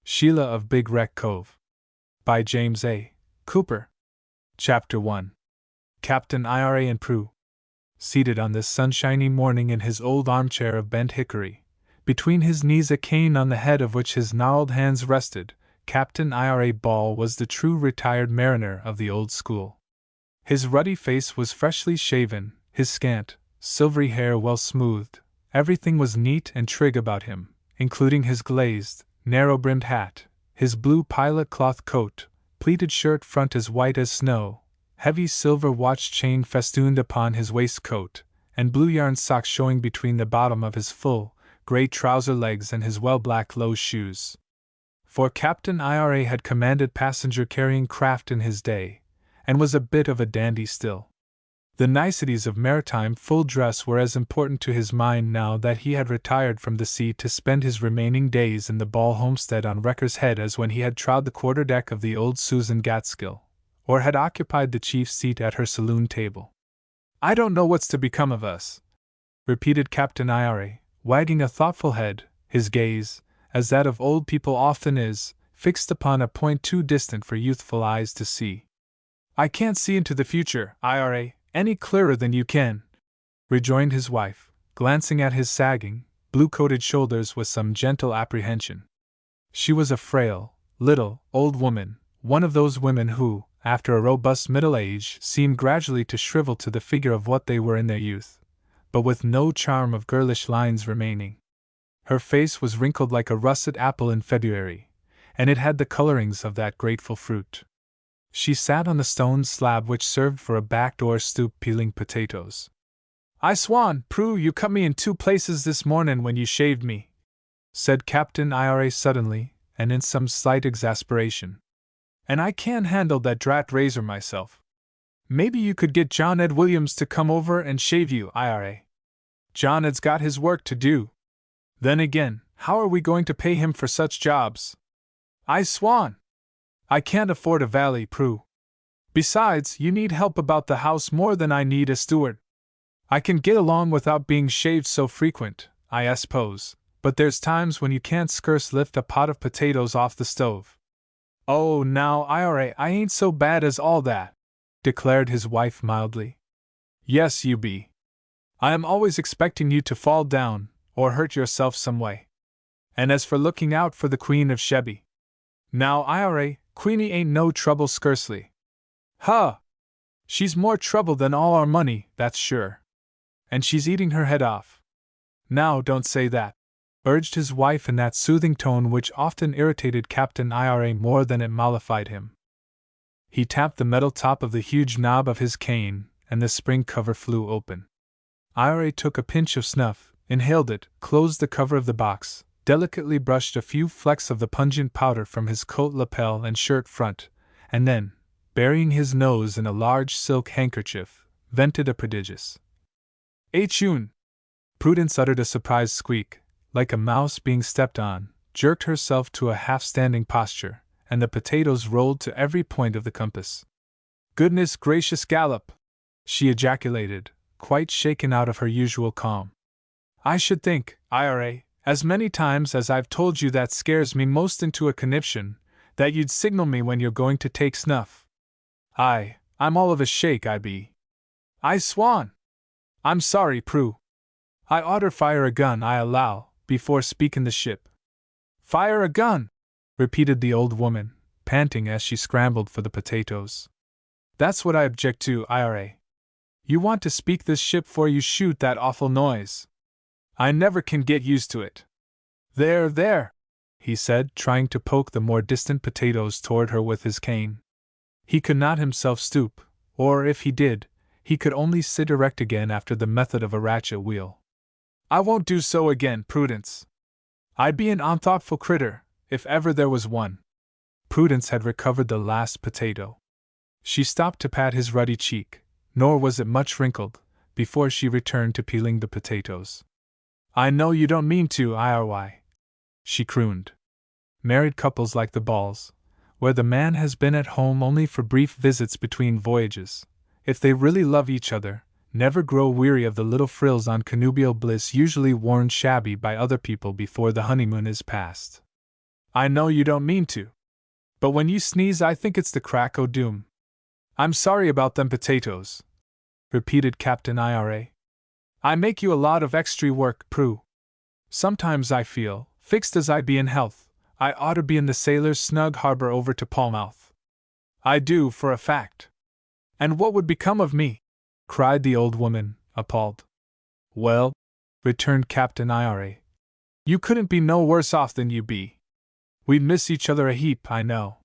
Sheila of Big Wreck Cove. By James A. Cooper. Chapter 1. Captain Ira and Prue. Seated on this sunshiny morning in his old armchair of bent hickory, between his knees a cane on the head of which his gnarled hands rested, Captain Ira Ball was the true retired mariner of the old school. His ruddy face was freshly shaven, his scant, silvery hair well smoothed, everything was neat and trig about him, including his glazed, narrow-brimmed hat, his blue pilot cloth coat, pleated shirt front as white as snow, heavy silver watch chain festooned upon his waistcoat, and blue yarn socks showing between the bottom of his full, grey trouser legs and his well-black low shoes. For Captain Ira had commanded passenger-carrying craft in his day, and was a bit of a dandy still. The niceties of maritime full dress were as important to his mind now that he had retired from the sea to spend his remaining days in the Ball homestead on Wrecker's Head as when he had trod the quarterdeck of the old Susan Gaitskill, or had occupied the chief seat at her saloon table. "I don't know what's to become of us," repeated Captain Ira, wagging a thoughtful head, his gaze, as that of old people often is, fixed upon a point too distant for youthful eyes to see. "I can't see into the future, Ira, any clearer than you can," rejoined his wife, glancing at his sagging, blue-coated shoulders with some gentle apprehension. She was a frail, little, old woman, one of those women who, after a robust middle age, seem gradually to shrivel to the figure of what they were in their youth, but with no charm of girlish lines remaining. Her face was wrinkled like a russet apple in February, and it had the colorings of that grateful fruit. She sat on the stone slab which served for a back-door stoop peeling potatoes. "I swan, Prue, you cut me in 2 places this mornin' when you shaved me," said Captain Ira suddenly, and in some slight exasperation. "And I can't handle that drat razor myself. Maybe you could get John Ed Williams to come over and shave you, Ira. John Ed's got his work to do. Then again, how are we going to pay him for such jobs? I swan! I can't afford a valet, Prue. Besides, you need help about the house more than I need a steward. I can get along without being shaved so frequent, I suppose, but there's times when you can't scarce lift a pot of potatoes off the stove." "Oh, now, Ira, I ain't so bad as all that," declared his wife mildly. "Yes, you be. I am always expecting you to fall down, or hurt yourself some way. And as for looking out for the Queen of Sheby, now, Ira, Queenie ain't no trouble scarcely. Huh! She's more trouble than all our money, that's sure. And she's eating her head off." "Now, don't say that," urged his wife in that soothing tone which often irritated Captain Ira more than it mollified him. He tapped the metal top of the huge knob of his cane, and the spring cover flew open. Ira took a pinch of snuff, inhaled it, closed the cover of the box, delicately brushed a few flecks of the pungent powder from his coat lapel and shirt front, and then, burying his nose in a large silk handkerchief, vented a prodigious "Achoo!" Prudence uttered a surprised squeak, like a mouse being stepped on, jerked herself to a half-standing posture, and the potatoes rolled to every point of the compass. "Goodness gracious gallop!" she ejaculated, quite shaken out of her usual calm. "I should think, Ira, as many times as I've told you that scares me most into a conniption, that you'd signal me when you're going to take snuff. I'm all of a shake, I be. I swan! I'm sorry, Prue. I oughter fire a gun, I allow, before speakin' the ship." "Fire a gun!" repeated the old woman, panting as she scrambled for the potatoes. "That's what I object to, Ira. You want to speak this ship 'fore you shoot that awful noise. I never can get used to it." There, he said, trying to poke the more distant potatoes toward her with his cane. He could not himself stoop, or if he did, he could only sit erect again after the method of a ratchet wheel. "I won't do so again, Prudence. I be an unthoughtful critter, if ever there was one." Prudence had recovered the last potato. She stopped to pat his ruddy cheek, nor was it much wrinkled, before she returned to peeling the potatoes. "I know you don't mean to, Ira," she crooned. Married couples like the Balls, where the man has been at home only for brief visits between voyages, if they really love each other, never grow weary of the little frills on connubial bliss usually worn shabby by other people before the honeymoon is past. I know you don't mean to. But when you sneeze, I think it's the crack o' doom. I'm sorry about them potatoes, repeated Captain IRA. I make you a lot of extra work, Prue. Sometimes I feel, fixed as I be in health, I ought to be in the sailor's snug harbor over to Palmouth. I do, for a fact. And what would become of me? Cried the old woman, appalled. Well, returned Captain IRA, you couldn't be no worse off than you be. We'd miss each other a heap, I know.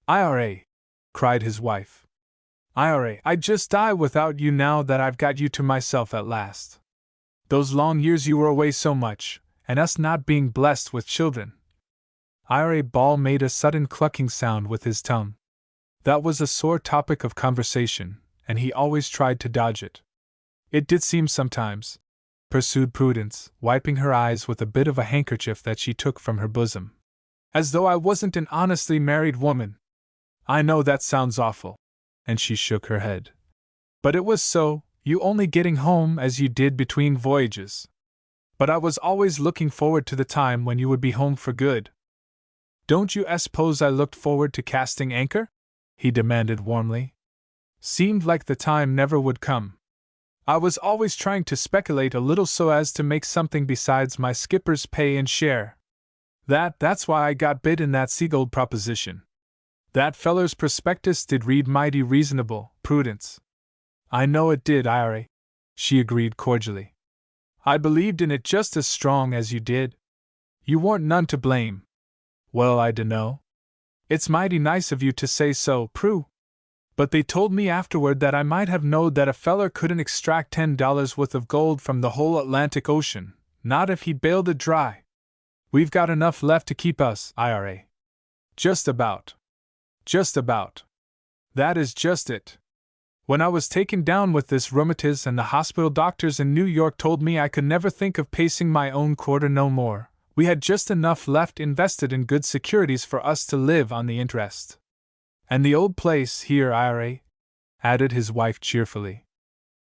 IRA, cried his wife. IRA, I'd just die without you now that I've got you to myself at last. Those long years you were away so much, and us not being blessed with children. IRA Ball made a sudden clucking sound with his tongue. That was a sore topic of conversation, and he always tried to dodge it. It did seem sometimes, pursued Prudence, wiping her eyes with a bit of a handkerchief that she took from her bosom, as though I wasn't an honestly married woman. I know that sounds awful. And she shook her head. But it was so, you only getting home as you did between voyages. But I was always looking forward to the time when you would be home for good. Don't you suppose I looked forward to casting anchor? He demanded warmly. Seemed like the time never would come. I was always trying to speculate a little so as to make something besides my skipper's pay and share. That's why I got bid in that Seagold proposition. That feller's prospectus did read mighty reasonable, Prudence. I know it did, IRA, she agreed cordially. I believed in it just as strong as you did. You weren't none to blame. Well, I dunno. It's mighty nice of you to say so, Prue. But they told me afterward that I might have knowed that a feller couldn't extract $10 worth of gold from the whole Atlantic Ocean, not if he bailed it dry. We've got enough left to keep us, IRA. Just about. Just about. That is just it. When I was taken down with this rheumatiz and the hospital doctors in New York told me I could never think of pacing my own quarter no more, we had just enough left invested in good securities for us to live on the interest. And the old place here, IRA, added his wife cheerfully.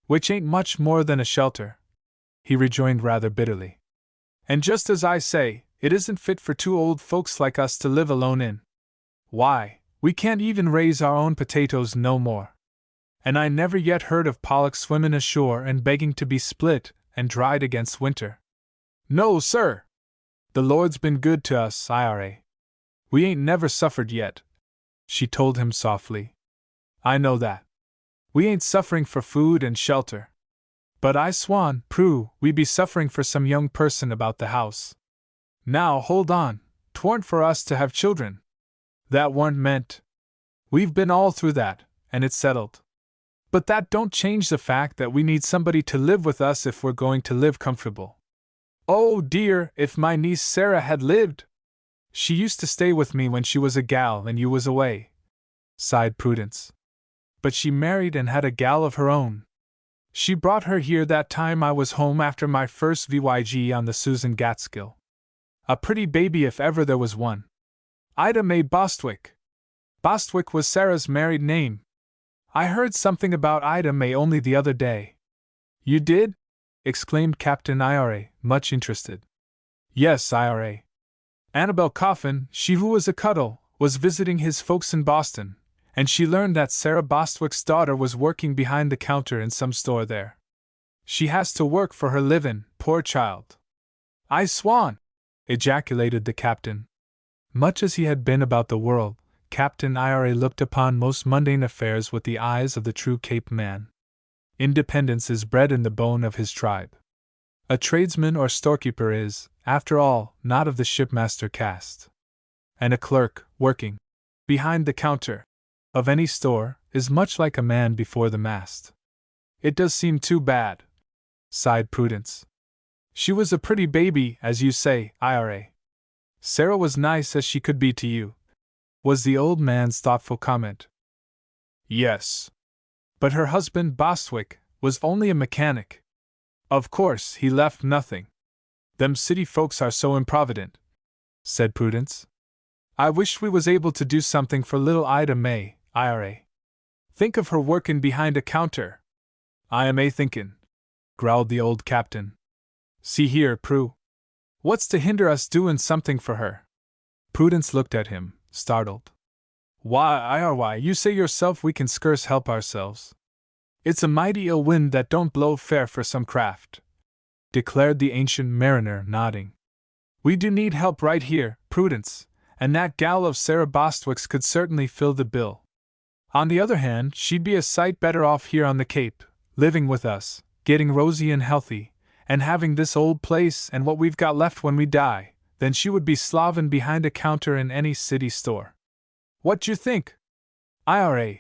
Which ain't much more than a shelter, he rejoined rather bitterly. And just as I say, it isn't fit for two old folks like us to live alone in. Why, we can't even raise our own potatoes no more. And I never yet heard of Pollock swimming ashore and begging to be split and dried against winter. No, sir! The Lord's been good to us, IRA. We ain't never suffered yet, she told him softly. I know that. We ain't suffering for food and shelter. But I swan, Prue, we be suffering for some young person about the house. Now hold on, 'twarn't for us to have children. That warn't meant. We've been all through that, and it's settled. But that don't change the fact that we need somebody to live with us if we're going to live comfortable. Oh dear, if my niece Sarah had lived! She used to stay with me when she was a gal and you was away, sighed Prudence. But she married and had a gal of her own. She brought her here that time I was home after my first VYG on the Susan Gaitskill. A pretty baby if ever there was one. Ida Mae Bostwick. Bostwick was Sarah's married name. I heard something about Ida Mae only the other day. You did? Exclaimed Captain IRA, much interested. Yes, IRA. Annabel Coffin, she who was a cuddle, was visiting his folks in Boston, and she learned that Sarah Bostwick's daughter was working behind the counter in some store there. She has to work for her livin', poor child. I swan! Ejaculated the captain. Much as he had been about the world, Captain IRA looked upon most mundane affairs with the eyes of the true Cape man. Independence is bred in the bone of his tribe. A tradesman or storekeeper is, after all, not of the shipmaster caste. And a clerk, working behind the counter of any store, is much like a man before the mast. It does seem too bad, sighed Prudence. She was a pretty baby, as you say, IRA. Sarah was nice as she could be to you, was the old man's thoughtful comment. Yes. But her husband, Bostwick, was only a mechanic. Of course, he left nothing. Them city folks are so improvident, said Prudence. I wish we was able to do something for little Ida Mae, IRA. Think of her workin' behind a counter. I am thinkin', growled the old captain. See here, Prue. What's to hinder us doin' something for her? Prudence looked at him, startled. Why, you say yourself we can scarce help ourselves. It's a mighty ill wind that don't blow fair for some craft, declared the ancient mariner, nodding. We do need help right here, Prudence, and that gal of Sarah Bostwick's could certainly fill the bill. On the other hand, she'd be a sight better off here on the Cape, living with us, getting rosy and healthy, and having this old place and what we've got left when we die, than she would be slavin' behind a counter in any city store. What you think? IRA!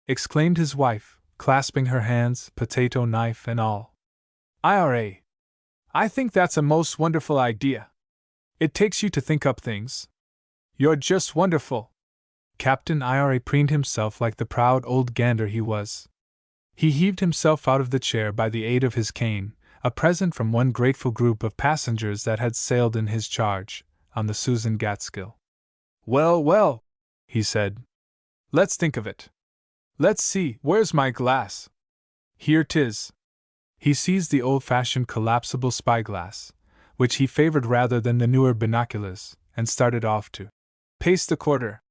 Exclaimed his wife, clasping her hands, potato knife and all. IRA! I think that's a most wonderful idea. It takes you to think up things. You're just wonderful. Captain IRA preened himself like the proud old gander he was. He heaved himself out of the chair by the aid of his cane, a present from one grateful group of passengers that had sailed in his charge, on the Susan Gaitskill. Well, he said. Let's think of it. Let's see, where's my glass? Here 'tis. He seized the old-fashioned collapsible spyglass, which he favored rather than the newer binoculars, and started off to pace the quarter,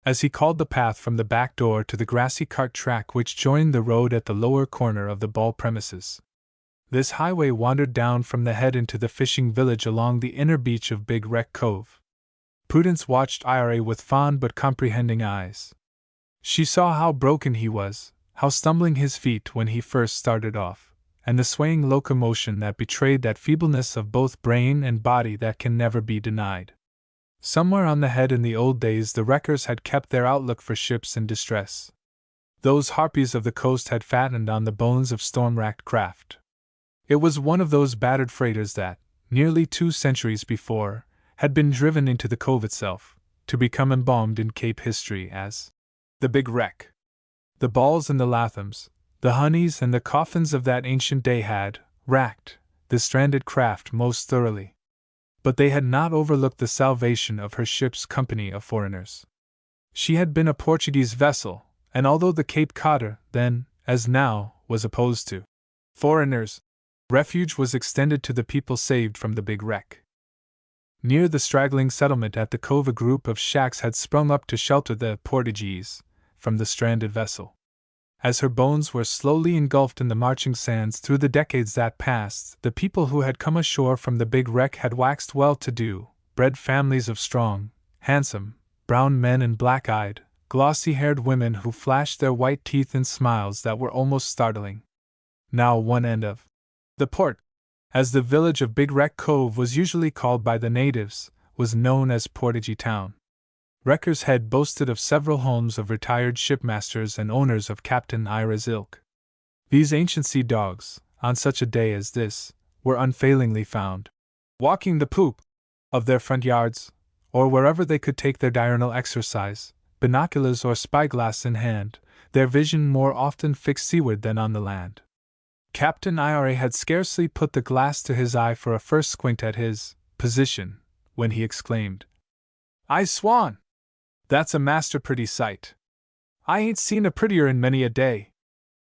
as he called the path from the back door to the grassy cart track which joined the road at the lower corner of the ball premises. This highway wandered down from the head into the fishing village along the inner beach of Big Wreck Cove. Prudence watched IRA with fond but comprehending eyes. She saw how broken he was, how stumbling his feet when he first started off, and the swaying locomotion that betrayed that feebleness of both brain and body that can never be denied. Somewhere on the head in the old days the wreckers had kept their outlook for ships in distress. Those harpies of the coast had fattened on the bones of storm-racked craft. It was one of those battered freighters that, nearly 2 centuries before, had been driven into the Cove itself, to become embalmed in Cape history as the Big Wreck. The balls and the Lathams, the honeys and the coffins of that ancient day had racked the stranded craft most thoroughly. But they had not overlooked the salvation of her ship's company of foreigners. She had been a Portuguese vessel, and although the Cape Codder, then, as now, was opposed to foreigners, refuge was extended to the people saved from the Big Wreck. Near the straggling settlement at the Cove a group of shacks had sprung up to shelter the Portuguese from the stranded vessel. As her bones were slowly engulfed in the marching sands through the decades that passed, the people who had come ashore from the Big Wreck had waxed well-to-do, bred families of strong, handsome, brown men and black-eyed, glossy-haired women who flashed their white teeth in smiles that were almost startling. Now one end of the port, as the village of Big Wreck Cove was usually called by the natives, was known as Portagee Town. Wrecker's Head boasted of several homes of retired shipmasters and owners of Captain Ira's ilk. These ancient sea dogs, on such a day as this, were unfailingly found walking the poop of their front yards, or wherever they could take their diurnal exercise, binoculars or spyglass in hand, their vision more often fixed seaward than on the land. Captain Ira had scarcely put the glass to his eye for a first squint at his position, when he exclaimed, "I swan! That's a master pretty sight. I ain't seen a prettier in many a day.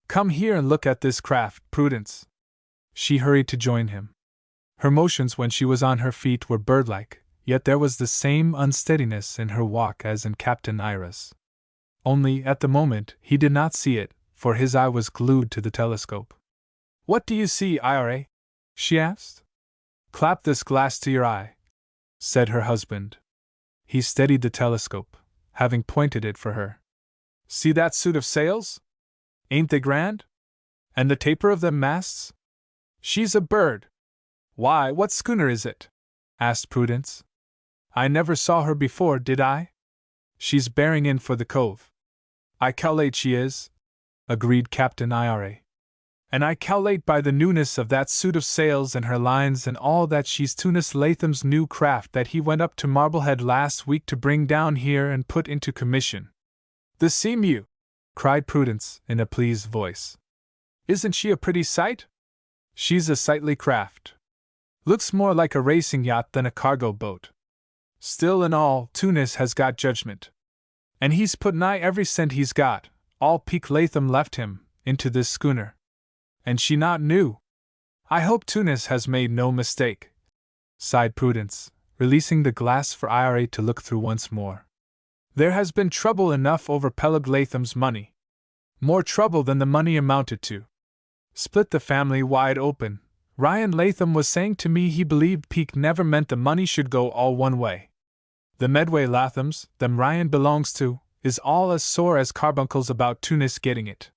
Come here and look at this craft, Prudence." She hurried to join him. Her motions when she was on her feet were bird-like, yet there was the same unsteadiness in her walk as in Captain Ira's. Only, at the moment, he did not see it, for his eye was glued to the telescope. "What do you see, Ira?" she asked. "Clap this glass to your eye," said her husband. He steadied the telescope, having pointed it for her. "See that suit of sails? Ain't they grand? And the taper of them masts? She's a bird." "Why, what schooner is it?" asked Prudence. "I never saw her before, did I?" "She's bearing in for the Cove." "I cal'late she is," agreed Captain Ira. "And I cal'late by the newness of that suit of sails and her lines and all that she's Tunis Latham's new craft that he went up to Marblehead last week to bring down here and put into commission." "The Seamew!" cried Prudence, in a pleased voice. "Isn't she a pretty sight?" "She's a sightly craft. Looks more like a racing yacht than a cargo boat. Still and all, Tunis has got judgment. And he's put nigh every cent he's got, all Peak Latham left him, into this schooner. And she not new. I hope Tunis has made no mistake," sighed Prudence, releasing the glass for Ira to look through once more. There has been trouble enough over Peleg Latham's money. More trouble than the money amounted to. Split the family wide open. Ryan Latham was saying to me he believed Peak never meant the money should go all one way. The Medway Lathams, them Ryan belongs to, is all as sore as carbuncles about Tunis getting it.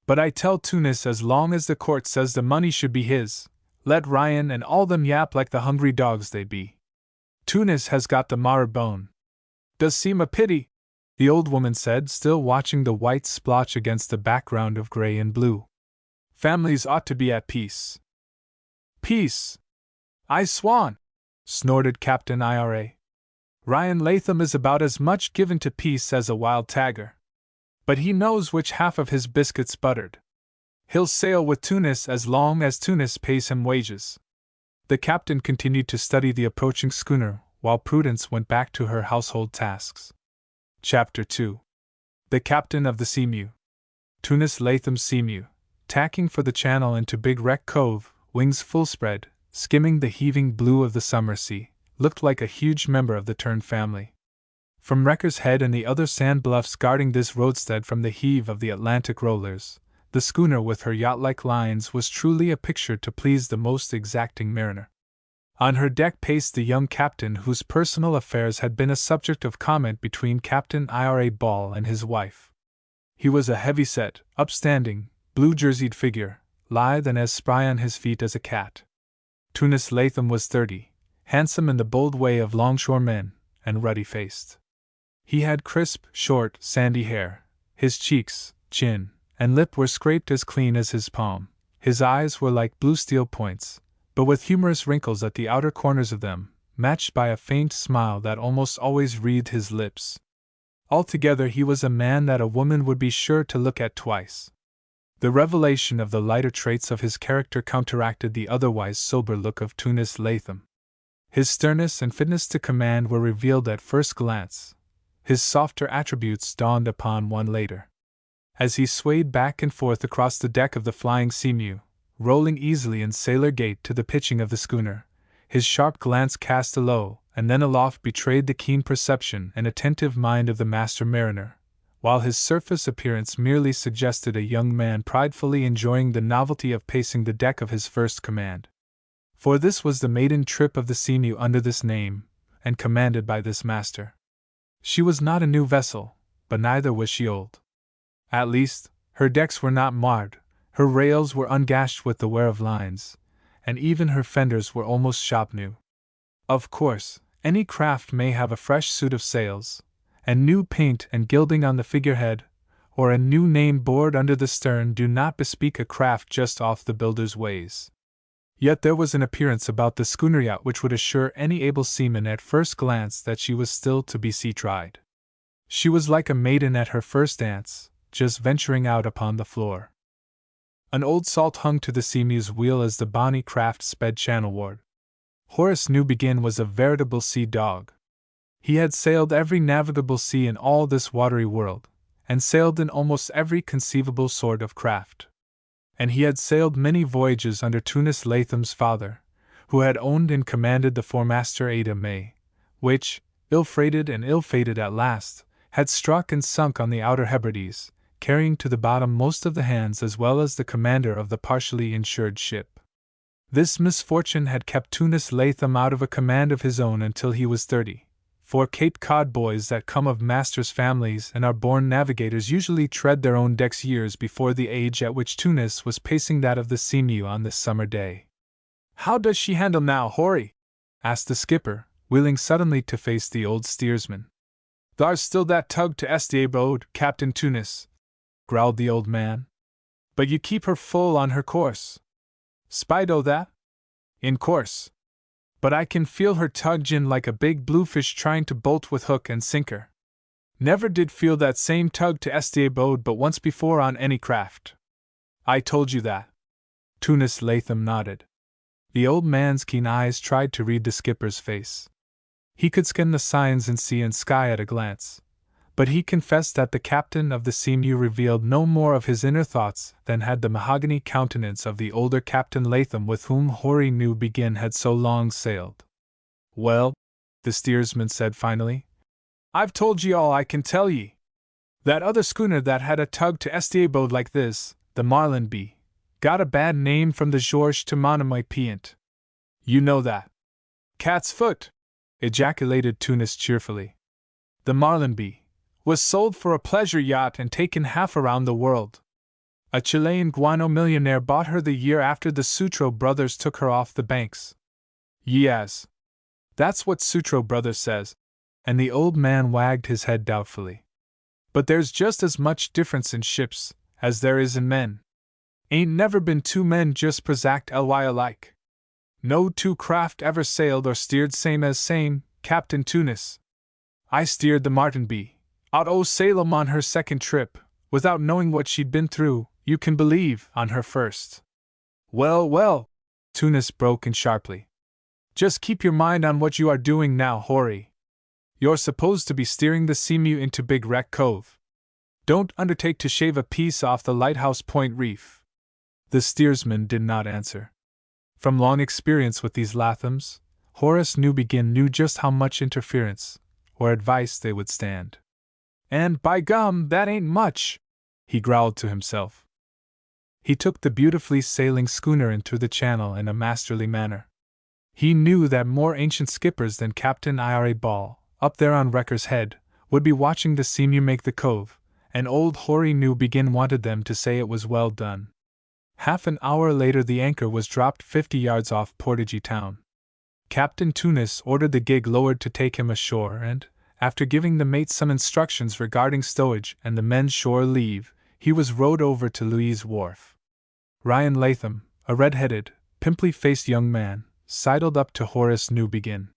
But I tell Tunis as long as the court says the money should be his, let Ryan and all them yap like the hungry dogs they be. Tunis has got the marrow bone. Does seem a pity, the old woman said, still watching the white splotch against the background of gray and blue. Families ought to be at peace. Peace! I swan! Snorted Captain Ira. Ryan Latham is about as much given to peace as a wild tagger. But he knows which half of his biscuit's buttered. He'll sail with Tunis as long as Tunis pays him wages. The captain continued to study the approaching schooner, while Prudence went back to her household tasks. Chapter 2. The Captain of the Seamew. Tunis Latham's Seamew, tacking for the channel into Big Wreck Cove, wings full spread, skimming the heaving blue of the summer sea, looked like a huge member of the Tern family. From Wrecker's Head and the other sand bluffs guarding this roadstead from the heave of the Atlantic rollers, the schooner with her yacht-like lines was truly a picture to please the most exacting mariner. On her deck paced the young captain whose personal affairs had been a subject of comment between Captain Ira Ball and his wife. He was a heavy-set, upstanding, blue-jerseyed figure, lithe and as spry on his feet as a cat. Tunis Latham was 30, handsome in the bold way of longshore men, and ruddy-faced. He had crisp, short, sandy hair. His cheeks, chin, and lip were scraped as clean as his palm. His eyes were like blue steel points, but with humorous wrinkles at the outer corners of them, matched by a faint smile that almost always wreathed his lips. Altogether he was a man that a woman would be sure to look at twice. The revelation of the lighter traits of his character counteracted the otherwise sober look of Tunis Latham. His sternness and fitness to command were revealed at first glance. His softer attributes dawned upon one later. As he swayed back and forth across the deck of the flying Seamew, rolling easily in sailor gait to the pitching of the schooner, his sharp glance cast alow and then aloft betrayed the keen perception and attentive mind of the master mariner, while his surface appearance merely suggested a young man pridefully enjoying the novelty of pacing the deck of his first command. For this was the maiden trip of the Seamew under this name, and commanded by this master. She was not a new vessel, but neither was she old. At least, her decks were not marred, her rails were ungashed with the wear of lines, and even her fenders were almost shop new. Of course, any craft may have a fresh suit of sails, and new paint and gilding on the figurehead, or a new name bored under the stern do not bespeak a craft just off the builder's ways. Yet there was an appearance about the schooner yacht which would assure any able seaman at first glance that she was still to be sea-tried. She was like a maiden at her first dance, just venturing out upon the floor. An old salt hung to the Seamew's wheel as the bonny craft sped channelward. Horace Newbegin was a veritable sea dog. He had sailed every navigable sea in all this watery world, and sailed in almost every conceivable sort of craft. And he had sailed many voyages under Tunis Latham's father, who had owned and commanded the four-master aka.ms, which, ill-freighted and ill-fated at last, had struck and sunk on the outer Hebrides, carrying to the bottom most of the hands as well as the commander of the partially insured ship. This misfortune had kept Tunis Latham out of a command of his own until he was 30. For Cape Cod boys that come of masters' families and are born navigators usually tread their own decks years before the age at which Tunis was pacing that of the Seamew on this summer day. "How does she handle now, Horry?" asked the skipper, wheeling suddenly to face the old steersman. "Thar's still that tug to Estier, Captain Tunis," growled the old man. "But you keep her full on her course." "Spied o' that?" "In course. But I can feel her tug gin like a big bluefish trying to bolt with hook and sinker. Never did feel that same tug to Estier but once before on any craft." "I told you that." Tunis Latham nodded. The old man's keen eyes tried to read the skipper's face. He could scan the signs in sea and sky at a glance, but he confessed that the captain of the Seamew revealed no more of his inner thoughts than had the mahogany countenance of the older Captain Latham with whom Horry Newbegin had so long sailed. "Well," the steersman said finally. I've told ye all I can tell ye. That other schooner that had a tug to sta boat like this, the Marlin B, got a bad name from the Georges to Monomoy Piant. You know that. Cat's foot! Ejaculated Tunis cheerfully. The Marlin B was sold for a pleasure yacht and taken half around the world. A Chilean guano millionaire bought her the year after the Sutro brothers took her off the banks. Yes. That's what Sutro brothers says, and the old man wagged his head doubtfully. But there's just as much difference in ships as there is in men. Ain't never been two men just prezact ly alike. No two craft ever sailed or steered same as same, Captain Tunis. I steered the Martin B out o' Salem on her second trip, without knowing what she'd been through, you can believe, on her first. Well, well, Tunis broke in sharply. Just keep your mind on what you are doing now, Horry. You're supposed to be steering the Seamew into Big Wreck Cove. Don't undertake to shave a piece off the Lighthouse Point Reef. The steersman did not answer. From long experience with these Lathams, Horace knew just how much interference or advice they would stand. And by gum, that ain't much, he growled to himself. He took the beautifully sailing schooner in through the channel in a masterly manner. He knew that more ancient skippers than Captain Ira Ball, up there on Wrecker's Head, would be watching the Seamew make the cove, and old Horry wanted them to say it was well done. Half an hour later the anchor was dropped 50 yards off Portage Town. Captain Tunis ordered the gig lowered to take him ashore and, after giving the mate some instructions regarding stowage and the men's shore leave, he was rowed over to Louise Wharf. Ryan Latham, a red-headed, pimply-faced young man, sidled up to Horace Newbegin.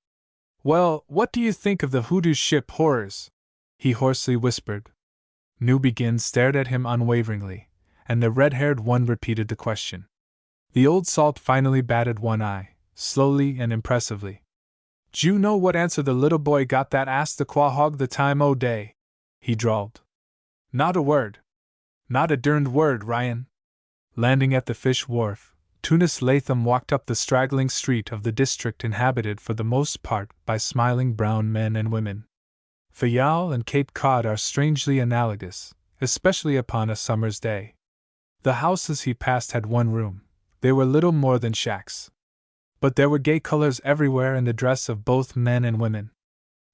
Well, what do you think of the hoodoo ship, Horace? He hoarsely whispered. Newbegin stared at him unwaveringly, and the red-haired one repeated the question. The old salt finally batted one eye, slowly and impressively. "D'you know what answer the little boy got that asked the quahog the time o' day?" he drawled. "Not a word. Not a derned word, Ryan." Landing at the fish wharf, Tunis Latham walked up the straggling street of the district inhabited for the most part by smiling brown men and women. Fayal and Cape Cod are strangely analogous, especially upon a summer's day. The houses he passed had one room. They were little more than shacks. But there were gay colors everywhere in the dress of both men and women.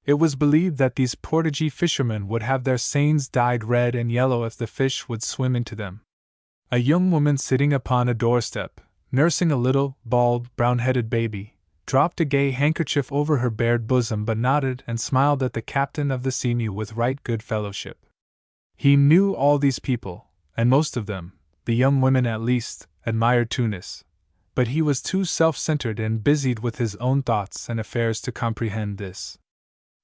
It was believed that these Portugee fishermen would have their seines dyed red and yellow if the fish would swim into them. A young woman sitting upon a doorstep, nursing a little, bald, brown-headed baby, dropped a gay handkerchief over her bared bosom but nodded and smiled at the captain of the Seamew with right good fellowship. He knew all these people, and most of them, the young women at least, admired Tunis, but he was too self-centered and busied with his own thoughts and affairs to comprehend this.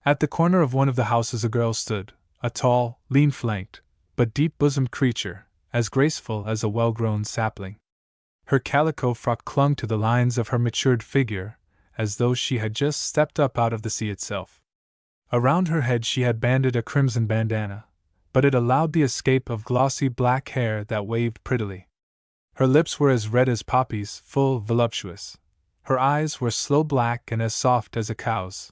At the corner of one of the houses a girl stood, a tall, lean-flanked, but deep-bosomed creature, as graceful as a well-grown sapling. Her calico frock clung to the lines of her matured figure, as though she had just stepped up out of the sea itself. Around her head she had banded a crimson bandana, but it allowed the escape of glossy black hair that waved prettily. Her lips were as red as poppies, full, voluptuous. Her eyes were sloe black and as soft as a cow's.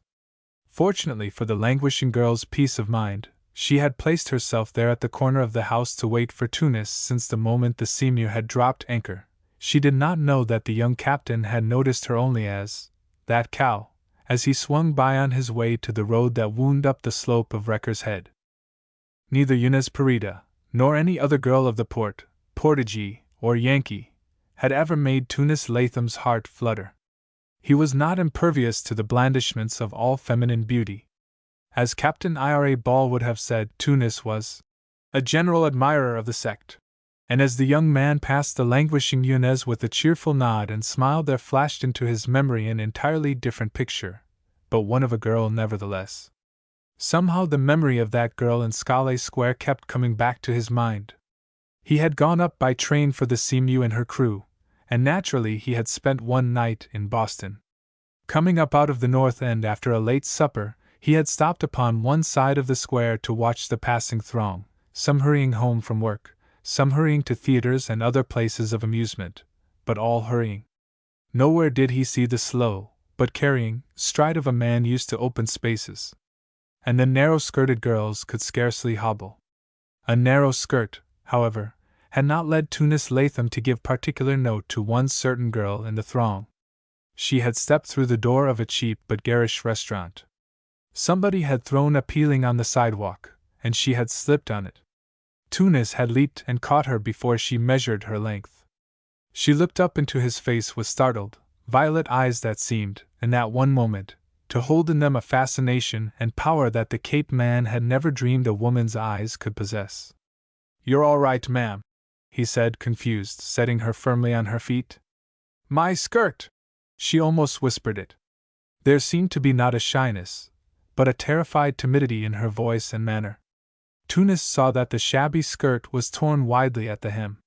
Fortunately for the languishing girl's peace of mind, she had placed herself there at the corner of the house to wait for Tunis since the moment the Seamew had dropped anchor. She did not know that the young captain had noticed her only as that cow, as he swung by on his way to the road that wound up the slope of Wrecker's Head. Neither Eunice Parida, nor any other girl of the port, Portugee, or Yankee, had ever made Tunis Latham's heart flutter. He was not impervious to the blandishments of all feminine beauty. As Captain Ira Ball would have said, Tunis was a general admirer of the sect. And as the young man passed the languishing Eunice with a cheerful nod and smile, there flashed into his memory an entirely different picture, but one of a girl nevertheless. Somehow the memory of that girl in Scala Square kept coming back to his mind. He had gone up by train for the Seamew and her crew, and naturally he had spent one night in Boston. Coming up out of the North End after a late supper, he had stopped upon one side of the square to watch the passing throng, some hurrying home from work, some hurrying to theaters and other places of amusement, but all hurrying. Nowhere did he see the slow, but carrying stride of a man used to open spaces. And the narrow-skirted girls could scarcely hobble. A narrow skirt, however, had not led Tunis Latham to give particular note to one certain girl in the throng. She had stepped through the door of a cheap but garish restaurant. Somebody had thrown a peeling on the sidewalk, and she had slipped on it. Tunis had leaped and caught her before she measured her length. She looked up into his face with startled, violet eyes that seemed, in that one moment, to hold in them a fascination and power that the Cape man had never dreamed a woman's eyes could possess. "You're all right, ma'am," he said, confused, setting her firmly on her feet. "My skirt!" She almost whispered it. There seemed to be not a shyness, but a terrified timidity in her voice and manner. Tunis saw that the shabby skirt was torn widely at the hem.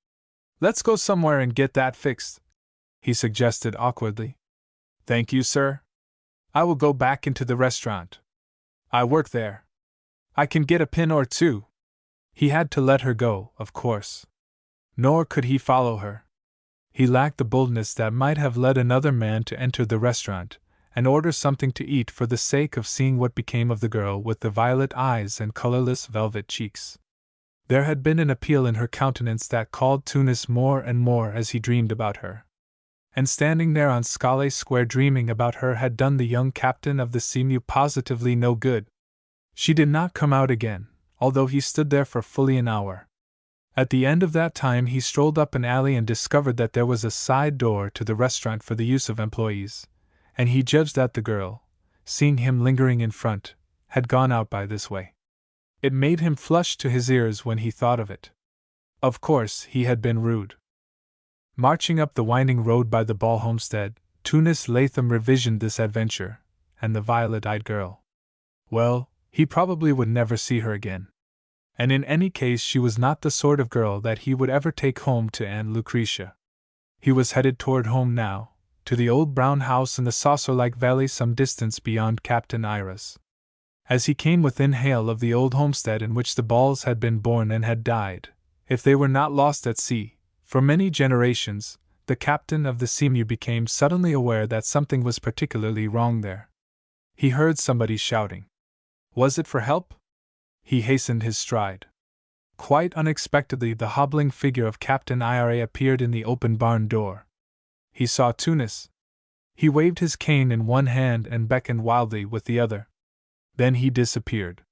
"Let's go somewhere and get that fixed," he suggested awkwardly. "Thank you, sir. I will go back into the restaurant. I work there. I can get a pin or two." He had to let her go, of course. Nor could he follow her. He lacked the boldness that might have led another man to enter the restaurant and order something to eat for the sake of seeing what became of the girl with the violet eyes and colorless velvet cheeks. There had been an appeal in her countenance that called Tunis more and more as he dreamed about her. And standing there on Scalé Square dreaming about her had done the young captain of the Seamew positively no good. She did not come out again, although he stood there for fully an hour. At the end of that time he strolled up an alley and discovered that there was a side door to the restaurant for the use of employees, and he judged that the girl, seeing him lingering in front, had gone out by this way. It made him flush to his ears when he thought of it. Of course, he had been rude. Marching up the winding road by the Ball homestead, Tunis Latham revisioned this adventure, and the violet-eyed girl. Well, he probably would never see her again. And in any case she was not the sort of girl that he would ever take home to Aunt Lucretia. He was headed toward home now, to the old brown house in the saucer-like valley some distance beyond Captain Ira's. As he came within hail of the old homestead in which the Balls had been born and had died, if they were not lost at sea, for many generations, the captain of the Seamew became suddenly aware that something was particularly wrong there. He heard somebody shouting. Was it for help? He hastened his stride. Quite unexpectedly the hobbling figure of Captain Ira appeared in the open barn door. He saw Tunis. He waved his cane in one hand and beckoned wildly with the other. Then he disappeared.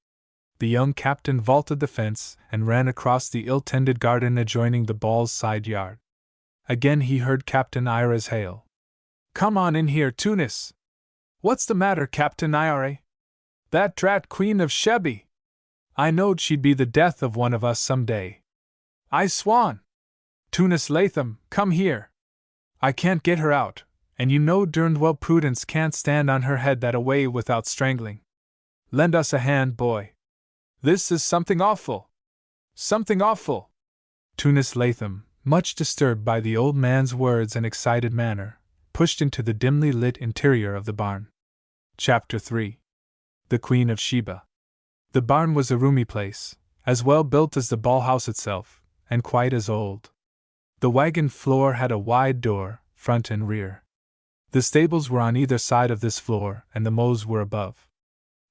The young captain vaulted the fence and ran across the ill-tended garden adjoining the Ball's side yard. Again he heard Captain Ira's hail. "Come on in here, Tunis!" "What's the matter, Captain Ira?" "That drat Queen of Sheby! I knowed she'd be the death of one of us some day. I swan! Tunis Latham, come here! I can't get her out, and you know derned well Prudence can't stand on her head that away without strangling. Lend us a hand, boy. This is something awful! Something awful!" Tunis Latham, much disturbed by the old man's words and excited manner, pushed into the dimly lit interior of the barn. Chapter 3. The Queen of Sheba. The barn was a roomy place, as well built as the Ball house itself, and quite as old. The wagon floor had a wide door, front and rear. The stables were on either side of this floor, and the mows were above.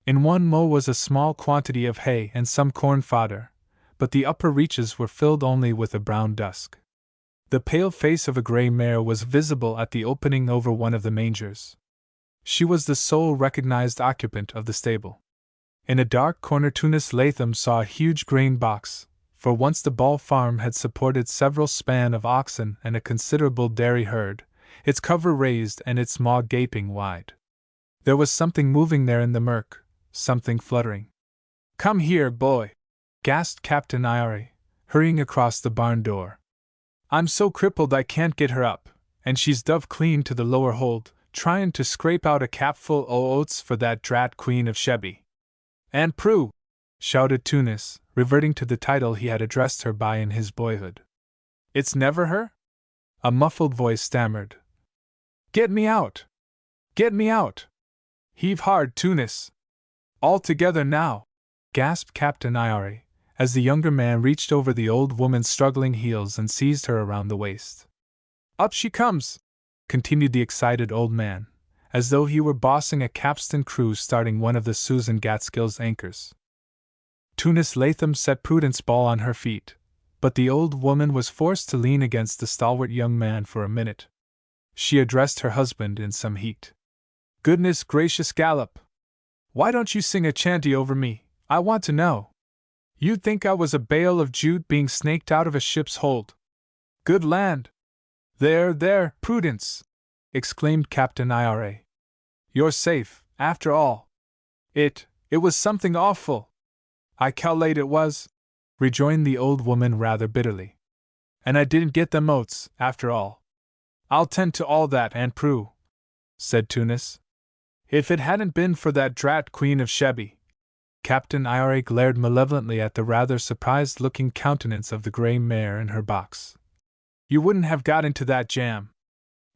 In one mow was a small quantity of hay and some corn fodder, but the upper reaches were filled only with a brown dusk. The pale face of a gray mare was visible at the opening over one of the mangers. She was the sole recognized occupant of the stable. In a dark corner Tunis Latham saw a huge grain box, for once the Ball farm had supported several span of oxen and a considerable dairy herd, its cover raised and its maw gaping wide. There was something moving there in the murk, something fluttering. "Come here, boy!" gasped Captain Ira, hurrying across the barn door. "I'm so crippled I can't get her up, and she's dove clean to the lower hold, tryin' to scrape out a capful o' oats for that drat Queen of Sheby." "Aunt Prue!" shouted Tunis, reverting to the title he had addressed her by in his boyhood. "It's never her?" A muffled voice stammered. "Get me out! Get me out! Heave hard, Tunis! All together now!" gasped Captain Ira, as the younger man reached over the old woman's struggling heels and seized her around the waist. "Up she comes!" continued the excited old man, as though he were bossing a capstan cruise starting one of the Susan Gaskell's anchors. Tunis Latham set Prudence Ball on her feet, but the old woman was forced to lean against the stalwart young man for a minute. She addressed her husband in some heat. "Goodness gracious, Gallop! Why don't you sing a chanty over me, I want to know? You'd think I was a bale of jute being snaked out of a ship's hold. Good land! There, Prudence!" exclaimed Captain Ira. "You're safe, after all. It was something awful." "I cal'late it was," rejoined the old woman rather bitterly. "And I didn't get them oats, after all." "I'll tend to all that, Aunt Prue," said Tunis. "If it hadn't been for that drat Queen of Sheby." Captain Ira glared malevolently at the rather surprised-looking countenance of the grey mare in her box. "You wouldn't have got into that jam.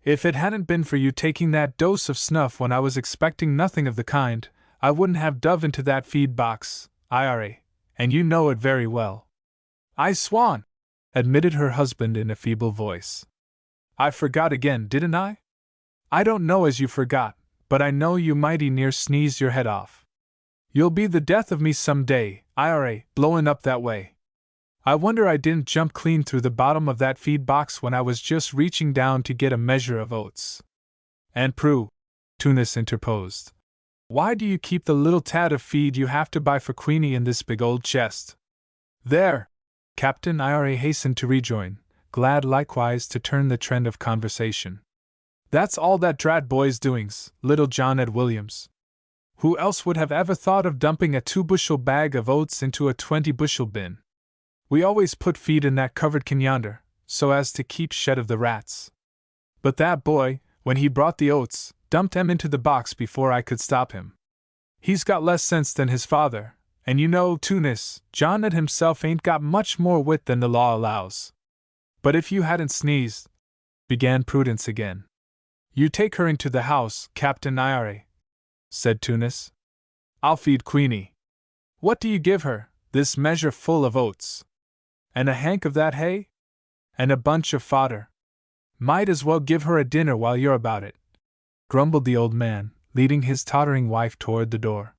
If it hadn't been for you taking that dose of snuff when I was expecting nothing of the kind, I wouldn't have dove into that feed box, Ira, and you know it very well." "I swan!" admitted her husband in a feeble voice. "I forgot again, didn't I?" "I don't know as you forgot, but I know you mighty near sneezed your head off. You'll be the death of me some day, Ira, blowin' up that way. I wonder I didn't jump clean through the bottom of that feed box when I was just reaching down to get a measure of oats." "Aunt Prue," Tunis interposed, "why do you keep the little tad of feed you have to buy for Queenie in this big old chest?" "There!" Captain Ira hastened to rejoin, glad likewise to turn the trend of conversation. "That's all that drat boy's doings, little John Ed Williams. Who else would have ever thought of dumping a 2-bushel bag of oats into a 20-bushel bin? We always put feed in that covered can yonder, so as to keep shed of the rats. But that boy, when he brought the oats, dumped 'em into the box before I could stop him. He's got less sense than his father, and you know, Tunis, John Ed himself ain't got much more wit than the law allows." "But if you hadn't sneezed," began Prudence again. "You take her into the house, Captain Ira," said Tunis. "I'll feed Queenie. What do you give her, this measure full of oats? And a hank of that hay? And a bunch of fodder? Might as well give her a dinner while you're about it," grumbled the old man, leading his tottering wife toward the door.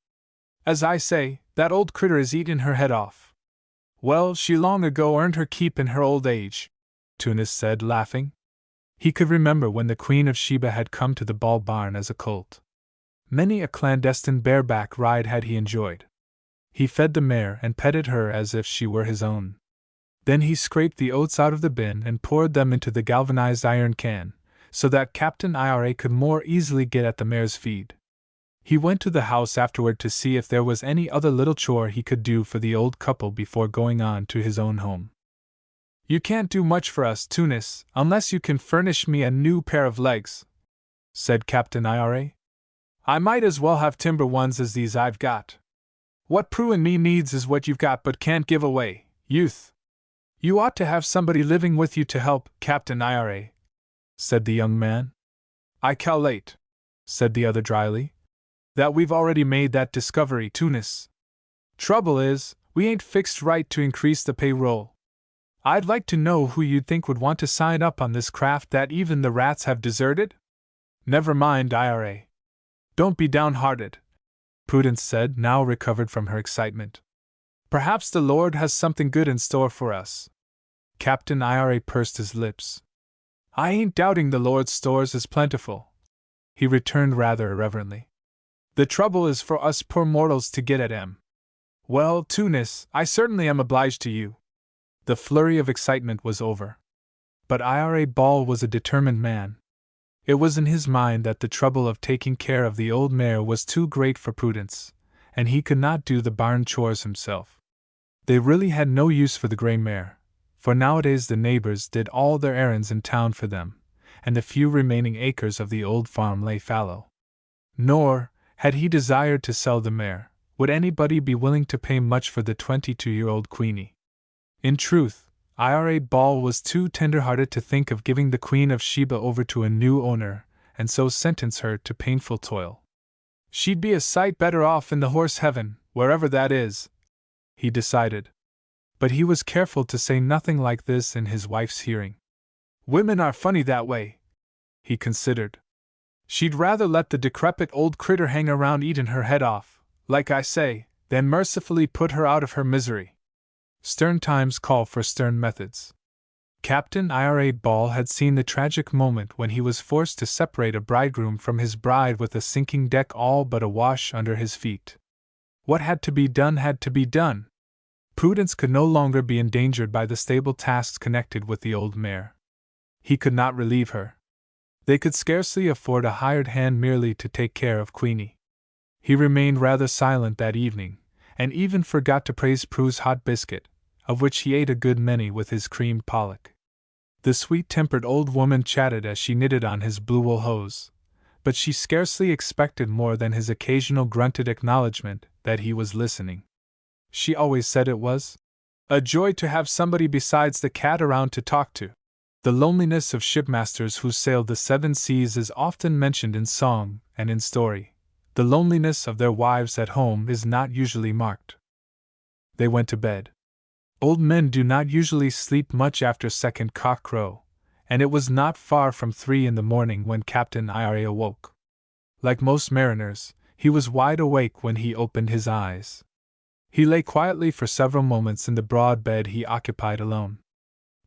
"As I say, that old critter is eatin' her head off." "Well, she long ago earned her keep in her old age," Tunis said, laughing. He could remember when the Queen of Sheba had come to the ball barn as a colt. Many a clandestine bareback ride had he enjoyed. He fed the mare and petted her as if she were his own. Then he scraped the oats out of the bin and poured them into the galvanized iron can, so that Captain Ira could more easily get at the mare's feed. He went to the house afterward to see if there was any other little chore he could do for the old couple before going on to his own home. "You can't do much for us, Tunis, unless you can furnish me a new pair of legs," said Captain Ira. "I might as well have timber ones as these I've got. What Prue and me needs is what you've got but can't give away, youth. You ought to have somebody living with you to help, Captain Ira," said the young man. "I cal'late," said the other dryly, "that we've already made that discovery, Tunis. Trouble is, we ain't fixed right to increase the payroll. I'd like to know who you'd think would want to sign up on this craft that even the rats have deserted?" "Never mind, Ira. Don't be downhearted," Prudence said, now recovered from her excitement. "Perhaps the Lord has something good in store for us." Captain Ira pursed his lips. "I ain't doubting the Lord's stores is plentiful," he returned rather irreverently. "The trouble is for us poor mortals to get at 'em. Well, Tunis, I certainly am obliged to you." The flurry of excitement was over. But Ira Ball was a determined man. It was in his mind that the trouble of taking care of the old mare was too great for Prudence, and he could not do the barn chores himself. They really had no use for the gray mare, for nowadays the neighbors did all their errands in town for them, and the few remaining acres of the old farm lay fallow. Nor, had he desired to sell the mare, would anybody be willing to pay much for the 22-year-old Queenie. In truth, Ira Ball was too tender-hearted to think of giving the Queen of Sheba over to a new owner, and so sentence her to painful toil. She'd be a sight better off in the horse heaven, wherever that is, he decided. But he was careful to say nothing like this in his wife's hearing. "Women are funny that way," he considered. She'd rather let the decrepit old critter hang around eatin' her head off, like I say, than mercifully put her out of her misery. Stern times call for stern methods. Captain Ira Ball had seen the tragic moment when he was forced to separate a bridegroom from his bride with a sinking deck all but awash under his feet. What had to be done had to be done. Prudence could no longer be endangered by the stable tasks connected with the old mare. He could not relieve her. They could scarcely afford a hired hand merely to take care of Queenie. He remained rather silent that evening, and even forgot to praise Prue's hot biscuit, of which he ate a good many with his creamed Pollock. The sweet-tempered old woman chatted as she knitted on his blue wool hose, but she scarcely expected more than his occasional grunted acknowledgment that he was listening. She always said it was a joy to have somebody besides the cat around to talk to. The loneliness of shipmasters who sailed the seven seas is often mentioned in song and in story. The loneliness of their wives at home is not usually marked. They went to bed. Old men do not usually sleep much after second cock crow, and it was not far from 3 in the morning when Captain Ira awoke. Like most mariners, he was wide awake when he opened his eyes. He lay quietly for several moments in the broad bed he occupied alone.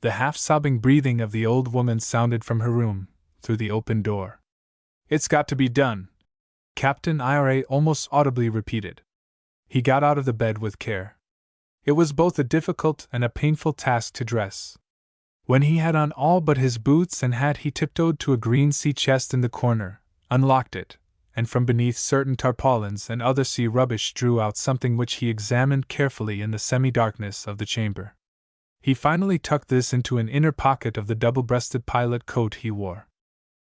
The half-sobbing breathing of the old woman sounded from her room, through the open door. "It's got to be done," Captain Ira almost audibly repeated. He got out of the bed with care. It was both a difficult and a painful task to dress. When he had on all but his boots and hat, he tiptoed to a green sea chest in the corner, unlocked it, and from beneath certain tarpaulins and other sea rubbish drew out something which he examined carefully in the semi-darkness of the chamber. He finally tucked this into an inner pocket of the double-breasted pilot coat he wore.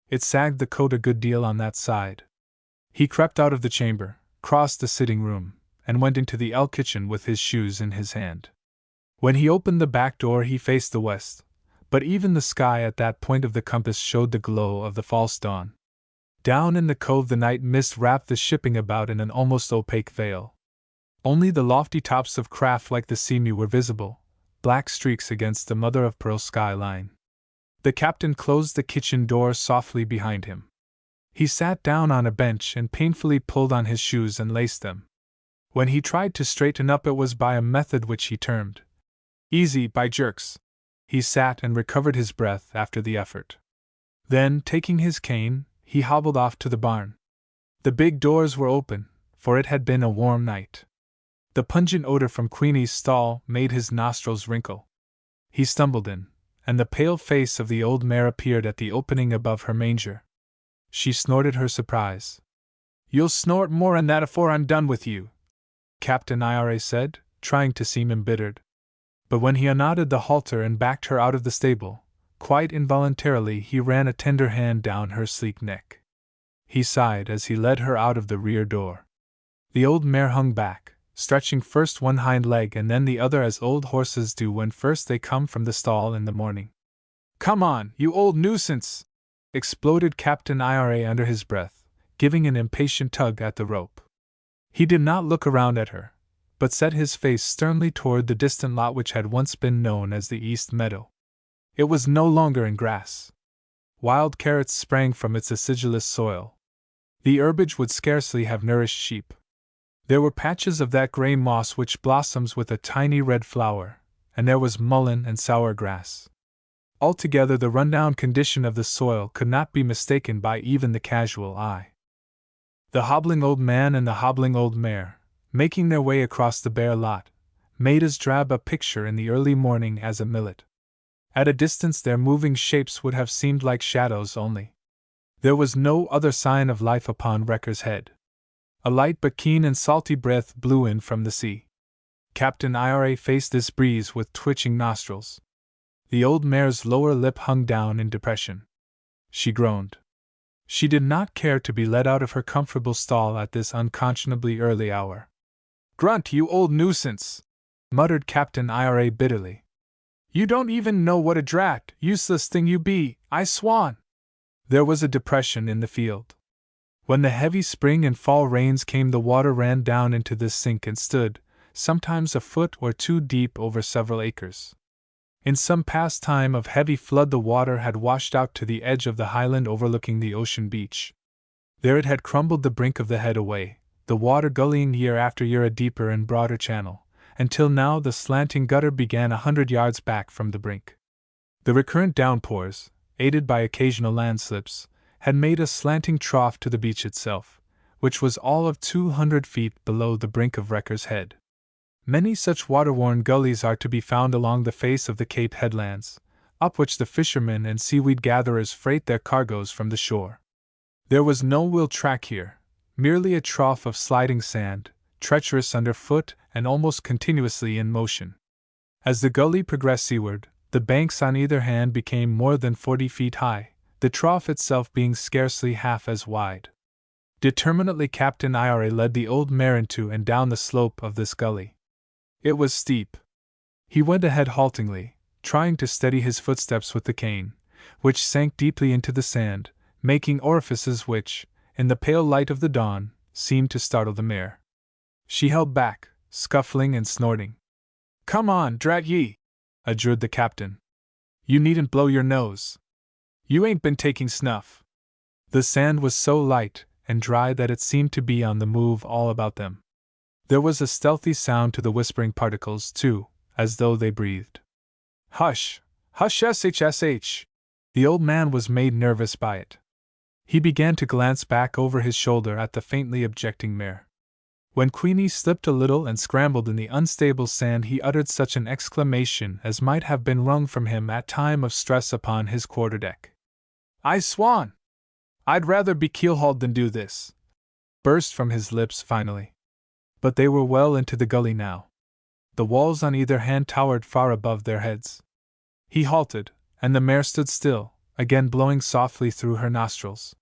It sagged the coat a good deal on that side. He crept out of the chamber, crossed the sitting room, and went into the kitchen with his shoes in his hand. When he opened the back door he faced the west, but even the sky at that point of the compass showed the glow of the false dawn. Down in the cove the night mist wrapped the shipping about in an almost opaque veil. Only the lofty tops of craft like the Seamew were visible, black streaks against the mother-of-pearl skyline. The captain closed the kitchen door softly behind him. He sat down on a bench and painfully pulled on his shoes and laced them. When he tried to straighten up, it was by a method which he termed easy by jerks. He sat and recovered his breath after the effort. Then, taking his cane, he hobbled off to the barn. The big doors were open, for it had been a warm night. The pungent odor from Queenie's stall made his nostrils wrinkle. He stumbled in, and the pale face of the old mare appeared at the opening above her manger. She snorted her surprise. "You'll snort more'n that afore I'm done with you," Captain Ira said, trying to seem embittered. But when he unknotted the halter and backed her out of the stable, quite involuntarily he ran a tender hand down her sleek neck. He sighed as he led her out of the rear door. The old mare hung back, stretching first one hind leg and then the other as old horses do when first they come from the stall in the morning. "Come on, you old nuisance!" exploded Captain Ira under his breath, giving an impatient tug at the rope. He did not look around at her, but set his face sternly toward the distant lot which had once been known as the East Meadow. It was no longer in grass. Wild carrots sprang from its acidulous soil. The herbage would scarcely have nourished sheep. There were patches of that gray moss which blossoms with a tiny red flower, and there was mullein and sour grass. Altogether, the run-down condition of the soil could not be mistaken by even the casual eye. The hobbling old man and the hobbling old mare, making their way across the bare lot, made as drab a picture in the early morning as a millet. At a distance their moving shapes would have seemed like shadows only. There was no other sign of life upon Wrecker's Head. A light but keen and salty breath blew in from the sea. Captain Ira faced this breeze with twitching nostrils. The old mare's lower lip hung down in depression. She groaned. She did not care to be let out of her comfortable stall at this unconscionably early hour. "Grunt, you old nuisance!" muttered Captain Ira bitterly. "You don't even know what a drat, useless thing you be, I swan!" There was a depression in the field. When the heavy spring and fall rains came, the water ran down into this sink and stood, sometimes a foot or two deep over several acres. In some past time of heavy flood the water had washed out to the edge of the highland overlooking the ocean beach. There it had crumbled the brink of the head away, the water gullying year after year a deeper and broader channel, until now the slanting gutter began 100 yards back from the brink. The recurrent downpours, aided by occasional landslips, had made a slanting trough to the beach itself, which was all of 200 feet below the brink of Wrecker's Head. Many such water-worn gullies are to be found along the face of the Cape headlands, up which the fishermen and seaweed gatherers freight their cargoes from the shore. There was no wheel track here, merely a trough of sliding sand, treacherous underfoot and almost continuously in motion. As the gully progressed seaward, the banks on either hand became more than 40 feet high, the trough itself being scarcely half as wide. Determinedly Captain Ira led the old mare into and down the slope of this gully. It was steep. He went ahead haltingly, trying to steady his footsteps with the cane, which sank deeply into the sand, making orifices which, in the pale light of the dawn, seemed to startle the mare. She held back, scuffling and snorting. "Come on, drat ye!" adjured the captain. "You needn't blow your nose. You ain't been taking snuff." The sand was so light and dry that it seemed to be on the move all about them. There was a stealthy sound to the whispering particles, too, as though they breathed. "Hush! Hush, shsh!" The old man was made nervous by it. He began to glance back over his shoulder at the faintly objecting mare. When Queenie slipped a little and scrambled in the unstable sand, he uttered such an exclamation as might have been wrung from him at time of stress upon his quarterdeck. "I swan! I'd rather be keel-hauled than do this!" burst from his lips finally. But they were well into the gully now. The walls on either hand towered far above their heads. He halted, and the mare stood still, again blowing softly through her nostrils.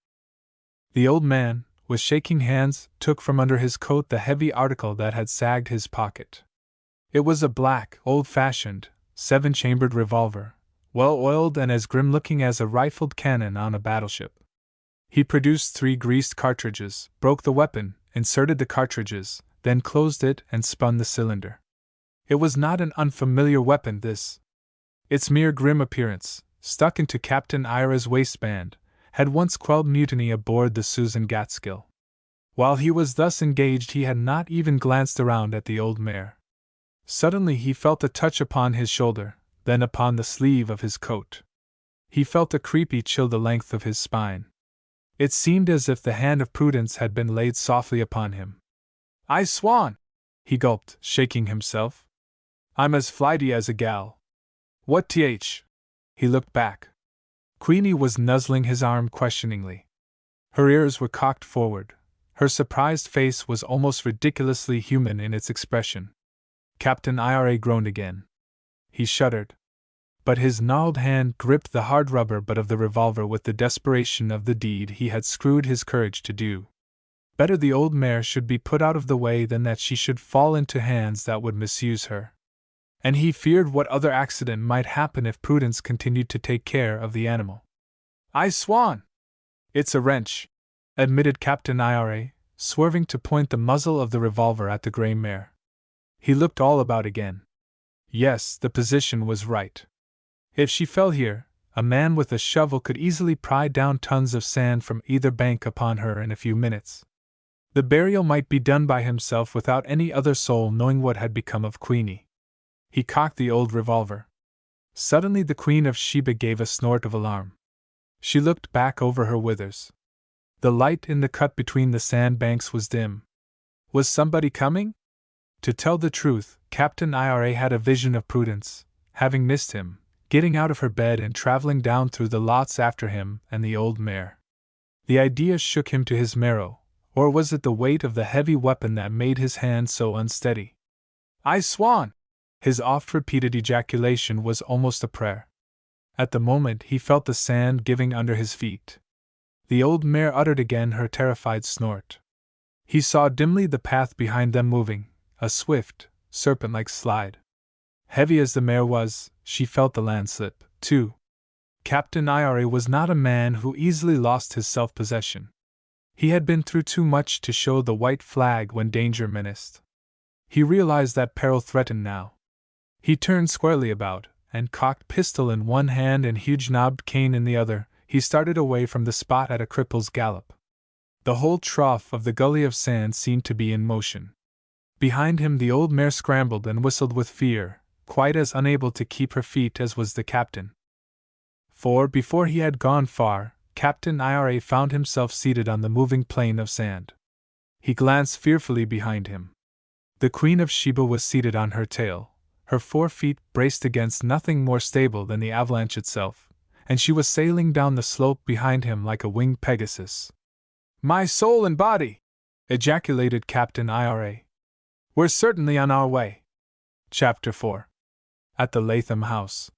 The old man, with shaking hands, took from under his coat the heavy article that had sagged his pocket. It was a black, old-fashioned, 7-chambered revolver, well-oiled and as grim-looking as a rifled cannon on a battleship. He produced 3 greased cartridges, broke the weapon, inserted the cartridges, then closed it and spun the cylinder. It was not an unfamiliar weapon, this. Its mere grim appearance, stuck into Captain Ira's waistband, had once quelled mutiny aboard the Susan Gaitskill. While he was thus engaged, he had not even glanced around at the old mare. Suddenly he felt a touch upon his shoulder, then upon the sleeve of his coat. He felt a creepy chill the length of his spine. It seemed as if the hand of Prudence had been laid softly upon him. "I swan!" he gulped, shaking himself. "I'm as flighty as a gal. What th?" He looked back. Queenie was nuzzling his arm questioningly. Her ears were cocked forward. Her surprised face was almost ridiculously human in its expression. Captain Ira groaned again. He shuddered. But his gnarled hand gripped the hard rubber butt of the revolver with the desperation of the deed he had screwed his courage to do. Better the old mare should be put out of the way than that she should fall into hands that would misuse her. And he feared what other accident might happen if Prudence continued to take care of the animal. "I swan! It's a wrench," admitted Captain Ira, swerving to point the muzzle of the revolver at the gray mare. He looked all about again. Yes, the position was right. If she fell here, a man with a shovel could easily pry down tons of sand from either bank upon her in a few minutes. The burial might be done by himself without any other soul knowing what had become of Queenie. He cocked the old revolver. Suddenly the Queen of Sheba gave a snort of alarm. She looked back over her withers. The light in the cut between the sand banks was dim. Was somebody coming? To tell the truth, Captain Ira had a vision of Prudence, having missed him, getting out of her bed and traveling down through the lots after him and the old mare. The idea shook him to his marrow, or was it the weight of the heavy weapon that made his hand so unsteady? "I swan!" His oft-repeated ejaculation was almost a prayer. At the moment he felt the sand giving under his feet. The old mare uttered again her terrified snort. He saw dimly the path behind them moving, a swift, serpent-like slide. Heavy as the mare was, she felt the landslip, too. Captain Ira was not a man who easily lost his self-possession. He had been through too much to show the white flag when danger menaced. He realized that peril threatened now. He turned squarely about, and cocked pistol in one hand and huge knobbed cane in the other, he started away from the spot at a cripple's gallop. The whole trough of the gully of sand seemed to be in motion. Behind him the old mare scrambled and whistled with fear, quite as unable to keep her feet as was the captain. For before he had gone far, Captain Ira found himself seated on the moving plain of sand. He glanced fearfully behind him. The Queen of Sheba was seated on her tail, her 4 feet braced against nothing more stable than the avalanche itself, and she was sailing down the slope behind him like a winged Pegasus. "My soul and body!" ejaculated Captain Ira. "We're certainly on our way." Chapter 4. At the Latham House.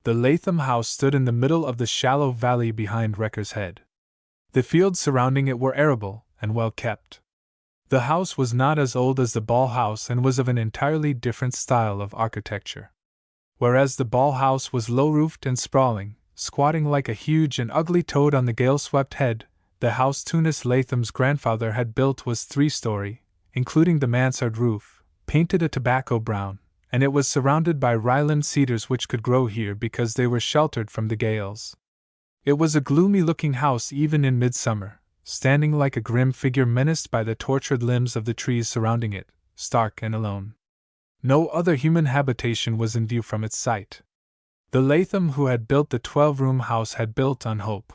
The Latham House stood in the middle of the shallow valley behind Wrecker's Head. The fields surrounding it were arable and well kept. The house was not as old as the Ball House and was of an entirely different style of architecture. Whereas the Ball House was low-roofed and sprawling, squatting like a huge and ugly toad on the gale-swept head, the house Tunis Latham's grandfather had built was 3-story, including the mansard roof, painted a tobacco brown, and it was surrounded by Ryland cedars which could grow here because they were sheltered from the gales. It was a gloomy-looking house even in midsummer, standing like a grim figure menaced by the tortured limbs of the trees surrounding it, stark and alone. No other human habitation was in view from its site. The Latham who had built the 12-room house had built on hope.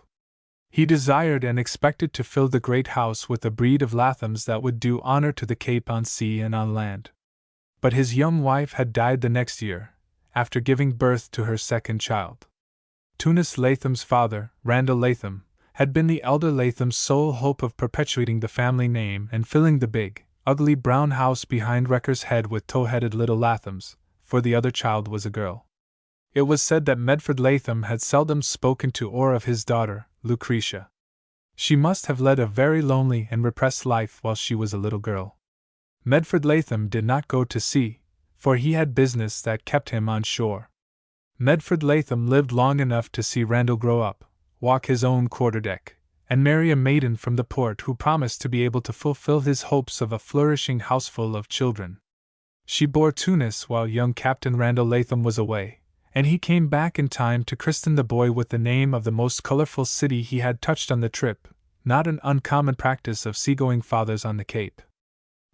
He desired and expected to fill the great house with a breed of Lathams that would do honor to the Cape on sea and on land. But his young wife had died the next year, after giving birth to her second child. Tunis Latham's father, Randall Latham, had been the elder Latham's sole hope of perpetuating the family name and filling the big, ugly brown house behind Wrecker's Head with tow-headed little Lathams, for the other child was a girl. It was said that Medford Latham had seldom spoken to or of his daughter, Lucretia. She must have led a very lonely and repressed life while she was a little girl. Medford Latham did not go to sea, for he had business that kept him on shore. Medford Latham lived long enough to see Randall grow up, walk his own quarterdeck, and marry a maiden from the port who promised to be able to fulfill his hopes of a flourishing houseful of children. She bore Tunis while young Captain Randall Latham was away, and he came back in time to christen the boy with the name of the most colorful city he had touched on the trip, not an uncommon practice of seagoing fathers on the Cape.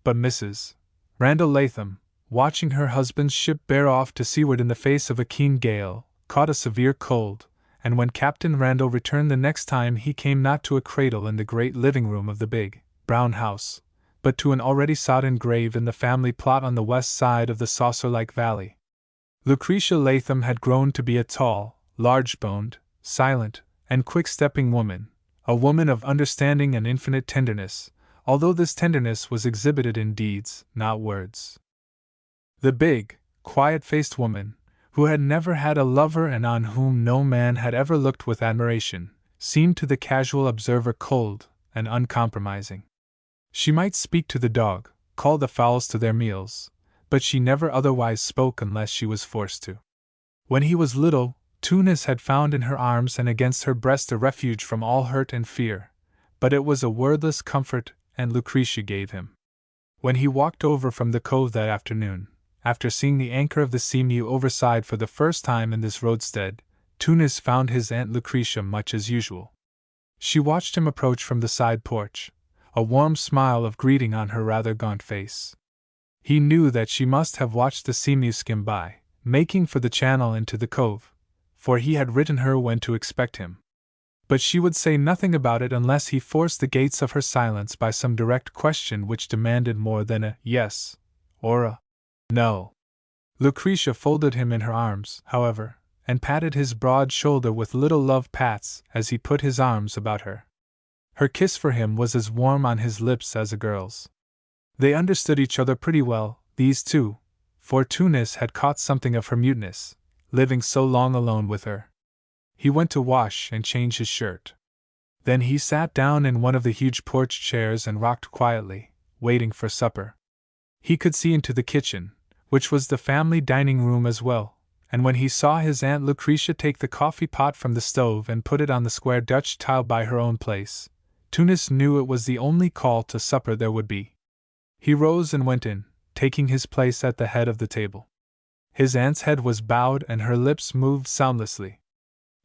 But Mrs. Randall Latham, watching her husband's ship bear off to seaward in the face of a keen gale, caught a severe cold, and when Captain Randall returned the next time he came not to a cradle in the great living room of the big, brown house, but to an already sodden grave in the family plot on the west side of the saucer-like valley. Lucretia Latham had grown to be a tall, large-boned, silent, and quick-stepping woman, a woman of understanding and infinite tenderness, although this tenderness was exhibited in deeds, not words. The big, quiet-faced woman, who had never had a lover and on whom no man had ever looked with admiration, seemed to the casual observer cold and uncompromising. She might speak to the dog, call the fowls to their meals, but she never otherwise spoke unless she was forced to. When he was little, Tunis had found in her arms and against her breast a refuge from all hurt and fear, but it was a wordless comfort, and Lucretia gave him. When he walked over from the Cove that afternoon, after seeing the anchor of the Seamew overside for the first time in this roadstead, Tunis found his Aunt Lucretia much as usual. She watched him approach from the side porch, a warm smile of greeting on her rather gaunt face. He knew that she must have watched the Seamew skim by, making for the channel into the Cove, for he had written her when to expect him. But she would say nothing about it unless he forced the gates of her silence by some direct question which demanded more than a yes or a no. Lucretia folded him in her arms, however, and patted his broad shoulder with little love pats as he put his arms about her. Her kiss for him was as warm on his lips as a girl's. They understood each other pretty well, these two, for Tunis had caught something of her muteness, living so long alone with her. He went to wash and change his shirt. Then he sat down in one of the huge porch chairs and rocked quietly, waiting for supper. He could see into the kitchen, which was the family dining room as well, and when he saw his Aunt Lucretia take the coffee pot from the stove and put it on the square Dutch tile by her own place, Tunis knew it was the only call to supper there would be. He rose and went in, taking his place at the head of the table. His aunt's head was bowed and her lips moved soundlessly.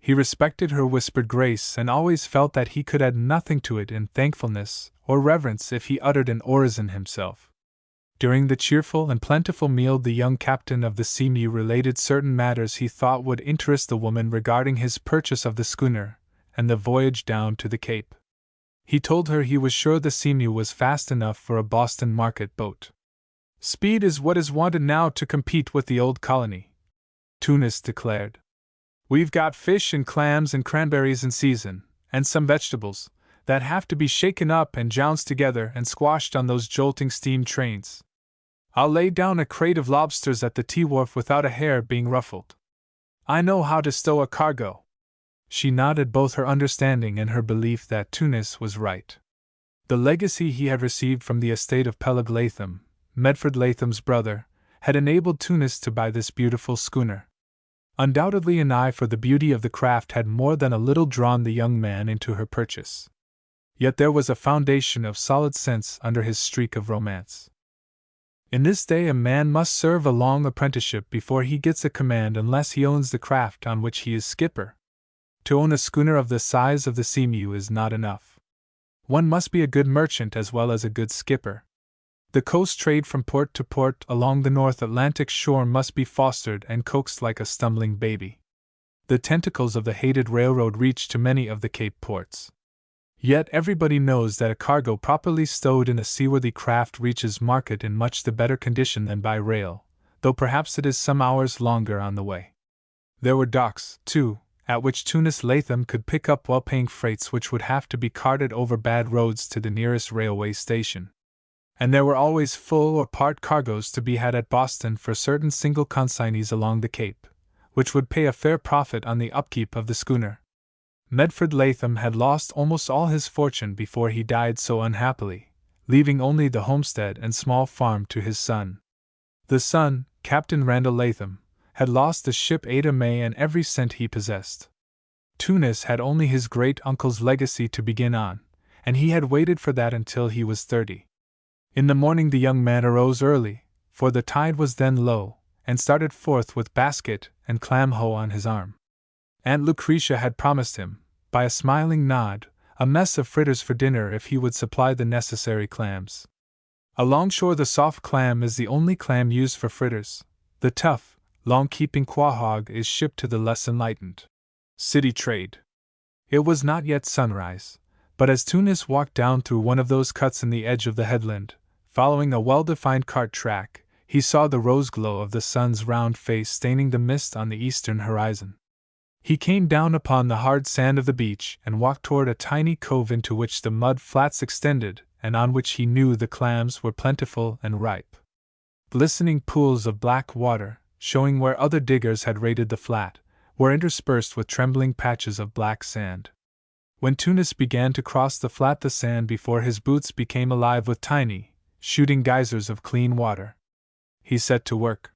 He respected her whispered grace and always felt that he could add nothing to it in thankfulness or reverence if he uttered an orison himself. During the cheerful and plentiful meal, the young captain of the Seamew related certain matters he thought would interest the woman regarding his purchase of the schooner and the voyage down to the Cape. He told her he was sure the Seamew was fast enough for a Boston market boat. "Speed is what is wanted now to compete with the old colony," Tunis declared. "We've got fish and clams and cranberries in season, and some vegetables, that have to be shaken up and jounced together and squashed on those jolting steam trains. I'll lay down a crate of lobsters at the tea-wharf without a hair being ruffled. I know how to stow a cargo." She nodded both her understanding and her belief that Tunis was right. The legacy he had received from the estate of Peleg Latham, Medford Latham's brother, had enabled Tunis to buy this beautiful schooner. Undoubtedly an eye for the beauty of the craft had more than a little drawn the young man into her purchase. Yet there was a foundation of solid sense under his streak of romance. In this day a man must serve a long apprenticeship before he gets a command unless he owns the craft on which he is skipper. To own a schooner of the size of the Seamew is not enough. One must be a good merchant as well as a good skipper. The coast trade from port to port along the North Atlantic shore must be fostered and coaxed like a stumbling baby. The tentacles of the hated railroad reach to many of the Cape ports. Yet everybody knows that a cargo properly stowed in a seaworthy craft reaches market in much the better condition than by rail, though perhaps it is some hours longer on the way. There were docks, too, at which Tunis Latham could pick up well-paying freights which would have to be carted over bad roads to the nearest railway station. And there were always full or part cargoes to be had at Boston for certain single consignees along the Cape, which would pay a fair profit on the upkeep of the schooner. Medford Latham had lost almost all his fortune before he died so unhappily, leaving only the homestead and small farm to his son. The son, Captain Randall Latham, had lost the ship aka.ms and every cent he possessed. Tunis had only his great-uncle's legacy to begin on, and he had waited for that until he was 30. In the morning the young man arose early, for the tide was then low, and started forth with basket and clam-hoe on his arm. Aunt Lucretia had promised him, by a smiling nod, a mess of fritters for dinner if he would supply the necessary clams. Alongshore the soft clam is the only clam used for fritters. The tough, long-keeping quahog is shipped to the less enlightened city trade. It was not yet sunrise, but as Tunis walked down through one of those cuts in the edge of the headland, following a well-defined cart track, he saw the rose glow of the sun's round face staining the mist on the eastern horizon. He came down upon the hard sand of the beach and walked toward a tiny cove into which the mud flats extended and on which he knew the clams were plentiful and ripe. Glistening pools of black water, showing where other diggers had raided the flat, were interspersed with trembling patches of black sand. When Tunis began to cross the flat, the sand before his boots became alive with tiny, shooting geysers of clean water. He set to work.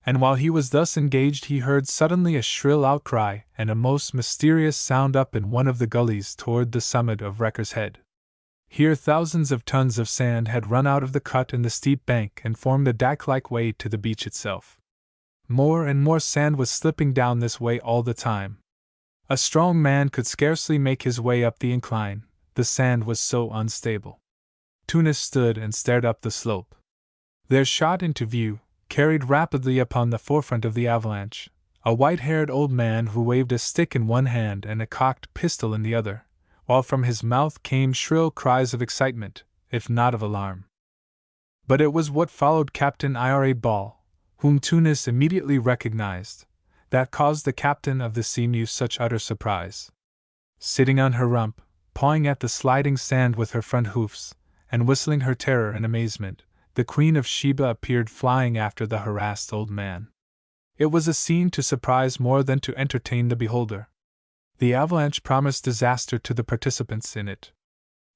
And while he was thus engaged, he heard suddenly a shrill outcry and a most mysterious sound up in one of the gullies toward the summit of Wrecker's Head. Here thousands of tons of sand had run out of the cut in the steep bank and formed a dyke-like way to the beach itself. More and more sand was slipping down this way all the time. A strong man could scarcely make his way up the incline, the sand was so unstable. Tunis stood and stared up the slope. There shot into view, carried rapidly upon the forefront of the avalanche, a white-haired old man who waved a stick in one hand and a cocked pistol in the other, while from his mouth came shrill cries of excitement, if not of alarm. But it was what followed Captain Ira Ball, whom Tunis immediately recognized, that caused the captain of the Seamew such utter surprise. Sitting on her rump, pawing at the sliding sand with her front hoofs, and whistling her terror and amazement, the Queen of Sheba appeared flying after the harassed old man. It was a scene to surprise more than to entertain the beholder. The avalanche promised disaster to the participants in it.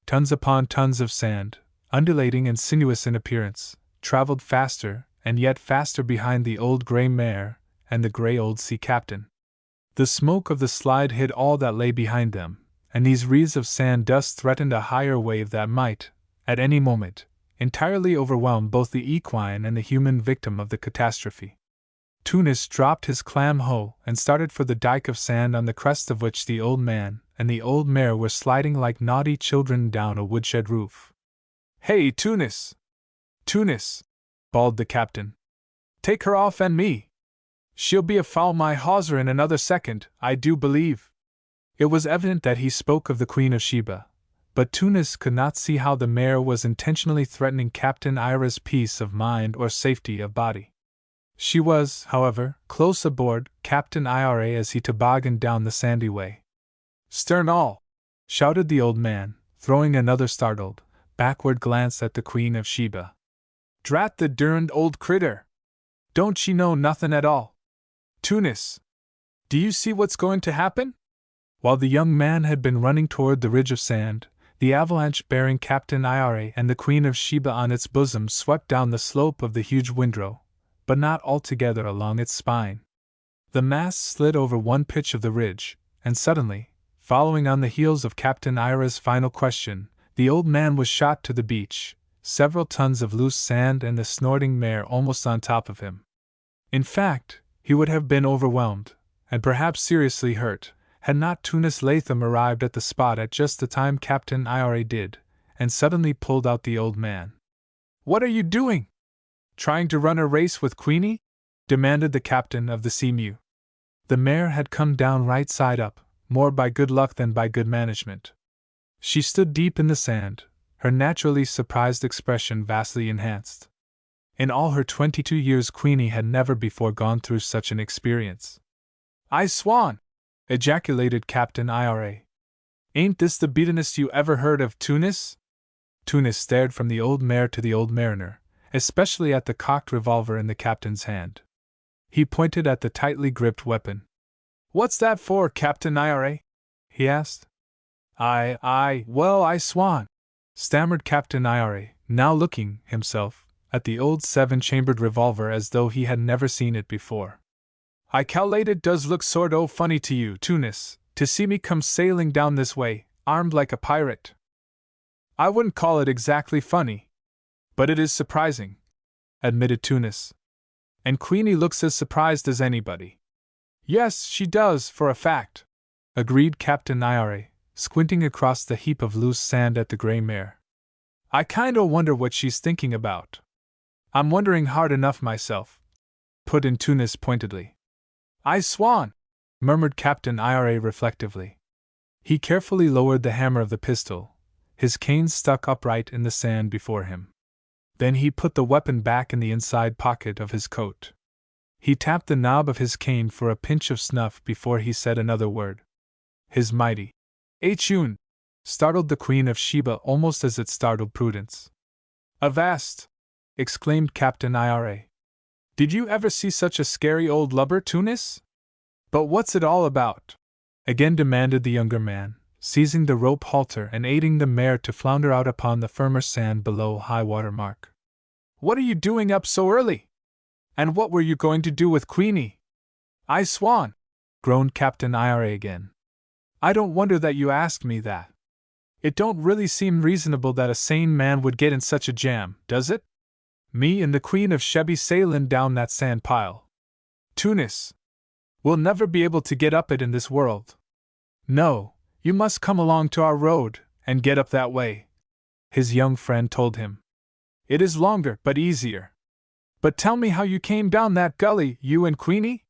Tons upon tons of sand, undulating and sinuous in appearance, traveled faster and yet faster behind the old gray mare and the gray old sea captain. The smoke of the slide hid all that lay behind them, and these wreaths of sand dust threatened a higher wave that might, at any moment, entirely overwhelm both the equine and the human victim of the catastrophe. Tunis dropped his clam hoe and started for the dike of sand on the crest of which the old man and the old mare were sliding like naughty children down a woodshed roof. "Hey, Tunis! Tunis!" bawled the captain. "Take her off and me! She'll be afoul my hawser in another second, I do believe." It was evident that he spoke of the Queen of Sheba, but Tunis could not see how the mare was intentionally threatening Captain Ira's peace of mind or safety of body. She was, however, close aboard Captain Ira as he tobogganed down the sandy way. "Stern all!" shouted the old man, throwing another startled, backward glance at the Queen of Sheba. "Drat the derned old critter! Don't she know nothin' at all? Tunis, do you see what's going to happen?" While the young man had been running toward the ridge of sand, the avalanche bearing Captain Ira and the Queen of Sheba on its bosom swept down the slope of the huge windrow, but not altogether along its spine. The mass slid over one pitch of the ridge, and suddenly, following on the heels of Captain Ira's final question, the old man was shot to the beach, several tons of loose sand and the snorting mare almost on top of him. In fact, he would have been overwhelmed, and perhaps seriously hurt, had not Tunis Latham arrived at the spot at just the time Captain Ira did, and suddenly pulled out the old man. "What are you doing? Trying to run a race with Queenie?" demanded the captain of the Seamew. The mare had come down right side up, more by good luck than by good management. She stood deep in the sand, her naturally surprised expression vastly enhanced. In all her 22 years Queenie had never before gone through such an experience. "I swan!" ejaculated Captain Ira. "Ain't this the beatin'est you ever heard of, Tunis?" Tunis stared from the old mare to the old mariner, especially at the cocked revolver in the captain's hand. He pointed at the tightly gripped weapon. "What's that for, Captain Ira?" he asked. Well, I swan," stammered Captain Ira, now looking, himself, at the old seven-chambered revolver as though he had never seen it before. "I cal'late it does look sort o' funny to you, Tunis, to see me come sailing down this way, armed like a pirate." "I wouldn't call it exactly funny. But it is surprising," admitted Tunis. "And Queenie looks as surprised as anybody." "Yes, she does, for a fact," agreed Captain Ira, squinting across the heap of loose sand at the gray mare. "I kind o' wonder what she's thinking about." "I'm wondering hard enough myself," put in Tunis pointedly. "I swan!" murmured Captain Ira reflectively. He carefully lowered the hammer of the pistol, his cane stuck upright in the sand before him. Then he put the weapon back in the inside pocket of his coat. He tapped the knob of his cane for a pinch of snuff before he said another word. His mighty "Achun!" startled the Queen of Sheba almost as it startled Prudence. "Avast!" exclaimed Captain Ira. "Did you ever see such a scary old lubber, Tunis? But what's it all about?" again demanded the younger man, seizing the rope halter and aiding the mare to flounder out upon the firmer sand below high water mark. "What are you doing up so early? And what were you going to do with Queenie?" "I swan!" groaned Captain Ira again. "I don't wonder that you asked me that. It don't really seem reasonable that a sane man would get in such a jam, does it? Me and the Queen of Sheba sailin' down that sand pile. Tunis, we'll never be able to get up it in this world. No, you must come along to our road, and get up that way," his young friend told him. "It is longer, but easier. But tell me how you came down that gully, you and Queenie?"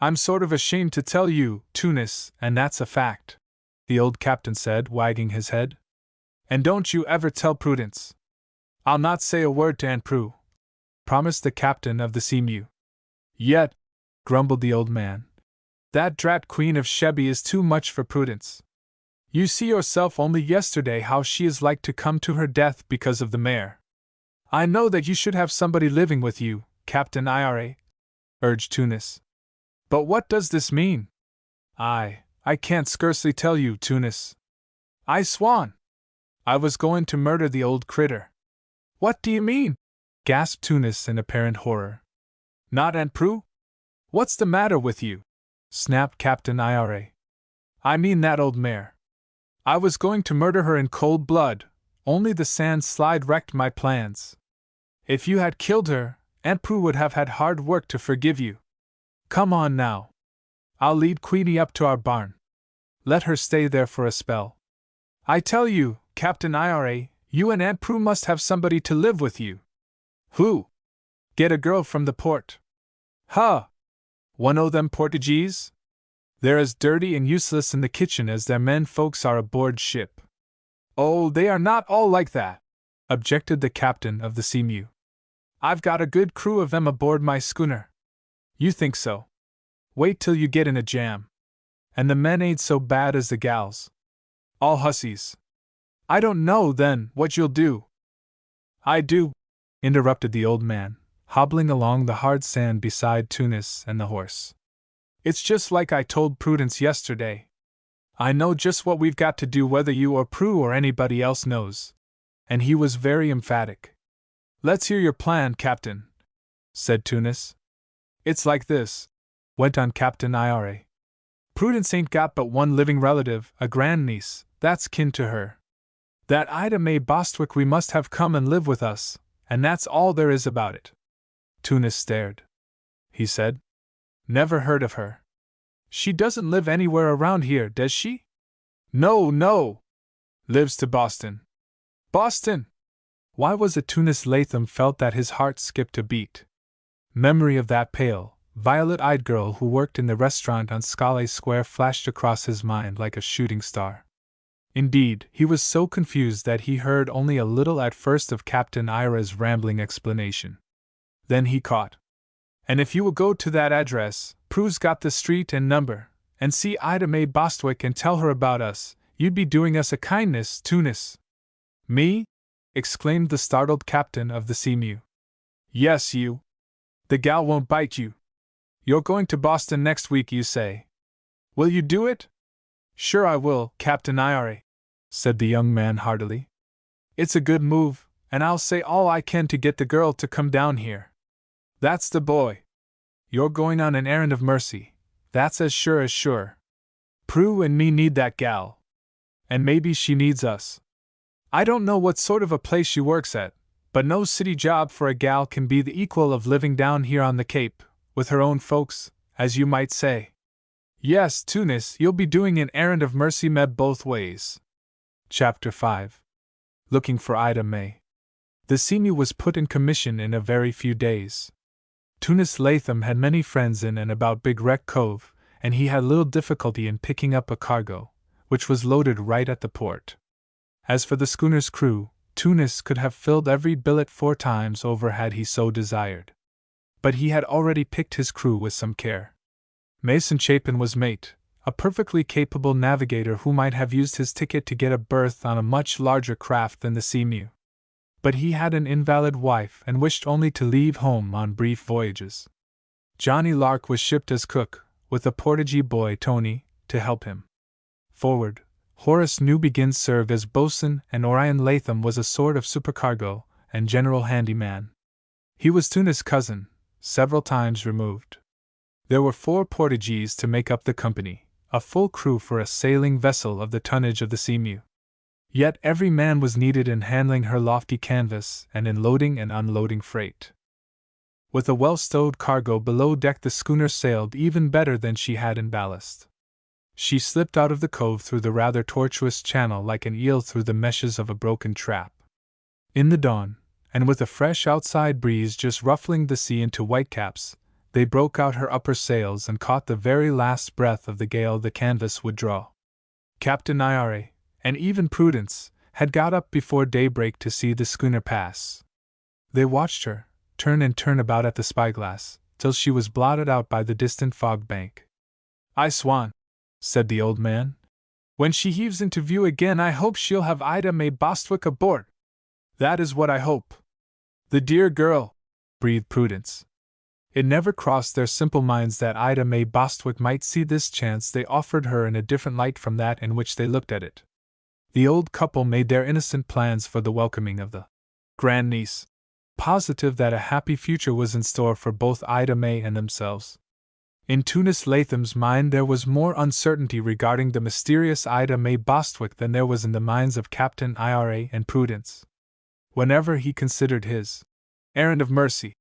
"I'm sort of ashamed to tell you, Tunis, and that's a fact," the old captain said, wagging his head. "And don't you ever tell Prudence." "I'll not say a word to Aunt Prue," promised the captain of the Seamew. "Yet," grumbled the old man, "that drat Queen of Sheba is too much for Prudence. You see yourself only yesterday how she is like to come to her death because of the mare." "I know that you should have somebody living with you, Captain Ira," urged Tunis. "But what does this mean?" I can't scarcely tell you, Tunis." "I swan! I was going to murder the old critter." "What do you mean?" gasped Tunis in apparent horror. "Not Aunt Prue? What's the matter with you?" snapped Captain Ira. "I mean that old mare. I was going to murder her in cold blood, only the sand slide wrecked my plans. If you had killed her, Aunt Prue would have had hard work to forgive you." Come on now. I'll lead Queenie up to our barn. Let her stay there for a spell. I tell you, Captain Ira, you and Aunt Prue must have somebody to live with you. Who? Get a girl from the port. Huh! One o' them Portuguese? They're as dirty and useless in the kitchen as their men folks are aboard ship. Oh, they are not all like that, objected the captain of the Seamew. I've got a good crew of them aboard my schooner. You think so? Wait till you get in a jam. And the men ain't so bad as the gals. All hussies. I don't know, then, what you'll do. I do, interrupted the old man, hobbling along the hard sand beside Tunis and the horse. It's just like I told Prudence yesterday. I know just what we've got to do whether you or Prue or anybody else knows. And he was very emphatic. Let's hear your plan, Captain, said Tunis. It's like this, went on Captain Ira. Prudence ain't got but one living relative, a grandniece, that's kin to her. That Ida Mae Bostwick we must have come and live with us, and that's all there is about it. Tunis stared. He said, Never heard of her. She doesn't live anywhere around here, does she? No. Lives to Boston. Boston! Why was it Tunis Latham felt that his heart skipped a beat? Memory of that pale, violet-eyed girl who worked in the restaurant on Scollay Square flashed across his mind like a shooting star. Indeed, he was so confused that he heard only a little at first of Captain Ira's rambling explanation. Then he caught. And if you will go to that address, Prue's got the street and number, and see Ida Mae Bostwick and tell her about us, you'd be doing us a kindness, Tunis. Me? Exclaimed the startled captain of the Seamew. Yes, you. The gal won't bite you. You're going to Boston next week, you say. Will you do it? Sure I will, Captain Ira, said the young man heartily. It's a good move, and I'll say all I can to get the girl to come down here. That's the boy. You're going on an errand of mercy, that's as sure. Prue and me need that gal. And maybe she needs us. I don't know what sort of a place she works at, but no city job for a gal can be the equal of living down here on the Cape, with her own folks, as you might say. Yes, Tunis, you'll be doing an errand of mercy med both ways. Chapter 5. Looking for Ida Mae. The Seamew was put in commission in a very few days. Tunis Latham had many friends in and about Big Wreck Cove, and he had little difficulty in picking up a cargo, which was loaded right at the port. As for the schooner's crew, Tunis could have filled every billet 4 times over had he so desired. But he had already picked his crew with some care. Mason Chapin was mate, a perfectly capable navigator who might have used his ticket to get a berth on a much larger craft than the Seamew. But he had an invalid wife and wished only to leave home on brief voyages. Johnny Lark was shipped as cook, with a Portagee boy, Tony, to help him. Forward, Horace Newbegin served as boatswain, and Orion Latham was a sort of supercargo and general handyman. He was Tunis' cousin, several times removed. There were 4 Portuguese to make up the company, a full crew for a sailing vessel of the tonnage of the Seamew. Yet every man was needed in handling her lofty canvas and in loading and unloading freight. With a well-stowed cargo below deck, the schooner sailed even better than she had in ballast. She slipped out of the cove through the rather tortuous channel like an eel through the meshes of a broken trap. In the dawn, and with a fresh outside breeze just ruffling the sea into whitecaps, they broke out her upper sails and caught the very last breath of the gale the canvas would draw. Captain Ira, and even Prudence, had got up before daybreak to see the schooner pass. They watched her, turn and turn about at the spyglass, till she was blotted out by the distant fog bank. I swan, said the old man. When she heaves into view again, I hope she'll have Ida Mae Bostwick aboard. That is what I hope. The dear girl, breathed Prudence. It never crossed their simple minds that Ida Mae Bostwick might see this chance they offered her in a different light from that in which they looked at it. The old couple made their innocent plans for the welcoming of the grandniece, positive that a happy future was in store for both Ida Mae and themselves. In Tunis Latham's mind there was more uncertainty regarding the mysterious Ida Mae Bostwick than there was in the minds of Captain Ira and Prudence. Whenever he considered his errand of mercy,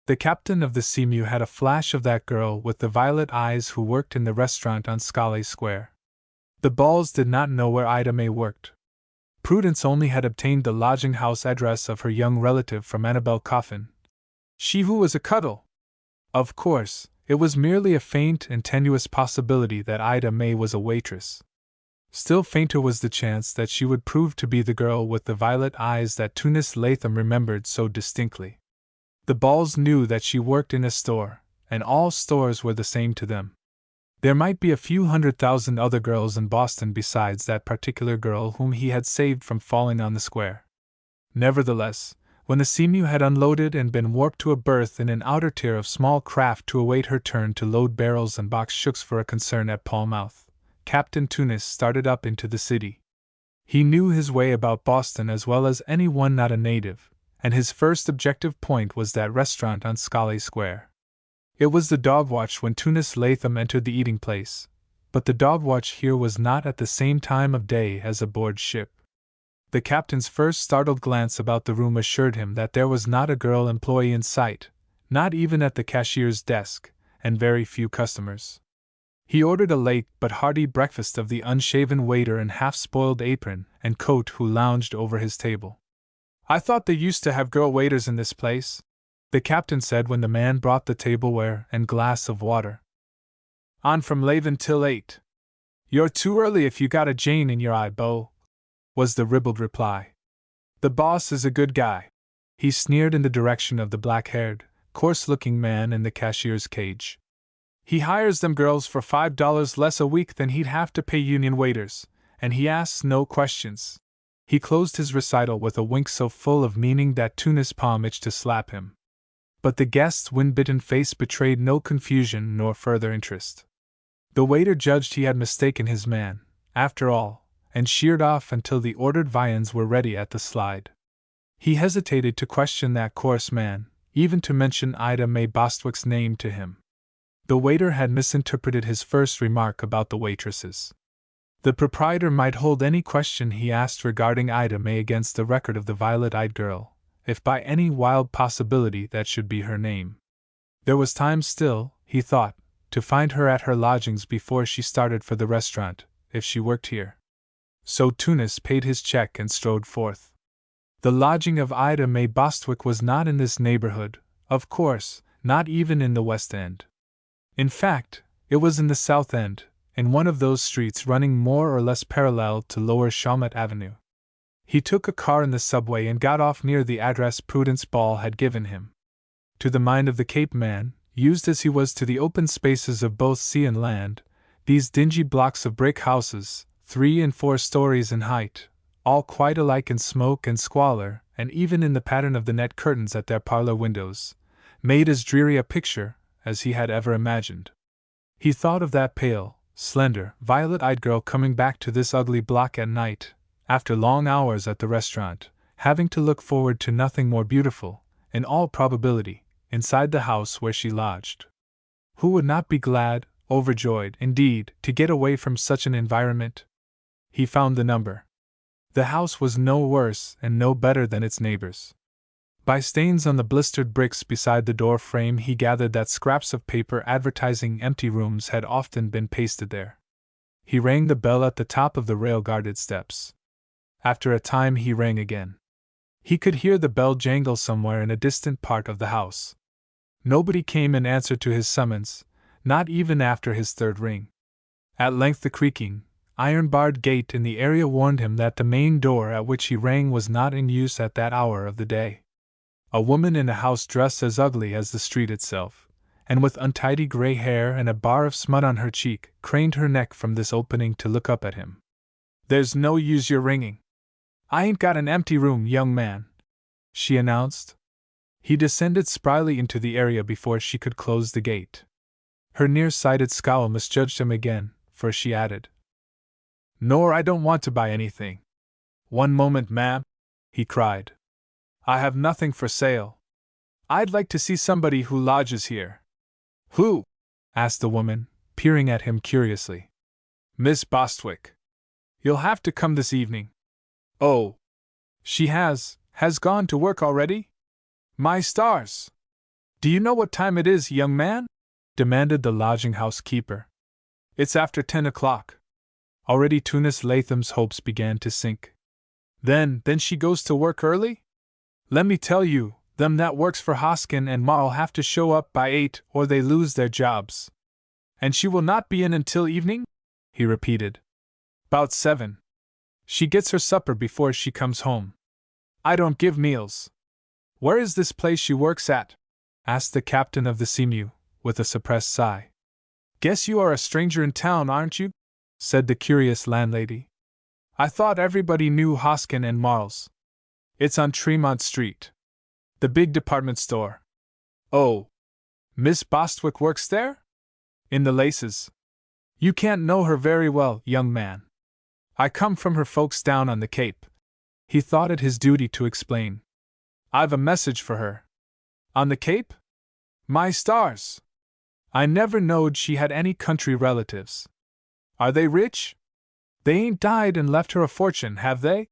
The captain of the Seamew had a flash of that girl with the violet eyes who worked in the restaurant on Scollay Square. The Balls did not know where Ida May worked. Prudence only had obtained the lodging-house address of her young relative from Annabel Coffin. She who was a cuddle! Of course, it was merely a faint and tenuous possibility that Ida May was a waitress. Still fainter was the chance that she would prove to be the girl with the violet eyes that Tunis Latham remembered so distinctly. The Balls knew that she worked in a store, and all stores were the same to them. There might be a few 100,000 other girls in Boston besides that particular girl whom he had saved from falling on the square. Nevertheless, when the Seamew had unloaded and been warped to a berth in an outer tier of small craft to await her turn to load barrels and box shooks for a concern at Palmouth, Captain Tunis started up into the city. He knew his way about Boston as well as anyone not a native, and his first objective point was that restaurant on Scollay Square. It was the dog watch when Tunis Latham entered the eating place, but the dog watch here was not at the same time of day as aboard ship. The captain's first startled glance about the room assured him that there was not a girl employee in sight, not even at the cashier's desk, and very few customers. He ordered a late but hearty breakfast of the unshaven waiter in half-spoiled apron and coat who lounged over his table. "I thought they used to have girl waiters in this place," the captain said when the man brought the tableware and glass of water. "On from 'leven till 8. You're too early if you got a Jane in your eye, Beau," was the ribald reply. "The boss is a good guy." He sneered in the direction of the black-haired, coarse-looking man in the cashier's cage. "He hires them girls for $5 less a week than he'd have to pay union waiters, and he asks no questions." He closed his recital with a wink so full of meaning that Tunis Palm itched to slap him. But the guest's wind-bitten face betrayed no confusion nor further interest. The waiter judged he had mistaken his man, after all, and sheered off until the ordered viands were ready at the slide. He hesitated to question that coarse man, even to mention Ida May Bostwick's name to him. The waiter had misinterpreted his first remark about the waitresses. The proprietor might hold any question he asked regarding Ida May against the record of the violet-eyed girl, if by any wild possibility that should be her name. There was time still, he thought, to find her at her lodgings before she started for the restaurant, if she worked here. So Tunis paid his check and strode forth. The lodging of Ida May Bostwick was not in this neighborhood, of course, not even in the West End. In fact, it was in the South End, in one of those streets running more or less parallel to Lower Shawmut Avenue. He took a car in the subway and got off near the address Prudence Ball had given him. To the mind of the Cape man, used as he was to the open spaces of both sea and land, these dingy blocks of brick houses, 3 and 4 stories in height, all quite alike in smoke and squalor, and even in the pattern of the net curtains at their parlor windows, made as dreary a picture as he had ever imagined. He thought of that pale, slender, violet-eyed girl coming back to this ugly block at night, after long hours at the restaurant, having to look forward to nothing more beautiful, in all probability, inside the house where she lodged. Who would not be glad, overjoyed, indeed, to get away from such an environment? He found the number. The house was no worse and no better than its neighbors. By stains on the blistered bricks beside the door frame he gathered that scraps of paper advertising empty rooms had often been pasted there. He rang the bell at the top of the rail-guarded steps. After a time he rang again. He could hear the bell jangle somewhere in a distant part of the house. Nobody came in answer to his summons, not even after his third ring. At length the creaking, iron-barred gate in the area warned him that the main door at which he rang was not in use at that hour of the day. A woman in a house dressed as ugly as the street itself, and with untidy gray hair and a bar of smut on her cheek, craned her neck from this opening to look up at him. "There's no use your ringing. I ain't got an empty room, young man," she announced. He descended spryly into the area before she could close the gate. Her near-sighted scowl misjudged him again, for she added, "Nor I don't want to buy anything." "One moment, ma'am," he cried. "I have nothing for sale. I'd like to see somebody who lodges here." "Who?" asked the woman, peering at him curiously. "Miss Bostwick. You'll have to come this evening." "Oh. She has gone to work already? My stars! Do you know what time it is, young man? Demanded the lodging-house keeper. It's after 10 o'clock. Already Tunis Latham's hopes began to sink. Then she goes to work early? Let me tell you, them that works for Hoskin and Marl have to show up by 8 or they lose their jobs. And she will not be in until evening? He repeated. 'Bout 7. She gets her supper before she comes home. I don't give meals. Where is this place she works at? Asked the captain of the Seamew, with a suppressed sigh. Guess you are a stranger in town, aren't you? Said the curious landlady. I thought everybody knew Hoskin and Marl's. It's on Tremont Street. The big department store. Oh. Miss Bostwick works there? In the laces. You can't know her very well, young man. I come from her folks down on the Cape. He thought it his duty to explain. I've a message for her. On the Cape? My stars! I never knowed she had any country relatives. Are they rich? They ain't died and left her a fortune, have they?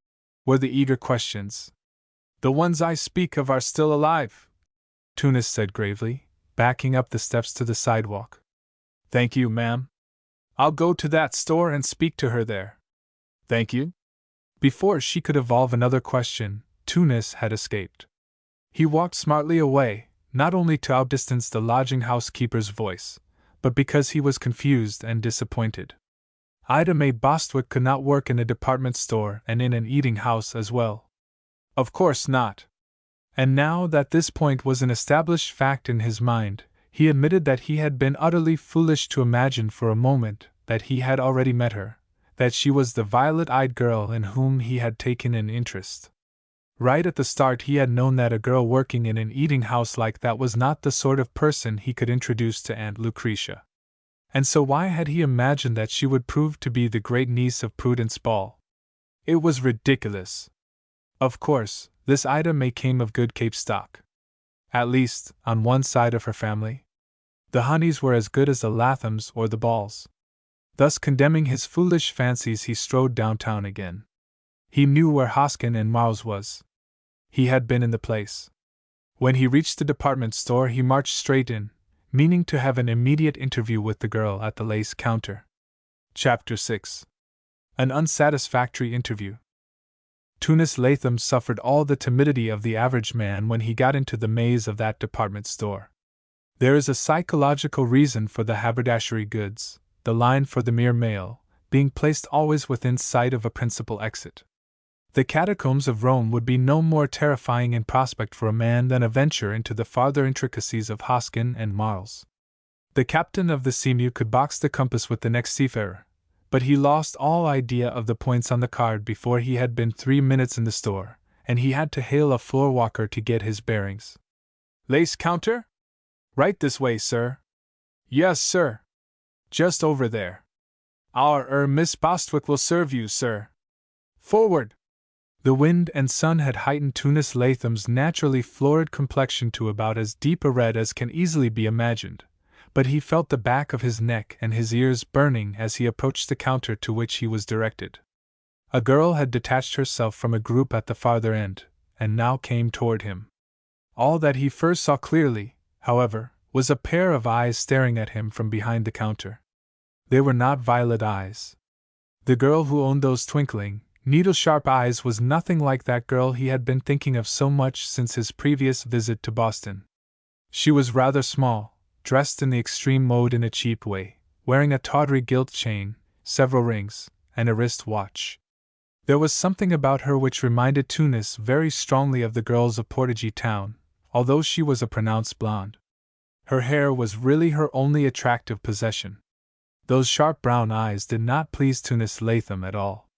Were the eager questions. The ones I speak of are still alive, Tunis said gravely, backing up the steps to the sidewalk. Thank you, ma'am. I'll go to that store and speak to her there. Thank you. Before she could evolve another question, Tunis had escaped. He walked smartly away, not only to outdistance the lodging-house keeper's voice, but because he was confused and disappointed. Ida Mae Bostwick could not work in a department store and in an eating house as well. Of course not. And now that this point was an established fact in his mind, he admitted that he had been utterly foolish to imagine for a moment that he had already met her, that she was the violet-eyed girl in whom he had taken an interest. Right at the start he had known that a girl working in an eating house like that was not the sort of person he could introduce to Aunt Lucretia. And so why had he imagined that she would prove to be the great niece of Prudence Ball? It was ridiculous. Of course, this Ida Mae came of good Cape stock. At least, on one side of her family. The Honeys were as good as the Lathams or the Balls. Thus condemning his foolish fancies he strode downtown again. He knew where Hoskin and Marl's was. He had been in the place. When he reached the department store he marched straight in, meaning to have an immediate interview with the girl at the lace counter. Chapter 6. An unsatisfactory interview. Tunis Latham suffered all the timidity of the average man when he got into the maze of that department store. There is a psychological reason for the haberdashery goods, the line for the mere male, being placed always within sight of a principal exit. The catacombs of Rome would be no more terrifying in prospect for a man than a venture into the farther intricacies of Hoskin and Marl's. The captain of the Seamew could box the compass with the next seafarer, but he lost all idea of the points on the card before he had been 3 minutes in the store, and he had to hail a floor walker to get his bearings. Lace counter? Right this way, sir. Yes, sir. Just over there. Our Miss Bostwick will serve you, sir. Forward! The wind and sun had heightened Tunis Latham's naturally florid complexion to about as deep a red as can easily be imagined, but he felt the back of his neck and his ears burning as he approached the counter to which he was directed. A girl had detached herself from a group at the farther end, and now came toward him. All that he first saw clearly, however, was a pair of eyes staring at him from behind the counter. They were not violet eyes. The girl who owned those twinkling, needle-sharp eyes was nothing like that girl he had been thinking of so much since his previous visit to Boston. She was rather small, dressed in the extreme mode in a cheap way, wearing a tawdry gilt chain, several rings, and a wrist watch. There was something about her which reminded Tunis very strongly of the girls of Portage Town, although she was a pronounced blonde. Her hair was really her only attractive possession. Those sharp brown eyes did not please Tunis Latham at all.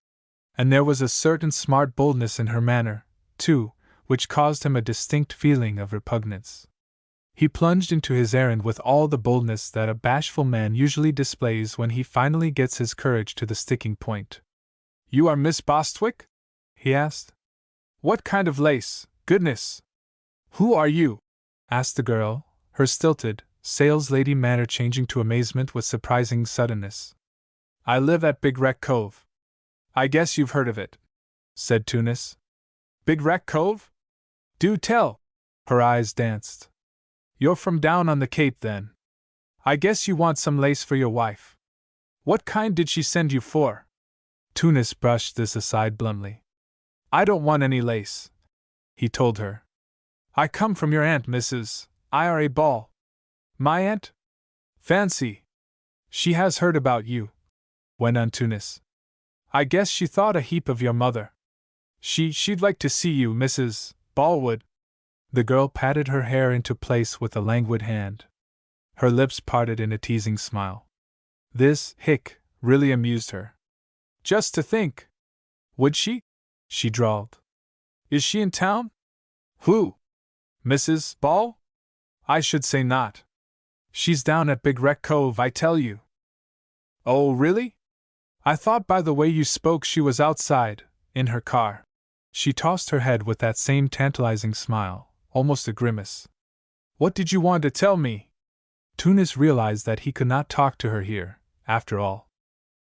And there was a certain smart boldness in her manner, too, which caused him a distinct feeling of repugnance. He plunged into his errand with all the boldness that a bashful man usually displays when he finally gets his courage to the sticking point. "You are Miss Bostwick?" he asked. "What kind of lace, goodness!" "Who are you?" asked the girl, her stilted, saleslady manner changing to amazement with surprising suddenness. "I live at Big Wreck Cove." "I guess you've heard of it," said Tunis. "Big Wreck Cove? Do tell!" Her eyes danced. You're from down on the Cape, then. I guess you want some lace for your wife. What kind did she send you for? Tunis brushed this aside bluntly. I don't want any lace, he told her. I come from your aunt, Mrs. Ira Ball. My aunt? Fancy. She has heard about you, went on Tunis. I guess she thought a heap of your mother. She'd like to see you, Mrs. Ballwood. The girl patted her hair into place with a languid hand. Her lips parted in a teasing smile. This, really amused her. Just to think. Would she? She drawled. Is she in town? Who? Mrs. Ball? I should say not. She's down at Big Wreck Cove, I tell you. Oh, really? I thought by the way you spoke she was outside, in her car. She tossed her head with that same tantalizing smile, almost a grimace. What did you want to tell me? Tunis realized that he could not talk to her here, after all.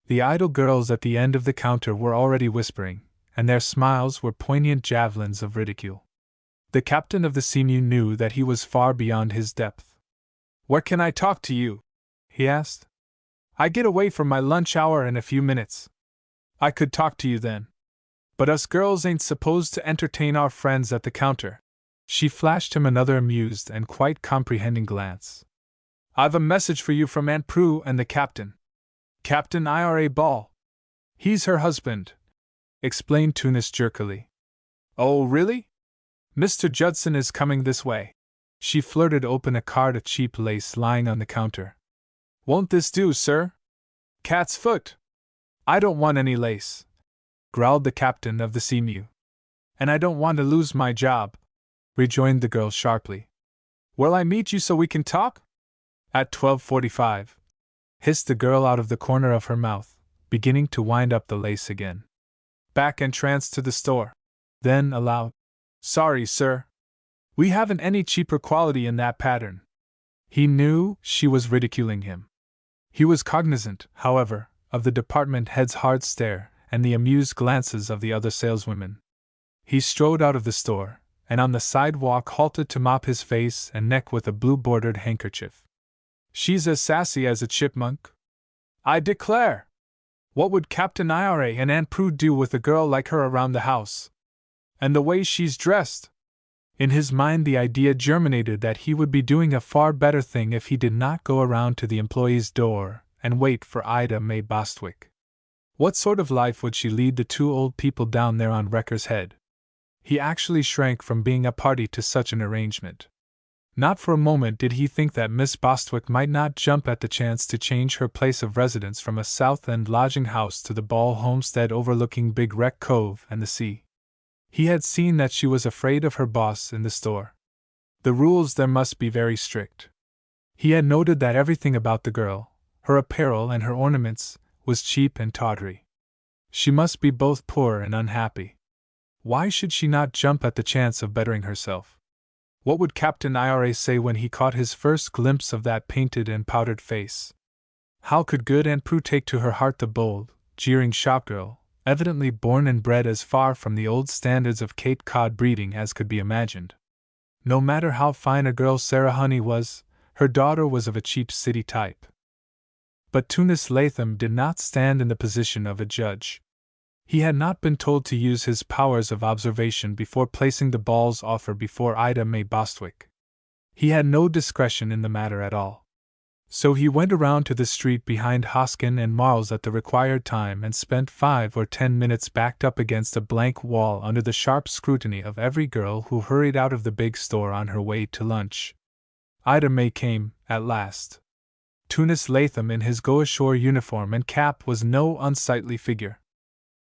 The idle girls at the end of the counter were already whispering, and their smiles were poignant javelins of ridicule. The captain of the Seamew knew that he was far beyond his depth. Where can I talk to you? He asked. I get away from my lunch hour in a few minutes. I could talk to you then. But us girls ain't supposed to entertain our friends at the counter. She flashed him another amused and quite comprehending glance. I've a message for you from Aunt Prue and the captain. Captain Ira Ball. He's her husband, explained Tunis jerkily. Oh, really? Mr. Judson is coming this way. She flirted open a card of cheap lace lying on the counter. Won't this do, sir? Cat's foot. I don't want any lace, growled the captain of the Seamew. And I don't want to lose my job, rejoined the girl sharply. Will I meet you so we can talk? At 12:45, hissed the girl out of the corner of her mouth, beginning to wind up the lace again. Back entrance to the store. Then aloud. Sorry, sir. We haven't any cheaper quality in that pattern. He knew she was ridiculing him. He was cognizant, however, of the department head's hard stare and the amused glances of the other saleswomen. He strode out of the store, and on the sidewalk halted to mop his face and neck with a blue-bordered handkerchief. She's as sassy as a chipmunk. I declare! What would Captain Ira and Aunt Prue do with a girl like her around the house? And the way she's dressed! In his mind the idea germinated that he would be doing a far better thing if he did not go around to the employee's door and wait for Ida May Bostwick. What sort of life would she lead the two old people down there on Wrecker's Head? He actually shrank from being a party to such an arrangement. Not for a moment did he think that Miss Bostwick might not jump at the chance to change her place of residence from a South End lodging house to the Ball homestead overlooking Big Wreck Cove and the sea. He had seen that she was afraid of her boss in the store. The rules there must be very strict. He had noted that everything about the girl, her apparel and her ornaments, was cheap and tawdry. She must be both poor and unhappy. Why should she not jump at the chance of bettering herself? What would Captain Ira say when he caught his first glimpse of that painted and powdered face? How could good Aunt Prue take to her heart the bold, jeering shopgirl, evidently born and bred as far from the old standards of Cape Cod breeding as could be imagined? No matter how fine a girl Sarah Honey was, her daughter was of a cheap city type. But Tunis Latham did not stand in the position of a judge. He had not been told to use his powers of observation before placing the Ball's offer before Ida May Bostwick. He had no discretion in the matter at all. So he went around to the street behind Hoskin and Marles at the required time and spent 5 or 10 minutes backed up against a blank wall under the sharp scrutiny of every girl who hurried out of the big store on her way to lunch. Ida May came, at last. Tunis Latham in his go-ashore uniform and cap was no unsightly figure.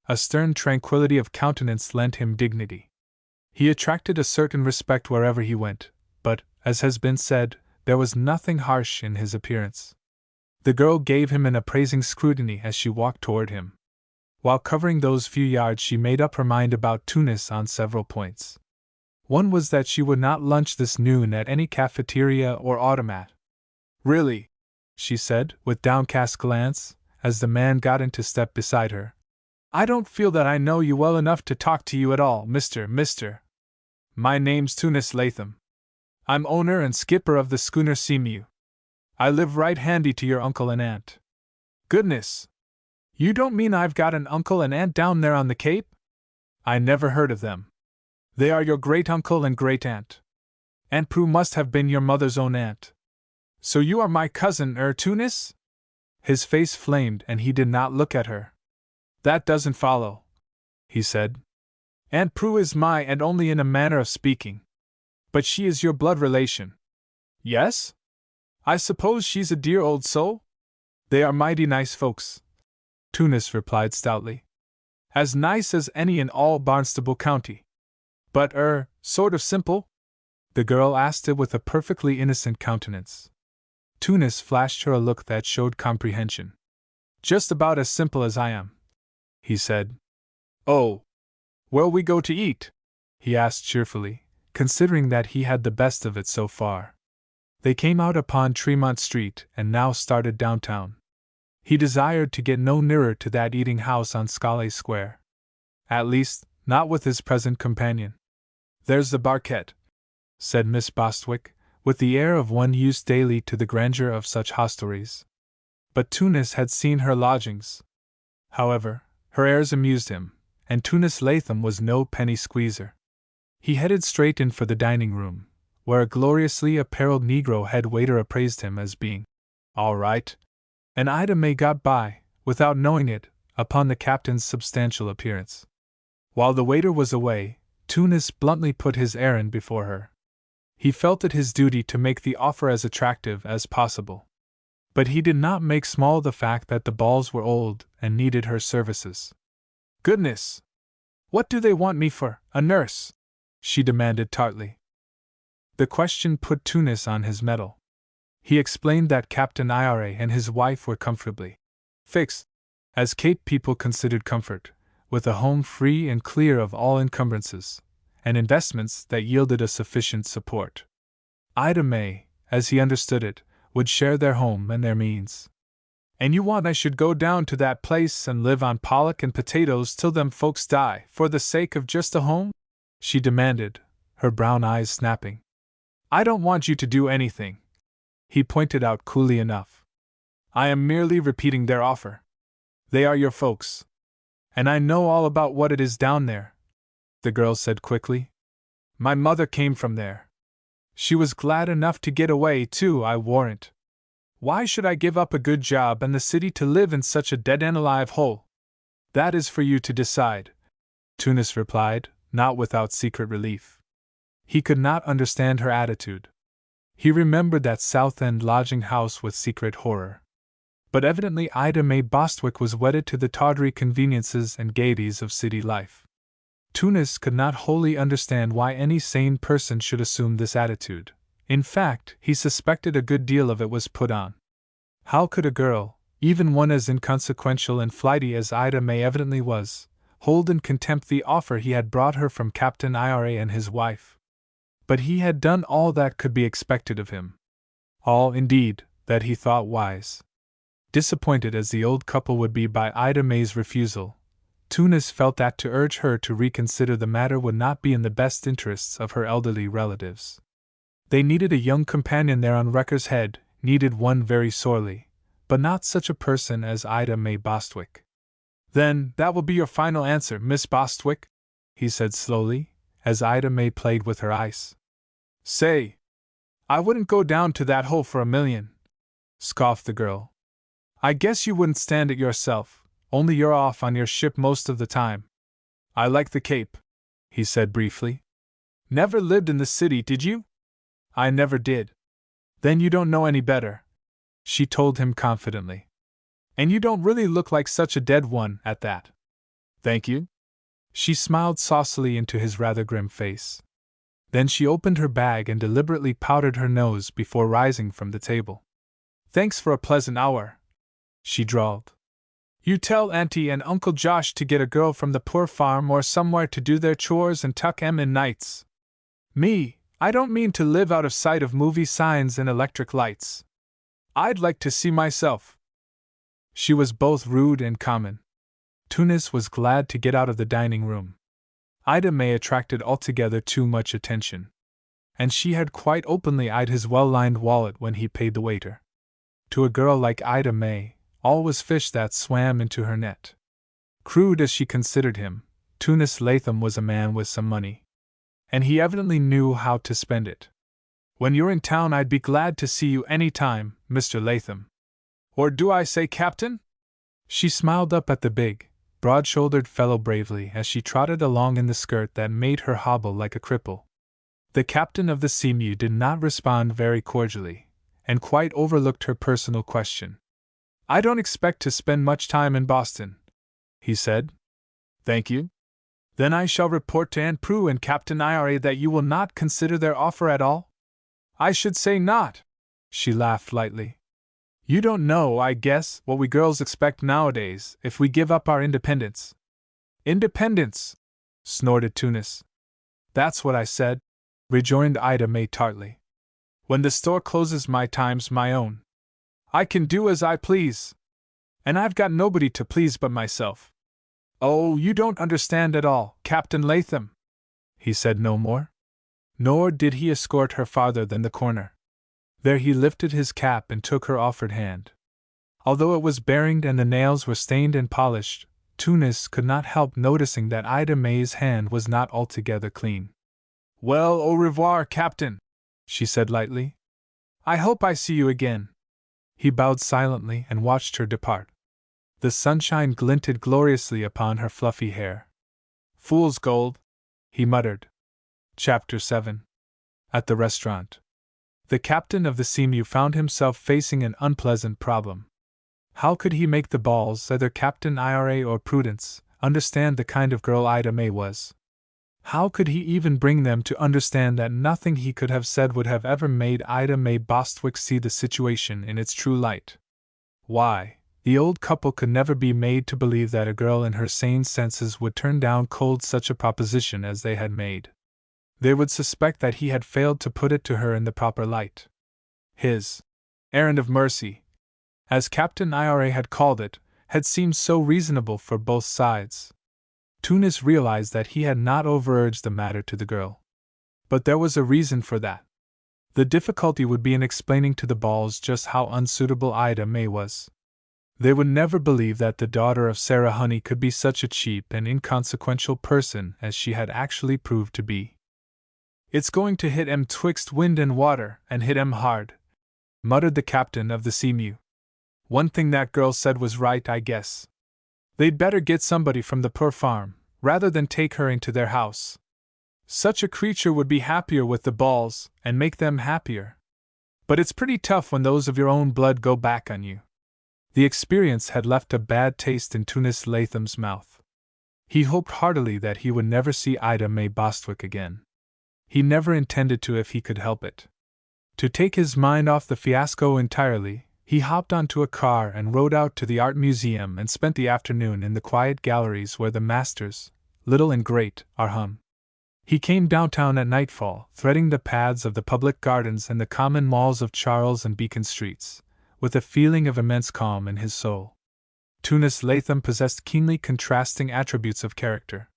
A stern tranquility of countenance lent him dignity. He attracted a certain respect wherever he went, but, as has been said, there was nothing harsh in his appearance. The girl gave him an appraising scrutiny as she walked toward him. While covering those few yards she made up her mind about Tunis on several points. One was that she would not lunch this noon at any cafeteria or automat. Really, she said, with downcast glance, as the man got into step beside her. I don't feel that I know you well enough to talk to you at all, Mr. My name's Tunis Latham. I'm owner and skipper of the schooner Seamew. I live right handy to your uncle and aunt. Goodness! You don't mean I've got an uncle and aunt down there on the Cape? I never heard of them. They are your great-uncle and great-aunt. Aunt Prue must have been your mother's own aunt. So you are my cousin, Tunis? His face flamed and he did not look at her. That doesn't follow, he said. Aunt Prue is my aunt only in a manner of speaking. But she is your blood relation. Yes? I suppose she's a dear old soul? They are mighty nice folks, Tunis replied stoutly. As nice as any in all Barnstable County. But, sort of simple? The girl asked it with a perfectly innocent countenance. Tunis flashed her a look that showed comprehension. Just about as simple as I am, he said. Oh. Where'll we go to eat? He asked cheerfully, considering that he had the best of it so far. They came out upon Tremont Street and now started downtown. He desired to get no nearer to that eating house on Scollay Square. At least, not with his present companion. There's the Barquette, said Miss Bostwick, with the air of one used daily to the grandeur of such hostelries. But Tunis had seen her lodgings. However, her airs amused him, and Tunis Latham was no penny squeezer. He headed straight in for the dining room, where a gloriously apparelled Negro head waiter appraised him as being all right, and Ida May got by, without knowing it, upon the captain's substantial appearance. While the waiter was away, Tunis bluntly put his errand before her. He felt it his duty to make the offer as attractive as possible. But he did not make small the fact that the balls were old and needed her services. Goodness! What do they want me for, a nurse? She demanded tartly. The question put Tunis on his mettle. He explained that Captain Ira and his wife were comfortably fixed, as Cape people considered comfort, with a home free and clear of all encumbrances, and investments that yielded a sufficient support. Ida May, as he understood it, would share their home and their means. And you want I should go down to that place and live on pollock and potatoes till them folks die, for the sake of just a home? She demanded, her brown eyes snapping. I don't want you to do anything, he pointed out coolly enough. I am merely repeating their offer. They are your folks. And I know all about what it is down there, the girl said quickly. My mother came from there. She was glad enough to get away, too, I warrant. Why should I give up a good job and the city to live in such a dead-and-alive hole? That is for you to decide, Tunis replied, not without secret relief. He could not understand her attitude. He remembered that South End lodging house with secret horror. But evidently Ida May Bostwick was wedded to the tawdry conveniences and gaieties of city life. Tunis could not wholly understand why any sane person should assume this attitude. In fact, he suspected a good deal of it was put on. How could a girl, even one as inconsequential and flighty as Ida May evidently was, hold in contempt the offer he had brought her from Captain Ira and his wife? But he had done all that could be expected of him. All, indeed, that he thought wise. Disappointed as the old couple would be by Ida May's refusal, Tunis felt that to urge her to reconsider the matter would not be in the best interests of her elderly relatives. They needed a young companion there on Wrecker's Head, needed one very sorely, but not such a person as Ida May Bostwick. Then, that will be your final answer, Miss Bostwick? He said slowly, as Ida May played with her ice. Say! I wouldn't go down to that hole for $1,000,000, scoffed the girl. I guess you wouldn't stand it yourself, only you're off on your ship most of the time. I like the Cape, he said briefly. Never lived in the city, did you? I never did. Then you don't know any better, she told him confidently. And you don't really look like such a dead one, at that. Thank you. She smiled saucily into his rather grim face. Then she opened her bag and deliberately powdered her nose before rising from the table. Thanks for a pleasant hour, she drawled. You tell Auntie and Uncle Josh to get a girl from the poor farm or somewhere to do their chores and tuck 'em in nights. Me, I don't mean to live out of sight of movie signs and electric lights. I'd like to see myself. She was both rude and common. Tunis was glad to get out of the dining room. Ida May attracted altogether too much attention. and she had quite openly eyed his well-lined wallet when he paid the waiter. To a girl like Ida May, all was fish that swam into her net. Crude as she considered him, Tunis Latham was a man with some money. And he evidently knew how to spend it. "When you're in town, I'd be glad to see you any time, Mr. Latham. Or do I say Captain?" She smiled up at the big, broad-shouldered fellow bravely as she trotted along in the skirt that made her hobble like a cripple. The captain of the Seamew did not respond very cordially, and quite overlooked her personal question. "I don't expect to spend much time in Boston," he said. "Thank you. Then I shall report to Aunt Prue and Captain Ira that you will not consider their offer at all?" "I should say not," she laughed lightly. "You don't know, I guess, what we girls expect nowadays if we give up our independence." "Independence!" snorted Tunis. "That's what I said," rejoined Ida May tartly. "When the store closes, my time's my own. I can do as I please. And I've got nobody to please but myself." "Oh, you don't understand at all, Captain Latham." He said no more. Nor did he escort her farther than the corner. There he lifted his cap and took her offered hand. Although it was bearinged and the nails were stained and polished, Tunis could not help noticing that Ida May's hand was not altogether clean. "Well, au revoir, Captain," she said lightly. "I hope I see you again." He bowed silently and watched her depart. The sunshine glinted gloriously upon her fluffy hair. "Fool's gold," he muttered. Chapter 7. At the restaurant. The captain of the Seamew found himself facing an unpleasant problem. How could he make the balls, either Captain Ira or Prudence, understand the kind of girl Ida May was? How could he even bring them to understand that nothing he could have said would have ever made Ida May Bostwick see the situation in its true light? Why, the old couple could never be made to believe that a girl in her sane senses would turn down cold such a proposition as they had made. They would suspect that he had failed to put it to her in the proper light. His errand of mercy, as Captain Ira had called it, had seemed so reasonable for both sides. Tunis realized that he had not overurged the matter to the girl. But there was a reason for that. The difficulty would be in explaining to the Balls just how unsuitable Ida May was. They would never believe that the daughter of Sarah Honey could be such a cheap and inconsequential person as she had actually proved to be. "It's going to hit 'em twixt wind and water, and hit 'em hard," muttered the captain of the Seamew. "One thing that girl said was right, I guess. They'd better get somebody from the poor farm, rather than take her into their house. Such a creature would be happier with the Balls, and make them happier. But it's pretty tough when those of your own blood go back on you." The experience had left a bad taste in Tunis Latham's mouth. He hoped heartily that he would never see Ida May Bostwick again. He never intended to if he could help it. To take his mind off the fiasco entirely, he hopped onto a car and rode out to the Art Museum and spent the afternoon in the quiet galleries where the masters, little and great, are hung. He came downtown at nightfall, threading the paths of the public gardens and the common malls of Charles and Beacon Streets, with a feeling of immense calm in his soul. Tunis Latham possessed keenly contrasting attributes of character.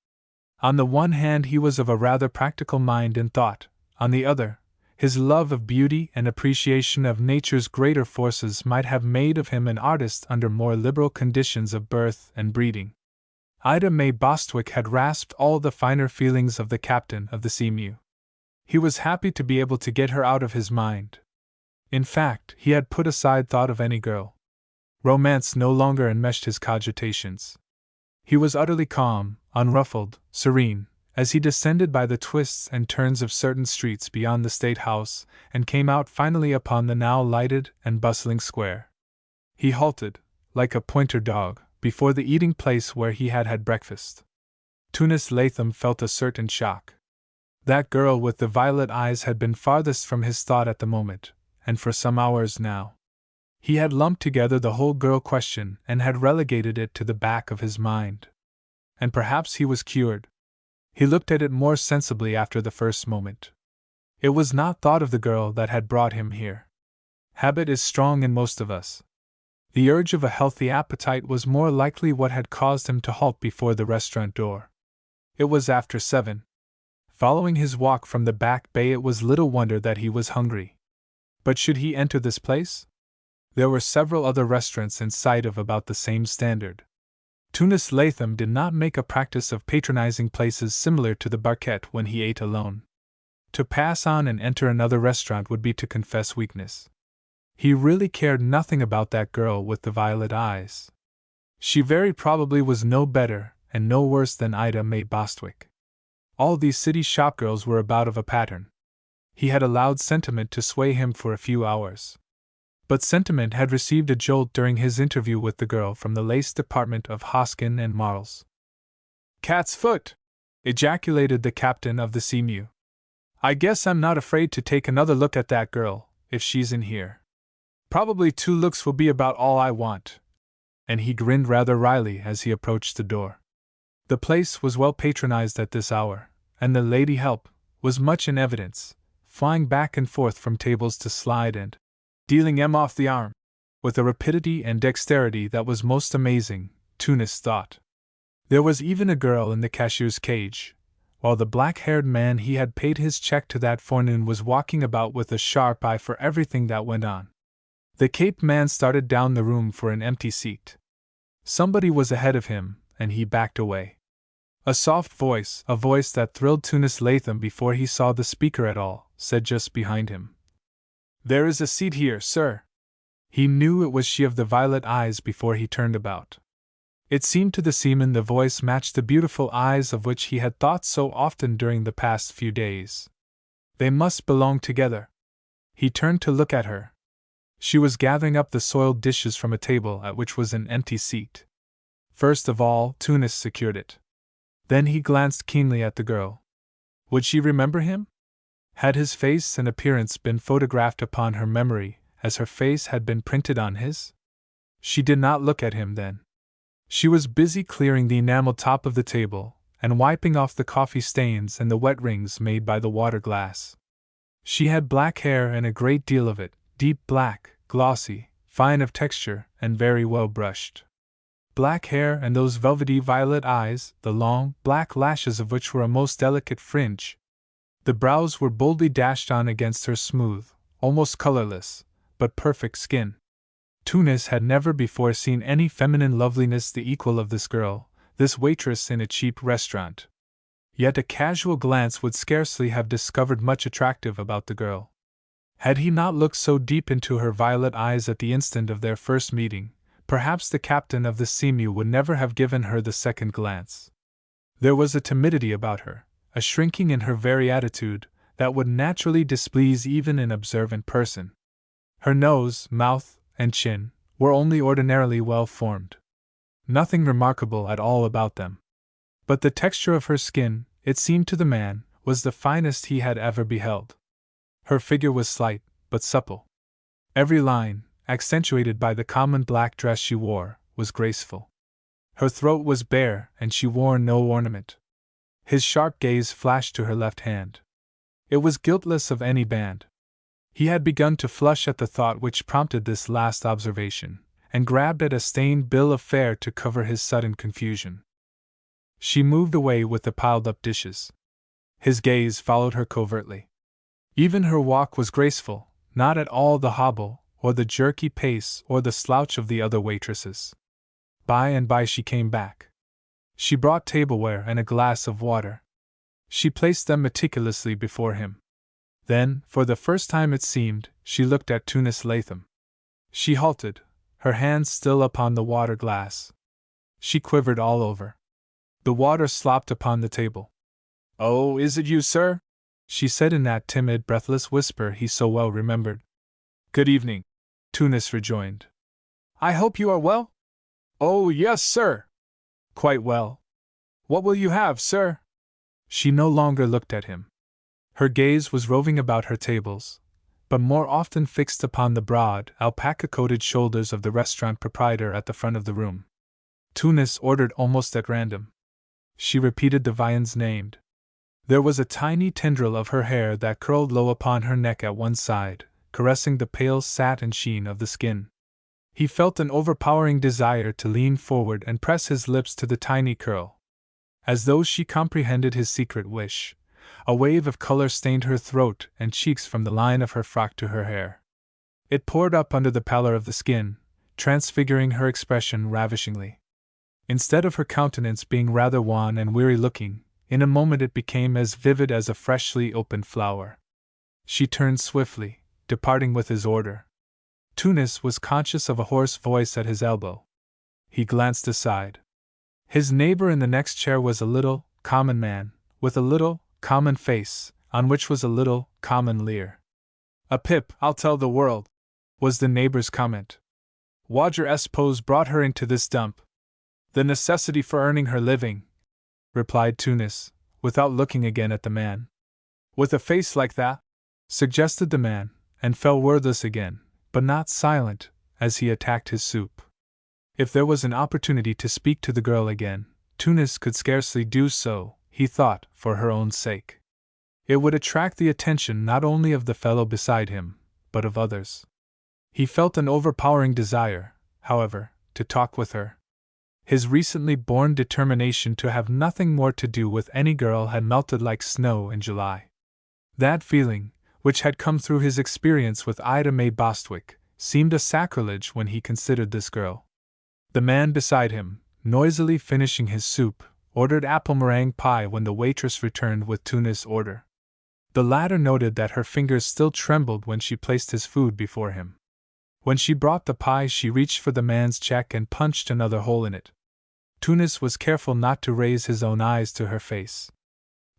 On the one hand, he was of a rather practical mind and thought; on the other, his love of beauty and appreciation of nature's greater forces might have made of him an artist under more liberal conditions of birth and breeding. Ida May Bostwick had rasped all the finer feelings of the captain of the Seamew. He was happy to be able to get her out of his mind. In fact, he had put aside thought of any girl. Romance no longer enmeshed his cogitations. He was utterly calm, unruffled, serene, as he descended by the twists and turns of certain streets beyond the State House and came out finally upon the now lighted and bustling square. He halted, like a pointer dog, before the eating place where he had had breakfast. Tunis Latham felt a certain shock. That girl with the violet eyes had been farthest from his thought at the moment, and for some hours now. He had lumped together the whole girl question and had relegated it to the back of his mind. And perhaps he was cured. He looked at it more sensibly after the first moment. It was not thought of the girl that had brought him here. Habit is strong in most of us. The urge of a healthy appetite was more likely what had caused him to halt before the restaurant door. It was after 7. Following his walk from the back bay, it was little wonder that he was hungry. But should he enter this place? There were several other restaurants in sight of about the same standard. Tunis Latham did not make a practice of patronizing places similar to the Barquette when he ate alone. To pass on and enter another restaurant would be to confess weakness. He really cared nothing about that girl with the violet eyes. She very probably was no better and no worse than Ida May Bostwick. All these city shopgirls were about of a pattern. He had allowed sentiment to sway him for a few hours. But sentiment had received a jolt during his interview with the girl from the lace department of Hoskin and Marles. "Cat's foot!" ejaculated the captain of the Seamew. "I guess I'm not afraid to take another look at that girl, if she's in here. Probably 2 looks will be about all I want." And he grinned rather wryly as he approached the door. The place was well patronized at this hour, and the lady help was much in evidence, flying back and forth from tables to slide and dealing M off the arm, with a rapidity and dexterity that was most amazing, Tunis thought. There was even a girl in the cashier's cage, while the black-haired man he had paid his check to that forenoon was walking about with a sharp eye for everything that went on. The Cape man started down the room for an empty seat. Somebody was ahead of him, and he backed away. A soft voice, a voice that thrilled Tunis Latham before he saw the speaker at all, said just behind him, "There is a seat here, sir." He knew it was she of the violet eyes before he turned about. It seemed to the seaman the voice matched the beautiful eyes of which he had thought so often during the past few days. They must belong together. He turned to look at her. She was gathering up the soiled dishes from a table at which was an empty seat. First of all, Tunis secured it. Then he glanced keenly at the girl. Would she remember him? Had his face and appearance been photographed upon her memory, as her face had been printed on his? She did not look at him then. She was busy clearing the enamel top of the table, and wiping off the coffee stains and the wet rings made by the water glass. She had black hair and a great deal of it, deep black, glossy, fine of texture, and very well brushed. Black hair and those velvety violet eyes, the long, black lashes of which were a most delicate fringe. The brows were boldly dashed on against her smooth, almost colorless, but perfect skin. Tunis had never before seen any feminine loveliness the equal of this girl, this waitress in a cheap restaurant. Yet a casual glance would scarcely have discovered much attractive about the girl. Had he not looked so deep into her violet eyes at the instant of their first meeting, perhaps the captain of the Seamew would never have given her the second glance. There was a timidity about her, a shrinking in her very attitude, that would naturally displease even an observant person. Her nose, mouth, and chin were only ordinarily well formed. Nothing remarkable at all about them. But the texture of her skin, it seemed to the man, was the finest he had ever beheld. Her figure was slight, but supple. Every line, accentuated by the common black dress she wore, was graceful. Her throat was bare, and she wore no ornament. His sharp gaze flashed to her left hand. It was guiltless of any band. He had begun to flush at the thought which prompted this last observation, and grabbed at a stained bill of fare to cover his sudden confusion. She moved away with the piled-up dishes. His gaze followed her covertly. Even her walk was graceful, not at all the hobble, or the jerky pace, or the slouch of the other waitresses. By and by she came back. She brought tableware and a glass of water. She placed them meticulously before him. Then, for the first time it seemed, she looked at Tunis Latham. She halted, her hands still upon the water glass. She quivered all over. The water slopped upon the table. "Oh, is it you, sir?" she said in that timid, breathless whisper he so well remembered. "Good evening," Tunis rejoined. "I hope you are well?" "Oh, yes, sir." "Quite well. What will you have, sir?" She no longer looked at him. Her gaze was roving about her tables, but more often fixed upon the broad, alpaca-coated shoulders of the restaurant proprietor at the front of the room. Tunis ordered almost at random. She repeated the viands named. There was a tiny tendril of her hair that curled low upon her neck at one side, caressing the pale satin sheen of the skin. He felt an overpowering desire to lean forward and press his lips to the tiny curl. As though she comprehended his secret wish, A wave of color stained her throat and cheeks from the line of her frock to her hair. It poured up under the pallor of the skin, transfiguring her expression ravishingly. Instead of her countenance being rather wan and weary-looking, in a moment it became as vivid as a freshly opened flower. She turned swiftly, departing with his order. Tunis was conscious of a hoarse voice at his elbow. He glanced aside. His neighbor in the next chair was a little, common man, with a little, common face, on which was a little, common leer. "A pip, I'll tell the world," was the neighbor's comment. "Wadger Pose brought her into this dump. The necessity for earning her living," replied Tunis, without looking again at the man. "With a face like that?" suggested the man, and fell wordless again, but not silent, as he attacked his soup. If there was an opportunity to speak to the girl again, Tunis could scarcely do so, he thought, for her own sake. It would attract the attention not only of the fellow beside him, but of others. He felt an overpowering desire, however, to talk with her. His recently born determination to have nothing more to do with any girl had melted like snow in July. That feeling, which had come through his experience with Ida May Bostwick, seemed a sacrilege when he considered this girl. The man beside him, noisily finishing his soup, ordered apple meringue pie when the waitress returned with Tunis' order. The latter noted that her fingers still trembled when she placed his food before him. When she brought the pie, she reached for the man's check and punched another hole in it. Tunis was careful not to raise his own eyes to her face.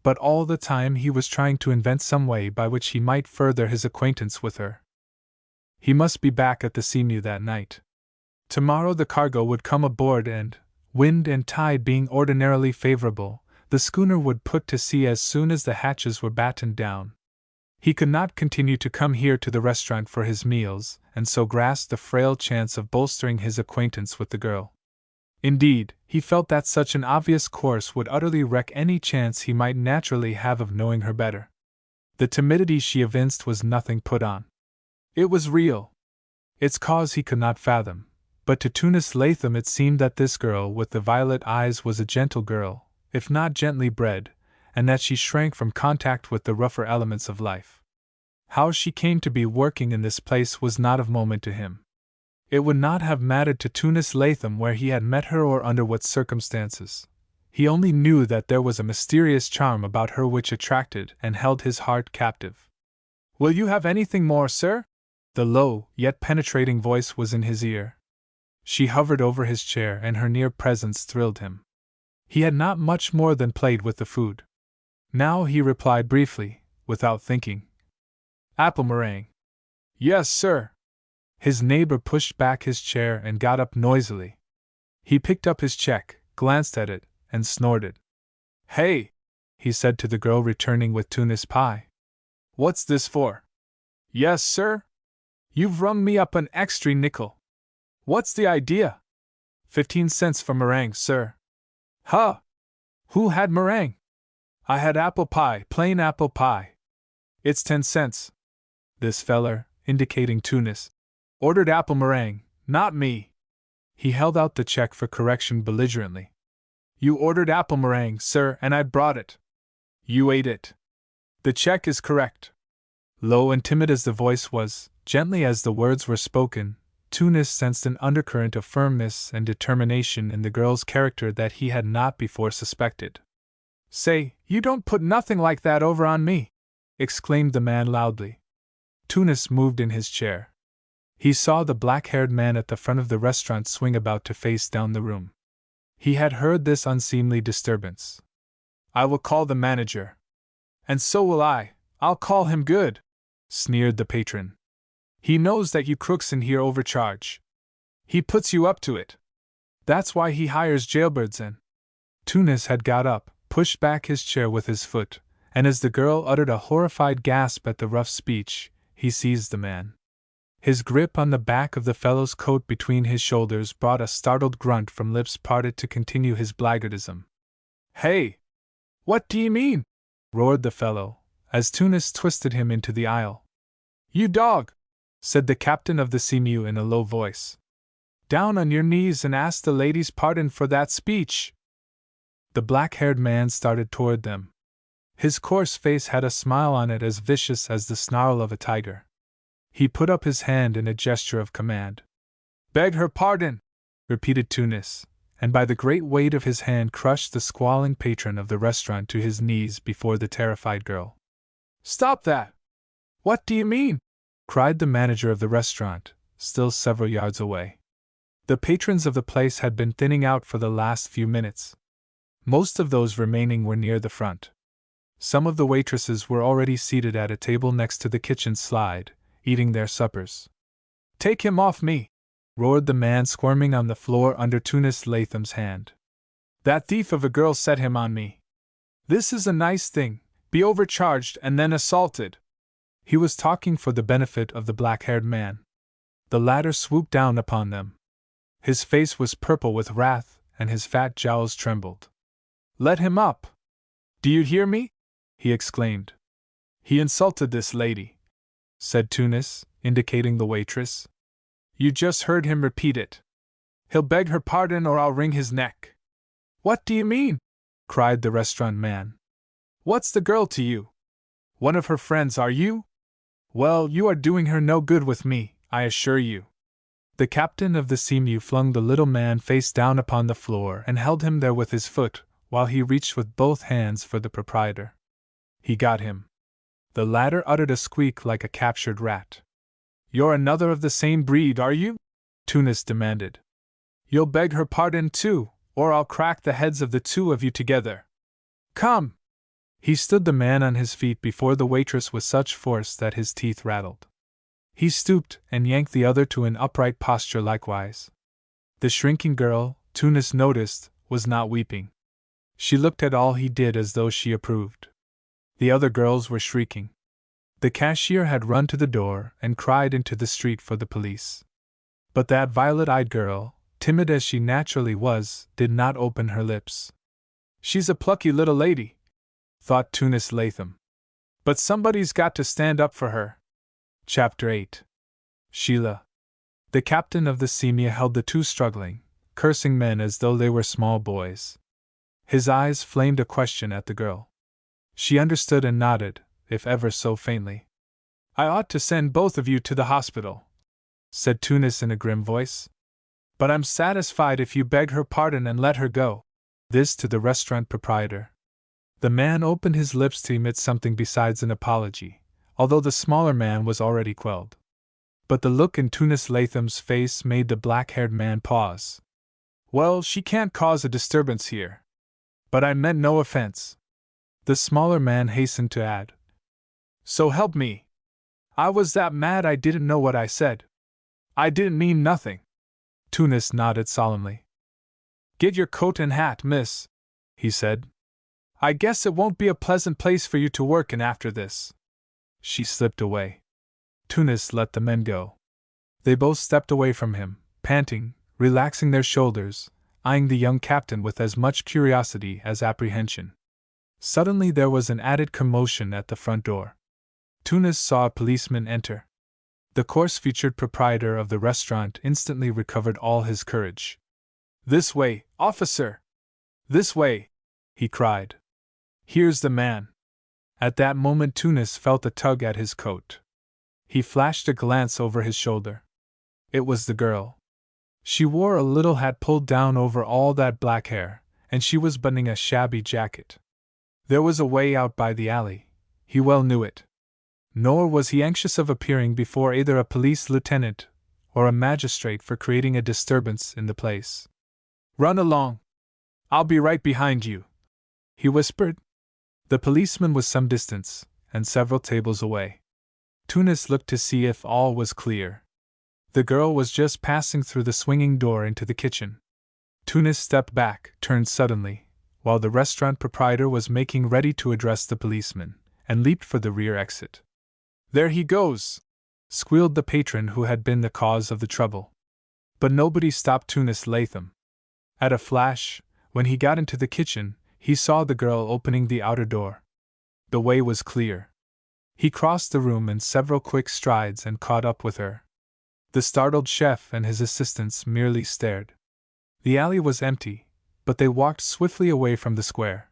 But all the time he was trying to invent some way by which he might further his acquaintance with her. He must be back at the Seamew that night. Tomorrow the cargo would come aboard and, wind and tide being ordinarily favorable, the schooner would put to sea as soon as the hatches were battened down. He could not continue to come here to the restaurant for his meals, and so grasped the frail chance of bolstering his acquaintance with the girl. Indeed, he felt that such an obvious course would utterly wreck any chance he might naturally have of knowing her better. The timidity she evinced was nothing put on. It was real. Its cause he could not fathom, but to Tunis Latham it seemed that this girl with the violet eyes was a gentle girl, if not gently bred, and that she shrank from contact with the rougher elements of life. How she came to be working in this place was not of moment to him. It would not have mattered to Tunis Latham where he had met her or under what circumstances. He only knew that there was a mysterious charm about her which attracted and held his heart captive. "Will you have anything more, sir?" The low, yet penetrating voice was in his ear. She hovered over his chair and her near presence thrilled him. He had not much more than played with the food. Now he replied briefly, without thinking. "Apple meringue." "Yes, sir." His neighbor pushed back his chair and got up noisily. He picked up his check, glanced at it, and snorted. "Hey!" he said to the girl returning with Tunis pie. "What's this for?" "Yes, sir. You've rung me up an extra nickel." "What's the idea?" 15 cents for meringue, sir." "Huh! Who had meringue?" "I had apple pie, plain apple pie." "It's 10 cents. This feller," indicating Tunis, "ordered apple meringue, not me." He held out the check for correction belligerently. "You ordered apple meringue, sir, and I brought it. You ate it. The check is correct." Low and timid as the voice was, gently as the words were spoken, Tunis sensed an undercurrent of firmness and determination in the girl's character that he had not before suspected. "Say, you don't put nothing like that over on me!" exclaimed the man loudly. Tunis moved in his chair. He saw the black-haired man at the front of the restaurant swing about to face down the room. He had heard this unseemly disturbance. "I will call the manager." "And so will I. I'll call him good," sneered the patron. "He knows that you crooks in here overcharge. He puts you up to it. That's why he hires jailbirds and—" Tunis had got up, pushed back his chair with his foot, and as the girl uttered a horrified gasp at the rough speech, he seized the man. His grip on the back of the fellow's coat between his shoulders brought a startled grunt from lips parted to continue his blackguardism. "Hey! What do you mean?" roared the fellow, as Tunis twisted him into the aisle. "You dog!" said the captain of the Seamew in a low voice. "Down on your knees and ask the lady's pardon for that speech." The black-haired man started toward them. His coarse face had a smile on it as vicious as the snarl of a tiger. He put up his hand in a gesture of command. "Beg her pardon," repeated Tunis, and by the great weight of his hand crushed the squalling patron of the restaurant to his knees before the terrified girl. "Stop that! What do you mean?" cried the manager of the restaurant, still several yards away. The patrons of the place had been thinning out for the last few minutes. Most of those remaining were near the front. Some of the waitresses were already seated at a table next to the kitchen slide, eating their suppers. "Take him off me!" roared the man squirming on the floor under Tunis Latham's hand. "That thief of a girl set him on me. This is a nice thing, be overcharged and then assaulted." He was talking for the benefit of the black-haired man. The latter swooped down upon them. His face was purple with wrath, and his fat jowls trembled. "Let him up! Do you hear me?" he exclaimed. "He insulted this lady," said Tunis, indicating the waitress. "You just heard him repeat it. He'll beg her pardon or I'll wring his neck." "What do you mean?" cried the restaurant man. "What's the girl to you? One of her friends, are you? Well, you are doing her no good with me, I assure you." The captain of the Seamew flung the little man face down upon the floor and held him there with his foot, while he reached with both hands for the proprietor. He got him. The latter uttered a squeak like a captured rat. "You're another of the same breed, are you?" Tunis demanded. "You'll beg her pardon too, or I'll crack the heads of the two of you together. Come!" He stood the man on his feet before the waitress with such force that his teeth rattled. He stooped and yanked the other to an upright posture likewise. The shrinking girl, Tunis noticed, was not weeping. She looked at all he did as though she approved. The other girls were shrieking. The cashier had run to the door and cried into the street for the police. But that violet-eyed girl, timid as she naturally was, did not open her lips. "She's a plucky little lady," thought Tunis Latham. "But somebody's got to stand up for her." Chapter 8. Sheila. The captain of the Seamew held the two struggling, cursing men as though they were small boys. His eyes flamed a question at the girl. She understood and nodded, if ever so faintly. "I ought to send both of you to the hospital," said Tunis in a grim voice. "But I'm satisfied if you beg her pardon and let her go." This to the restaurant proprietor. The man opened his lips to emit something besides an apology, although the smaller man was already quelled. But the look in Tunis Latham's face made the black-haired man pause. "Well, she can't cause a disturbance here. But I meant no offense," the smaller man hastened to add. "So help me. I was that mad I didn't know what I said. I didn't mean nothing." Tunis nodded solemnly. "Get your coat and hat, miss," he said. "I guess it won't be a pleasant place for you to work in after this." She slipped away. Tunis let the men go. They both stepped away from him, panting, relaxing their shoulders, eyeing the young captain with as much curiosity as apprehension. Suddenly there was an added commotion at the front door. Tunis saw a policeman enter. The coarse-featured proprietor of the restaurant instantly recovered all his courage. "This way, officer! This way!" he cried. "Here's the man." At that moment Tunis felt a tug at his coat. He flashed a glance over his shoulder. It was the girl. She wore a little hat pulled down over all that black hair, and she was buttoning a shabby jacket. There was a way out by the alley. He well knew it. Nor was he anxious of appearing before either a police lieutenant or a magistrate for creating a disturbance in the place. "Run along. I'll be right behind you," he whispered. The policeman was some distance, and several tables away. Tunis looked to see if all was clear. The girl was just passing through the swinging door into the kitchen. Tunis stepped back, turned suddenly, while the restaurant proprietor was making ready to address the policeman, and leaped for the rear exit. "There he goes!" squealed the patron who had been the cause of the trouble. But nobody stopped Tunis Latham. At a flash, when he got into the kitchen, he saw the girl opening the outer door. The way was clear. He crossed the room in several quick strides and caught up with her. The startled chef and his assistants merely stared. The alley was empty, but they walked swiftly away from the square.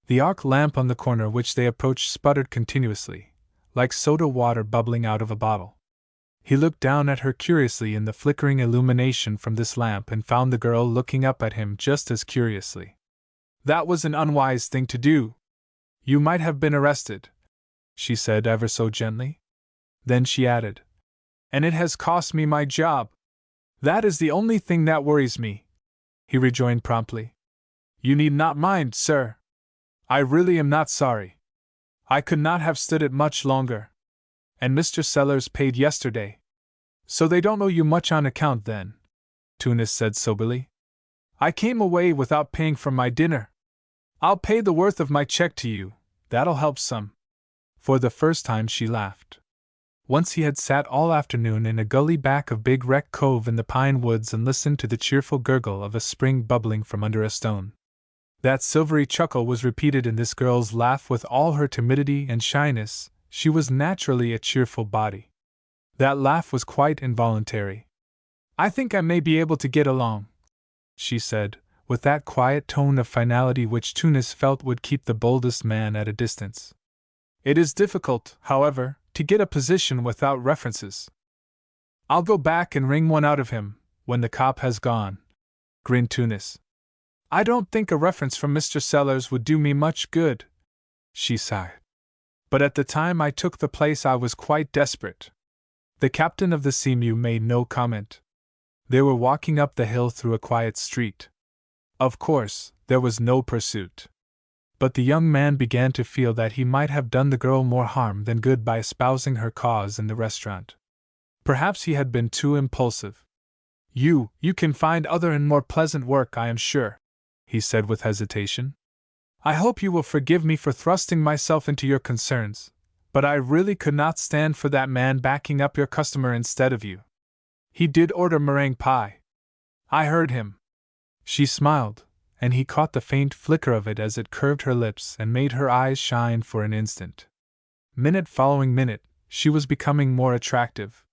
The arc lamp on the corner which they approached sputtered continuously, like soda water bubbling out of a bottle. He looked down at her curiously in the flickering illumination from this lamp and found the girl looking up at him just as curiously. "That was an unwise thing to do. You might have been arrested," she said ever so gently. Then she added, "And it has cost me my job." "That is the only thing that worries me," he rejoined promptly. "You need not mind, sir. I really am not sorry. I could not have stood it much longer. And Mr. Sellers paid yesterday. So they don't owe you much on account then," Tunis said soberly. "I came away without paying for my dinner. I'll pay the worth of my check to you, that'll help some." For the first time she laughed. Once he had sat all afternoon in a gully back of Big Wreck Cove in the pine woods and listened to the cheerful gurgle of a spring bubbling from under a stone. That silvery chuckle was repeated in this girl's laugh with all her timidity and shyness. She was naturally a cheerful body. That laugh was quite involuntary. "I think I may be able to get along," she said, with that quiet tone of finality which Tunis felt would keep the boldest man at a distance. "It is difficult, however, to get a position without references." "I'll go back and wring one out of him, when the cop has gone," grinned Tunis. "I don't think a reference from Mr. Sellers would do me much good," she sighed. "But at the time I took the place I was quite desperate." The captain of the Seamew made no comment. They were walking up the hill through a quiet street. Of course, there was no pursuit. But the young man began to feel that he might have done the girl more harm than good by espousing her cause in the restaurant. Perhaps he had been too impulsive. You can find other and more pleasant work, I am sure," he said with hesitation. "I hope you will forgive me for thrusting myself into your concerns, but I really could not stand for that man backing up your customer instead of you. He did order meringue pie. I heard him." She smiled, and he caught the faint flicker of it as it curved her lips and made her eyes shine for an instant. Minute following minute, she was becoming more attractive.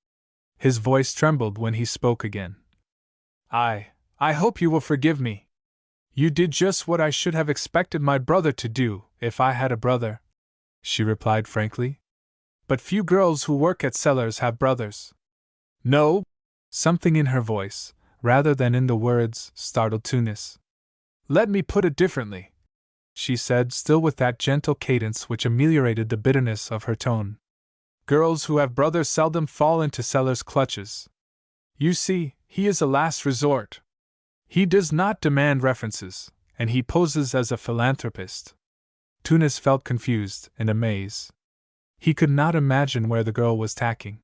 His voice trembled when he spoke again. I hope you will forgive me. You did just what I should have expected my brother to do, if I had a brother," she replied frankly. "But few girls who work at Sellers have brothers." "No?" Something in her voice, rather than in the words, startled Tunis. "Let me put it differently," she said, still with that gentle cadence which ameliorated the bitterness of her tone. "Girls who have brothers seldom fall into Sellers' clutches. You see, he is a last resort. He does not demand references, and he poses as a philanthropist." Tunis felt confused and amazed. He could not imagine where the girl was tacking.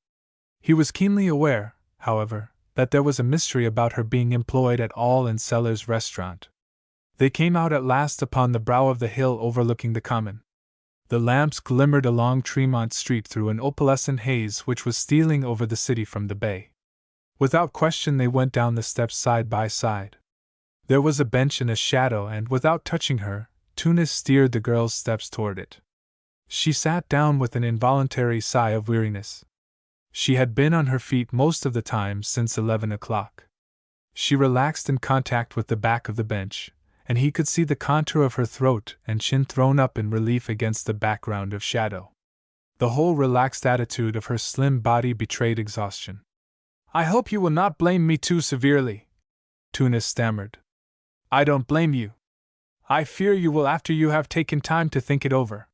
He was keenly aware, however, that there was a mystery about her being employed at all in Sellers' restaurant. They came out at last upon the brow of the hill overlooking the common. The lamps glimmered along Tremont Street through an opalescent haze which was stealing over the city from the bay. Without question they went down the steps side by side. There was a bench in a shadow and, without touching her, Tunis steered the girl's steps toward it. She sat down with an involuntary sigh of weariness. She had been on her feet most of the time since 11 o'clock. She relaxed in contact with the back of the bench, and he could see the contour of her throat and chin thrown up in relief against the background of shadow. The whole relaxed attitude of her slim body betrayed exhaustion. "I hope you will not blame me too severely," Tunis stammered. "I don't blame you. I fear you will after you have taken time to think it over.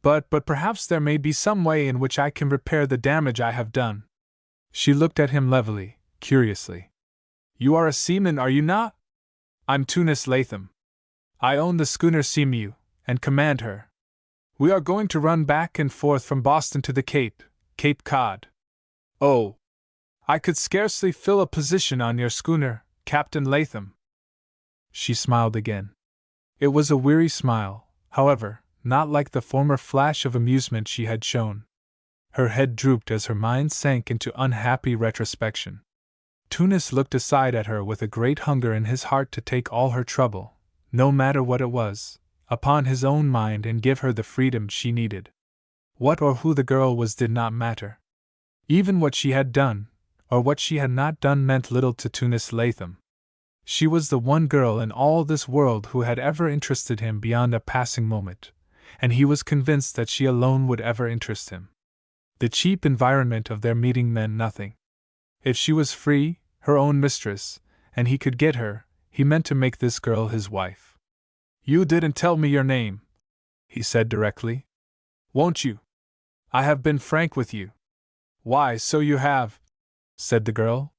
But perhaps there may be some way in which I can repair the damage I have done." She looked at him levelly, curiously. "You are a seaman, are you not?" "I'm Tunis Latham. I own the schooner Seamew, and command her. We are going to run back and forth from Boston to the Cape Cod. Oh! I could scarcely fill a position on your schooner, Captain Latham." She smiled again. It was a weary smile, however, not like the former flash of amusement she had shown. Her head drooped as her mind sank into unhappy retrospection. Tunis looked aside at her with a great hunger in his heart to take all her trouble, no matter what it was, upon his own mind and give her the freedom she needed. What or who the girl was did not matter. Even what she had done, or what she had not done, meant little to Tunis Latham. She was the one girl in all this world who had ever interested him beyond a passing moment, and he was convinced that she alone would ever interest him. The cheap environment of their meeting meant nothing. If she was free, her own mistress, and he could get her, he meant to make this girl his wife. "You didn't tell me your name," he said directly. "Won't you? I have been frank with you." "Why, so you have," said the girl.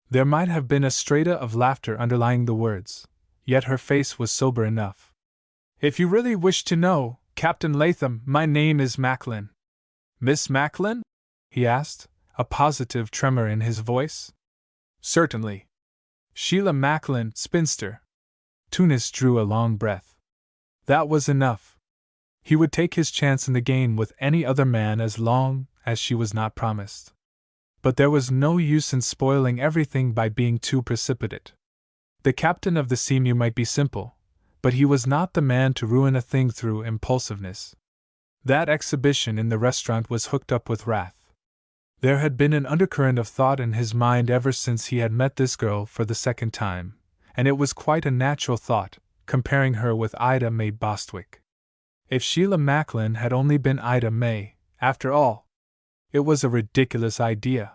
There might have been a strata of laughter underlying the words, yet her face was sober enough. "If you really wish to know, Captain Latham, my name is Macklin." "Miss Macklin?" he asked, a positive tremor in his voice. "Certainly. Sheila Macklin, spinster." Tunis drew a long breath. That was enough. He would take his chance in the game with any other man as long as she was not promised. But there was no use in spoiling everything by being too precipitate. The captain of the Seamew might be simple, but he was not the man to ruin a thing through impulsiveness. That exhibition in the restaurant was hooked up with wrath. There had been an undercurrent of thought in his mind ever since he had met this girl for the second time, and it was quite a natural thought, comparing her with Ida May Bostwick. If Sheila Macklin had only been Ida May, after all! It was a ridiculous idea.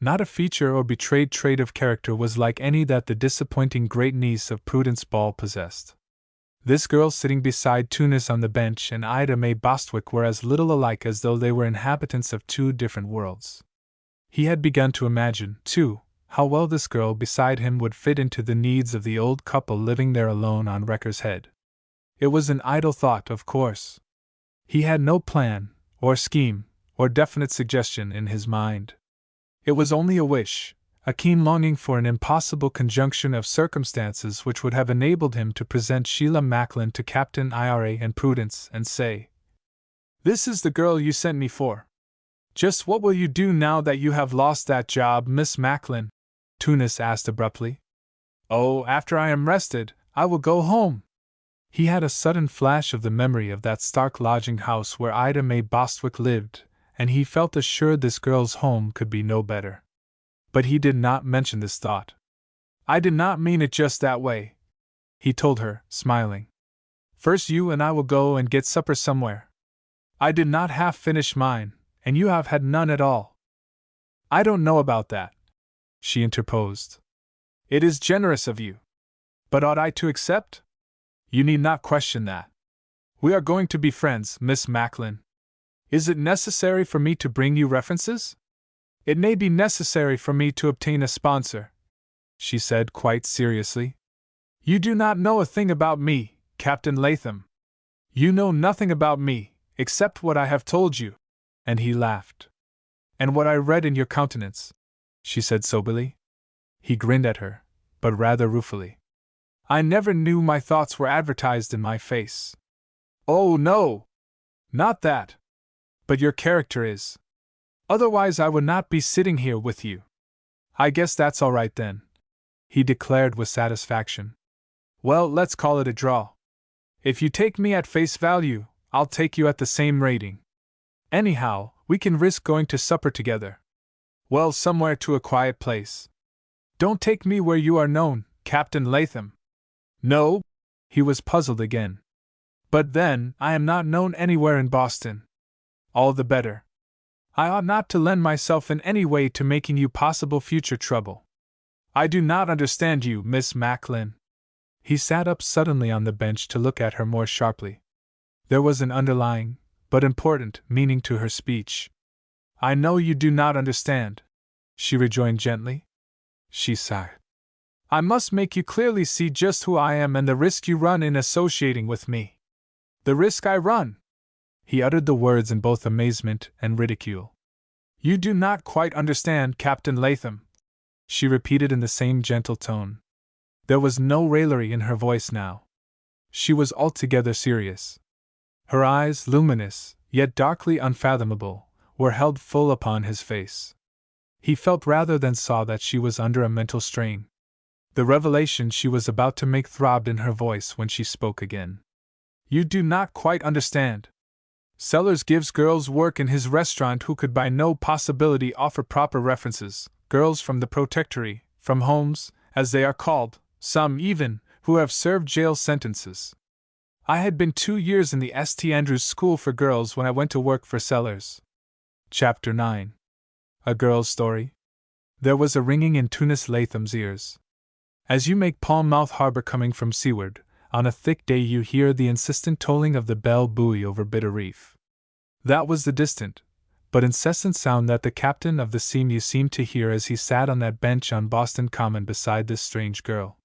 Not a feature or betrayed trait of character was like any that the disappointing great niece of Prudence Ball possessed. This girl sitting beside Tunis on the bench and Ida May Bostwick were as little alike as though they were inhabitants of two different worlds. He had begun to imagine, too, how well this girl beside him would fit into the needs of the old couple living there alone on Wrecker's Head. It was an idle thought, of course. He had no plan, or scheme, or definite suggestion in his mind. It was only a wish, a keen longing for an impossible conjunction of circumstances which would have enabled him to present Sheila Macklin to Captain Ira and Prudence and say, "This is the girl you sent me for. Just what will you do now that you have lost that job, Miss Macklin?" Tunis asked abruptly. "Oh, after I am rested, I will go home." He had a sudden flash of the memory of that Stark lodging house where Ida May Bostwick lived, and he felt assured this girl's home could be no better. But he did not mention this thought. "I did not mean it just that way," he told her, smiling. "First you and I will go and get supper somewhere. I did not half finish mine, and you have had none at all." "I don't know about that," she interposed. "It is generous of you. But ought I to accept? You need not question that. We are going to be friends, Miss Macklin. Is it necessary for me to bring you references?" "It may be necessary for me to obtain a sponsor," she said quite seriously. "You do not know a thing about me, Captain Latham. You know nothing about me, except what I have told you." And he laughed. "And what I read in your countenance," she said soberly. He grinned at her, but rather ruefully. "I never knew my thoughts were advertised in my face." "Oh, no! Not that. But your character is. Otherwise I would not be sitting here with you." "I guess that's all right then," he declared with satisfaction. "Well, let's call it a draw. If you take me at face value, I'll take you at the same rating. Anyhow, we can risk going to supper together. Well, somewhere to a quiet place. Don't take me where you are known, Captain Latham." "No?" He was puzzled again. "But then, I am not known anywhere in Boston." "All the better. I ought not to lend myself in any way to making you possible future trouble." "I do not understand you, Miss Macklin." He sat up suddenly on the bench to look at her more sharply. There was an underlying, but important, meaning to her speech. "I know you do not understand," she rejoined gently. She sighed. "I must make you clearly see just who I am and the risk you run in associating with me." "The risk I run?" He uttered the words in both amazement and ridicule. "You do not quite understand, Captain Latham," she repeated in the same gentle tone. There was no raillery in her voice now. She was altogether serious. Her eyes, luminous, yet darkly unfathomable, were held full upon his face. He felt rather than saw that she was under a mental strain. The revelation she was about to make throbbed in her voice when she spoke again. "You do not quite understand. Sellers gives girls work in his restaurant who could by no possibility offer proper references, girls from the Protectory, from homes, as they are called, some even, who have served jail sentences. I had been 2 years in the St. Andrews School for Girls when I went to work for Sellers. Chapter 9. A Girl's Story. There was a ringing in Tunis Latham's ears. As you make Palmmouth Harbor coming from seaward, on a thick day you hear the insistent tolling of the bell buoy over Bitter Reef. That was the distant, but incessant sound that the captain of the Seamew seemed to hear as he sat on that bench on Boston Common beside this strange girl.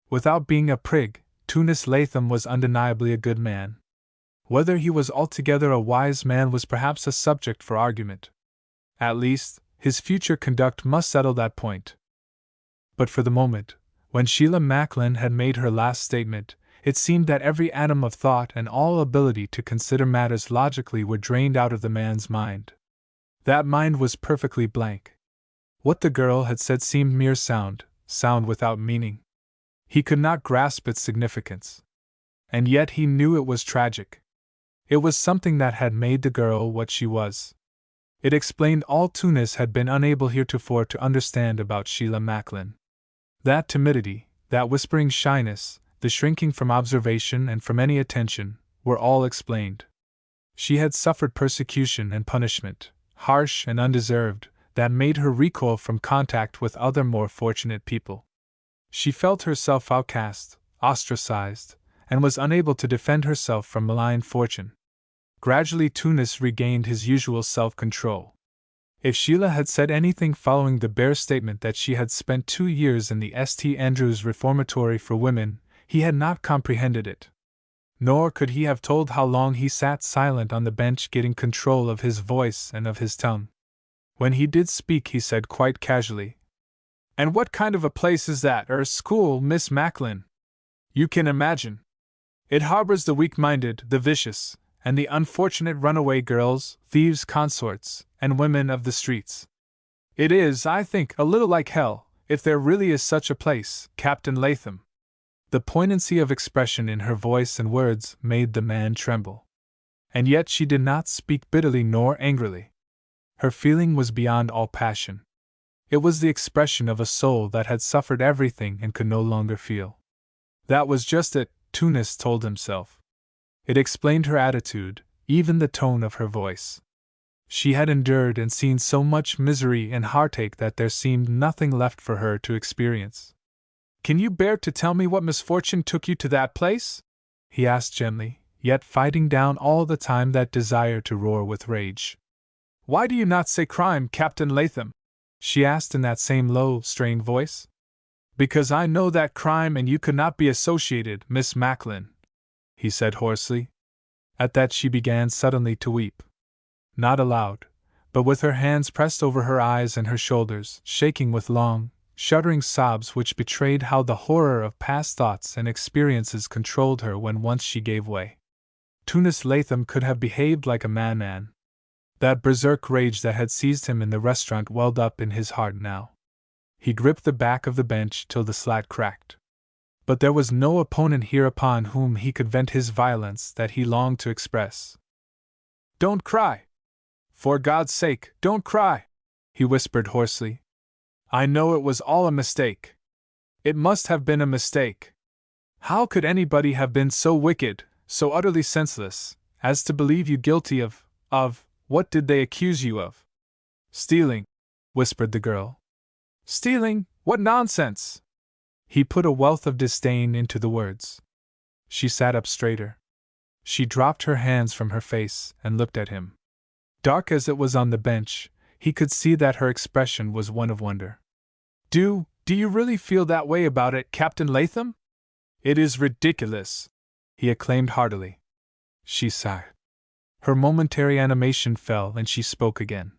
Without being a prig, Tunis Latham was undeniably a good man. Whether he was altogether a wise man was perhaps a subject for argument. At least, his future conduct must settle that point. But for the moment, when Sheila Macklin had made her last statement, it seemed that every atom of thought and all ability to consider matters logically were drained out of the man's mind. That mind was perfectly blank. What the girl had said seemed mere sound without meaning. He could not grasp its significance. And yet he knew it was tragic. It was something that had made the girl what she was. It explained all Tunis had been unable heretofore to understand about Sheila Macklin. That timidity, that whispering shyness, the shrinking from observation and from any attention, were all explained. She had suffered persecution and punishment, harsh and undeserved, that made her recoil from contact with other more fortunate people. She felt herself outcast, ostracized, and was unable to defend herself from malign fortune. Gradually Tunis regained his usual self-control. If Sheila had said anything following the bare statement that she had spent 2 years in the St. Andrews Reformatory for Women, he had not comprehended it. Nor could he have told how long he sat silent on the bench getting control of his voice and of his tongue. When he did speak he said quite casually, "And what kind of a place is that, school, Miss Macklin? You can imagine. It harbors the weak-minded, the vicious, and the unfortunate runaway girls, thieves' consorts, and women of the streets. It is, I think, a little like hell, if there really is such a place, Captain Latham." The poignancy of expression in her voice and words made the man tremble. And yet she did not speak bitterly nor angrily. Her feeling was beyond all passion. It was the expression of a soul that had suffered everything and could no longer feel. That was just it, Tunis told himself. It explained her attitude, even the tone of her voice. She had endured and seen so much misery and heartache that there seemed nothing left for her to experience. "Can you bear to tell me what misfortune took you to that place?" he asked gently, yet fighting down all the time that desire to roar with rage. "Why do you not say crime, Captain Latham?" she asked in that same low, strained voice. "Because I know that crime and you could not be associated, Miss Macklin," he said hoarsely. At that she began suddenly to weep. Not aloud, but with her hands pressed over her eyes and her shoulders, shaking with long, shuddering sobs which betrayed how the horror of past thoughts and experiences controlled her when once she gave way. Tunis Latham could have behaved like a madman. That berserk rage that had seized him in the restaurant welled up in his heart now. He gripped the back of the bench till the slat cracked. But there was no opponent here upon whom he could vent his violence that he longed to express. "Don't cry! For God's sake, don't cry!" he whispered hoarsely. "I know it was all a mistake. It must have been a mistake. How could anybody have been so wicked, so utterly senseless, as to believe you guilty of, what did they accuse you of?" "Stealing," whispered the girl. "Stealing? What nonsense!" He put a wealth of disdain into the words. She sat up straighter. She dropped her hands from her face and looked at him. Dark as it was on the bench, he could see that her expression was one of wonder. Do you really feel that way about it, Captain Latham?" "It is ridiculous," he acclaimed heartily. She sighed. Her momentary animation fell and she spoke again.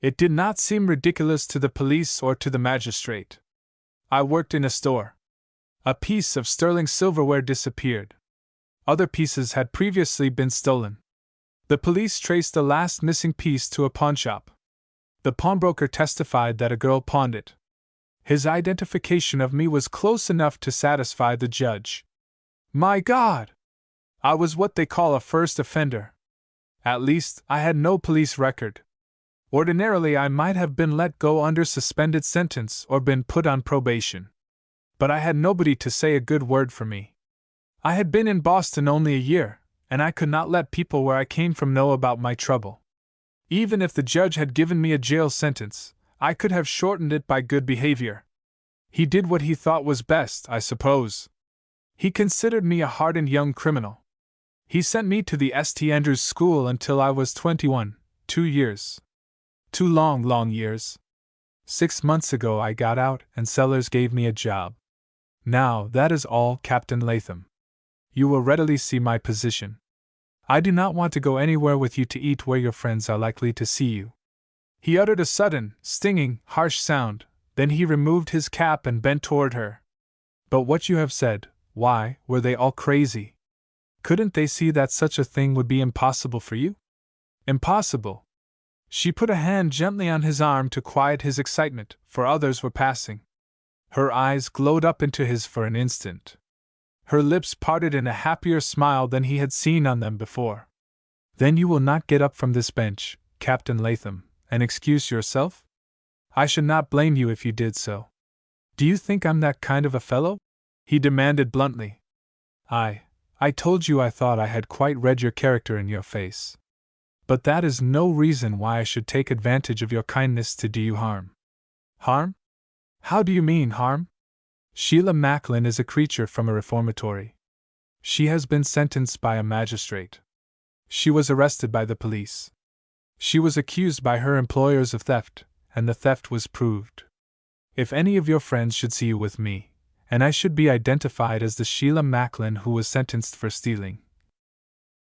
"It did not seem ridiculous to the police or to the magistrate. I worked in a store. A piece of sterling silverware disappeared. Other pieces had previously been stolen. The police traced the last missing piece to a pawnshop. The pawnbroker testified that a girl pawned it. His identification of me was close enough to satisfy the judge. My God! I was what they call a first offender. At least, I had no police record. Ordinarily, I might have been let go under suspended sentence or been put on probation. but I had nobody to say a good word for me. I had been in Boston only a year, and I could not let people where I came from know about my trouble. Even if the judge had given me a jail sentence, I could have shortened it by good behavior. He did what he thought was best, I suppose. He considered me a hardened young criminal. He sent me to the St. Andrews School until I was 21, 2 years. 2 long years. 6 months ago I got out and Sellers gave me a job. Now, that is all, Captain Latham. You will readily see my position. I do not want to go anywhere with you to eat where your friends are likely to see you. He uttered a sudden, stinging, harsh sound, then he removed his cap and bent toward her. But what you have said, why, were they all crazy? Couldn't they see that such a thing would be impossible for you? Impossible. She put a hand gently on his arm to quiet his excitement, for others were passing. Her eyes glowed up into his for an instant. Her lips parted in a happier smile than he had seen on them before. Then you will not get up from this bench, Captain Latham, and excuse yourself? I should not blame you if you did so. Do you think I'm that kind of a fellow? He demanded bluntly. I told you I thought I had quite read your character in your face. But that is no reason why I should take advantage of your kindness to do you harm. Harm? How do you mean, harm? Sheila Macklin is a creature from a reformatory. She has been sentenced by a magistrate. She was arrested by the police. She was accused by her employers of theft, and the theft was proved. If any of your friends should see you with me, and I should be identified as the Sheila Macklin who was sentenced for stealing.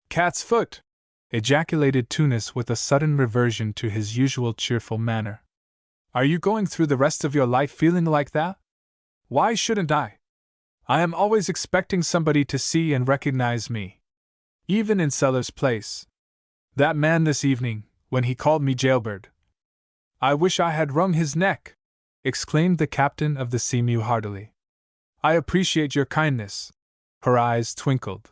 Cat's foot! Ejaculated Tunis with a sudden reversion to his usual cheerful manner. Are you going through the rest of your life feeling like that? Why shouldn't I? I am always expecting somebody to see and recognize me. Even in Sellers' place. That man this evening, when he called me jailbird. I wish I had wrung his neck, exclaimed the captain of the Seamew heartily. I appreciate your kindness. Her eyes twinkled.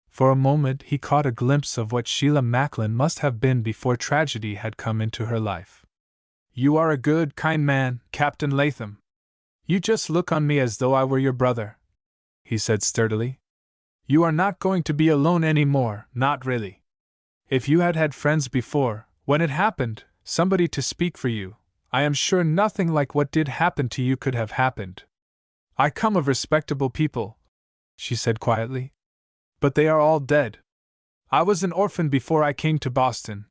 For a moment he caught a glimpse of what Sheila Macklin must have been before tragedy had come into her life. You are a good, kind man, Captain Latham. You just look on me as though I were your brother, he said sturdily. You are not going to be alone any more, not really. If you had had friends before, when it happened, somebody to speak for you, I am sure nothing like what did happen to you could have happened. I come of respectable people, she said quietly. But they are all dead. I was an orphan before I came to Boston.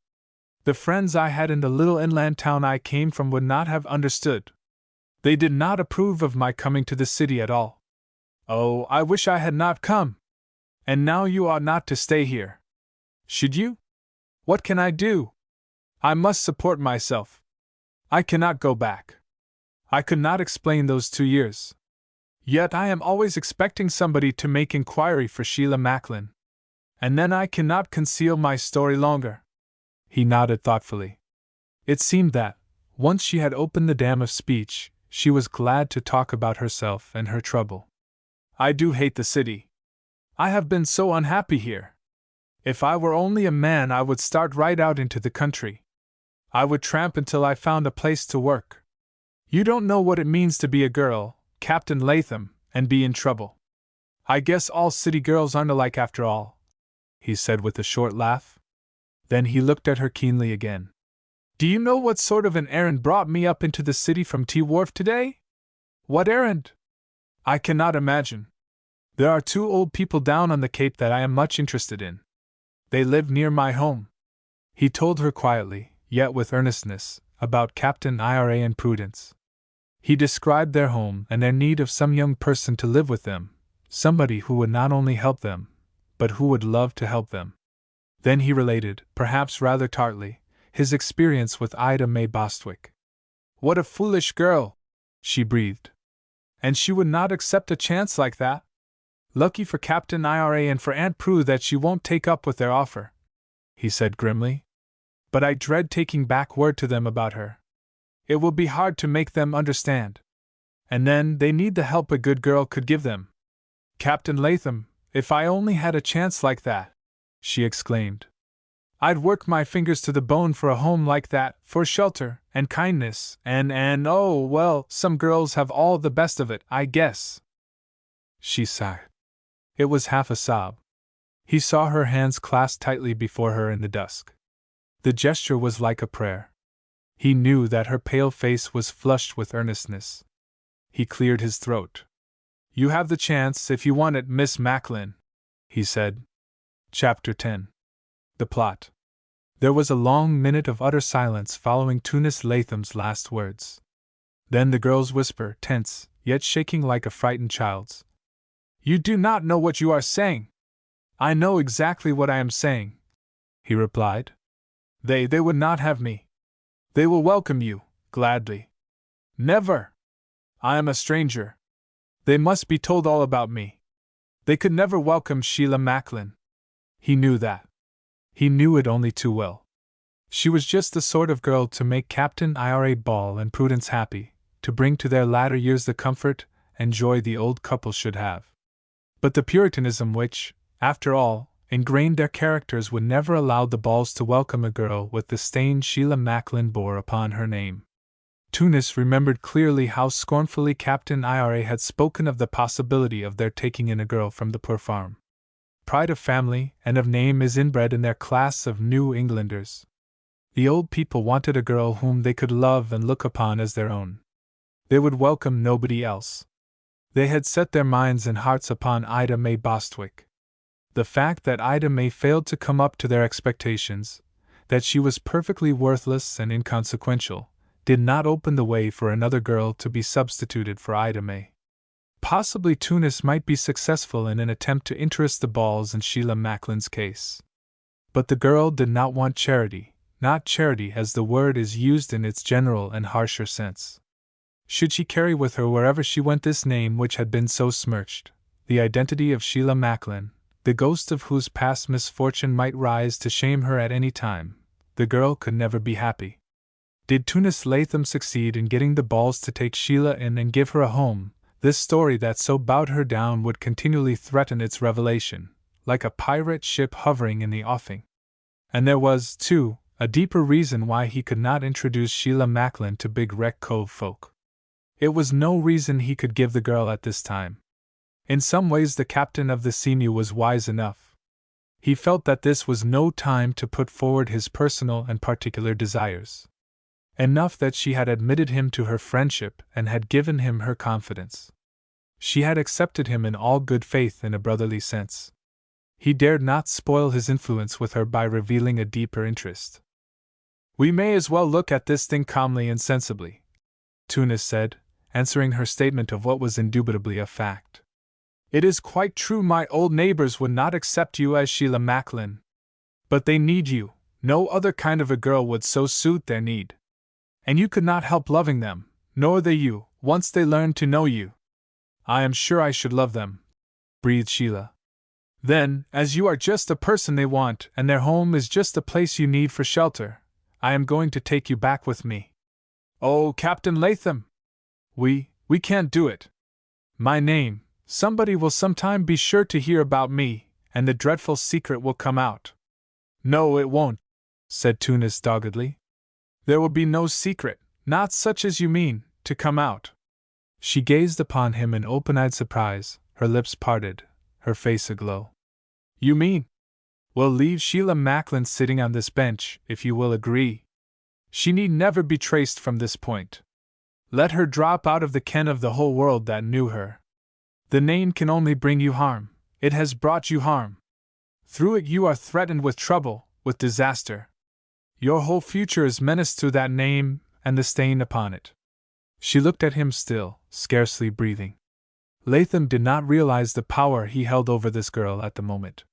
The friends I had in the little inland town I came from would not have understood. They did not approve of my coming to the city at all. Oh, I wish I had not come. And now you ought not to stay here. Should you? What can I do? I must support myself. I cannot go back. I could not explain those 2 years. Yet I am always expecting somebody to make inquiry for Sheila Macklin. And then I cannot conceal my story longer. He nodded thoughtfully. It seemed that, once she had opened the dam of speech, she was glad to talk about herself and her trouble. I do hate the city. I have been so unhappy here. If I were only a man, I would start right out into the country. I would tramp until I found a place to work. You don't know what it means to be a girl, Captain Latham, and be in trouble. I guess all city girls aren't alike after all, he said with a short laugh. Then he looked at her keenly again. Do you know what sort of an errand brought me up into the city from T Wharf today? What errand? I cannot imagine. There are 2 old people down on the Cape that I am much interested in. They live near my home. He told her quietly, yet with earnestness, about Captain Ira and Prudence. He described their home and their need of some young person to live with them, somebody who would not only help them, but who would love to help them. Then he related, perhaps rather tartly, his experience with Ida May Bostwick. What a foolish girl, she breathed. And she would not accept a chance like that? Lucky for Captain Ira and for Aunt Prue that she won't take up with their offer, he said grimly. But I dread taking back word to them about her. It will be hard to make them understand. And then they need the help a good girl could give them. Captain Latham, if I only had a chance like that, she exclaimed. I'd work my fingers to the bone for a home like that, for shelter, and kindness, and oh, well, some girls have all the best of it, I guess. She sighed. It was half a sob. He saw her hands clasped tightly before her in the dusk. The gesture was like a prayer. He knew that her pale face was flushed with earnestness. He cleared his throat. You have the chance if you want it, Miss Macklin, he said. Chapter 10. The Plot. There was a long minute of utter silence following Tunis Latham's last words. Then the girl's whisper, tense, yet shaking like a frightened child's. You do not know what you are saying. I know exactly what I am saying, he replied. They would not have me. They will welcome you, gladly. Never. I am a stranger. They must be told all about me. They could never welcome Sheila Macklin. He knew that. He knew it only too well. She was just the sort of girl to make Captain Ira Ball and Prudence happy, to bring to their latter years the comfort and joy the old couple should have. But the Puritanism which, after all, ingrained their characters would never allow the Balls to welcome a girl with the stain Sheila Macklin bore upon her name. Tunis remembered clearly how scornfully Captain Ira had spoken of the possibility of their taking in a girl from the poor farm. Pride of family and of name is inbred in their class of New Englanders. The old people wanted a girl whom they could love and look upon as their own. They would welcome nobody else. They had set their minds and hearts upon Ida May Bostwick. The fact that Ida May failed to come up to their expectations, that she was perfectly worthless and inconsequential, did not open the way for another girl to be substituted for Ida May. Possibly Tunis might be successful in an attempt to interest the Balls in Sheila Macklin's case. But the girl did not want charity, not charity as the word is used in its general and harsher sense. Should she carry with her wherever she went this name which had been so smirched, the identity of Sheila Macklin, the ghost of whose past misfortune might rise to shame her at any time, the girl could never be happy. Did Tunis Latham succeed in getting the Balls to take Sheila in and give her a home, this story that so bowed her down would continually threaten its revelation, like a pirate ship hovering in the offing. And there was, too, a deeper reason why he could not introduce Sheila Macklin to Big Wreck Cove folk. It was no reason he could give the girl at this time. In some ways the captain of the Seamew was wise enough. He felt that this was no time to put forward his personal and particular desires. Enough that she had admitted him to her friendship and had given him her confidence. She had accepted him in all good faith in a brotherly sense. He dared not spoil his influence with her by revealing a deeper interest. We may as well look at this thing calmly and sensibly, Tunis said, answering her statement of what was indubitably a fact. It is quite true my old neighbors would not accept you as Sheila Macklin. But they need you, no other kind of a girl would so suit their need. And you could not help loving them, nor they you, once they learned to know you. I am sure I should love them, breathed Sheila. Then, as you are just the person they want and their home is just the place you need for shelter, I am going to take you back with me. Oh, Captain Latham! We can't do it. My name, somebody will sometime be sure to hear about me, and the dreadful secret will come out. No, it won't, said Tunis doggedly. There will be no secret, not such as you mean, to come out. She gazed upon him in open-eyed surprise, her lips parted, her face aglow. You mean? We'll leave Sheila Macklin sitting on this bench, if you will agree. She need never be traced from this point. Let her drop out of the ken of the whole world that knew her. The name can only bring you harm. It has brought you harm. Through it you are threatened with trouble, with disaster. Your whole future is menaced through that name and the stain upon it. She looked at him still, scarcely breathing. Latham did not realize the power he held over this girl at the moment.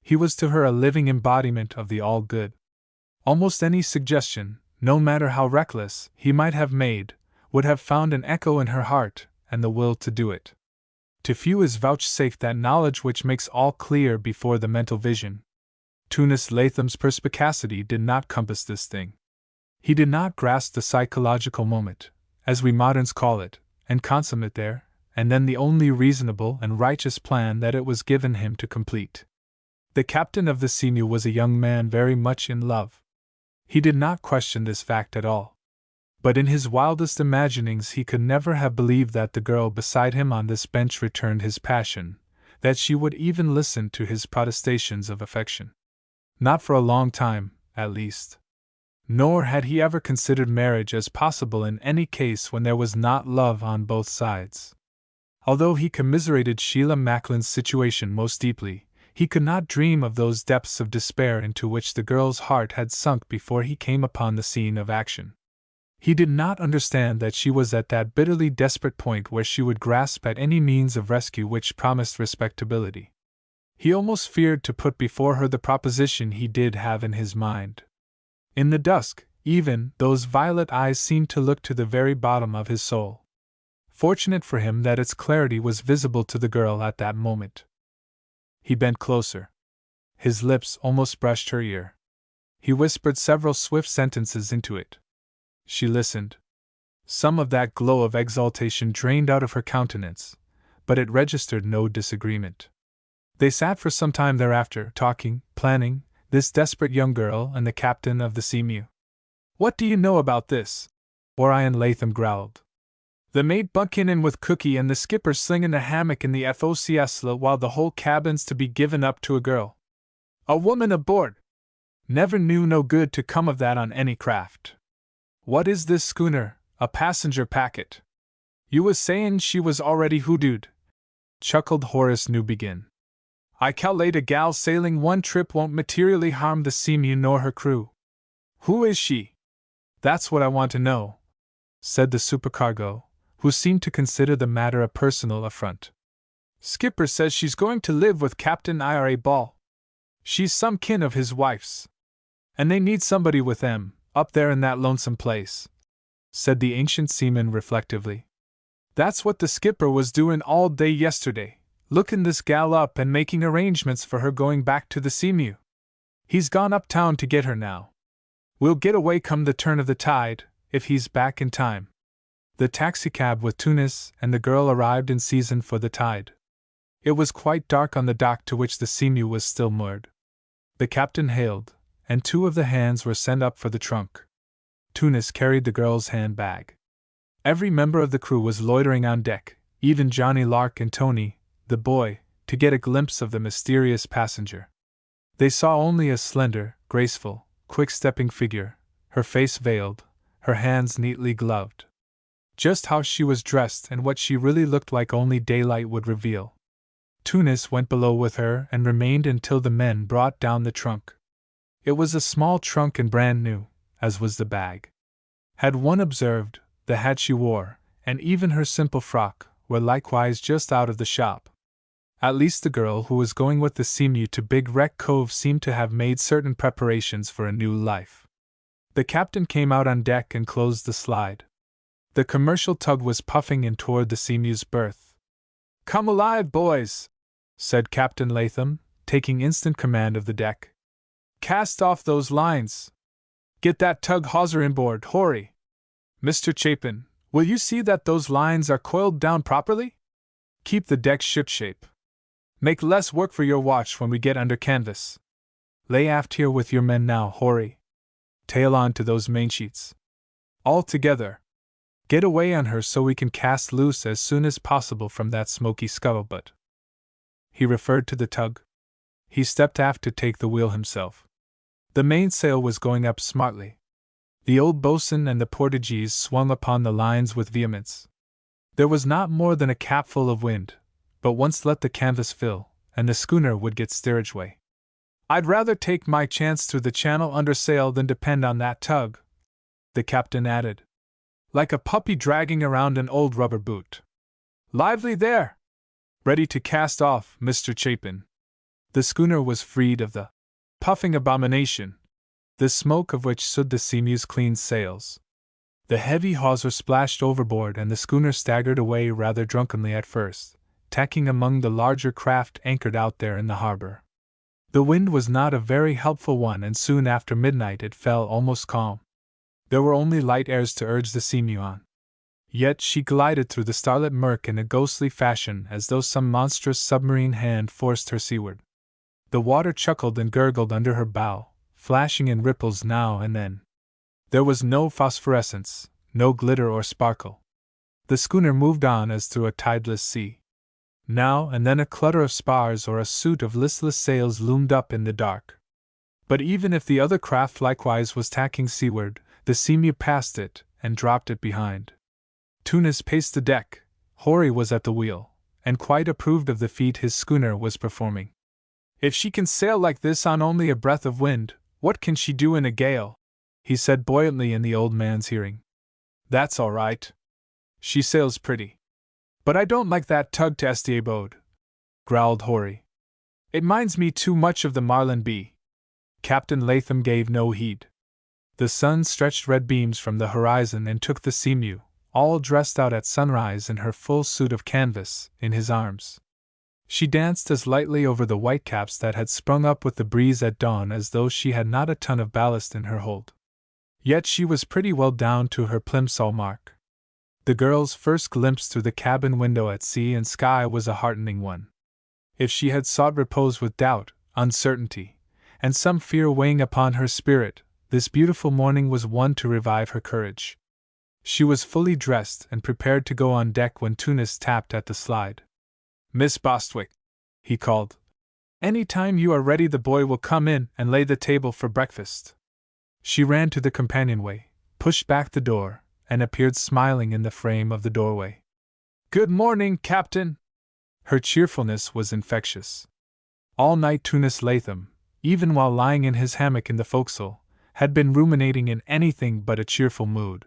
He was to her a living embodiment of the all-good. Almost any suggestion, no matter how reckless, he might have made, would have found an echo in her heart and the will to do it. To few is vouchsafed that knowledge which makes all clear before the mental vision. Tunis Latham's perspicacity did not compass this thing. He did not grasp the psychological moment, as we moderns call it, and consummate there, and then the only reasonable and righteous plan that it was given him to complete. The captain of the Seamew was a young man very much in love. He did not question this fact at all. But in his wildest imaginings he could never have believed that the girl beside him on this bench returned his passion, that she would even listen to his protestations of affection. Not for a long time, at least. Nor had he ever considered marriage as possible in any case when there was not love on both sides. Although he commiserated Sheila Macklin's situation most deeply, he could not dream of those depths of despair into which the girl's heart had sunk before he came upon the scene of action. He did not understand that she was at that bitterly desperate point where she would grasp at any means of rescue which promised respectability. He almost feared to put before her the proposition he did have in his mind. In the dusk, even, those violet eyes seemed to look to the very bottom of his soul. Fortunate for him that its clarity was visible to the girl at that moment. He bent closer. His lips almost brushed her ear. He whispered several swift sentences into it. She listened. Some of that glow of exultation drained out of her countenance, but it registered no disagreement. They sat for some time thereafter, talking, planning, this desperate young girl and the captain of the Seamew. "What do you know about this?" Orion Latham growled. "The mate bunkin' in with Cookie and the skipper slinging a hammock in the FOCSLA while the whole cabin's to be given up to a girl. A woman aboard! Never knew no good to come of that on any craft. What is this schooner, a passenger packet? You was sayin' she was already hoodooed," chuckled Horace Newbegin. "I cal'late a gal sailing one trip won't materially harm the Seamew nor her crew. Who is she? That's what I want to know," said the supercargo, who seemed to consider the matter a personal affront. "Skipper says she's going to live with Captain Ira Ball. She's some kin of his wife's. And they need somebody with them, up there in that lonesome place," said the ancient seaman reflectively. "That's what the skipper was doing all day yesterday, looking this gal up and making arrangements for her going back to the Seamew. He's gone uptown to get her now. We'll get away come the turn of the tide, if he's back in time." The taxicab with Tunis and the girl arrived in season for the tide. It was quite dark on the dock to which the Seamew was still moored. The captain hailed, and two of the hands were sent up for the trunk. Tunis carried the girl's handbag. Every member of the crew was loitering on deck, even Johnny Lark and Tony, the boy, to get a glimpse of the mysterious passenger. They saw only a slender, graceful, quick-stepping figure, her face veiled, her hands neatly gloved. Just how she was dressed and what she really looked like only daylight would reveal. Tunis went below with her and remained until the men brought down the trunk. It was a small trunk and brand new, as was the bag. Had one observed, the hat she wore, and even her simple frock, were likewise just out of the shop. At least the girl who was going with the Seamew to Big Wreck Cove seemed to have made certain preparations for a new life. The captain came out on deck and closed the slide. The commercial tug was puffing in toward the Seamew's berth. "Come alive, boys!" said Captain Latham, taking instant command of the deck. "Cast off those lines! Get that tug hawser inboard, Horry! Mr. Chapin, will you see that those lines are coiled down properly? Keep the deck shipshape. Make less work for your watch when we get under canvas. Lay aft here with your men now, Horry. Tail on to those mainsheets. All together. Get away on her so we can cast loose as soon as possible from that smoky scuttlebutt." He referred to the tug. He stepped aft to take the wheel himself. The mainsail was going up smartly. The old boatswain and the portagees swung upon the lines with vehemence. There was not more than a capful of wind, but once let the canvas fill, and the schooner would get steerage way. "I'd rather take my chance through the channel under sail than depend on that tug," the captain added. "Like a puppy dragging around an old rubber boot. Lively there! Ready to cast off, Mr. Chapin." The schooner was freed of the puffing abomination, the smoke of which soothed the Seamew's clean sails. The heavy hawser splashed overboard and the schooner staggered away rather drunkenly at first, tacking among the larger craft anchored out there in the harbor. The wind was not a very helpful one, and soon after midnight it fell almost calm. There were only light airs to urge the Seamew on. Yet she glided through the starlit murk in a ghostly fashion as though some monstrous submarine hand forced her seaward. The water chuckled and gurgled under her bow, flashing in ripples now and then. There was no phosphorescence, no glitter or sparkle. The schooner moved on as through a tideless sea. Now and then a clutter of spars or a suit of listless sails loomed up in the dark. But even if the other craft likewise was tacking seaward, the Seamew passed it and dropped it behind. Tunis paced the deck. Horry was at the wheel, and quite approved of the feat his schooner was performing. "If she can sail like this on only a breath of wind, what can she do in a gale?" he said buoyantly in the old man's hearing. "That's all right. She sails pretty. But I don't like that tug to Estiabode," growled Horry. "It minds me too much of the Marlin B." Captain Latham gave no heed. The sun stretched red beams from the horizon and took the Seamew, all dressed out at sunrise in her full suit of canvas, in his arms. She danced as lightly over the whitecaps that had sprung up with the breeze at dawn as though she had not a ton of ballast in her hold. Yet she was pretty well down to her plimsoll mark. The girl's first glimpse through the cabin window at sea and sky was a heartening one. If she had sought repose with doubt, uncertainty, and some fear weighing upon her spirit, this beautiful morning was one to revive her courage. She was fully dressed and prepared to go on deck when Tunis tapped at the slide. "Miss Bostwick," he called. "Any time you are ready the boy will come in and lay the table for breakfast." She ran to the companionway, pushed back the door, and appeared smiling in the frame of the doorway. "Good morning, Captain!" Her cheerfulness was infectious. All night Tunis Latham, even while lying in his hammock in the forecastle, had been ruminating in anything but a cheerful mood.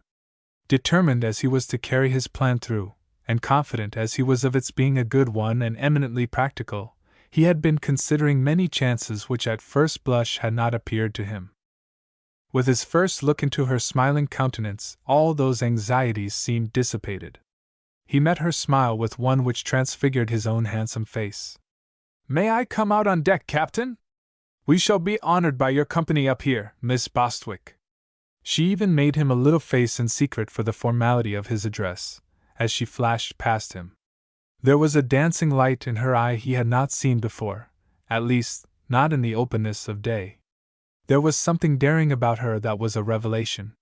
Determined as he was to carry his plan through, and confident as he was of its being a good one and eminently practical, he had been considering many chances which at first blush had not appeared to him. With his first look into her smiling countenance, all those anxieties seemed dissipated. He met her smile with one which transfigured his own handsome face. "May I come out on deck, Captain? We shall be honored by your company up here, Miss Bostwick." She even made him a little face in secret for the formality of his address, as she flashed past him. There was a dancing light in her eye he had not seen before, at least, not in the openness of day. There was something daring about her that was a revelation.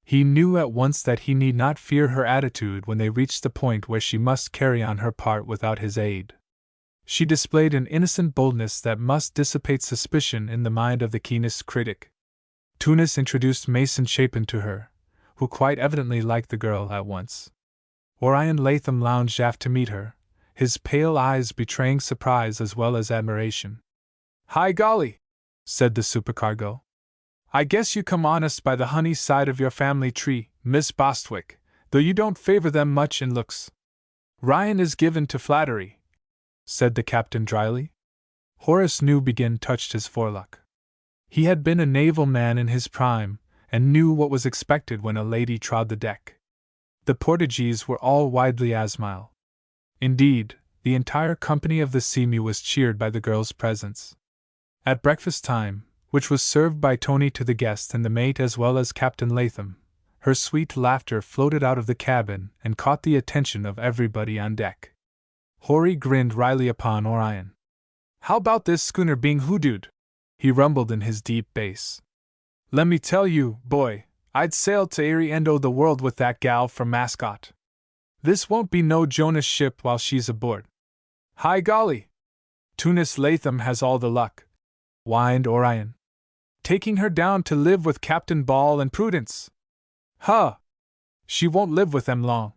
He knew at once that he need not fear her attitude when they reached the point where she must carry on her part without his aid. She displayed an innocent boldness that must dissipate suspicion in the mind of the keenest critic. Tunis introduced Mason Chapin to her, who quite evidently liked the girl at once. Orion Latham lounged aft to meet her, his pale eyes betraying surprise as well as admiration. "Hi golly," said the supercargo. "I guess you come honest by the honey side of your family tree, Miss Bostwick, though you don't favor them much in looks." "Ryan is given to flattery," said the captain dryly. Horace Newbegin touched his forelock. He had been a naval man in his prime, and knew what was expected when a lady trod the deck. The Portuguese were all widely asmile. Indeed, the entire company of the Seamew was cheered by the girl's presence. At breakfast time, which was served by Tony to the guest and the mate as well as Captain Latham, her sweet laughter floated out of the cabin and caught the attention of everybody on deck. Horry grinned wryly upon Orion. "How about this schooner being hoodooed?" he rumbled in his deep bass. "Let me tell you, boy, I'd sail to airy end o' the world with that gal for mascot. This won't be no Jonas ship while she's aboard." "Hi golly! Tunis Latham has all the luck," whined Orion. "Taking her down to live with Captain Ball and Prudence." "Huh! She won't live with them long."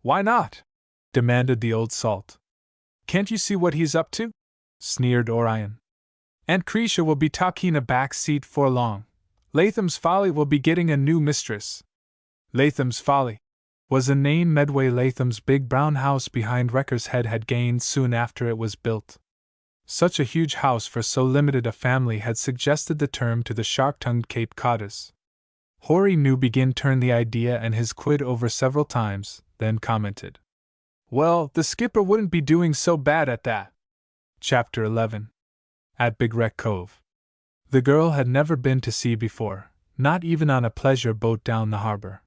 "Why not?" demanded the old salt. "Can't you see what he's up to?" sneered Orion. "Aunt Cretia will be talking a back seat for long. Latham's Folly will be getting a new mistress." Latham's Folly was a name Medway Latham's big brown house behind Wrecker's Head had gained soon after it was built. Such a huge house for so limited a family had suggested the term to the sharp-tongued Cape Codders. Horry Newbegin turned the idea and his quid over several times, then commented, "Well, the skipper wouldn't be doing so bad at that." Chapter 11. At Big Wreck Cove. The girl had never been to sea before, not even on a pleasure boat down the harbor.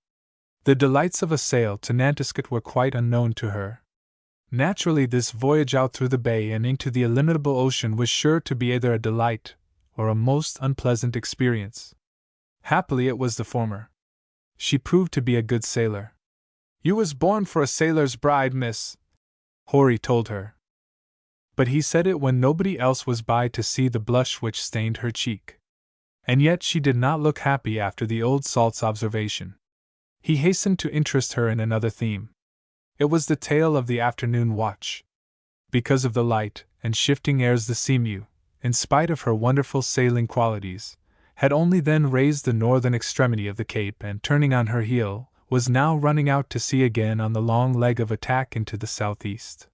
The delights of a sail to Nantucket were quite unknown to her. Naturally, this voyage out through the bay and into the illimitable ocean was sure to be either a delight or a most unpleasant experience. Happily, it was the former. She proved to be a good sailor. "You was born for a sailor's bride, miss," Horry told her. But he said it when nobody else was by to see the blush which stained her cheek. And yet she did not look happy after the old salt's observation. He hastened to interest her in another theme. It was the tale of the afternoon watch. Because of the light and shifting airs, the Seamew, in spite of her wonderful sailing qualities, had only then raised the northern extremity of the cape and, turning on her heel, was now running out to sea again on the long leg of attack into the southeast.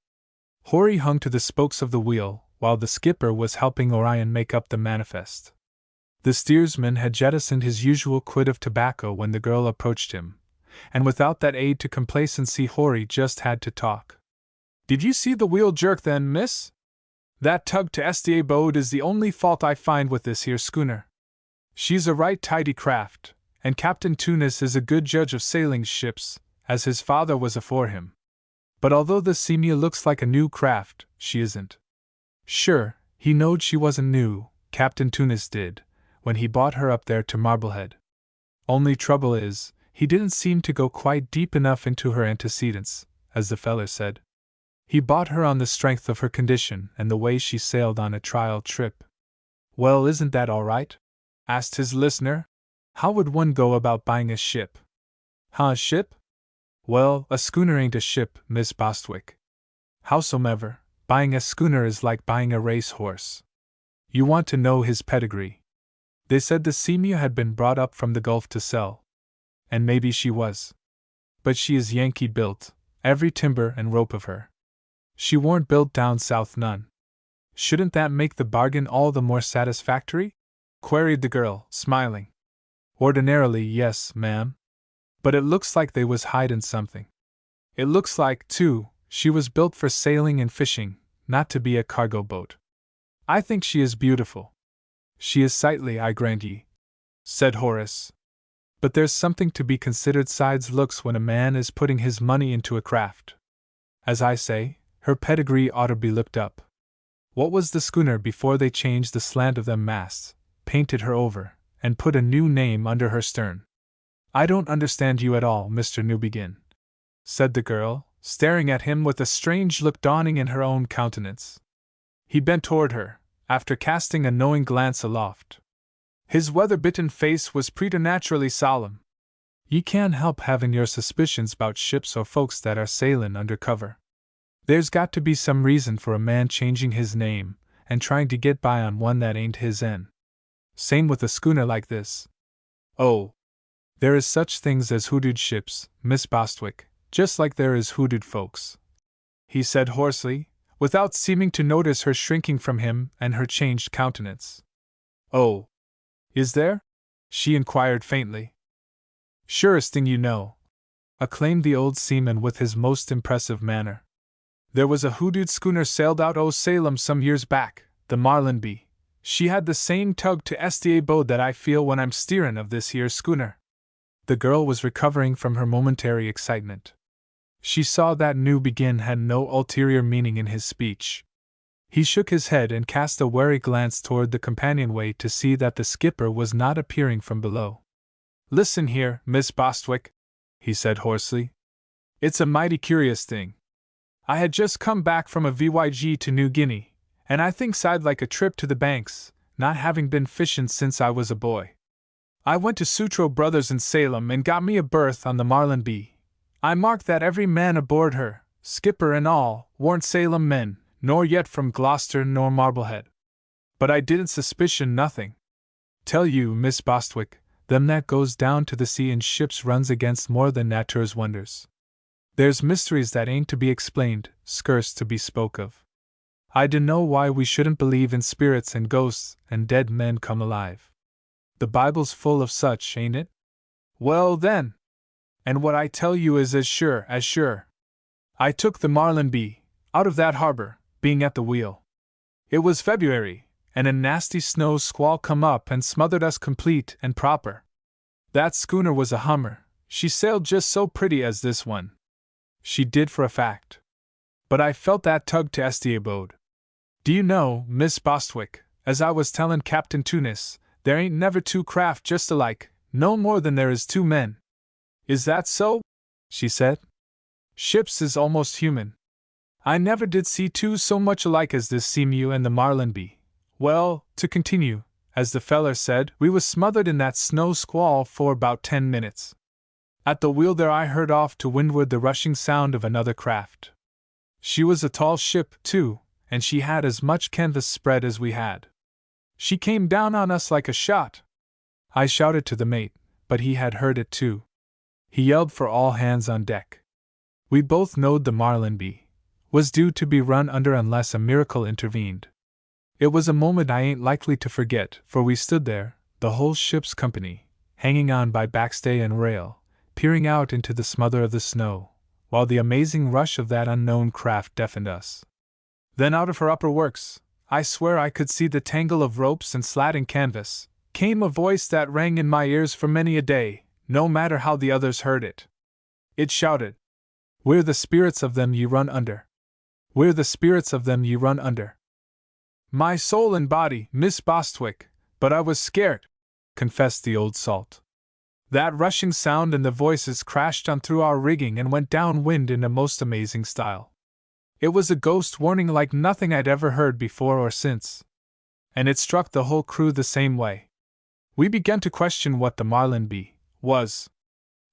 Horry hung to the spokes of the wheel, while the skipper was helping Orion make up the manifest. The steersman had jettisoned his usual quid of tobacco when the girl approached him, and without that aid to complacency Horry just had to talk. "Did you see the wheel jerk then, miss? That tug to Sta boat is the only fault I find with this here schooner. She's a right tidy craft, and Captain Tunis is a good judge of sailing ships, as his father was afore him. But although the Seamew looks like a new craft, she isn't. Sure, he knowed she wasn't new, Captain Tunis did, when he bought her up there to Marblehead. Only trouble is, he didn't seem to go quite deep enough into her antecedents, as the feller said. He bought her on the strength of her condition and the way she sailed on a trial trip." "Well, isn't that all right?" asked his listener. "How would one go about buying a ship?" "Huh, a ship? Well, a schooner ain't a ship, Miss Bostwick. Howsomever, buying a schooner is like buying a race horse. You want to know his pedigree." They said the Seamew had been brought up from the Gulf to sell. And maybe she was. But she is Yankee built, every timber and rope of her. She warn't built down south none. "Shouldn't that make the bargain all the more satisfactory?" queried the girl, smiling. "Ordinarily, yes, ma'am. But it looks like they was hidin' something. It looks like, too, she was built for sailing and fishing, not to be a cargo boat. I think she is beautiful." "She is sightly, I grant ye," said Horace. "But there's something to be considered sides looks when a man is putting his money into a craft. As I say, her pedigree ought to be looked up. What was the schooner before they changed the slant of them masts, painted her over, and put a new name under her stern?" "I don't understand you at all, Mr. Newbegin," said the girl, staring at him with a strange look dawning in her own countenance. He bent toward her, after casting a knowing glance aloft. His weather-bitten face was preternaturally solemn. "Ye can't help having your suspicions 'bout ships or folks that are sailin' under cover. There's got to be some reason for a man changing his name, and trying to get by on one that ain't his en. Same with a schooner like this. Oh, there is such things as hoodooed ships, Miss Bostwick, just like there is hoodooed folks," he said hoarsely, without seeming to notice her shrinking from him and her changed countenance. "Oh, is there?" she inquired faintly. "Surest thing you know," acclaimed the old seaman with his most impressive manner. "There was a hoodooed schooner sailed out o' Salem some years back, the Marlinby. She had the same tug to Sta boat that I feel when I'm steerin' of this here schooner." The girl was recovering from her momentary excitement. She saw that Newbegin had no ulterior meaning in his speech. He shook his head and cast a wary glance toward the companionway to see that the skipper was not appearing from below. "Listen here, Miss Bostwick," he said hoarsely. "It's a mighty curious thing. I had just come back from a voyage to New Guinea, and I thinks I'd like a trip to the Banks, not having been fishin' since I was a boy. I went to Sutro Brothers in Salem and got me a berth on the Marlinby. I marked that every man aboard her, skipper and all, warn't Salem men, nor yet from Gloucester nor Marblehead. But I didn't suspicion nothing. Tell you, Miss Bostwick, them that goes down to the sea in ships runs against more than natur's wonders. There's mysteries that ain't to be explained, scarce to be spoke of. I dunno why we shouldn't believe in spirits and ghosts and dead men come alive. The Bible's full of such, ain't it? Well, then. And what I tell you is as sure as sure. I took the Marlinby out of that harbor, being at the wheel. It was February, and a nasty snow squall come up and smothered us complete and proper. That schooner was a hummer. She sailed just so pretty as this one. She did for a fact. But I felt that tug to Sta boat. Do you know, Miss Bostwick, as I was tellin' Captain Tunis, there ain't never two craft just alike, no more than there is two men. Is that so? She said. Ships is almost human. I never did see two so much alike as this Seamew and the Marlin be. Well, to continue, as the feller said, we was smothered in that snow squall for about 10 minutes. At the wheel there I heard off to windward the rushing sound of another craft. She was a tall ship, too, and she had as much canvas spread as we had. She came down on us like a shot. I shouted to the mate, but he had heard it too. He yelled for all hands on deck. We both knowed the Marlin was due to be run under unless a miracle intervened. It was a moment I ain't likely to forget, for we stood there, the whole ship's company, hanging on by backstay and rail, peering out into the smother of the snow, while the amazing rush of that unknown craft deafened us. Then out of her upper works, I swear I could see the tangle of ropes and slatting canvas, came a voice that rang in my ears for many a day, no matter how the others heard it. It shouted, "We're the spirits of them ye run under. We're the spirits of them ye run under." My soul and body, Miss Bostwick, but I was scared, confessed the old salt. That rushing sound and the voices crashed on through our rigging and went downwind in a most amazing style. It was a ghost warning like nothing I'd ever heard before or since. And it struck the whole crew the same way. We began to question what the Marlin was.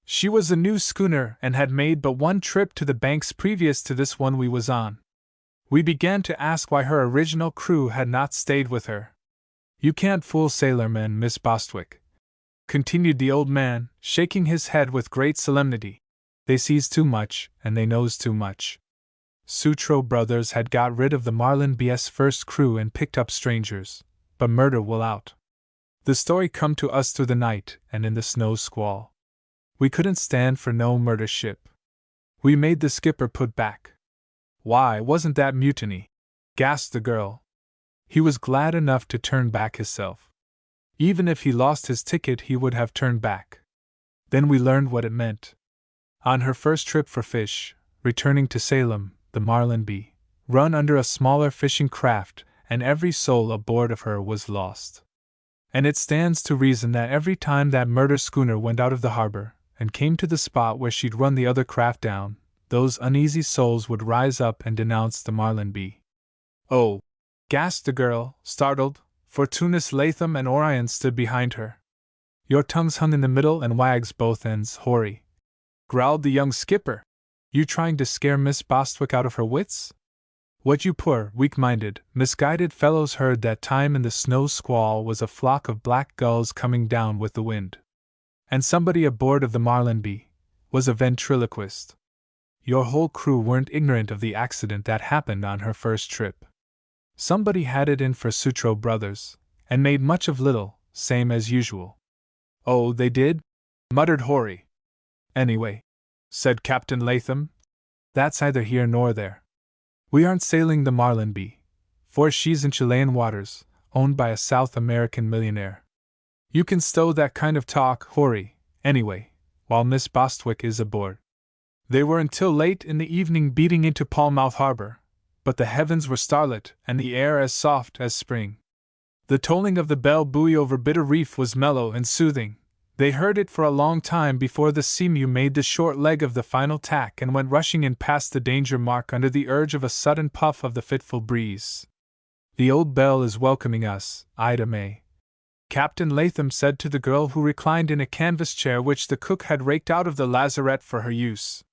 She was a new schooner and had made but one trip to the Banks previous to this one we was on. We began to ask why her original crew had not stayed with her. "You can't fool sailormen, Miss Bostwick," continued the old man, shaking his head with great solemnity. "They sees too much, and they knows too much. Sutro Brothers had got rid of the Marlin B's first crew and picked up strangers, but murder will out. The story come to us through the night and in the snow squall. We couldn't stand for no murder ship. We made the skipper put back." "Why, wasn't that mutiny?" gasped the girl. "He was glad enough to turn back himself. Even if he lost his ticket he would have turned back." Then we learned what it meant. On her first trip for fish, returning to Salem, the Marlin run under a smaller fishing craft, and every soul aboard of her was lost. And it stands to reason that every time that murder schooner went out of the harbor, and came to the spot where she'd run the other craft down, those uneasy souls would rise up and denounce the Marlin "Oh!" gasped the girl, startled, for Tunis Latham and Orion stood behind her. "Your tongue's hung in the middle and wags both ends, Hory," growled the young skipper. "You trying to scare Miss Bostwick out of her wits? What you poor, weak-minded, misguided fellows heard that time in the snow squall was a flock of black gulls coming down with the wind. And somebody aboard of the Marlin was a ventriloquist. Your whole crew weren't ignorant of the accident that happened on her first trip. Somebody had it in for Sutro Brothers, and made much of little, same as usual." "Oh, they did?" muttered Hory. "Anyway," said Captain Latham, "that's either here nor there. We aren't sailing the Marlin for she's in Chilean waters, owned by a South American millionaire. You can stow that kind of talk, Hory, anyway, while Miss Bostwick is aboard." They were until late in the evening beating into Palmouth Harbor, but the heavens were starlit and the air as soft as spring. The tolling of the bell buoy over Bitter Reef was mellow and soothing. They heard it for a long time before the Seamew made the short leg of the final tack and went rushing in past the danger mark under the urge of a sudden puff of the fitful breeze. "The old bell is welcoming us, aka," Captain Latham said to the girl who reclined in a canvas chair which the cook had raked out of the lazarette for her use.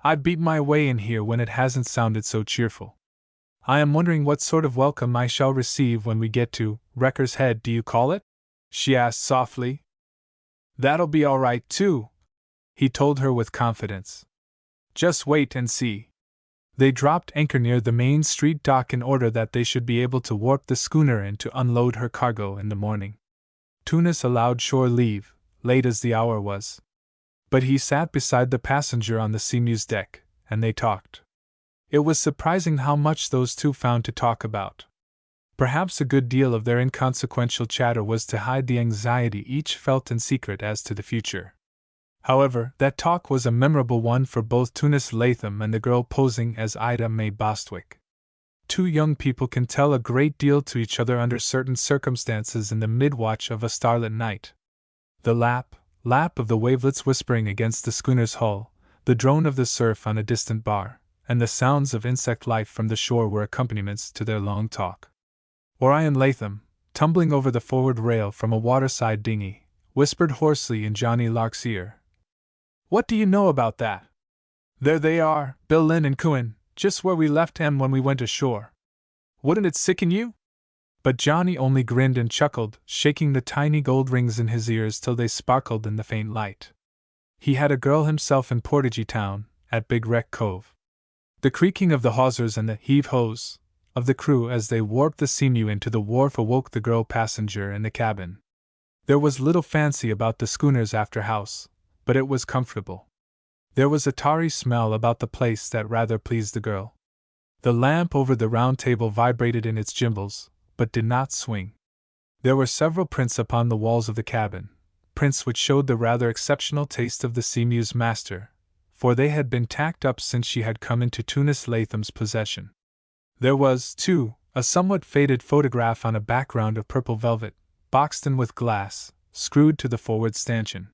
"I beat my way in here when it hasn't sounded so cheerful. I am wondering what sort of welcome I shall receive when we get to Wrecker's Head, do you call it?" she asked softly. "That'll be all right, too," he told her with confidence. "Just wait and see." They dropped anchor near the Main Street dock in order that they should be able to warp the schooner and to unload her cargo in the morning. Tunis allowed shore leave, late as the hour was. But he sat beside the passenger on the Seamew's deck, and they talked. It was surprising how much those two found to talk about. Perhaps a good deal of their inconsequential chatter was to hide the anxiety each felt in secret as to the future. However, that talk was a memorable one for both Tunis Latham and the girl posing as Ida May Bostwick. Two young people can tell a great deal to each other under certain circumstances in the mid-watch of a starlit night. The lap, lap of the wavelets whispering against the schooner's hull, the drone of the surf on a distant bar, and the sounds of insect life from the shore were accompaniments to their long talk. Orion Latham, tumbling over the forward rail from a waterside dinghy, whispered hoarsely in Johnny Lark's ear, "What do you know about that? There they are, Bill Lynn and Cohen, just where we left them when we went ashore. Wouldn't it sicken you?" But Johnny only grinned and chuckled, shaking the tiny gold rings in his ears till they sparkled in the faint light. He had a girl himself in Portage Town, at Big Wreck Cove. The creaking of the hawsers and the heave-hoes of the crew as they warped the Seamew into the wharf awoke the girl passenger in the cabin. There was little fancy about the schooner's after house, but it was comfortable. There was a tarry smell about the place that rather pleased the girl. The lamp over the round table vibrated in its gimbals, but did not swing. There were several prints upon the walls of the cabin, prints which showed the rather exceptional taste of the Seamew's master, for they had been tacked up since she had come into Tunis Latham's possession. There was, too, a somewhat faded photograph on a background of purple velvet, boxed in with glass, screwed to the forward stanchion.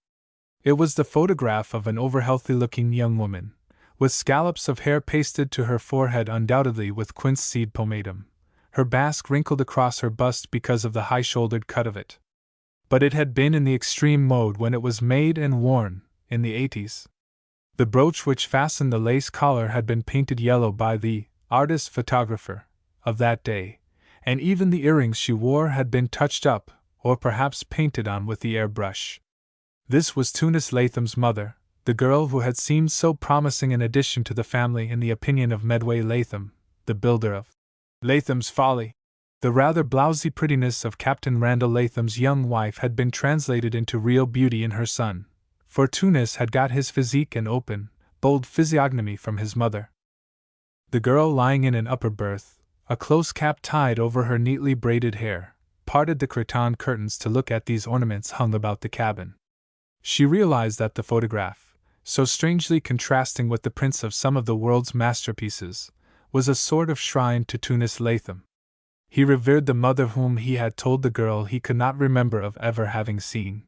It was the photograph of an overhealthy-looking young woman, with scallops of hair pasted to her forehead undoubtedly with quince seed pomatum, her basque wrinkled across her bust because of the high-shouldered cut of it. But it had been in the extreme mode when it was made and worn, in the 80s. The brooch which fastened the lace collar had been painted yellow by the artist-photographer of that day, and even the earrings she wore had been touched up, or perhaps painted on with the airbrush. This was Tunis Latham's mother, the girl who had seemed so promising an addition to the family in the opinion of Medway Latham, the builder of Latham's Folly. The rather blousy prettiness of Captain Randall Latham's young wife had been translated into real beauty in her son, for Tunis had got his physique and open, bold physiognomy from his mother. The girl lying in an upper berth, a close cap tied over her neatly braided hair, parted the cretonne curtains to look at these ornaments hung about the cabin. She realized that the photograph, so strangely contrasting with the prints of some of the world's masterpieces, was a sort of shrine to Tunis Latham. He revered the mother whom he had told the girl he could not remember of ever having seen.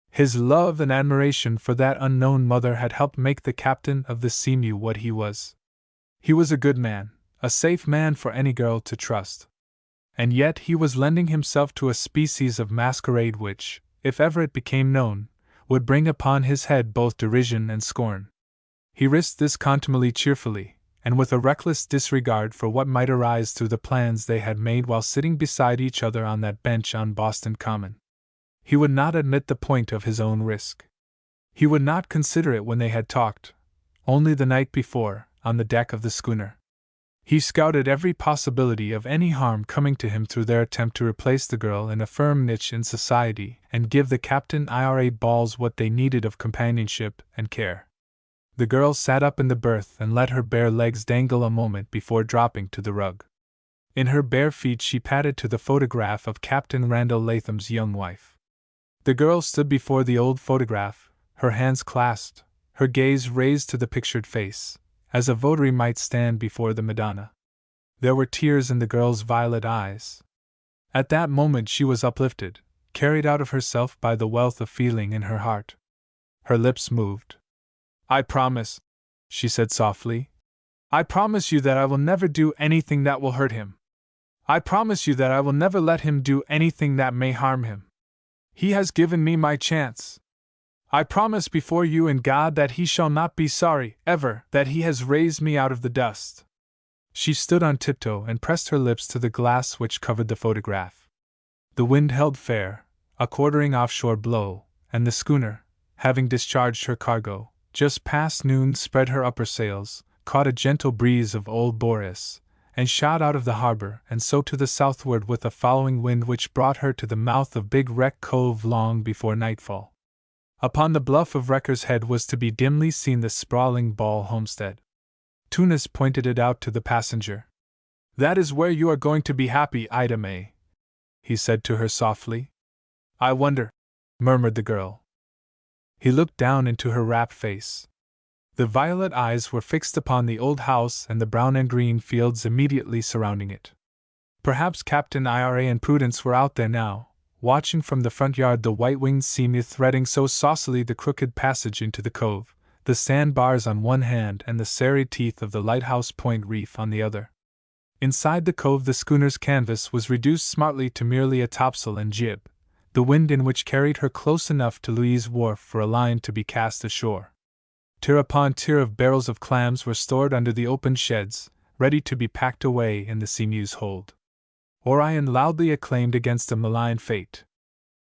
His love and admiration for that unknown mother had helped make the captain of the Seamew what he was. He was a good man, a safe man for any girl to trust. And yet he was lending himself to a species of masquerade which, if ever it became known, would bring upon his head both derision and scorn. He risked this contumely cheerfully, and with a reckless disregard for what might arise through the plans they had made while sitting beside each other on that bench on Boston Common. He would not admit the point of his own risk. He would not consider it when they had talked, only the night before, on the deck of the schooner. He scouted every possibility of any harm coming to him through their attempt to replace the girl in a firm niche in society and give the Captain IRA balls what they needed of companionship and care. The girl sat up in the berth and let her bare legs dangle a moment before dropping to the rug. In her bare feet she patted to the photograph of Captain Randall Latham's young wife. The girl stood before the old photograph, her hands clasped, her gaze raised to the pictured face, as a votary might stand before the Madonna. There were tears in the girl's violet eyes. At that moment she was uplifted, carried out of herself by the wealth of feeling in her heart. Her lips moved. "I promise," she said softly. "I promise you that I will never do anything that will hurt him. I promise you that I will never let him do anything that may harm him. He has given me my chance. I promise before you and God that he shall not be sorry, ever, that he has raised me out of the dust." She stood on tiptoe and pressed her lips to the glass which covered the photograph. The wind held fair, a quartering offshore blow, and the schooner, having discharged her cargo, just past noon spread her upper sails, caught a gentle breeze of Old Boris, and shot out of the harbor and so to the southward with a following wind which brought her to the mouth of Big Wreck Cove long before nightfall. Upon the bluff of Wrecker's Head was to be dimly seen the sprawling Ball homestead. Tunis pointed it out to the passenger. "That is where you are going to be happy, Ida May," he said to her softly. "I wonder," murmured the girl. He looked down into her rapt face. The violet eyes were fixed upon the old house and the brown and green fields immediately surrounding it. Perhaps Captain IRA and Prudence were out there now, watching from the front yard the white-winged seamew threading so saucily the crooked passage into the cove, the sandbars on one hand and the serried teeth of the lighthouse point reef on the other. Inside the cove the schooner's canvas was reduced smartly to merely a topsail and jib, the wind in which carried her close enough to Louise' wharf for a line to be cast ashore. Tier upon tier of barrels of clams were stored under the open sheds, ready to be packed away in the seamew's hold. Orion loudly acclaimed against a malign fate.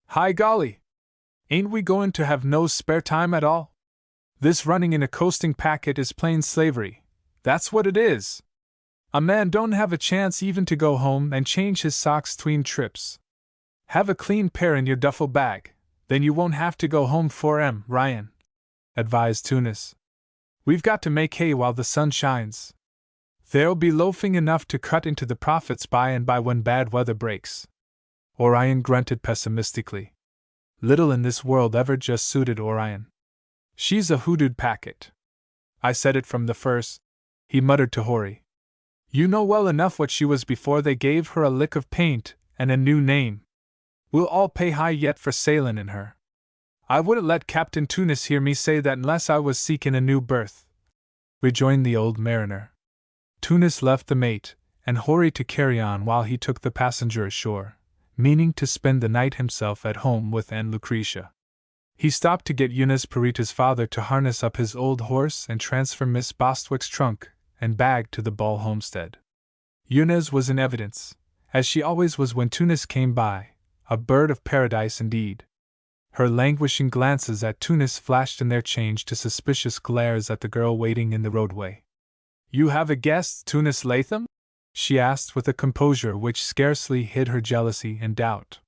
"Hi golly! Ain't we going to have no spare time at all? This running in a coasting packet is plain slavery, that's what it is! A man don't have a chance even to go home and change his socks 'tween trips. Have a clean pair in your duffel bag, then you won't have to go home for 'em, Ryan," advised Tunis. "We've got to make hay while the sun shines. There'll be loafing enough to cut into the profits by and by when bad weather breaks." Orion grunted pessimistically. Little in this world ever just suited Orion. "She's a hoodooed packet. I said it from the first," he muttered to Hori. "You know well enough what she was before they gave her a lick of paint and a new name. We'll all pay high yet for sailin' in her. I wouldn't let Captain Tunis hear me say that unless I was seekin' a new berth," rejoined the old mariner. Tunis left the mate and Hori to carry on while he took the passenger ashore, meaning to spend the night himself at home with Aunt Lucretia. He stopped to get Eunice Perita's father to harness up his old horse and transfer Miss Bostwick's trunk and bag to the Ball homestead. Eunice was in evidence, as she always was when Tunis came by, a bird of paradise indeed. Her languishing glances at Tunis flashed in their change to suspicious glares at the girl waiting in the roadway. "You have a guest, Tunis Latham?" she asked with a composure which scarcely hid her jealousy and doubt.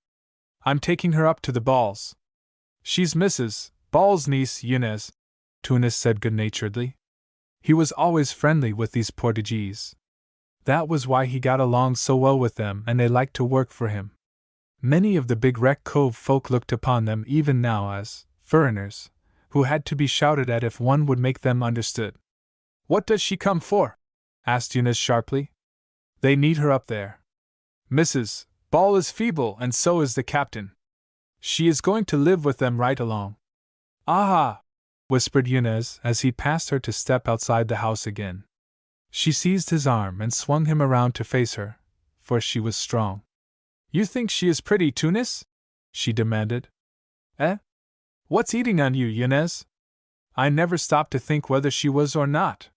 "I'm taking her up to the Balls. She's Mrs. Ball's niece, Eunice," Tunis said good-naturedly. He was always friendly with these Portuguese. That was why he got along so well with them and they liked to work for him. Many of the Big Wreck Cove folk looked upon them even now as foreigners, who had to be shouted at if one would make them understood. "What does she come for?" asked Eunice sharply. "They need her up there. Mrs. Ball is feeble and so is the captain. She is going to live with them right along." "Aha!" whispered Eunice as he passed her to step outside the house again. She seized his arm and swung him around to face her, for she was strong. "You think she is pretty, Tunis?" she demanded. "Eh? What's eating on you, Eunice? I never stopped to think whether she was or not."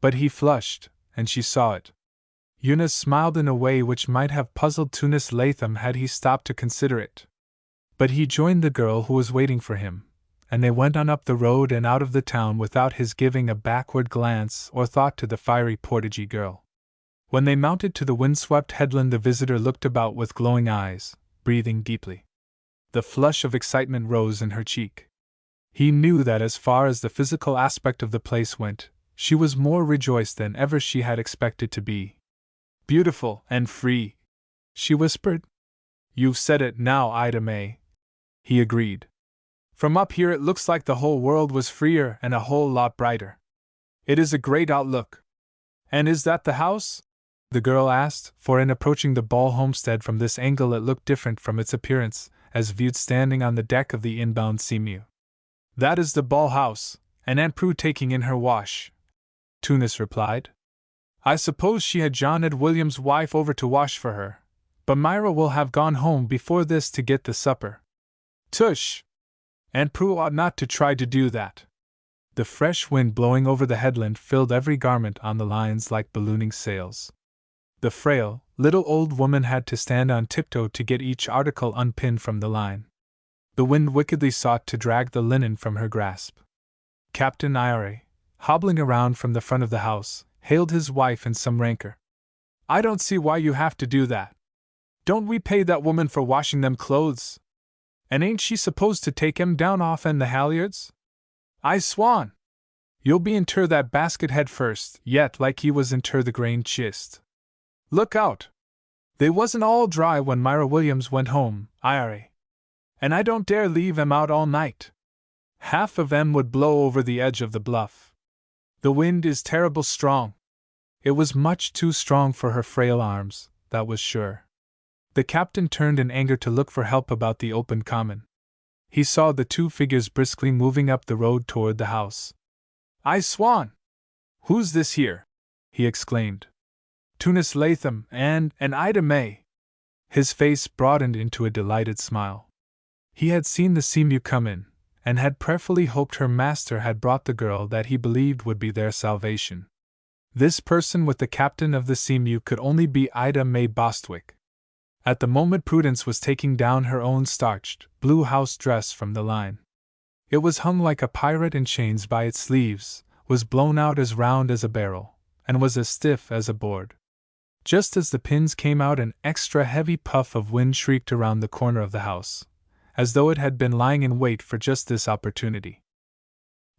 But he flushed, and she saw it. Eunice smiled in a way which might have puzzled Tunis Latham had he stopped to consider it. But he joined the girl who was waiting for him, and they went on up the road and out of the town without his giving a backward glance or thought to the fiery Portugee girl. When they mounted to the windswept headland the visitor looked about with glowing eyes, breathing deeply. The flush of excitement rose in her cheek. He knew that as far as the physical aspect of the place went, she was more rejoiced than ever she had expected to be. "Beautiful and free," she whispered. "You've said it now, Ida May," he agreed. "From up here it looks like the whole world was freer and a whole lot brighter. It is a great outlook." "And is that the house?" the girl asked, for in approaching the Ball homestead from this angle it looked different from its appearance, as viewed standing on the deck of the inbound seamew. "That is the Ball house, and Aunt Prue taking in her wash," Tunis replied. "I suppose she had John Ed Williams' wife over to wash for her, but Myra will have gone home before this to get the supper." "Tush! Aunt Prue ought not to try to do that." The fresh wind blowing over the headland filled every garment on the lines like ballooning sails. The frail, little old woman had to stand on tiptoe to get each article unpinned from the line. The wind wickedly sought to drag the linen from her grasp. Captain Ira, hobbling around from the front of the house, hailed his wife in some rancor. "I don't see why you have to do that. Don't we pay that woman for washing them clothes? And ain't she supposed to take 'em down off the halyards? I swan! You'll be inter that basket head first, yet like ye was inter the grain chist. Look out! They wasn't all dry when Myra Williams went home, Ira. And I don't dare leave 'em out all night. Half of 'em would blow over the edge of the bluff. The wind is terrible strong." It was much too strong for her frail arms, that was sure. The captain turned in anger to look for help about the open common. He saw the two figures briskly moving up the road toward the house. "I swan! Who's this here?" he exclaimed. "Tunis Latham and Ida May." His face broadened into a delighted smile. He had seen the seamew come in, and had prayerfully hoped her master had brought the girl that he believed would be their salvation. This person with the captain of the seamew could only be Ida May Bostwick. At the moment Prudence was taking down her own starched, blue house dress from the line. It was hung like a pirate in chains by its sleeves, was blown out as round as a barrel, and was as stiff as a board. Just as the pins came out, an extra heavy puff of wind shrieked around the corner of the house, as though it had been lying in wait for just this opportunity.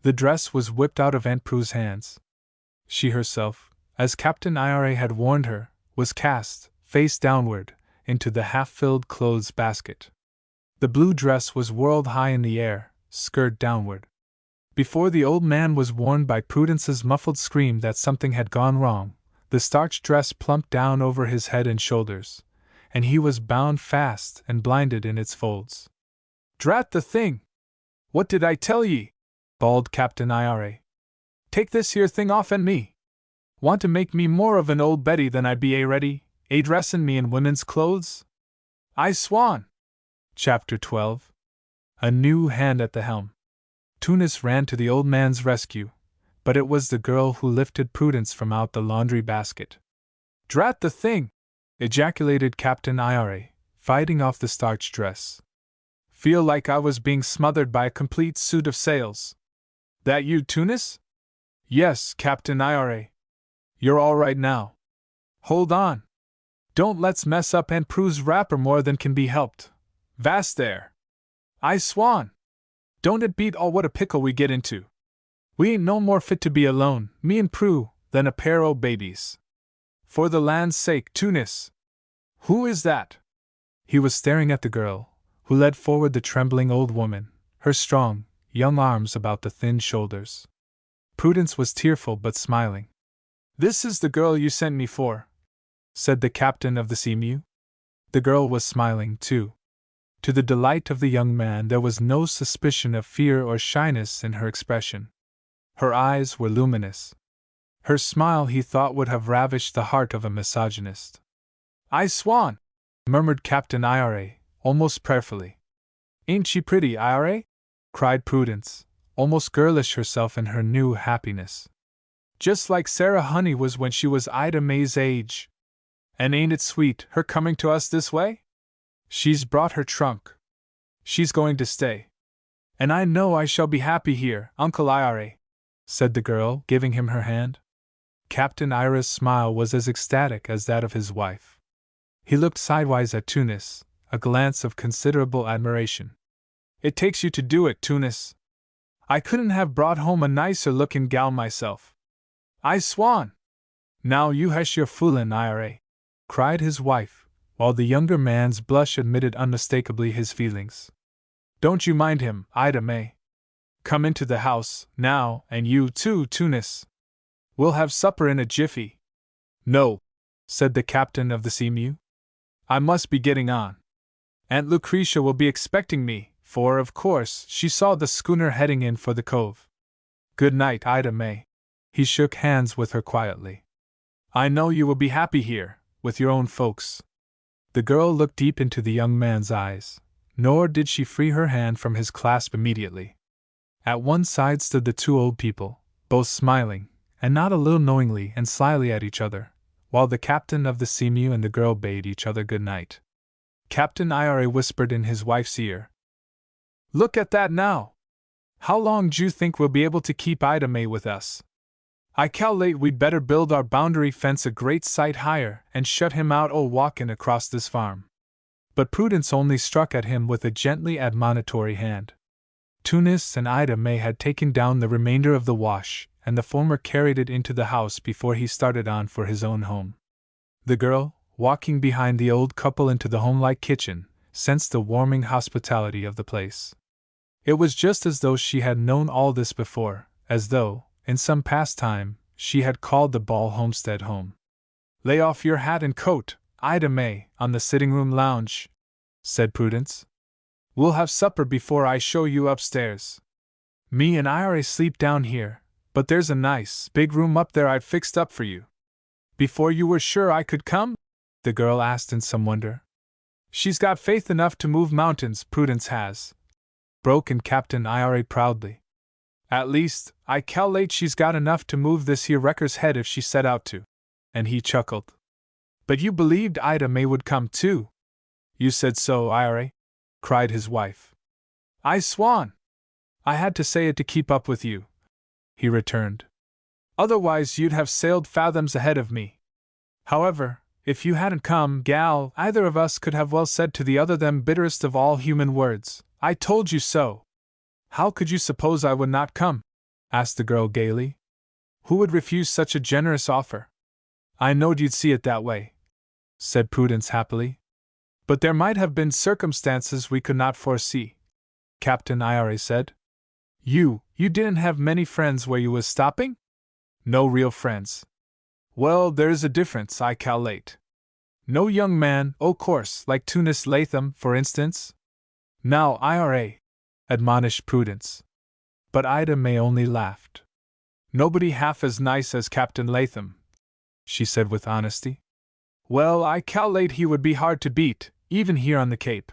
The dress was whipped out of Aunt Prue's hands. She herself, as Captain Ira had warned her, was cast, face downward, into the half-filled clothes basket. The blue dress was whirled high in the air, skirt downward. Before the old man was warned by Prudence's muffled scream that something had gone wrong, the starched dress plumped down over his head and shoulders, and he was bound fast and blinded in its folds. "Drat the thing! What did I tell ye?" bawled Captain Ira. "Take this here thing off and me! Want to make me more of an old Betty than I be already, dressin' me in women's clothes? I swan!" Chapter 12. A New Hand at the Helm. Tunis ran to the old man's rescue, but it was the girl who lifted Prudence from out the laundry basket. "Drat the thing!" ejaculated Captain Ira, fighting off the starched dress. "Feel like I was being smothered by a complete suit of sails. That you, Tunis?" "Yes, Captain Ira. You're all right now. Hold on. Don't let's mess up Aunt Prue's wrapper more than can be helped. Vast there! I swan! Don't it beat all what a pickle we get into? We ain't no more fit to be alone, me and Prue, than a pair o' babies. For the land's sake, Tunis! Who is that?" He was staring at the girl, who led forward the trembling old woman, her strong, young arms about the thin shoulders. Prudence was tearful but smiling. "This is the girl you sent me for," said the captain of the seamew. The girl was smiling, too. To the delight of the young man, there was no suspicion of fear or shyness in her expression. Her eyes were luminous. Her smile, he thought, would have ravished the heart of a misogynist. "I swan!" murmured Captain Ira, almost prayerfully. "Ain't she pretty, Ira?" cried Prudence, almost girlish herself in her new happiness. "Just like Sarah Honey was when she was Ida May's age. And ain't it sweet, her coming to us this way? She's brought her trunk. She's going to stay. And I know I shall be happy here, Uncle Ira," said the girl, giving him her hand. Captain Ira's smile was as ecstatic as that of his wife. He looked sidewise at Tunis, a glance of considerable admiration. "It takes you to do it, Tunis. I couldn't have brought home a nicer-looking gal myself. I swan! Now you hush your foolin', Ira," cried his wife, while the younger man's blush admitted unmistakably his feelings. "Don't you mind him, Ida May. Come into the house, now, and you too, Tunis. We'll have supper in a jiffy." "No," said the captain of the seamew. "I must be getting on. Aunt Lucretia will be expecting me, for, of course, she saw the schooner heading in for the Cove. Good night, Ida May." He shook hands with her quietly. "I know you will be happy here, with your own folks." The girl looked deep into the young man's eyes, nor did she free her hand from his clasp immediately. At one side stood the two old people, both smiling, and not a little knowingly and slyly at each other, while the captain of the seamew and the girl bade each other good night. Captain Ira whispered in his wife's ear, "Look at that now! How long d'you think we'll be able to keep Ida May with us? I cal'late we'd better build our boundary fence a great sight higher and shut him out walkin' across this farm." But Prudence only struck at him with a gently admonitory hand. Tunis and Ida May had taken down the remainder of the wash, and the former carried it into the house before he started on for his own home. The girl, walking behind the old couple into the homelike kitchen, sensed the warming hospitality of the place. It was just as though she had known all this before, as though, in some past time, she had called the Ball homestead home. "Lay off your hat and coat, Ida May, on the sitting-room lounge, said Prudence. We'll have supper before I show you upstairs. Me and Ira sleep down here, but there's a nice, big room up there I've fixed up for you. Before you were sure I could come? The girl asked in some wonder. She's got faith enough to move mountains, Prudence has, broke in Captain Ira proudly. At least, I cal'late she's got enough to move this here wrecker's head if she set out to. And he chuckled. But you believed Ida May would come too. You said so, Ira, cried his wife. I swan! I had to say it to keep up with you, he returned. Otherwise you'd have sailed fathoms ahead of me. However, if you hadn't come, gal, either of us could have well said to the other them bitterest of all human words, I told you so. How could you suppose I would not come? Asked the girl gaily. Who would refuse such a generous offer? I knowed you'd see it that way, said Prudence happily. But there might have been circumstances we could not foresee, Captain Ira said. You didn't have many friends where you was stopping? No real friends. Well, there's a difference, I cal'late. No young man, o' course, like Tunis Latham, for instance? Now, Ira, admonished Prudence. But Ida May only laughed. Nobody half as nice as Captain Latham, she said with honesty. Well, I cal'late he would be hard to beat, even here on the Cape,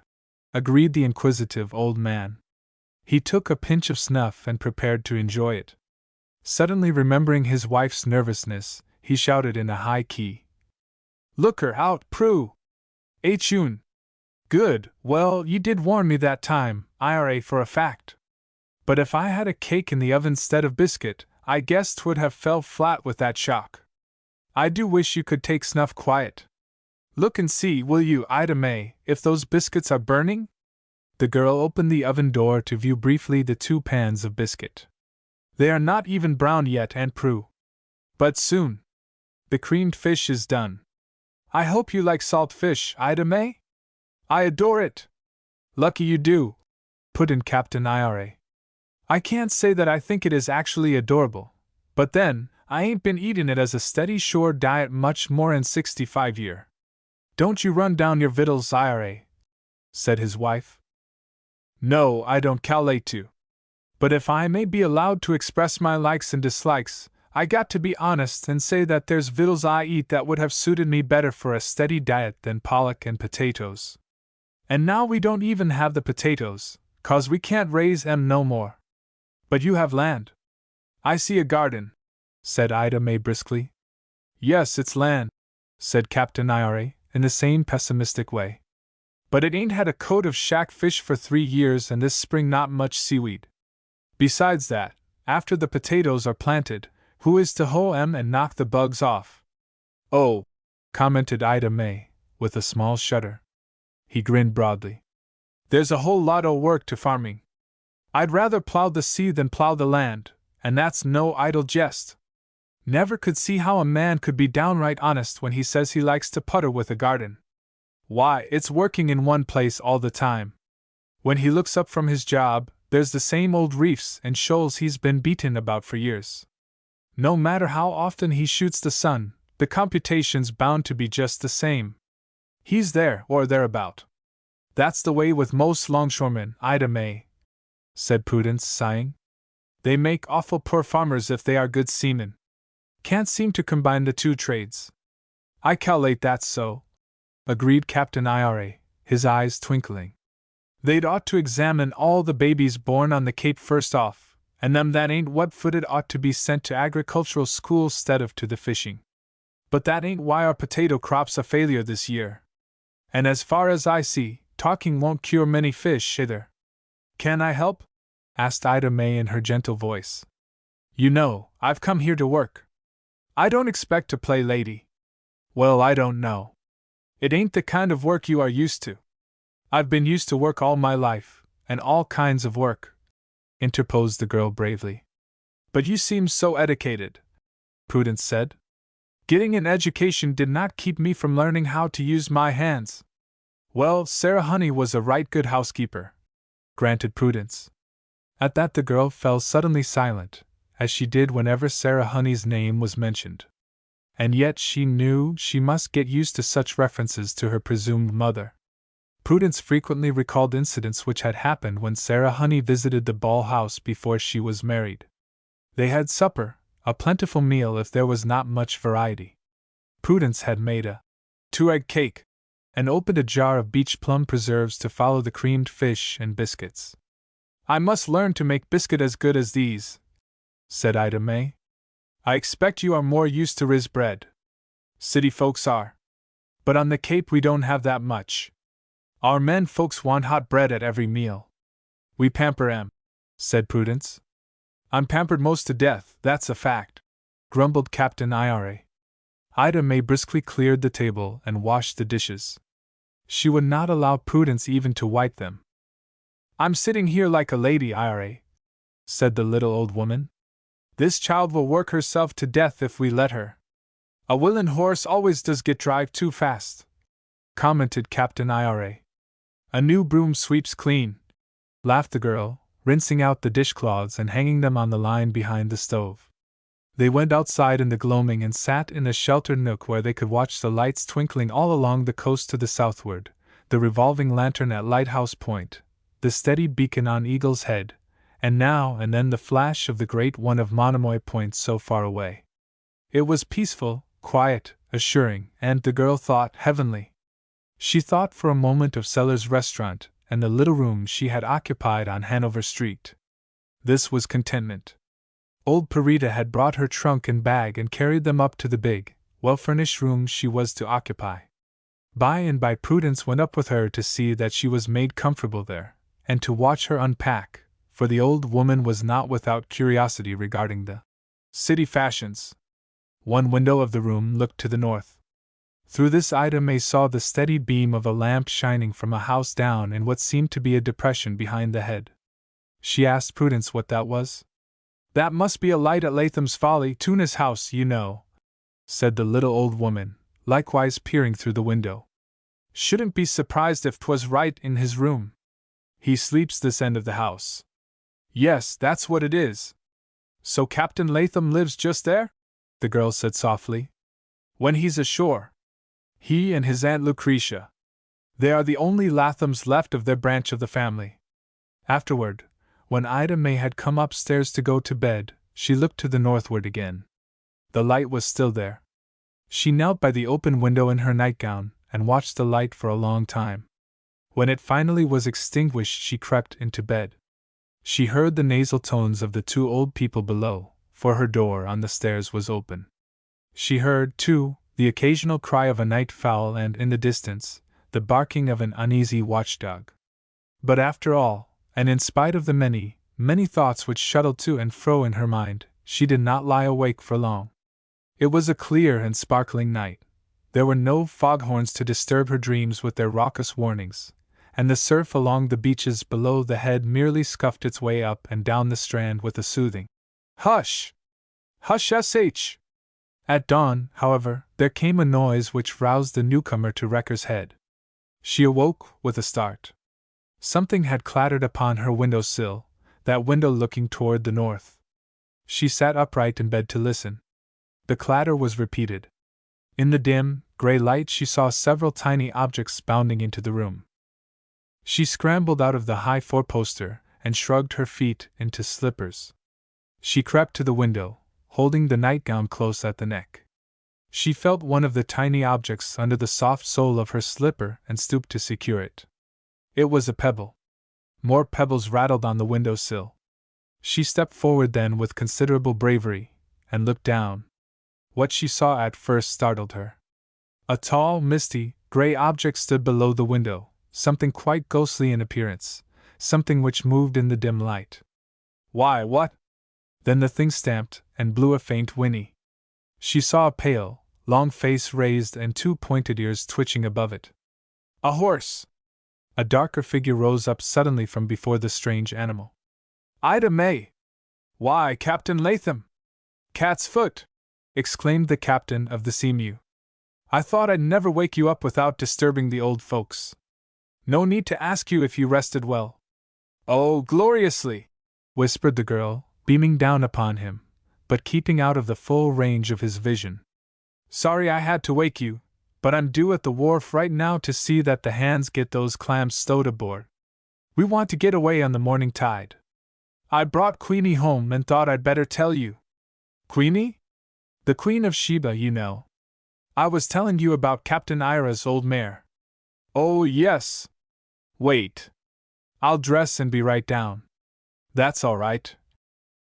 agreed the inquisitive old man. He took a pinch of snuff and prepared to enjoy it. Suddenly remembering his wife's nervousness, he shouted in a high key. Look her out, Prue! H-un! Good, well, you did warn me that time, Ira, for a fact. But if I had a cake in the oven instead of biscuit, I guess 'twould have fell flat with that shock. I do wish you could take snuff quiet. Look and see, will you, Ida May, if those biscuits are burning? The girl opened the oven door to view briefly the 2 pans of biscuit. They are not even browned yet, Aunt Prue. But soon. The creamed fish is done. I hope you like salt fish, Ida May? I adore it. Lucky you do, put in Captain Ira. I can't say that I think it is actually adorable, but then, I ain't been eating it as a steady sure diet much more'n 65 year. Don't you run down your victuals, Ira, said his wife. No, I don't cal'late to. But if I may be allowed to express my likes and dislikes, I got to be honest and say that there's victuals I eat that would have suited me better for a steady diet than pollock and potatoes. And now we don't even have the potatoes, 'cause we can't raise 'em no more. But you have land. I see a garden, said Ida May briskly. Yes, it's land, said Captain Ira, in the same pessimistic way. But it ain't had a coat of shack fish for 3 years and this spring not much seaweed. Besides that, after the potatoes are planted, who is to hoe 'em and knock the bugs off? Oh, commented Ida May, with a small shudder. He grinned broadly. There's a whole lot o' work to farming. I'd rather plow the sea than plow the land, and that's no idle jest. Never could see how a man could be downright honest when he says he likes to putter with a garden. Why, it's working in one place all the time. When he looks up from his job, there's the same old reefs and shoals he's been beaten about for years. No matter how often he shoots the sun, the computation's bound to be just the same. He's there or thereabout. That's the way with most longshoremen, Ida May, said Prudence, sighing. They make awful poor farmers if they are good seamen. Can't seem to combine the 2 trades. I cal'late that's so, agreed Captain Ira, his eyes twinkling. They'd ought to examine all the babies born on the Cape first off, and them that ain't web-footed ought to be sent to agricultural schools stead of to the fishing. But that ain't why our potato crop's a failure this year. And as far as I see, talking won't cure many fish either. Can I help? Asked Ida May in her gentle voice. You know, I've come here to work. I don't expect to play lady. Well, I don't know. It ain't the kind of work you are used to. I've been used to work all my life, and all kinds of work, interposed the girl bravely. But you seem so educated, Prudence said. Getting an education did not keep me from learning how to use my hands. Well, Sarah Honey was a right good housekeeper, granted Prudence. At that the girl fell suddenly silent, as she did whenever Sarah Honey's name was mentioned. and yet she knew she must get used to such references to her presumed mother. Prudence frequently recalled incidents which had happened when Sarah Honey visited the Ball House before she was married. They had supper, a plentiful meal if there was not much variety. Prudence had made a 2-egg cake, and opened a jar of beach plum preserves to follow the creamed fish and biscuits. "I must learn to make biscuit as good as these," said Ida May. "I expect you are more used to riz bread. City folks are. But on the Cape we don't have that much. Our men folks want hot bread at every meal. We pamper 'em," said Prudence. "I'm pampered most to death, that's a fact," grumbled Captain Ira. Ida May briskly cleared the table and washed the dishes. She would not allow Prudence even to wipe them. "I'm sitting here like a lady, Ira," said the little old woman. "This child will work herself to death if we let her." "A willin' horse always does get drive too fast," commented Captain Ira. "A new broom sweeps clean," laughed the girl, rinsing out the dishcloths and hanging them on the line behind the stove. They went outside in the gloaming and sat in a sheltered nook where they could watch the lights twinkling all along the coast to the southward, the revolving lantern at Lighthouse Point, the steady beacon on Eagle's Head, and now and then the flash of the great one of Monomoy Point so far away. It was peaceful, quiet, assuring, and, the girl thought, heavenly. She thought for a moment of Sellers' Restaurant and the little room she had occupied on Hanover Street. This was contentment. Old Perita had brought her trunk and bag and carried them up to the big, well-furnished room she was to occupy. By and by Prudence went up with her to see that she was made comfortable there, and to watch her unpack, for the old woman was not without curiosity regarding the city fashions. One window of the room looked to the north. Through this Ida May saw the steady beam of a lamp shining from a house down in what seemed to be a depression behind the head. She asked Prudence what that was. "That must be a light at Latham's Folly, Tuna's house, you know," said the little old woman, likewise peering through the window. "Shouldn't be surprised if 'twas right in his room. He sleeps this end of the house." "Yes, that's what it is." "So Captain Latham lives just there?" the girl said softly. "When he's ashore. He and his Aunt Lucretia. They are the only Lathams left of their branch of the family." Afterward, when Ida May had come upstairs to go to bed, she looked to the northward again. The light was still there. She knelt by the open window in her nightgown and watched the light for a long time. When it finally was extinguished, she crept into bed. She heard the nasal tones of the two old people below, for her door on the stairs was open. She heard, too, the occasional cry of a night fowl and, in the distance, the barking of an uneasy watchdog. But after all, and in spite of the many, many thoughts which shuttled to and fro in her mind, she did not lie awake for long. It was a clear and sparkling night. There were no foghorns to disturb her dreams with their raucous warnings, and the surf along the beaches below the head merely scuffed its way up and down the strand with a soothing "Hush! Hush sh!" At dawn, however, there came a noise which roused the newcomer to Wrecker's Head. She awoke with a start. Something had clattered upon her window sill, that window looking toward the north. She sat upright in bed to listen. The clatter was repeated. In the dim, gray light she saw several tiny objects bounding into the room. She scrambled out of the high four-poster and shrugged her feet into slippers. She crept to the window, holding the nightgown close at the neck. She felt one of the tiny objects under the soft sole of her slipper and stooped to secure it. It was a pebble. More pebbles rattled on the window sill. She stepped forward then with considerable bravery, and looked down. What she saw at first startled her. A tall, misty, gray object stood below the window, something quite ghostly in appearance, something which moved in the dim light. "Why, what?" Then the thing stamped, and blew a faint whinny. She saw a pale, long face raised and two pointed ears twitching above it. "A horse!" A darker figure rose up suddenly from before the strange animal. "Ida May!" "Why, Captain Latham!" "Cat's foot!" exclaimed the captain of the Seamew. "I thought I'd never wake you up without disturbing the old folks. No need to ask you if you rested well." "Oh, gloriously!" whispered the girl, beaming down upon him, but keeping out of the full range of his vision. Sorry I had to wake you, but I'm due at the wharf right now to see that the hands get those clams stowed aboard. We want to get away on the morning tide. I brought Queenie home and thought I'd better tell you. Queenie? The Queen of Sheba, you know. I was telling you about Captain Ira's old mare. Oh, yes. Wait. I'll dress and be right down. That's all right,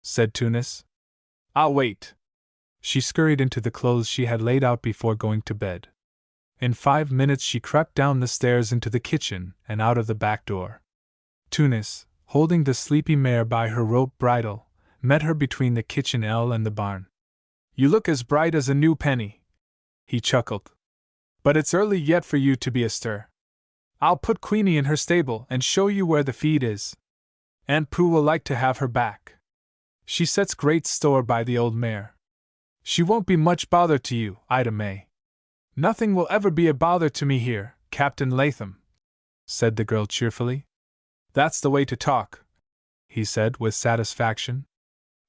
said Tunis. I'll wait. She scurried into the clothes she had laid out before going to bed. In 5 minutes she crept down the stairs into the kitchen and out of the back door. Tunis, holding the sleepy mare by her rope bridle, met her between the kitchen ell and the barn. You look as bright as a new penny, he chuckled. But it's early yet for you to be astir. I'll put Queenie in her stable and show you where the feed is. Aunt Prue will like to have her back. She sets great store by the old mare. She won't be much bother to you, Ida May. Nothing will ever be a bother to me here, Captain Latham, said the girl cheerfully. That's the way to talk, he said with satisfaction.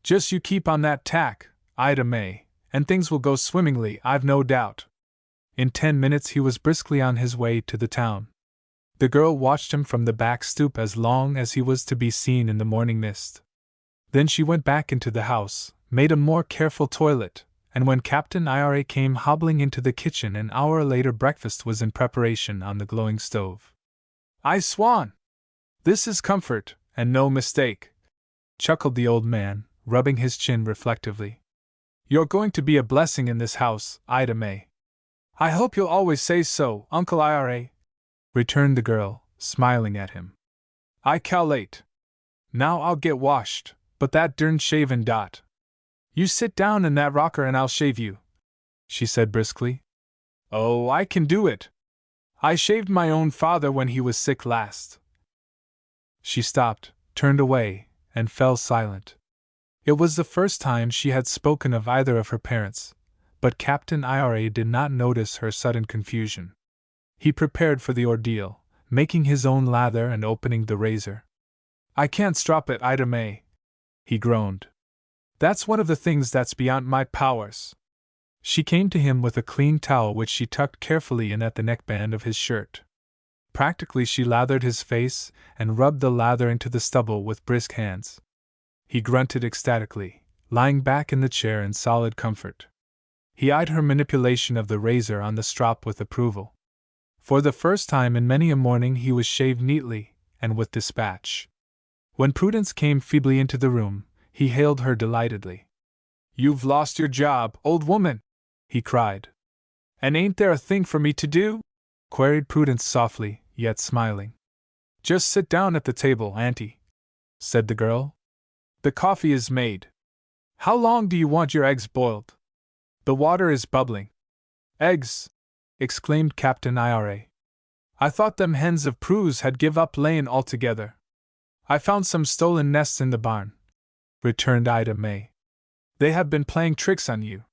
Just you keep on that tack, Ida May, and things will go swimmingly, I've no doubt. In 10 minutes he was briskly on his way to the town. The girl watched him from the back stoop as long as he was to be seen in the morning mist. Then she went back into the house, made a more careful toilet, and when Captain Ira came hobbling into the kitchen an hour later, breakfast was in preparation on the glowing stove. I swan! This is comfort, and no mistake, chuckled the old man, rubbing his chin reflectively. You're going to be a blessing in this house, Ida May. I hope you'll always say so, Uncle Ira, returned the girl, smiling at him. I cal'late. Now I'll get washed, but that derned shavin' dot. You sit down in that rocker and I'll shave you, she said briskly. Oh, I can do it. I shaved my own father when he was sick last. She stopped, turned away, and fell silent. It was the first time she had spoken of either of her parents, but Captain Ira did not notice her sudden confusion. He prepared for the ordeal, making his own lather and opening the razor. I can't strop it, Ida May, he groaned. That's one of the things that's beyond my powers. She came to him with a clean towel which she tucked carefully in at the neckband of his shirt. Practically she lathered his face and rubbed the lather into the stubble with brisk hands. He grunted ecstatically, lying back in the chair in solid comfort. He eyed her manipulation of the razor on the strop with approval. For the first time in many a morning he was shaved neatly, and with dispatch. When Prudence came feebly into the room, he hailed her delightedly. You've lost your job, old woman, he cried. And ain't there a thing for me to do? Queried Prudence softly, yet smiling. Just sit down at the table, Auntie, said the girl. The coffee is made. How long do you want your eggs boiled? The water is bubbling. Eggs! Exclaimed Captain Ira. I thought them hens of Prue's had give up layin' altogether. I found some stolen nests in the barn, returned Ida May. They have been playing tricks on you.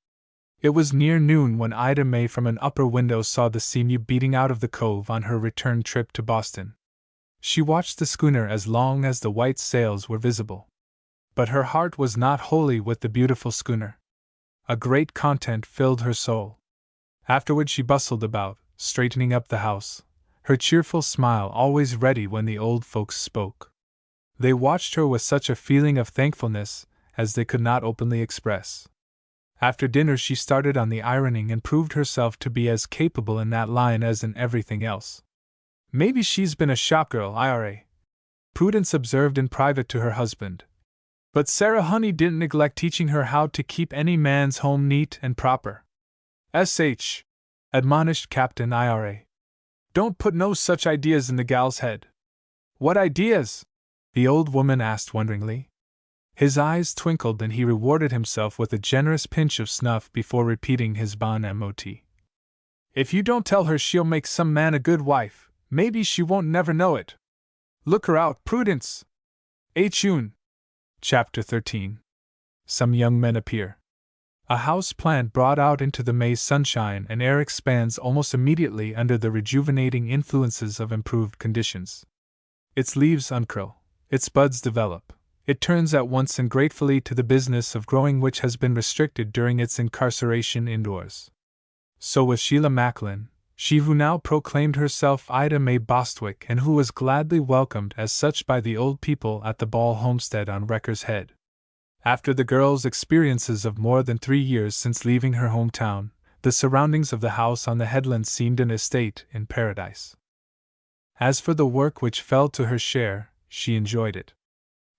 It was near noon when Ida May from an upper window saw the Seamew beating out of the Cove on her return trip to Boston. She watched the schooner as long as the white sails were visible. But her heart was not wholly with the beautiful schooner. A great content filled her soul. Afterward she bustled about, straightening up the house, her cheerful smile always ready when the old folks spoke. They watched her with such a feeling of thankfulness as they could not openly express. After dinner she started on the ironing and proved herself to be as capable in that line as in everything else. Maybe she's been a shop girl, Ira, Prudence observed in private to her husband. But Sarah Honey didn't neglect teaching her how to keep any man's home neat and proper. S.H. admonished Captain Ira. Don't put no such ideas in the gal's head. What ideas? The old woman asked wonderingly. His eyes twinkled and he rewarded himself with a generous pinch of snuff before repeating his bon mot. If you don't tell her she'll make some man a good wife, maybe she won't never know it. Look her out, Prudence! H-un. Chapter 13. Some young men appear. A house plant brought out into the May sunshine and air expands almost immediately under the rejuvenating influences of improved conditions. Its leaves uncurl, its buds develop. It turns at once and gratefully to the business of growing which has been restricted during its incarceration indoors. So was Sheila Macklin, she who now proclaimed herself Ida May Bostwick and who was gladly welcomed as such by the old people at the Ball homestead on Wrecker's Head. After the girl's experiences of more than 3 years since leaving her hometown, the surroundings of the house on the headland seemed an estate in paradise. As for the work which fell to her share, she enjoyed it.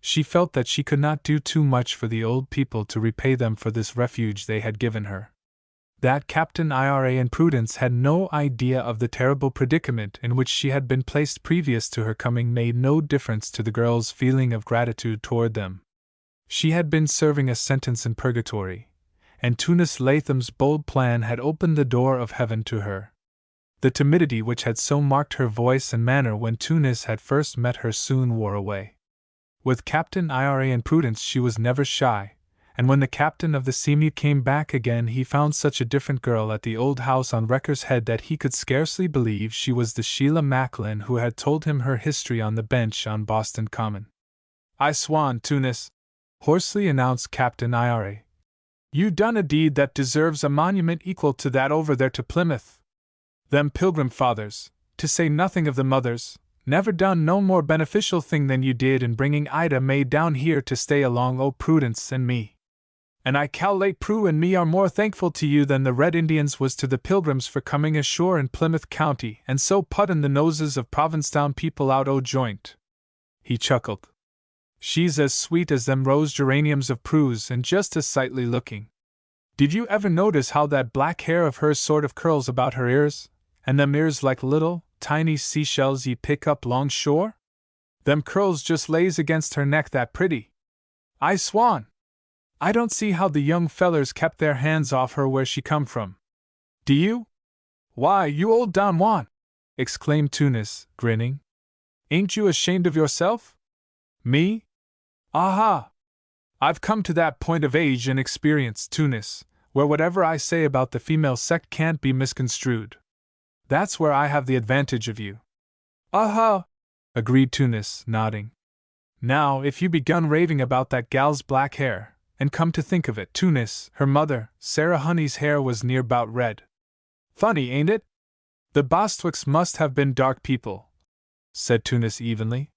She felt that she could not do too much for the old people to repay them for this refuge they had given her. That Captain Ira and Prudence had no idea of the terrible predicament in which she had been placed previous to her coming made no difference to the girl's feeling of gratitude toward them. She had been serving a sentence in purgatory, and Tunis Latham's bold plan had opened the door of heaven to her. The timidity which had so marked her voice and manner when Tunis had first met her soon wore away. With Captain Ira and Prudence she was never shy, and when the captain of the Seamew came back again he found such a different girl at the old house on Wrecker's Head that he could scarcely believe she was the Sheila Macklin who had told him her history on the bench on Boston Common. "I swan, Tunis," hoarsely announced Captain Ira. "You done a deed that deserves a monument equal to that over there to Plymouth. Them Pilgrim Fathers, to say nothing of the mothers, never done no more beneficial thing than you did in bringing Ida May down here to stay along o' Prudence and me. And I cal'late Prue and me are more thankful to you than the Red Indians was to the Pilgrims for coming ashore in Plymouth County and so puttin' the noses of Provincetown people out o' joint." He chuckled. "She's as sweet as them rose geraniums of Prue's and just as sightly looking. Did you ever notice how that black hair of hers sort of curls about her ears, and them ears like little, tiny seashells ye pick up 'long shore? Them curls just lays against her neck that pretty. I swan! I don't see how the young fellers kept their hands off her where she come from. Do you? Why, you old Don Juan!" exclaimed Tunis, grinning. "Ain't you ashamed of yourself? Me? Aha! I've come to that point of age and experience, Tunis, where whatever I say about the female sect can't be misconstrued. That's where I have the advantage of you." "Aha!" agreed Tunis, nodding. "Now, if you begun raving about that gal's black hair, and come to think of it, Tunis, her mother, Sarah Honey's hair was near 'bout red. Funny, ain't it? The Bostwicks must have been dark people," said Tunis evenly.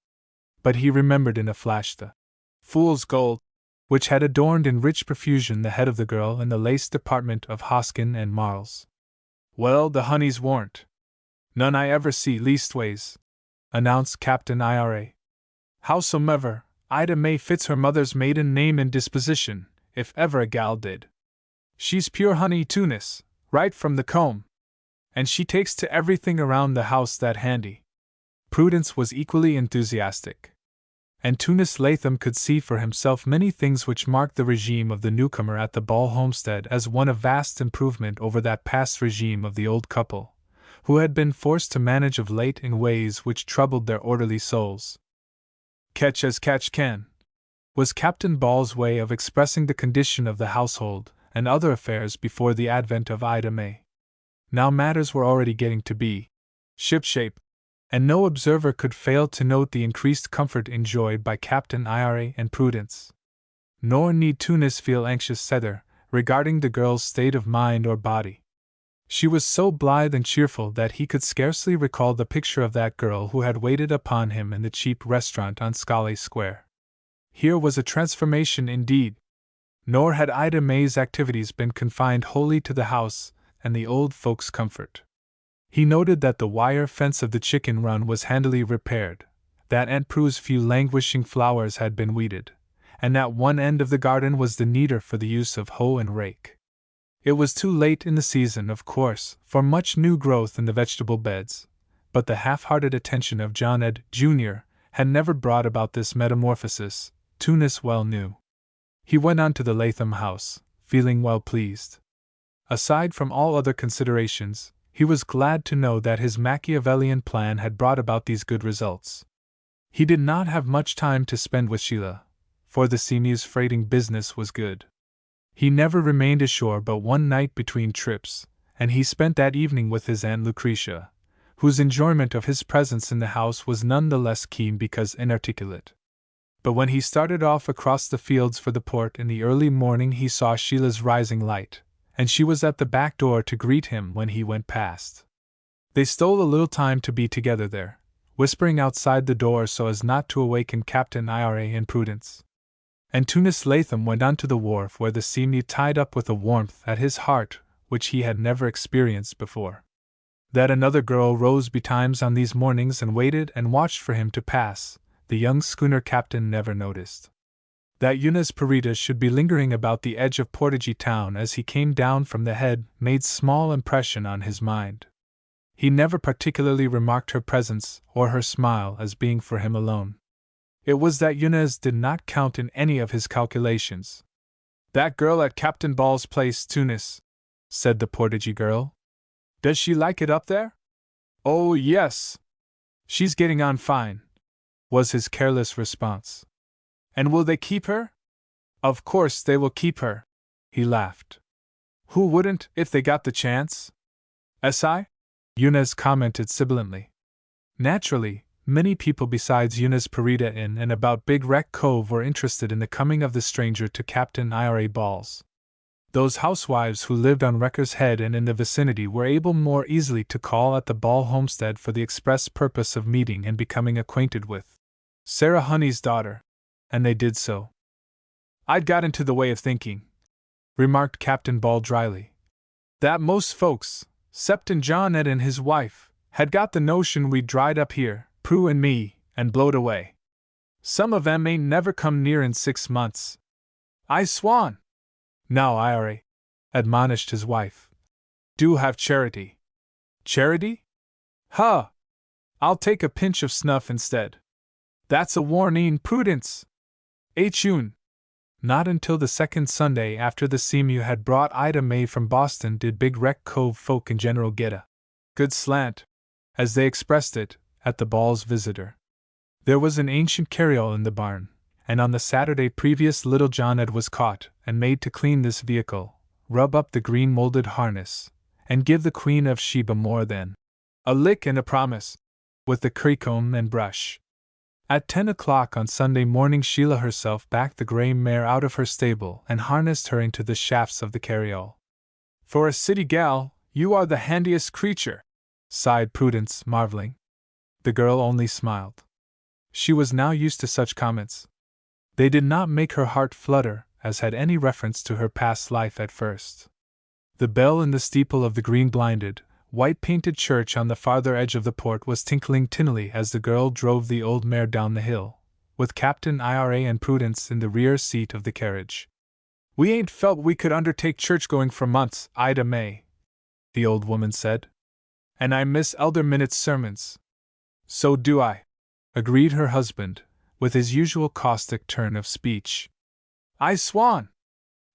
But he remembered in a flash the fool's gold, which had adorned in rich profusion the head of the girl in the lace department of Hoskin and Marles. "Well, the Honeys warn't. None I ever see, leastways," announced Captain Ira. "Howsomever, Ida May fits her mother's maiden name and disposition, if ever a gal did. She's pure honey, Tunis, right from the comb. And she takes to everything around the house that handy." Prudence was equally enthusiastic. And Tunis Latham could see for himself many things which marked the regime of the newcomer at the Ball homestead as one of vast improvement over that past regime of the old couple, who had been forced to manage of late in ways which troubled their orderly souls. "Catch as catch can," was Captain Ball's way of expressing the condition of the household and other affairs before the advent of Ida May. Now matters were already getting to be shipshape, and no observer could fail to note the increased comfort enjoyed by Captain Ira and Prudence. Nor need Tunis feel anxious thither, regarding the girl's state of mind or body. She was so blithe and cheerful that he could scarcely recall the picture of that girl who had waited upon him in the cheap restaurant on Scollay Square. Here was a transformation indeed. Nor had Ida May's activities been confined wholly to the house and the old folks' comfort. He noted that the wire fence of the chicken run was handily repaired, that Aunt Prue's few languishing flowers had been weeded, and that one end of the garden was the neater for the use of hoe and rake. It was too late in the season, of course, for much new growth in the vegetable beds, but the half-hearted attention of John Ed, Jr. had never brought about this metamorphosis, Tunis well knew. He went on to the Latham house, feeling well pleased. Aside from all other considerations, he was glad to know that his Machiavellian plan had brought about these good results. He did not have much time to spend with Sheila, for the Seamew's freighting business was good. He never remained ashore but one night between trips, and he spent that evening with his Aunt Lucretia, whose enjoyment of his presence in the house was none the less keen because inarticulate. But when he started off across the fields for the port in the early morning he saw Sheila's rising light, and she was at the back door to greet him when he went past. They stole a little time to be together there, whispering outside the door so as not to awaken Captain Ira and Prudence. And Tunis Latham went on to the wharf where the sea tied up with a warmth at his heart which he had never experienced before. That another girl rose betimes on these mornings and waited and watched for him to pass, the young schooner captain never noticed. That Yunus Parita should be lingering about the edge of Portage town as he came down from the head made small impression on his mind. He never particularly remarked her presence or her smile as being for him alone. It was that Yunus did not count in any of his calculations. "That girl at Captain Ball's place, Tunis," said the Portage girl. "Does she like it up there?" "Oh, yes. She's getting on fine," was his careless response. "And will they keep her?" "Of course they will keep her," he laughed. "Who wouldn't, if they got the chance?" "Si?" Yunus commented sibilantly. Naturally, many people besides Yunus Parita in and about Big Wreck Cove were interested in the coming of the stranger to Captain Ira Ball's. Those housewives who lived on Wrecker's Head and in the vicinity were able more easily to call at the Ball homestead for the express purpose of meeting and becoming acquainted with Sarah Honey's daughter, and they did so. "I'd got into the way of thinking," remarked Captain Ball dryly, "that most folks, 'ceptin' John Ed and his wife, had got the notion we'd dried up here, Prue and me, and blowed away. Some of 'em ain't never come near in 6 months. I swan!" "Now, Ira," admonished his wife, "do have charity." "Charity? Huh! I'll take a pinch of snuff instead." "That's a warning, Prudence." "Achun!" Not until the second Sunday after the Seamew had brought Ida May from Boston did Big Wreck Cove folk in general get a good slant, as they expressed it, at the Ball's visitor. There was an ancient carryall in the barn, and on the Saturday previous little John Ed was caught and made to clean this vehicle, rub up the green molded harness, and give the Queen of Sheba more than a lick and a promise, with the creecomb and brush. At 10 o'clock on Sunday morning Sheila herself backed the gray mare out of her stable and harnessed her into the shafts of the carryall. "For a city gal, you are the handiest creature," sighed Prudence, marveling. The girl only smiled. She was now used to such comments. They did not make her heart flutter, as had any reference to her past life at first. The bell in the steeple of the green-blinded, white-painted church on the farther edge of the port was tinkling tinnily as the girl drove the old mare down the hill, with Captain Ira and Prudence in the rear seat of the carriage. "We ain't felt we could undertake church-going for months, Ida May," the old woman said. "And I miss Elder Minnett's sermons." "So do I," agreed her husband, with his usual caustic turn of speech. "I swan!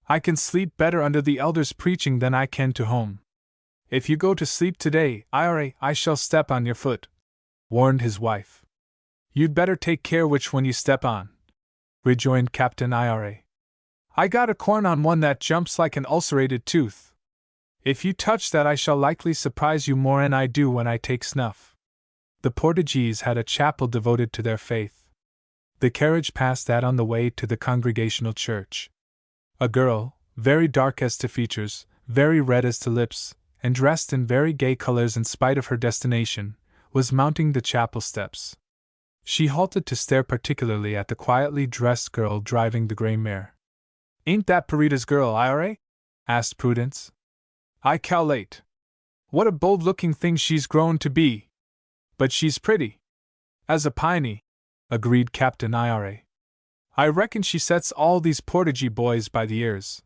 I can sleep better under the elder's preaching than I can to home." "If you go to sleep today, Ira, I shall step on your foot," warned his wife. "You'd better take care which one you step on," rejoined Captain Ira. "I got a corn on one that jumps like an ulcerated tooth. If you touch that I shall likely surprise you more'n I do when I take snuff." The Portuguese had a chapel devoted to their faith. The carriage passed that on the way to the Congregational Church. A girl, very dark as to features, very red as to lips, and dressed in very gay colors in spite of her destination, was mounting the chapel steps. She halted to stare particularly at the quietly dressed girl driving the gray mare. "Ain't that Parita's girl, Ira?" asked Prudence. "I cal'late. What a bold-looking thing she's grown to be! But she's pretty as a piney," agreed Captain Ira. "I reckon she sets all these Portagee boys by the ears.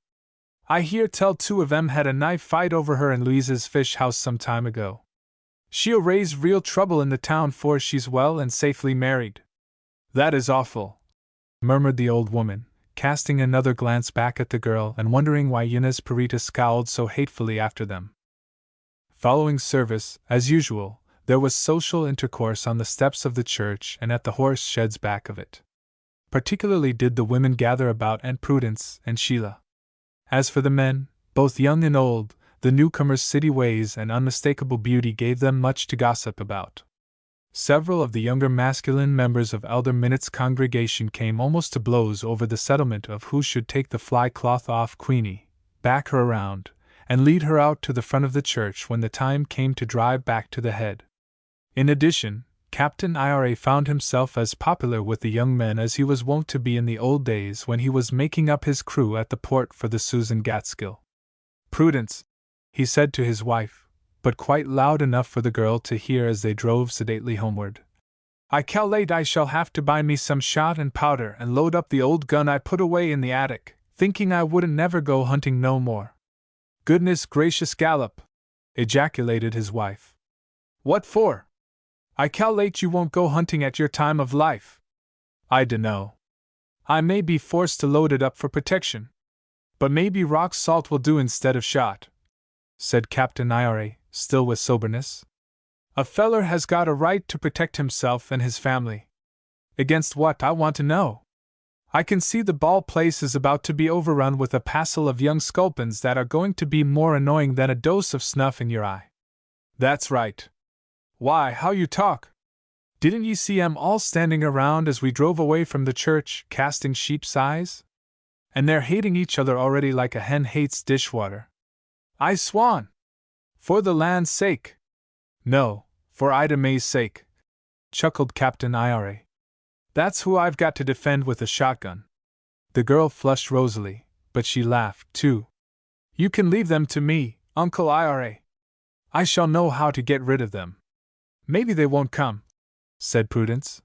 I hear tell 2 of 'em had a knife fight over her in Louise's fish house some time ago. She'll raise real trouble in the town 'fore she's well and safely married." "That is awful," murmured the old woman, casting another glance back at the girl and wondering why Yunus Parita scowled so hatefully after them. Following service, as usual, there was social intercourse on the steps of the church and at the horse sheds back of it. Particularly did the women gather about Aunt Prudence and Sheila. As for the men, both young and old, the newcomers' city ways and unmistakable beauty gave them much to gossip about. Several of the younger masculine members of Elder Minnett's congregation came almost to blows over the settlement of who should take the fly cloth off Queenie, back her around, and lead her out to the front of the church when the time came to drive back to the head. In addition, Captain Ira found himself as popular with the young men as he was wont to be in the old days when he was making up his crew at the port for the Susan Gaitskill. "Prudence," he said to his wife, but quite loud enough for the girl to hear as they drove sedately homeward. "I cal'late I shall have to buy me some shot and powder and load up the old gun I put away in the attic, thinking I wouldn't never go hunting no more." "Goodness gracious, Gallop!" ejaculated his wife. "What for? I cal'late you won't go hunting at your time of life." "I dunno. I may be forced to load it up for protection. But maybe rock salt will do instead of shot," said Captain Ira, still with soberness. "A feller has got a right to protect himself and his family." "Against what, I want to know? I can see the ball place is about to be overrun with a passel of young sculpins that are going to be more annoying than a dose of snuff in your eye." "That's right. Why, how you talk! Didn't ye see 'em all standing around as we drove away from the church, casting sheep's eyes? And they're hating each other already like a hen hates dishwater. I swan! For the land's sake!" "No, for Ida May's sake," chuckled Captain Ira. "That's who I've got to defend with a shotgun." The girl flushed rosily, but she laughed, too. "You can leave them to me, Uncle Ira. I shall know how to get rid of them." "Maybe they won't come," said Prudence.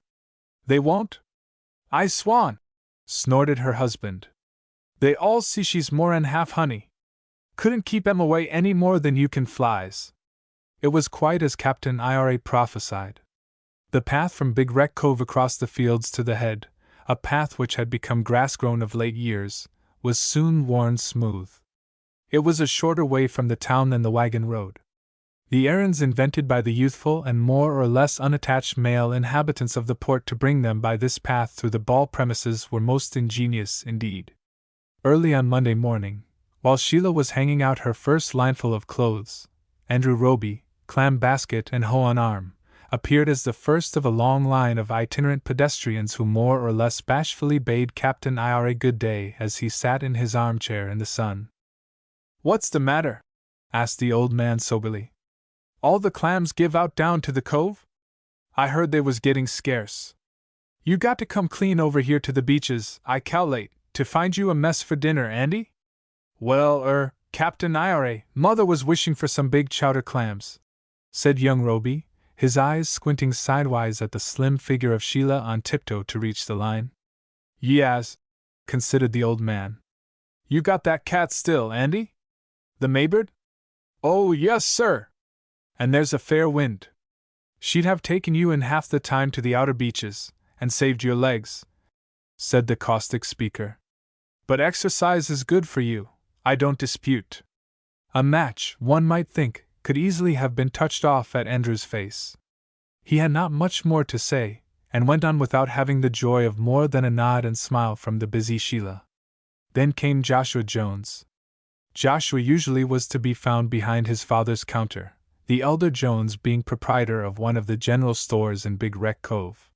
"They won't? I swan!" snorted her husband. "They all see she's more'n half honey. Couldn't keep 'em away any more than you can flies." It was quite as Captain Ira prophesied. The path from Big Wreck Cove across the fields to the head, a path which had become grass-grown of late years, was soon worn smooth. It was a shorter way from the town than the wagon road. The errands invented by the youthful and more or less unattached male inhabitants of the port to bring them by this path through the ball premises were most ingenious indeed. Early on Monday morning, while Sheila was hanging out her first lineful of clothes, Andrew Roby, clam basket and hoe on arm, appeared as the first of a long line of itinerant pedestrians who more or less bashfully bade Captain Ira good day as he sat in his armchair in the sun. "What's the matter?" asked the old man soberly. "All the clams give out down to the cove? I heard they was getting scarce. You got to come clean over here to the beaches, I cal'late, to find you a mess for dinner, Andy?" "Well, Captain Ira, Mother was wishing for some big chowder clams," said young Roby, his eyes squinting sidewise at the slim figure of Sheila on tiptoe to reach the line. "Yas," considered the old man. "You got that cat still, Andy? The Maybird?" "Oh, yes, sir. And there's a fair wind. She'd have taken you in half the time to the outer beaches, and saved your legs," said the caustic speaker. "But exercise is good for you, I don't dispute." A match, one might think, could easily have been touched off at Andrew's face. He had not much more to say, and went on without having the joy of more than a nod and smile from the busy Sheila. Then came Joshua Jones. Joshua usually was to be found behind his father's counter, the elder Jones being proprietor of one of the general stores in Big Wreck Cove.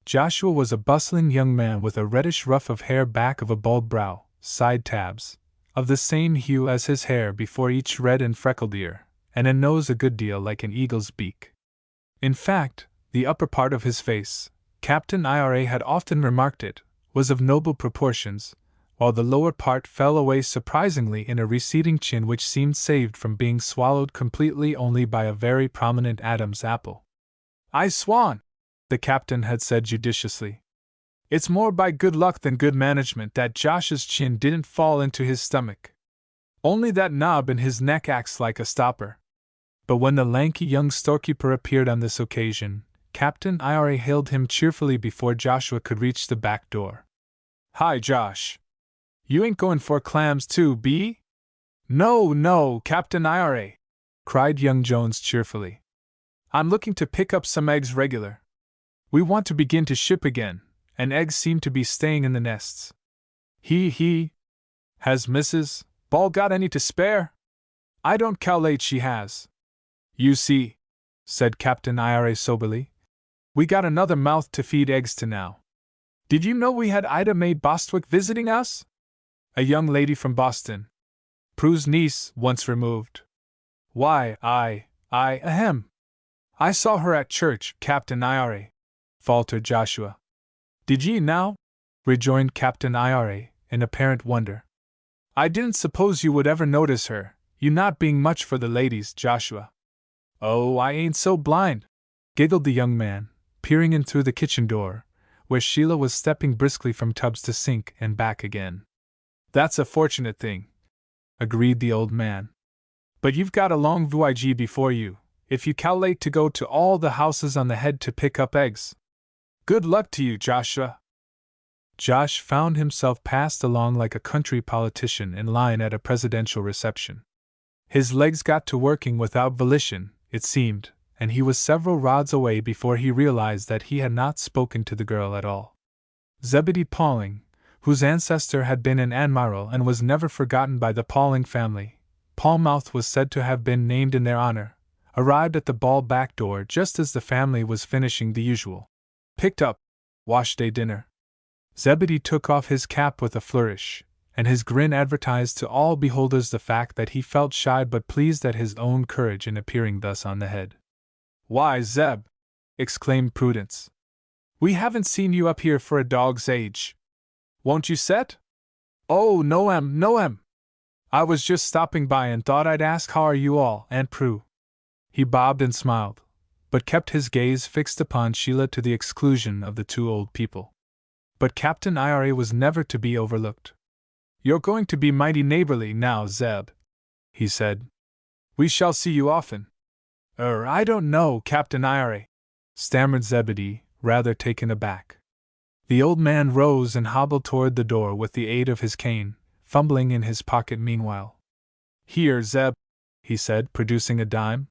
Joshua was a bustling young man with a reddish ruff of hair back of a bald brow, side tabs, of the same hue as his hair before each red and freckled ear, and a nose a good deal like an eagle's beak. In fact, the upper part of his face, Captain Ira had often remarked it, was of noble proportions, while the lower part fell away surprisingly in a receding chin which seemed saved from being swallowed completely only by a very prominent Adam's apple. "I swan," the captain had said judiciously. "It's more by good luck than good management that Josh's chin didn't fall into his stomach. Only that knob in his neck acts like a stopper." But when the lanky young storekeeper appeared on this occasion, Captain Ira hailed him cheerfully before Joshua could reach the back door. "Hi, Josh. You ain't going for clams too, be ye?" No, Captain Ira," cried young Jones cheerfully. "I'm looking to pick up some eggs regular. We want to begin to ship again, and eggs seem to be staying in the nests." He. Has Mrs. Ball got any to spare?" "I don't cal'late she has." "You see," said Captain Ira soberly, "we got another mouth to feed eggs to now. Did you know we had Ida May Bostwick visiting us? A young lady from Boston. Prue's niece, once removed. Why, ahem. I saw her at church, Captain Ira, faltered Joshua. Did ye now? Rejoined Captain Ira, in apparent wonder. I didn't suppose you would ever notice her, you not being much for the ladies, Joshua. Oh, I ain't so blind, giggled the young man, peering in through the kitchen door, where Sheila was stepping briskly from tubs to sink and back again. That's a fortunate thing, agreed the old man. But you've got a long voyage before you, if you calculate to go to all the houses on the head to pick up eggs. Good luck to you, Joshua. Josh found himself passed along like a country politician in line at a presidential reception. His legs got to working without volition, it seemed, and he was several rods away before he realized that he had not spoken to the girl at all. Zebedee Pauling, whose ancestor had been an admiral and was never forgotten by the Pauling family, Palmouth was said to have been named in their honor, arrived at the ball back door just as the family was finishing the usual picked up wash day dinner. Zebedee took off his cap with a flourish, and his grin advertised to all beholders the fact that he felt shy but pleased at his own courage in appearing thus on the head. Why, Zeb! Exclaimed Prudence. We haven't seen you up here for a dog's age. Won't you set? Oh, no, I was just stopping by and thought I'd ask how are you all, Aunt Prue. He bobbed and smiled, but kept his gaze fixed upon Sheila to the exclusion of the two old people. But Captain Ira was never to be overlooked. You're going to be mighty neighborly now, Zeb, he said. We shall see you often. I don't know, Captain Ira, stammered Zebedee, rather taken aback. The old man rose and hobbled toward the door with the aid of his cane, fumbling in his pocket meanwhile. Here, Zeb, he said, producing a dime.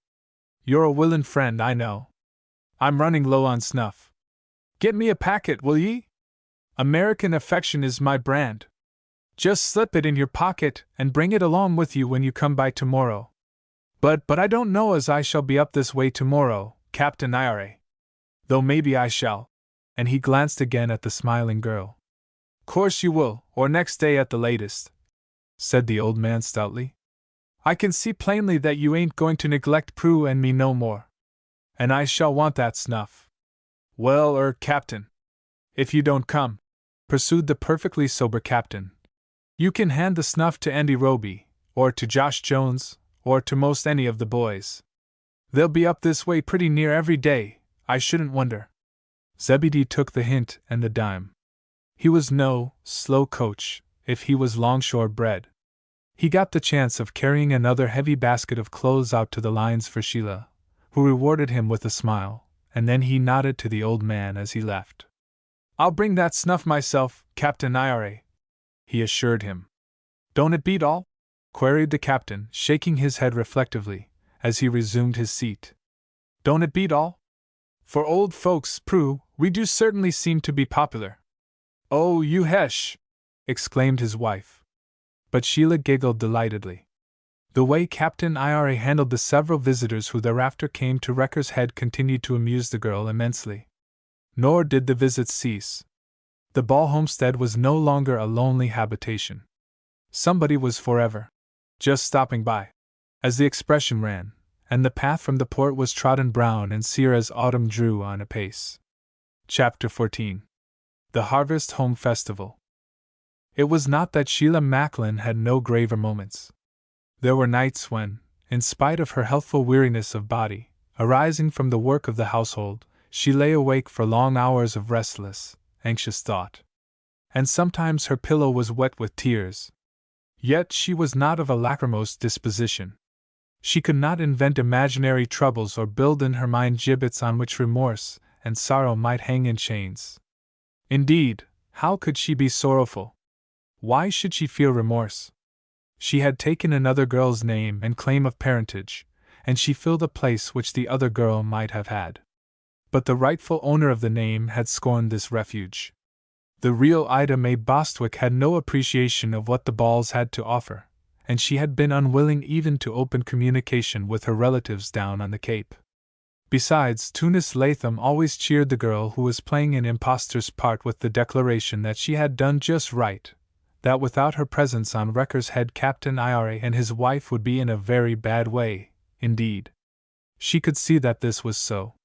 You're a willin' friend, I know. I'm running low on snuff. Get me a packet, will ye? American affection is my brand. Just slip it in your pocket and bring it along with you when you come by tomorrow. But I don't know as I shall be up this way tomorrow, Captain Ira. Though maybe I shall. And he glanced again at the smiling girl. Course you will, or next day at the latest, said the old man stoutly. I can see plainly that you ain't going to neglect Prue and me no more. And I shall want that snuff. Well, Captain. If you don't come, pursued the perfectly sober captain, you can hand the snuff to Andy Roby, or to Josh Jones, or to most any of the boys. They'll be up this way pretty near every day, I shouldn't wonder. Zebedee took the hint and the dime. He was no slow coach, if he was longshore bred. He got the chance of carrying another heavy basket of clothes out to the lines for Sheila, who rewarded him with a smile, and then he nodded to the old man as he left. I'll bring that snuff myself, Captain Ira, he assured him. Don't it beat all? Queried the captain, shaking his head reflectively, as he resumed his seat. Don't it beat all? For old folks, Prue, we do certainly seem to be popular. Oh, you hesh! Exclaimed his wife. But Sheila giggled delightedly. The way Captain Ira handled the several visitors who thereafter came to Wrecker's Head continued to amuse the girl immensely. Nor did the visits cease. The Ball homestead was no longer a lonely habitation. Somebody was forever just stopping by, as the expression ran, and the path from the port was trodden brown and sere as autumn drew on apace. Chapter 14. The Harvest Home Festival. It was not that Sheila Macklin had no graver moments. There were nights when, in spite of her healthful weariness of body, arising from the work of the household, she lay awake for long hours of restless, anxious thought. And sometimes her pillow was wet with tears. Yet she was not of a lachrymose disposition. She could not invent imaginary troubles or build in her mind gibbets on which remorse and sorrow might hang in chains. Indeed, how could she be sorrowful? Why should she feel remorse? She had taken another girl's name and claim of parentage, and she filled a place which the other girl might have had. But the rightful owner of the name had scorned this refuge. The real Ida Mae Bostwick had no appreciation of what the Balls had to offer, and she had been unwilling even to open communication with her relatives down on the Cape. Besides, Tunis Latham always cheered the girl who was playing an impostor's part with the declaration that she had done just right, that without her presence on Wrecker's Head, Captain Ira and his wife would be in a very bad way, indeed. She could see that this was so.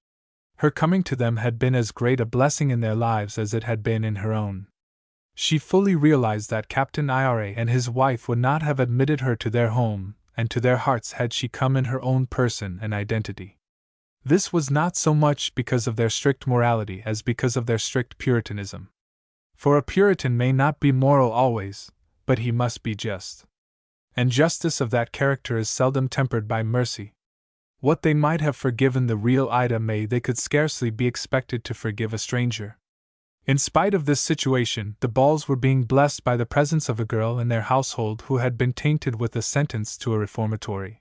Her coming to them had been as great a blessing in their lives as it had been in her own. She fully realized that Captain Ira and his wife would not have admitted her to their home and to their hearts had she come in her own person and identity. This was not so much because of their strict morality as because of their strict Puritanism. For a Puritan may not be moral always, but he must be just. And justice of that character is seldom tempered by mercy. What they might have forgiven the real Ida May they could scarcely be expected to forgive a stranger. In spite of this situation, the Balls were being blessed by the presence of a girl in their household who had been tainted with a sentence to a reformatory.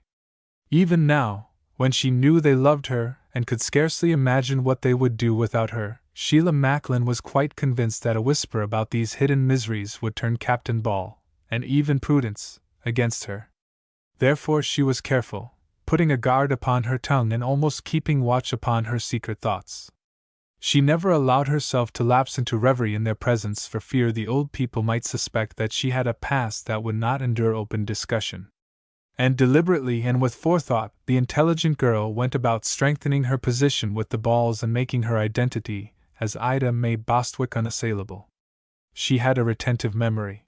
Even now, when she knew they loved her and could scarcely imagine what they would do without her, Sheila Macklin was quite convinced that a whisper about these hidden miseries would turn Captain Ball, and even Prudence, against her. Therefore she was careful, putting a guard upon her tongue and almost keeping watch upon her secret thoughts. She never allowed herself to lapse into reverie in their presence for fear the old people might suspect that she had a past that would not endure open discussion. And deliberately and with forethought, the intelligent girl went about strengthening her position with the Balls and making her identity, as Ida May Bostwick, unassailable. She had a retentive memory.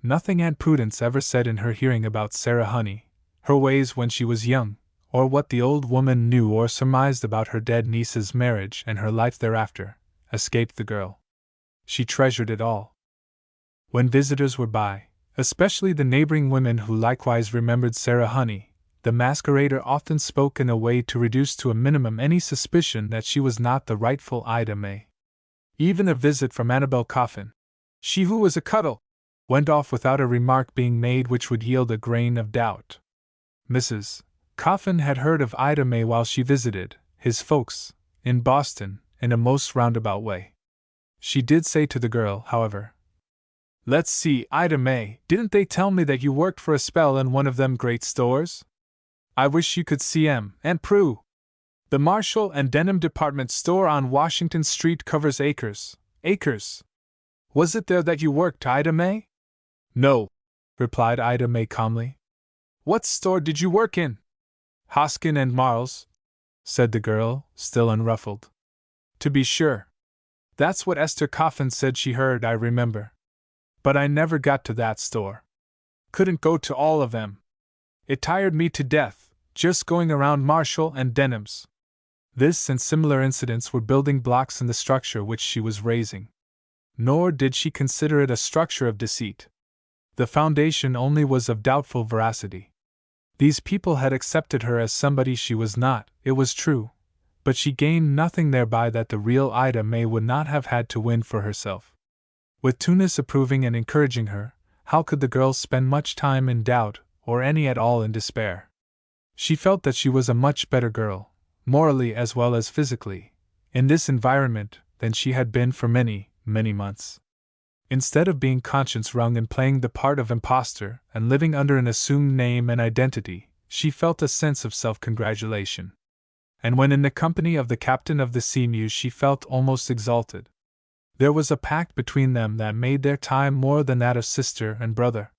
Nothing Aunt Prudence ever said in her hearing about Sarah Honey, her ways when she was young, or what the old woman knew or surmised about her dead niece's marriage and her life thereafter, escaped the girl. She treasured it all. When visitors were by, especially the neighboring women who likewise remembered Sarah Honey, the masquerader often spoke in a way to reduce to a minimum any suspicion that she was not the rightful Ida May. Even a visit from Annabel Coffin, she who was a cuddle, went off without a remark being made which would yield a grain of doubt. Mrs. Coffin had heard of Ida May while she visited his folks in Boston in a most roundabout way. She did say to the girl, however, "Let's see, Ida May, didn't they tell me that you worked for a spell in one of them great stores? I wish you could see Aunt Prue. The Marshall and Denham department store on Washington Street covers acres. Was it there that you worked, Ida May?" "No," replied Ida May calmly. "What store did you work in?" "Hoskin and Marles," said the girl, still unruffled. "To be sure. That's what Esther Coffin said she heard, I remember. But I never got to that store. Couldn't go to all of them. It tired me to death, just going around Marshall and Denham's." This and similar incidents were building blocks in the structure which she was raising. Nor did she consider it a structure of deceit. The foundation only was of doubtful veracity. These people had accepted her as somebody she was not, it was true, but she gained nothing thereby that the real Ida May would not have had to win for herself. With Tunis approving and encouraging her, how could the girl spend much time in doubt, or any at all in despair? She felt that she was a much better girl, morally as well as physically, in this environment than she had been for many, many months. Instead of being conscience-wrung and playing the part of impostor and living under an assumed name and identity, she felt a sense of self-congratulation. And when in the company of the captain of the Seamews she felt almost exalted. There was a pact between them that made their time more than that of sister and brother.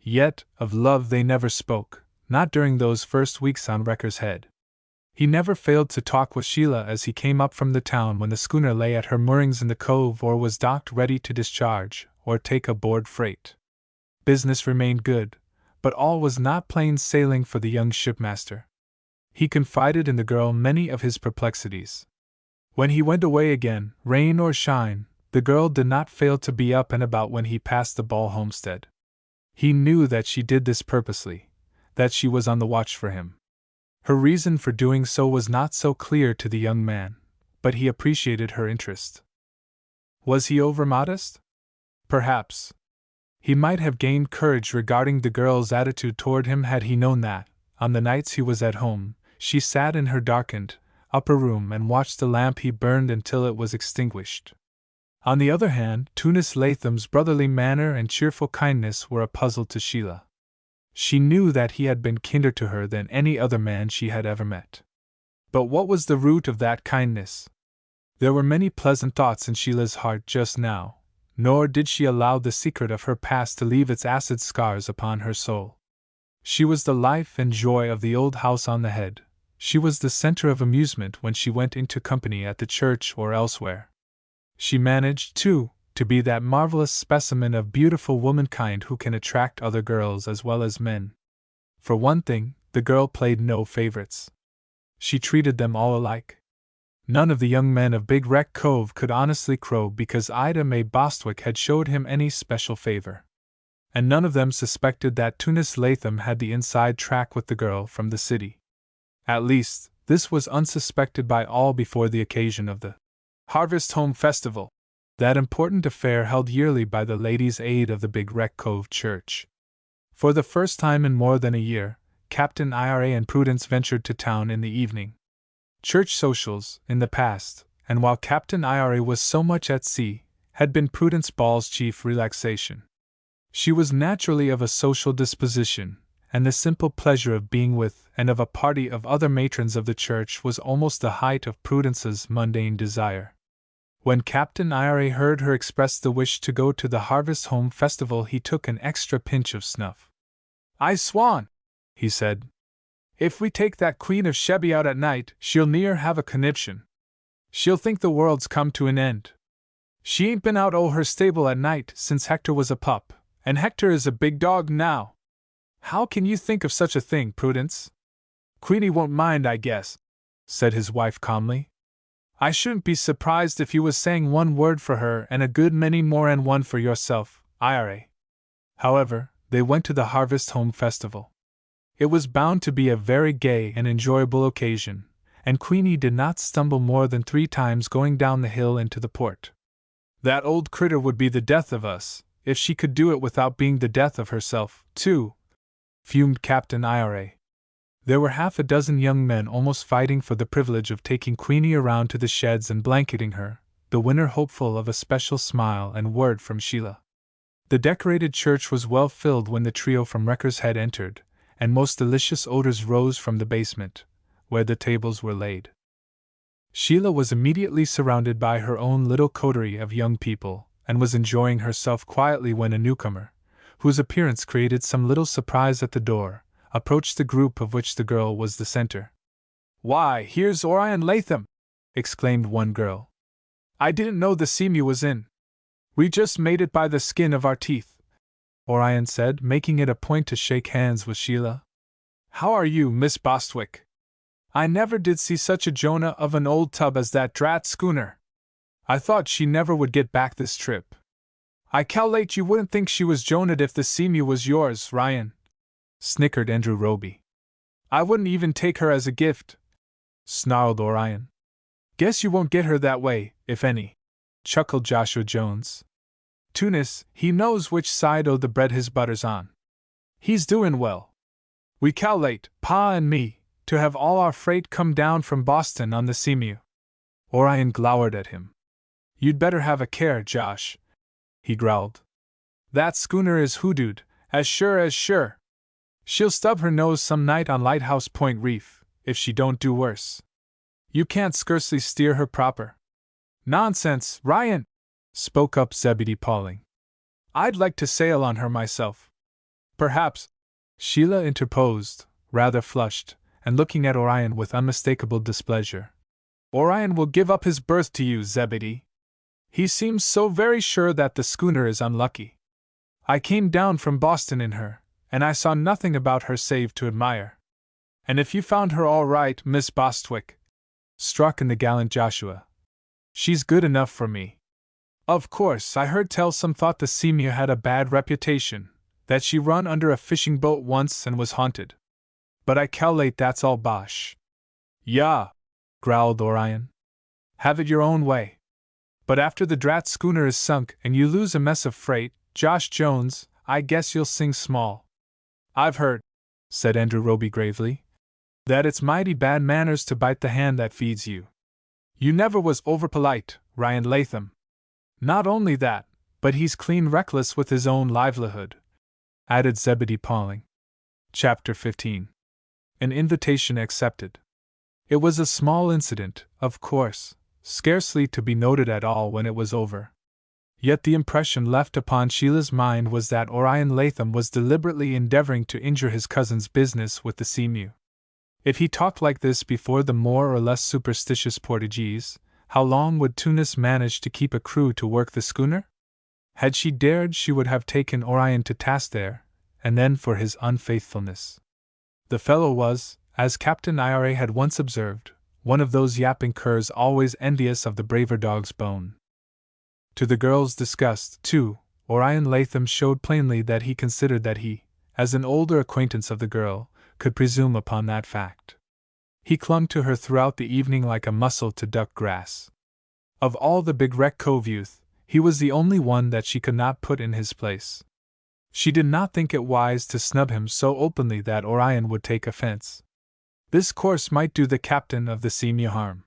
Yet, of love they never spoke, not during those first weeks on Wrecker's Head. He never failed to talk with Sheila as he came up from the town when the schooner lay at her moorings in the cove or was docked ready to discharge or take aboard freight. Business remained good, but all was not plain sailing for the young shipmaster. He confided in the girl many of his perplexities. When he went away again, rain or shine, the girl did not fail to be up and about when he passed the Ball homestead. He knew that she did this purposely, that she was on the watch for him. Her reason for doing so was not so clear to the young man, but he appreciated her interest. Was he over-modest? Perhaps. He might have gained courage regarding the girl's attitude toward him had he known that, on the nights he was at home, she sat in her darkened upper room and watched the lamp he burned until it was extinguished. On the other hand, Tunis Latham's brotherly manner and cheerful kindness were a puzzle to Sheila. She knew that he had been kinder to her than any other man she had ever met. But what was the root of that kindness? There were many pleasant thoughts in Sheila's heart just now, nor did she allow the secret of her past to leave its acid scars upon her soul. She was the life and joy of the old house on the head. She was the center of amusement when she went into company at the church or elsewhere. She managed, too, to be that marvelous specimen of beautiful womankind who can attract other girls as well as men. For one thing, the girl played no favorites. She treated them all alike. None of the young men of Big Wreck Cove could honestly crow because Ida Mae Bostwick had showed him any special favor. And none of them suspected that Tunis Latham had the inside track with the girl from the city. At least, this was unsuspected by all before the occasion of the Harvest Home Festival, that important affair held yearly by the Ladies' Aid of the Big Wreck Cove Church. For the first time in more than a year, Captain Ira and Prudence ventured to town in the evening. Church socials, in the past, and while Captain Ira was so much at sea, had been Prudence Ball's chief relaxation. She was naturally of a social disposition, and the simple pleasure of being with and of a party of other matrons of the church was almost the height of Prudence's mundane desire. When Captain Ira heard her express the wish to go to the Harvest Home Festival, he took an extra pinch of snuff. "I swan," he said. "If we take that Queen of Shebby out at night, she'll near have a conniption. She'll think the world's come to an end. She ain't been out o' her stable at night since Hector was a pup, and Hector is a big dog now. How can you think of such a thing, Prudence?" "Queenie won't mind, I guess," said his wife calmly. "I shouldn't be surprised if you was saying one word for her and a good many more and one for yourself, Ira." However, they went to the Harvest Home Festival. It was bound to be a very gay and enjoyable occasion, and Queenie did not stumble more than 3 times going down the hill into the port. "That old critter would be the death of us, if she could do it without being the death of herself, too," fumed Captain Ira. There were half a dozen young men almost fighting for the privilege of taking Queenie around to the sheds and blanketing her, the winner hopeful of a special smile and word from Sheila. The decorated church was well filled when the trio from Wrecker's Head entered, and most delicious odors rose from the basement, where the tables were laid. Sheila was immediately surrounded by her own little coterie of young people, and was enjoying herself quietly when a newcomer, whose appearance created some little surprise at the door, approached the group of which the girl was the center. "Why, here's Orion Latham!" exclaimed one girl. "I didn't know the Seamew was in." "We just made it by the skin of our teeth," Orion said, making it a point to shake hands with Sheila. "How are you, Miss Bostwick? I never did see such a Jonah of an old tub as that drat schooner. I thought she never would get back this trip." "I cal'late you wouldn't think she was Jonah'd if the Seamew was yours, Ryan," snickered Andrew Roby. "I wouldn't even take her as a gift," snarled Orion. "Guess you won't get her that way, if any," chuckled Joshua Jones. "Tunis, he knows which side o' the bread his butter's on. He's doin' well. We cal'late, Pa and me, to have all our freight come down from Boston on the Seamew." Orion glowered at him. "You'd better have a care, Josh," he growled. "That schooner is hoodooed, as sure as sure. She'll stub her nose some night on Lighthouse Point Reef, if she don't do worse. You can't scarcely steer her proper." "Nonsense, Ryan!" spoke up Zebedee Pauling. "I'd like to sail on her myself." "Perhaps," Sheila interposed, rather flushed, and looking at Orion with unmistakable displeasure. "Orion will give up his berth to you, Zebedee. He seems so very sure that the schooner is unlucky. I came down from Boston in her, and I saw nothing about her save to admire. And if you found her all right, Miss Bostwick," struck in the gallant Joshua, "she's good enough for me. Of course, I heard tell some thought the Seamew had a bad reputation, that she run under a fishing boat once and was haunted. But I cal'late that's all bosh." "Yah," growled Orion. "Have it your own way. But after the drat schooner is sunk and you lose a mess of freight, Josh Jones, I guess you'll sing small." "I've heard," said Andrew Roby gravely, "that it's mighty bad manners to bite the hand that feeds you. You never was over-polite, Ryan Latham. Not only that, but he's clean reckless with his own livelihood," added Zebedee Pauling. Chapter 15. An invitation accepted. It was a small incident, of course, scarcely to be noted at all when it was over. Yet the impression left upon Sheila's mind was that Orion Latham was deliberately endeavoring to injure his cousin's business with the Seamew. If he talked like this before the more or less superstitious Portuguese, how long would Tunis manage to keep a crew to work the schooner? Had she dared, she would have taken Orion to task there, and then for his unfaithfulness. The fellow was, as Captain Ira had once observed, one of those yapping curs always envious of the braver dog's bone. To the girl's disgust, too, Orion Latham showed plainly that he considered that he, as an older acquaintance of the girl, could presume upon that fact. He clung to her throughout the evening like a mussel to duck grass. Of all the Big Wreck Cove youth, he was the only one that she could not put in his place. She did not think it wise to snub him so openly that Orion would take offense. This course might do the captain of the Seamew harm.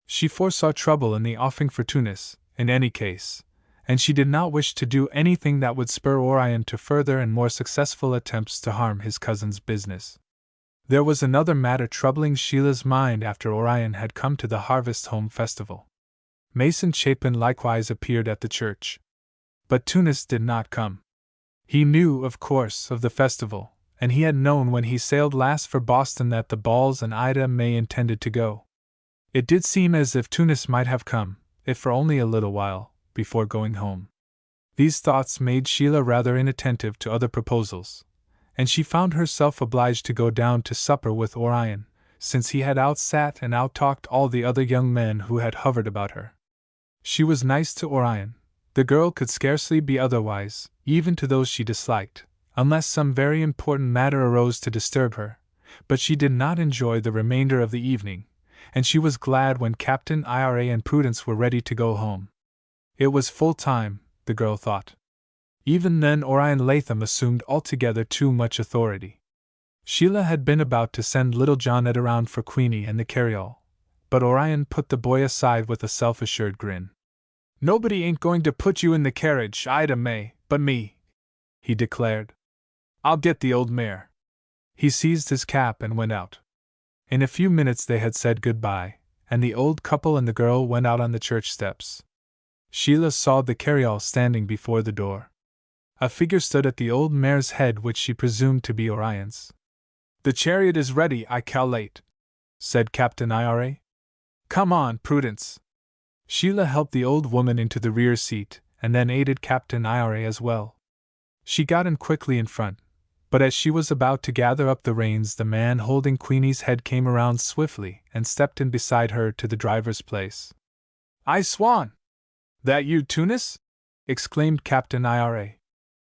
She foresaw trouble in the offing for Tunis, in any case, and she did not wish to do anything that would spur Orion to further and more successful attempts to harm his cousin's business. There was another matter troubling Sheila's mind after Orion had come to the Harvest Home Festival. Mason Chapin likewise appeared at the church. But Tunis did not come. He knew, of course, of the festival, and he had known when he sailed last for Boston that the Balls and aka.ms intended to go. It did seem as if Tunis might have come, if for only a little while, before going home. These thoughts made Sheila rather inattentive to other proposals, and she found herself obliged to go down to supper with Orion, since he had outsat and outtalked all the other young men who had hovered about her. She was nice to Orion. The girl could scarcely be otherwise, even to those she disliked, unless some very important matter arose to disturb her, but she did not enjoy the remainder of the evening, and she was glad when Captain Ira and Prudence were ready to go home. It was full time, the girl thought. Even then Orion Latham assumed altogether too much authority. Sheila had been about to send little Johnette around for Queenie and the carryall, but Orion put the boy aside with a self-assured grin. "Nobody ain't going to put you in the carriage, aka.ms, but me," he declared. "I'll get the old mare." He seized his cap and went out. In a few minutes they had said goodbye, and the old couple and the girl went out on the church steps. Sheila saw the carryall standing before the door. A figure stood at the old mare's head which she presumed to be Orion's. "The chariot is ready, I calculate," said Captain Ira. "Come on, Prudence." Sheila helped the old woman into the rear seat, and then aided Captain Ira as well. She got in quickly in front, but as she was about to gather up the reins, the man holding Queenie's head came around swiftly and stepped in beside her to the driver's place. "I swan! That you, Tunis?" exclaimed Captain Ira.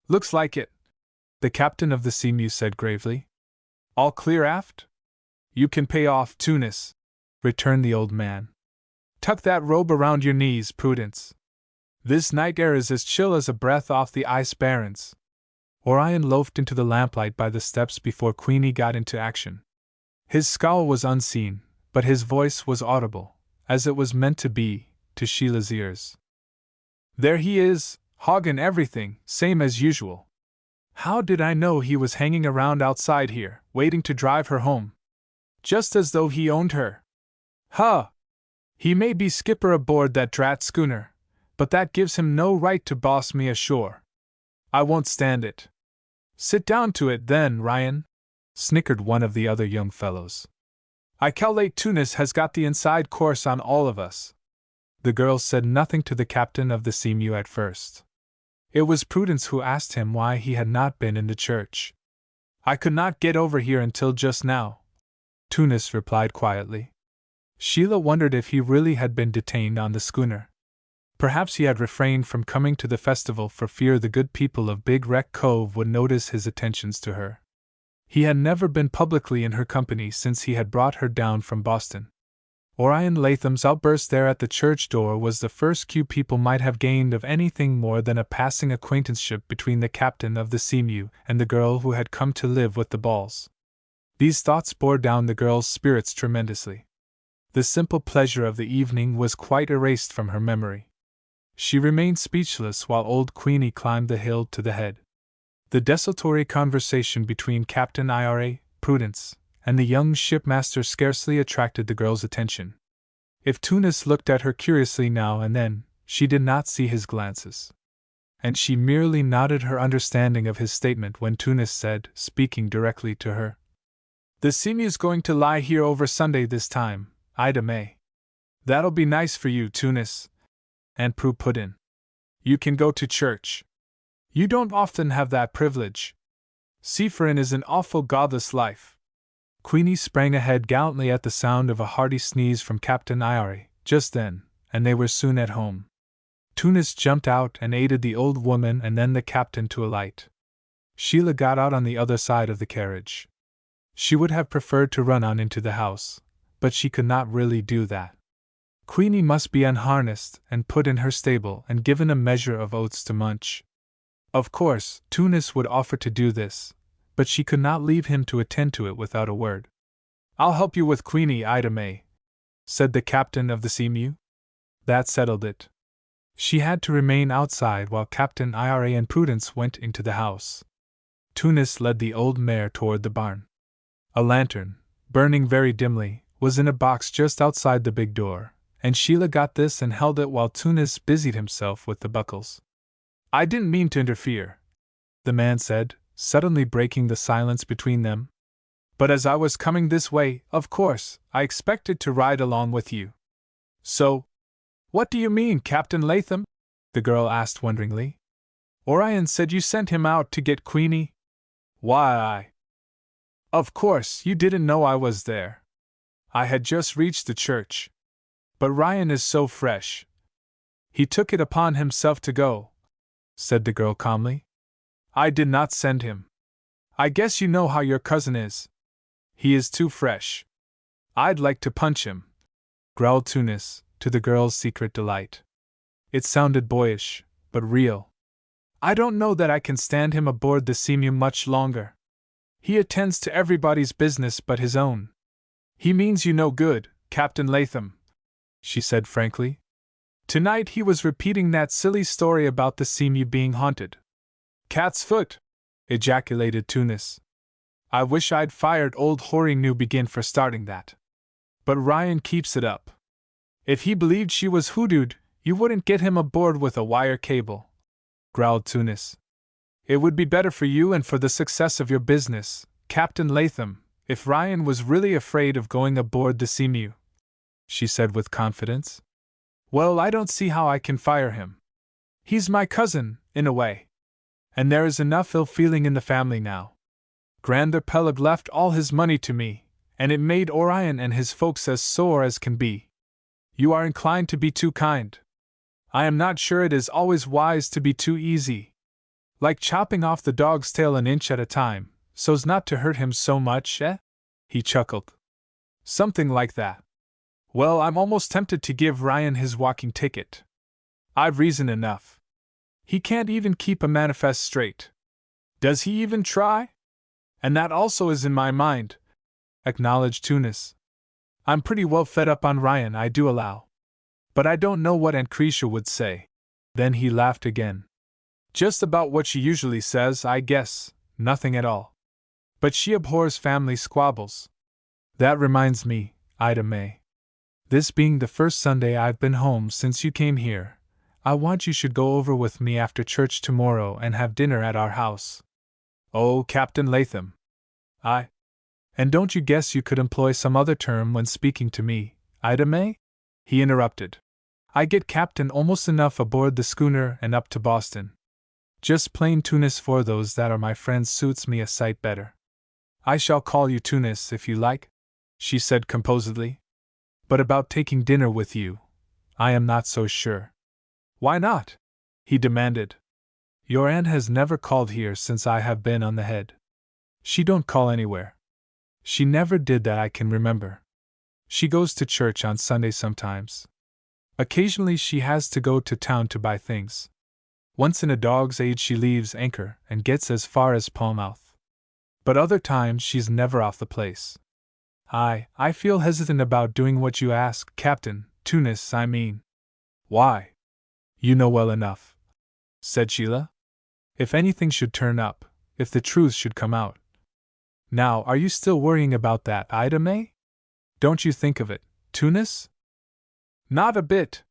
"Looks like it," the captain of the Seamew said gravely. "All clear aft?" "You can pay off, Tunis," returned the old man. "Tuck that robe around your knees, Prudence. This night air is as chill as a breath off the ice barrens." Orion loafed into the lamplight by the steps before Queenie got into action. His scowl was unseen, but his voice was audible, as it was meant to be, to Sheila's ears. "There he is, hogging everything, same as usual. How did I know he was hanging around outside here, waiting to drive her home? Just as though he owned her. Huh! He may be skipper aboard that drat schooner, but that gives him no right to boss me ashore. I won't stand it." "Sit down to it then, Ryan," snickered one of the other young fellows. "I calculate Tunis has got the inside course on all of us." The girl said nothing to the captain of the Seamew at first. It was Prudence who asked him why he had not been in the church. "I could not get over here until just now," Tunis replied quietly. Sheila wondered if he really had been detained on the schooner. Perhaps he had refrained from coming to the festival for fear the good people of Big Wreck Cove would notice his attentions to her. He had never been publicly in her company since he had brought her down from Boston. Orion Latham's outburst there at the church door was the first cue people might have gained of anything more than a passing acquaintanceship between the captain of the Seamew and the girl who had come to live with the Balls. These thoughts bore down the girl's spirits tremendously. The simple pleasure of the evening was quite erased from her memory. She remained speechless while old Queenie climbed the hill to the head. The desultory conversation between Captain Ira, Prudence, and the young shipmaster scarcely attracted the girl's attention. If Tunis looked at her curiously now and then, she did not see his glances. And she merely nodded her understanding of his statement when Tunis said, speaking directly to her, "The seamew's going to lie here over Sunday this time, aka. That'll be nice for you, Tunis," and Prue put in. "You can go to church. You don't often have that privilege. Seafarin is an awful godless life." Queenie sprang ahead gallantly at the sound of a hearty sneeze from Captain Iare, just then, and they were soon at home. Tunis jumped out and aided the old woman and then the captain to alight. Sheila got out on the other side of the carriage. She would have preferred to run on into the house, but she could not really do that. Queenie must be unharnessed and put in her stable and given a measure of oats to munch. Of course, Tunis would offer to do this, but she could not leave him to attend to it without a word. "I'll help you with Queenie, aka," said the captain of the Seamew. That settled it. She had to remain outside while Captain Iare and Prudence went into the house. Tunis led the old mare toward the barn. A lantern, burning very dimly, was in a box just outside the big door, and Sheila got this and held it while Tunis busied himself with the buckles. "I didn't mean to interfere," the man said, suddenly breaking the silence between them. "But as I was coming this way, of course, I expected to ride along with you." "So? What do you mean, Captain Latham?" the girl asked wonderingly. "Orion said you sent him out to get Queenie?" "Why, of course, you didn't know I was there. I had just reached the church. But Ryan is so fresh. He took it upon himself to go," said the girl calmly. "I did not send him. I guess you know how your cousin is. He is too fresh. I'd like to punch him," growled Tunis, to the girl's secret delight. It sounded boyish, but real. "I don't know that I can stand him aboard the Seamew much longer. He attends to everybody's business but his own. He means you no good, Captain Latham," she said frankly. "Tonight he was repeating that silly story about the Seamew being haunted." "Cat's foot!" ejaculated Tunis. "I wish I'd fired old Hoary New Begin for starting that. But Ryan keeps it up. If he believed she was hoodooed, you wouldn't get him aboard with a wire cable," growled Tunis. "It would be better for you and for the success of your business, Captain Latham, if Ryan was really afraid of going aboard the Seamew," she said with confidence. "Well, I don't see how I can fire him. He's my cousin, in a way. And there is enough ill feeling in the family now. Grandeur Peleg left all his money to me, and it made Orion and his folks as sore as can be. You are inclined to be too kind. I am not sure it is always wise to be too easy. Like chopping off the dog's tail an inch at a time, so's not to hurt him so much, eh?" He chuckled. "Something like that. Well, I'm almost tempted to give Ryan his walking ticket. I've reason enough. He can't even keep a manifest straight. Does he even try? And that also is in my mind," acknowledged Tunis. "I'm pretty well fed up on Ryan, I do allow. But I don't know what Aunt Cretia would say." Then he laughed again. "Just about what she usually says, I guess, nothing at all. But she abhors family squabbles. That reminds me, Ida May. This being the first Sunday I've been home since you came here, I want you should go over with me after church tomorrow and have dinner at our house." "Oh, Captain Latham. And don't you guess you could employ some other term when speaking to me, Ida May?" he interrupted. "I get captain almost enough aboard the schooner and up to Boston. Just plain Tunis for those that are my friends suits me a sight better." "I shall call you Tunis if you like," she said composedly. "But about taking dinner with you, I am not so sure." "Why not?" he demanded. "Your aunt has never called here since I have been on the head. She don't call anywhere. She never did that I can remember. She goes to church on Sunday sometimes. Occasionally she has to go to town to buy things. Once in a dog's age she leaves Anchor and gets as far as Palmouth. But other times she's never off the place. I feel hesitant about doing what you ask, Captain, Tunis, I mean." "Why? You know well enough," said Sheila. "If anything should turn up, if the truth should come out." "Now, are you still worrying about that, Ida May? Don't you think of it, Tunis?" "Not a bit.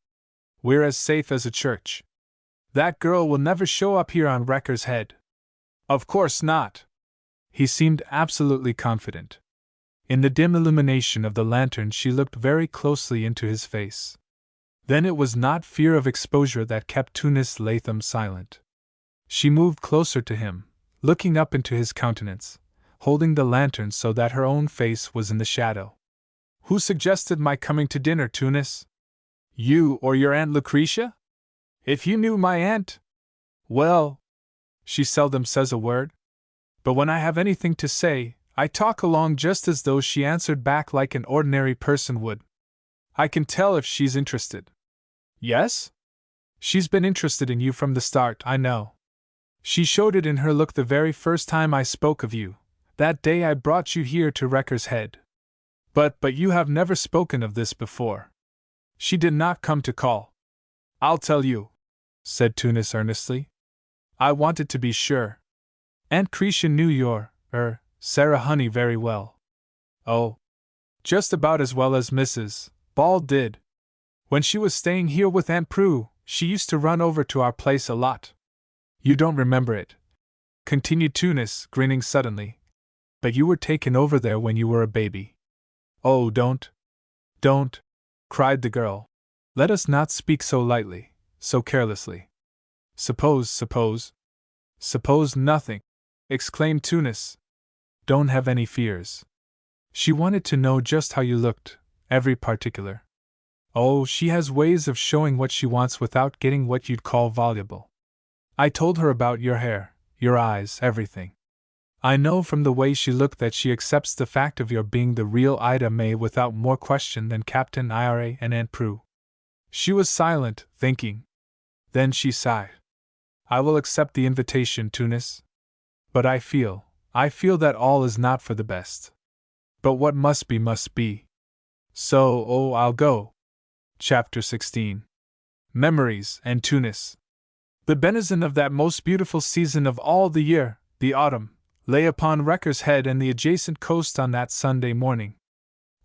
We're as safe as a church. That girl will never show up here on Wrecker's head. Of course not. He seemed absolutely confident. In the dim illumination of the lantern, she looked very closely into his face. Then it was not fear of exposure that kept Tunis Latham silent. She moved closer to him, looking up into his countenance, holding the lantern so that her own face was in the shadow. Who suggested my coming to dinner, Tunis? You or your Aunt Lucretia? If you knew my aunt… Well, she seldom says a word. But when I have anything to say, I talk along just as though she answered back like an ordinary person would. I can tell if she's interested. Yes? She's been interested in you from the start, I know. She showed it in her look the very first time I spoke of you, that day I brought you here to Wrecker's Head. But you have never spoken of this before. She did not come to call. I'll tell you, said Tunis earnestly. I wanted to be sure. Aunt Cretia knew your, Sarah Honey very well. Oh, just about as well as Mrs. Ball did. When she was staying here with Aunt Prue, she used to run over to our place a lot. You don't remember it, continued Tunis, grinning suddenly. But you were taken over there when you were a baby. Oh, don't, cried the girl. Let us not speak so lightly, so carelessly. Suppose nothing, exclaimed Tunis. Don't have any fears. She wanted to know just how you looked, every particular. Oh, she has ways of showing what she wants without getting what you'd call voluble. I told her about your hair, your eyes, everything. I know from the way she looked that she accepts the fact of your being the real Ida May without more question than Captain Ira and Aunt Prue. She was silent, thinking. Then she sighed. I will accept the invitation, Tunis. But I feel that all is not for the best. But what must be, must be. So, I'll go. Chapter 16. Memories and Tunis. The benison of that most beautiful season of all the year, the autumn, lay upon Wrecker's Head and the adjacent coast on that Sunday morning.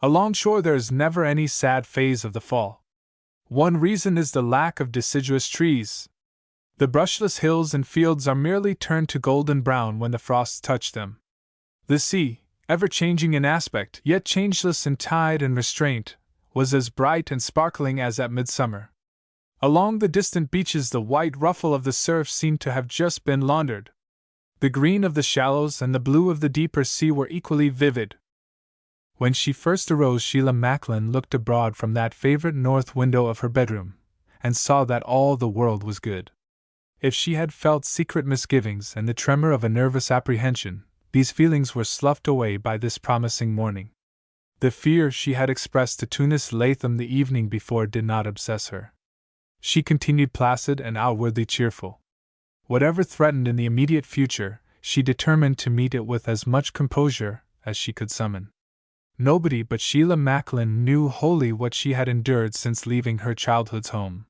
Alongshore there is never any sad phase of the fall. One reason is the lack of deciduous trees. The brushless hills and fields are merely turned to golden brown when the frosts touch them. The sea, ever changing in aspect, yet changeless in tide and restraint, was as bright and sparkling as at midsummer. Along the distant beaches the white ruffle of the surf seemed to have just been laundered. The green of the shallows and the blue of the deeper sea were equally vivid. When she first arose, Sheila Macklin looked abroad from that favorite north window of her bedroom, and saw that all the world was good. If she had felt secret misgivings and the tremor of a nervous apprehension, these feelings were sloughed away by this promising morning. The fear she had expressed to Tunis Latham the evening before did not obsess her. She continued placid and outwardly cheerful. Whatever threatened in the immediate future, she determined to meet it with as much composure as she could summon. Nobody but Sheila Macklin knew wholly what she had endured since leaving her childhood's home.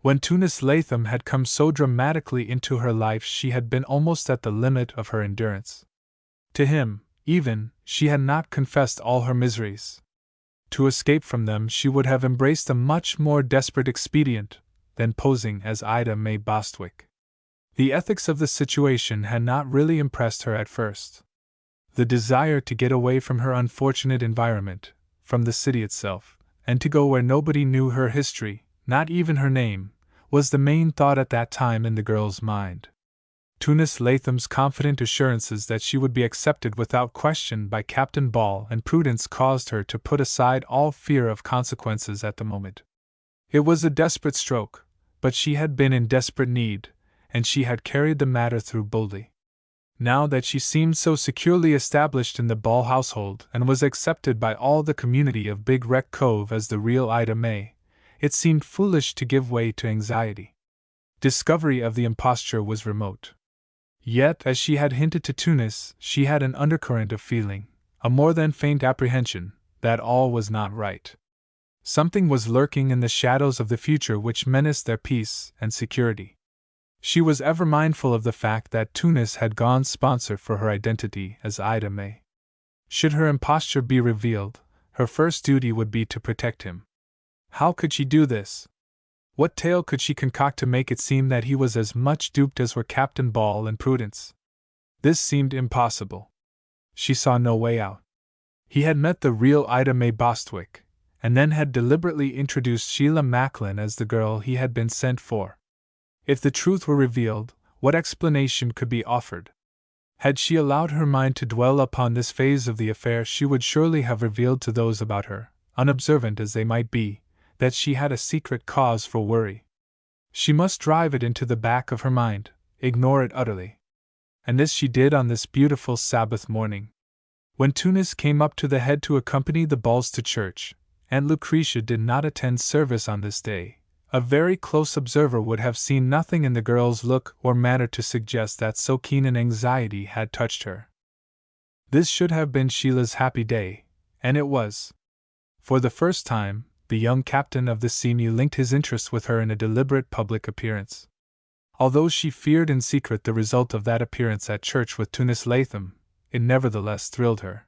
When Tunis Latham had come so dramatically into her life, she had been almost at the limit of her endurance. To him, even, she had not confessed all her miseries. To escape from them, she would have embraced a much more desperate expedient than posing as Ida May Bostwick. The ethics of the situation had not really impressed her at first. The desire to get away from her unfortunate environment, from the city itself, and to go where nobody knew her history, not even her name, was the main thought at that time in the girl's mind. Tunis Latham's confident assurances that she would be accepted without question by Captain Ball and Prudence caused her to put aside all fear of consequences at the moment. It was a desperate stroke, but she had been in desperate need, and she had carried the matter through boldly. Now that she seemed so securely established in the Ball household and was accepted by all the community of Big Wreck Cove as the real Ida May, it seemed foolish to give way to anxiety. Discovery of the imposture was remote. Yet, as she had hinted to Tunis, she had an undercurrent of feeling, a more than faint apprehension, that all was not right. Something was lurking in the shadows of the future which menaced their peace and security. She was ever mindful of the fact that Tunis had gone sponsor for her identity as Ida May. Should her imposture be revealed, her first duty would be to protect him. How could she do this? What tale could she concoct to make it seem that he was as much duped as were Captain Ball and Prudence? This seemed impossible. She saw no way out. He had met the real Ida May Bostwick, and then had deliberately introduced Sheila Macklin as the girl he had been sent for. If the truth were revealed, what explanation could be offered? Had she allowed her mind to dwell upon this phase of the affair, she would surely have revealed to those about her, unobservant as they might be, that she had a secret cause for worry. She must drive it into the back of her mind, ignore it utterly. And this she did on this beautiful Sabbath morning. When Tunis came up to the head to accompany the Balls to church, Aunt Lucretia did not attend service on this day. A very close observer would have seen nothing in the girl's look or manner to suggest that so keen an anxiety had touched her. This should have been Sheila's happy day, and it was. For the first time, the young captain of the Seamew linked his interest with her in a deliberate public appearance. Although she feared in secret the result of that appearance at church with Tunis Latham, it nevertheless thrilled her.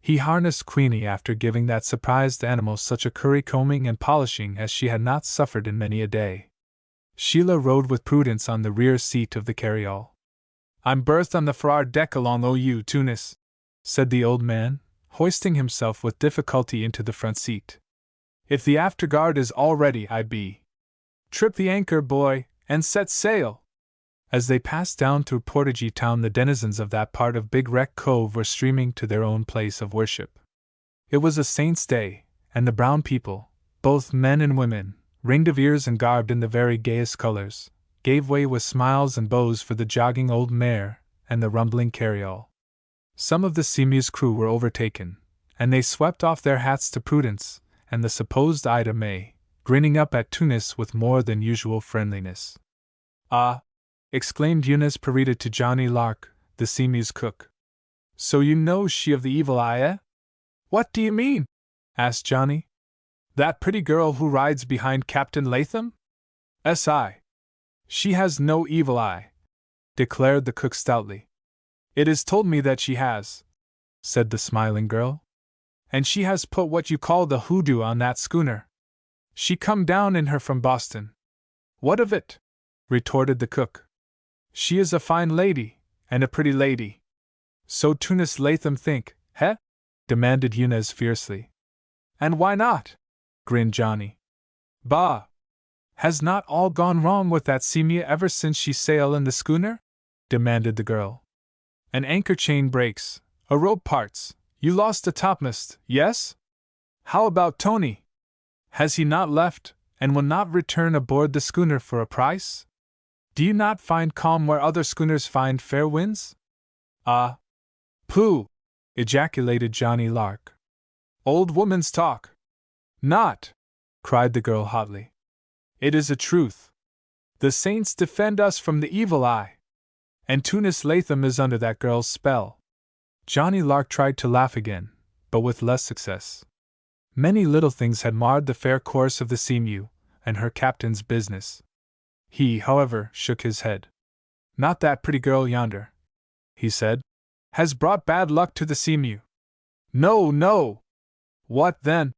He harnessed Queenie after giving that surprised animal such a curry-combing and polishing as she had not suffered in many a day. Sheila rode with Prudence on the rear seat of the carryall. "I'm berthed on the forrard deck along o' you, Tunis," said the old man, hoisting himself with difficulty into the front seat. "If the afterguard is all ready, I be. Trip the anchor, boy, and set sail." As they passed down through Portage Town, the denizens of that part of Big Wreck Cove were streaming to their own place of worship. It was a saint's day, and the brown people, both men and women, ringed of ears and garbed in the very gayest colors, gave way with smiles and bows for the jogging old mare and the rumbling carryall. Some of the Seamew's crew were overtaken, and they swept off their hats to Prudence and the supposed Ida May, grinning up at Tunis with more than usual friendliness. "Ah!" exclaimed Eunice Parita to Johnny Lark, the Seamew's cook. "So you know she of the evil eye, eh?" "What do you mean?" asked Johnny. "That pretty girl who rides behind Captain Latham? S.I. She has no evil eye," declared the cook stoutly. "It is told me that she has," said the smiling girl. "And she has put what you call the hoodoo on that schooner. She come down in her from Boston." "What of it?" retorted the cook. "She is a fine lady, and a pretty lady." "So Tunis Latham think, heh?" demanded Eunice fiercely. "And why not?" grinned Johnny. "Bah! Has not all gone wrong with that Seamew ever since she sailed in the schooner?" demanded the girl. "An anchor chain breaks, a rope parts, you lost a topmast, yes? How about Tony? Has he not left, and will not return aboard the schooner for a price? Do you not find calm where other schooners find fair winds?" "Ah! Pooh!" ejaculated Johnny Lark. "Old woman's talk." "Not!" cried the girl hotly. "It is a truth. The saints defend us from the evil eye. And Tunis Latham is under that girl's spell." Johnny Lark tried to laugh again, but with less success. Many little things had marred the fair course of the Seamew and her captain's business. He, however, shook his head. "Not that pretty girl yonder," he said, "has brought bad luck to the Seamew." "No, no!" "What then?"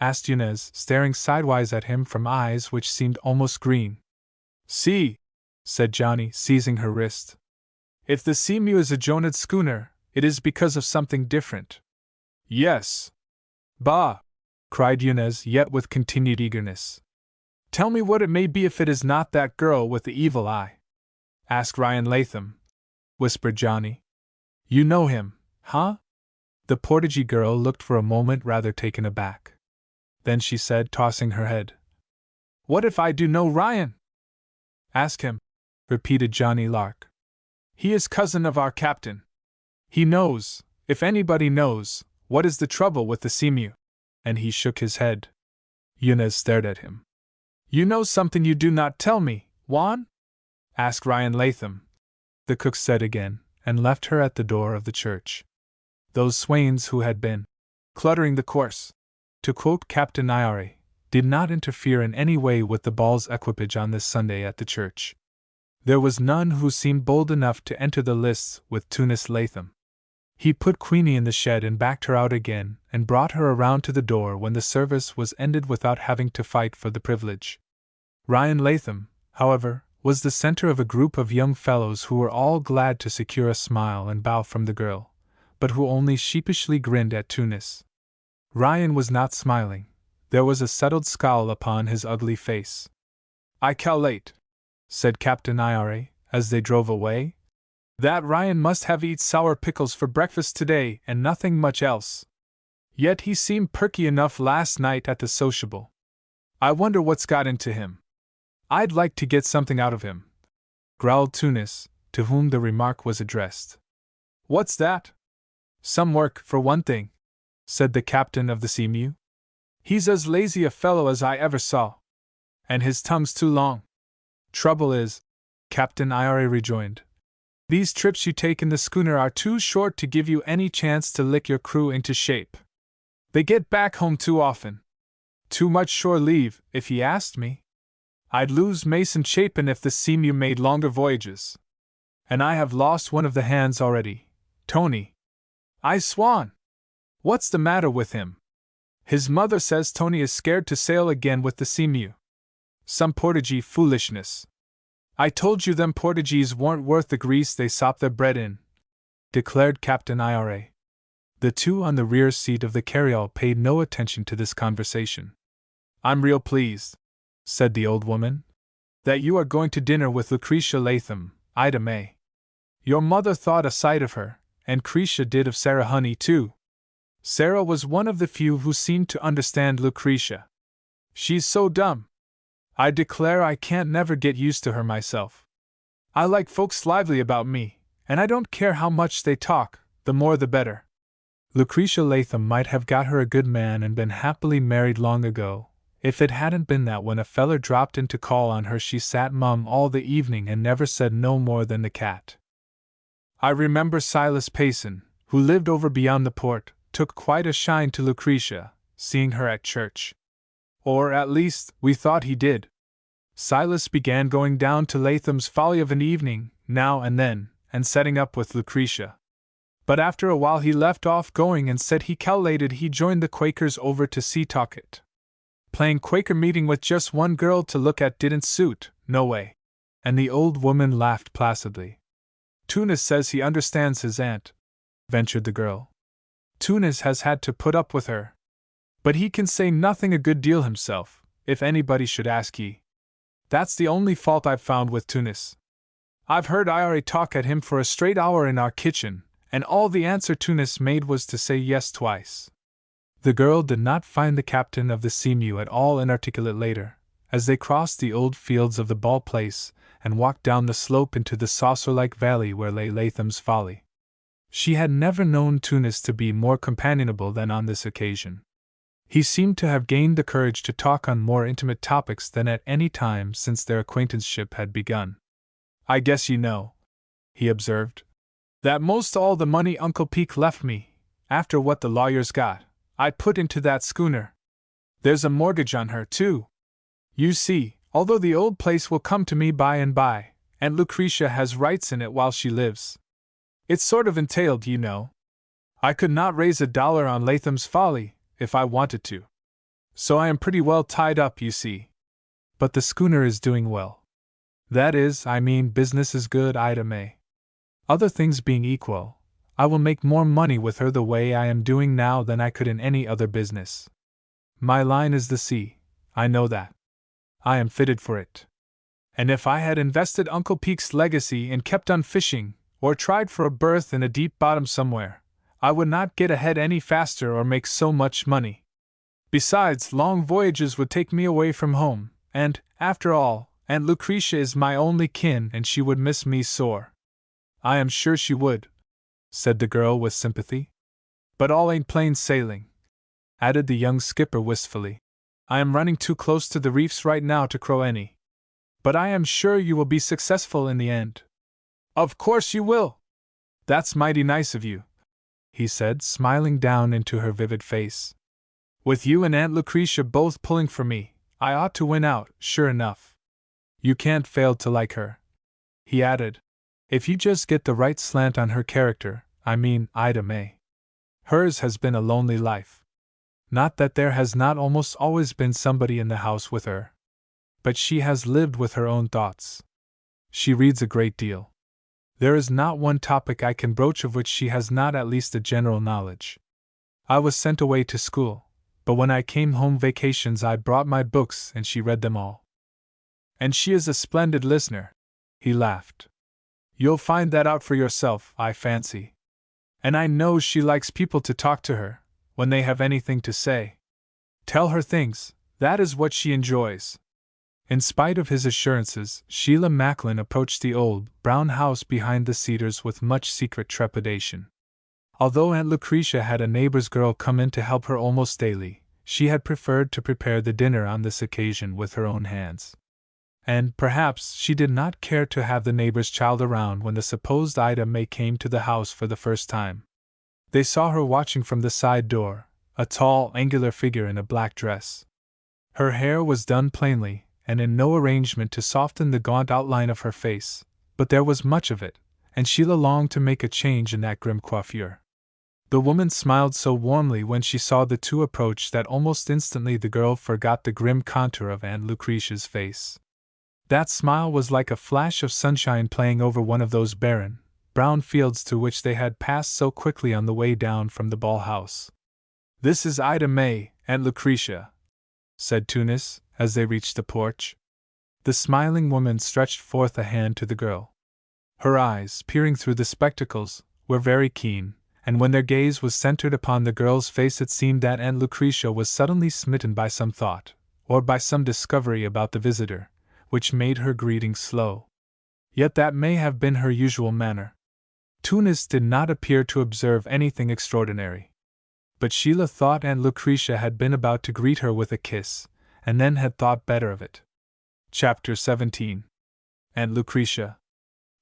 asked Eunice, staring sidewise at him from eyes which seemed almost green. "See," said Johnny, seizing her wrist. "If the Seamew is a Jonad schooner, it is because of something different." "Yes." "Bah!" cried Eunice, yet with continued eagerness. "Tell me what it may be if it is not that girl with the evil eye." "Ask Ryan Latham," whispered Johnny. "You know him, huh?" The Portagee girl looked for a moment rather taken aback. Then she said, tossing her head, "What if I do know Ryan?" "Ask him," repeated Johnny Lark. "He is cousin of our captain. He knows, if anybody knows, what is the trouble with the Seamew." And he shook his head. Eunice stared at him. "You know something you do not tell me, Juan?" "Ask Ryan Latham," the cook said again, and left her at the door of the church. Those swains who had been cluttering the course, to quote Captain Ira, did not interfere in any way with the Ball's equipage on this Sunday at the church. There was none who seemed bold enough to enter the lists with Tunis Latham. He put Queenie in the shed and backed her out again, and brought her around to the door when the service was ended without having to fight for the privilege. Ryan Latham, however, was the center of a group of young fellows who were all glad to secure a smile and bow from the girl, but who only sheepishly grinned at Tunis. Ryan was not smiling. There was a settled scowl upon his ugly face. "I cal'late," said Captain Ira, as they drove away, "that Ryan must have eat sour pickles for breakfast today and nothing much else. Yet he seemed perky enough last night at the sociable. I wonder what's got into him. I'd like to get something out of him," growled Tunis, to whom the remark was addressed. "What's that?" "Some work, for one thing," said the captain of the Seamew. "He's as lazy a fellow as I ever saw. And his tongue's too long. Trouble is," Captain Ira rejoined, "these trips you take in the schooner are too short to give you any chance to lick your crew into shape. They get back home too often. Too much shore leave, if he asked me. I'd lose Mason Chapin if the Seamew made longer voyages. And I have lost one of the hands already, Tony. I swan! What's the matter with him? His mother says Tony is scared to sail again with the Seamew. Some portagee foolishness. I told you them portagees weren't worth the grease they sop their bread in," declared Captain Ira. The two on the rear seat of the carryall paid no attention to this conversation. "I'm real pleased," said the old woman, "that you are going to dinner with Lucretia Latham, aka.ms. Your mother thought a sight of her, and Cretia did of Sarah Honey too. Sarah was one of the few who seemed to understand Lucretia. She's so dumb. I declare I can't never get used to her myself. I like folks lively about me, and I don't care how much they talk, the more the better." Lucretia Latham might have got her a good man and been happily married long ago, if it hadn't been that when a feller dropped in to call on her she sat mum all the evening and never said no more than the cat. I remember Silas Payson, who lived over beyond the port, took quite a shine to Lucretia, seeing her at church. Or, at least, we thought he did. Silas began going down to Latham's Folly of an evening, now and then, and setting up with Lucretia. But after a while he left off going and said he cal'lated he joined the Quakers over to Seatucket. Playing Quaker meeting with just one girl to look at didn't suit, no way. And the old woman laughed placidly. "Tunis says he understands his aunt," ventured the girl. "Tunis has had to put up with her. But he can say nothing a good deal himself, if anybody should ask ye. That's the only fault I've found with Tunis. I've heard Ira talk at him for a straight hour in our kitchen, and all the answer Tunis made was to say yes twice." The girl did not find the captain of the Seamew at all inarticulate later, as they crossed the old fields of the Ball Place and walked down the slope into the saucer-like valley where lay Latham's Folly. She had never known Tunis to be more companionable than on this occasion. He seemed to have gained the courage to talk on more intimate topics than at any time since their acquaintanceship had begun. "I guess you know," he observed, "that most all the money Uncle Peak left me, after what the lawyers got, I put into that schooner. There's a mortgage on her, too. You see, although the old place will come to me by and by, and Lucretia has rights in it while she lives. It's sort of entailed, you know. I could not raise $1 on Latham's Folly, if I wanted to. So I am pretty well tied up, you see. But the schooner is doing well. That is, I mean, business is good, aka.ms. Other things being equal, I will make more money with her the way I am doing now than I could in any other business. My line is the sea, I know that. I am fitted for it. And if I had invested Uncle Peak's legacy and kept on fishing, or tried for a berth in a deep bottom somewhere, I would not get ahead any faster or make so much money. Besides, long voyages would take me away from home, and, after all, Aunt Lucretia is my only kin and she would miss me sore." "I am sure she would," said the girl with sympathy. "But all ain't plain sailing," added the young skipper wistfully. "I am running too close to the reefs right now to crow any. But I am sure you will be successful in the end." "Of course you will! That's mighty nice of you," he said, smiling down into her vivid face. "With you and Aunt Lucretia both pulling for me, I ought to win out, sure enough. You can't fail to like her," he added, "if you just get the right slant on her character, I mean, aka.ms. Hers has been a lonely life. Not that there has not almost always been somebody in the house with her. but she has lived with her own thoughts. She reads a great deal. There is not one topic I can broach of which she has not at least a general knowledge. I was sent away to school, but when I came home vacations I brought my books and she read them all. And she is a splendid listener. He laughed. You'll find that out for yourself, I fancy. And I know she likes people to talk to her, when they have anything to say. Tell her things, that is what she enjoys. In spite of his assurances, Sheila Macklin approached the old, brown house behind the cedars with much secret trepidation. Although Aunt Lucretia had a neighbor's girl come in to help her almost daily, she had preferred to prepare the dinner on this occasion with her own hands. And, perhaps, she did not care to have the neighbor's child around when the supposed Ida May came to the house for the first time. They saw her watching from the side door, a tall, angular figure in a black dress. Her hair was done plainly, and in no arrangement to soften the gaunt outline of her face, but there was much of it, and Sheila longed to make a change in that grim coiffure. The woman smiled so warmly when she saw the two approach that almost instantly the girl forgot the grim contour of Aunt Lucretia's face. That smile was like a flash of sunshine playing over one of those barren, brown fields to which they had passed so quickly on the way down from the ball house. "This is Ida May, Aunt Lucretia," said Tunis, as they reached the porch. The smiling woman stretched forth a hand to the girl. Her eyes, peering through the spectacles, were very keen, and when their gaze was centered upon the girl's face it seemed that Aunt Lucretia was suddenly smitten by some thought, or by some discovery about the visitor, which made her greeting slow. Yet that may have been her usual manner. Tunis did not appear to observe anything extraordinary. But Sheila thought Aunt Lucretia had been about to greet her with a kiss, and then had thought better of it. Chapter 17. Aunt Lucretia.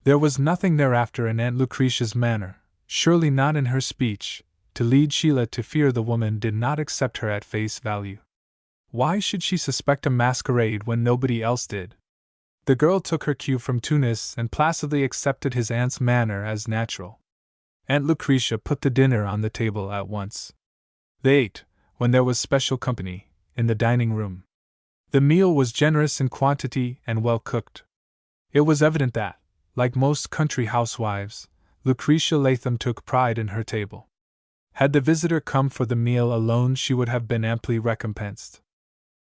There was nothing thereafter in Aunt Lucretia's manner, surely not in her speech, to lead Sheila to fear the woman did not accept her at face value. Why should she suspect a masquerade when nobody else did? The girl took her cue from Tunis and placidly accepted his aunt's manner as natural. Aunt Lucretia put the dinner on the table at once. They ate, when there was special company, in the dining room. The meal was generous in quantity and well cooked. It was evident that, like most country housewives, Lucretia Latham took pride in her table. Had the visitor come for the meal alone she would have been amply recompensed.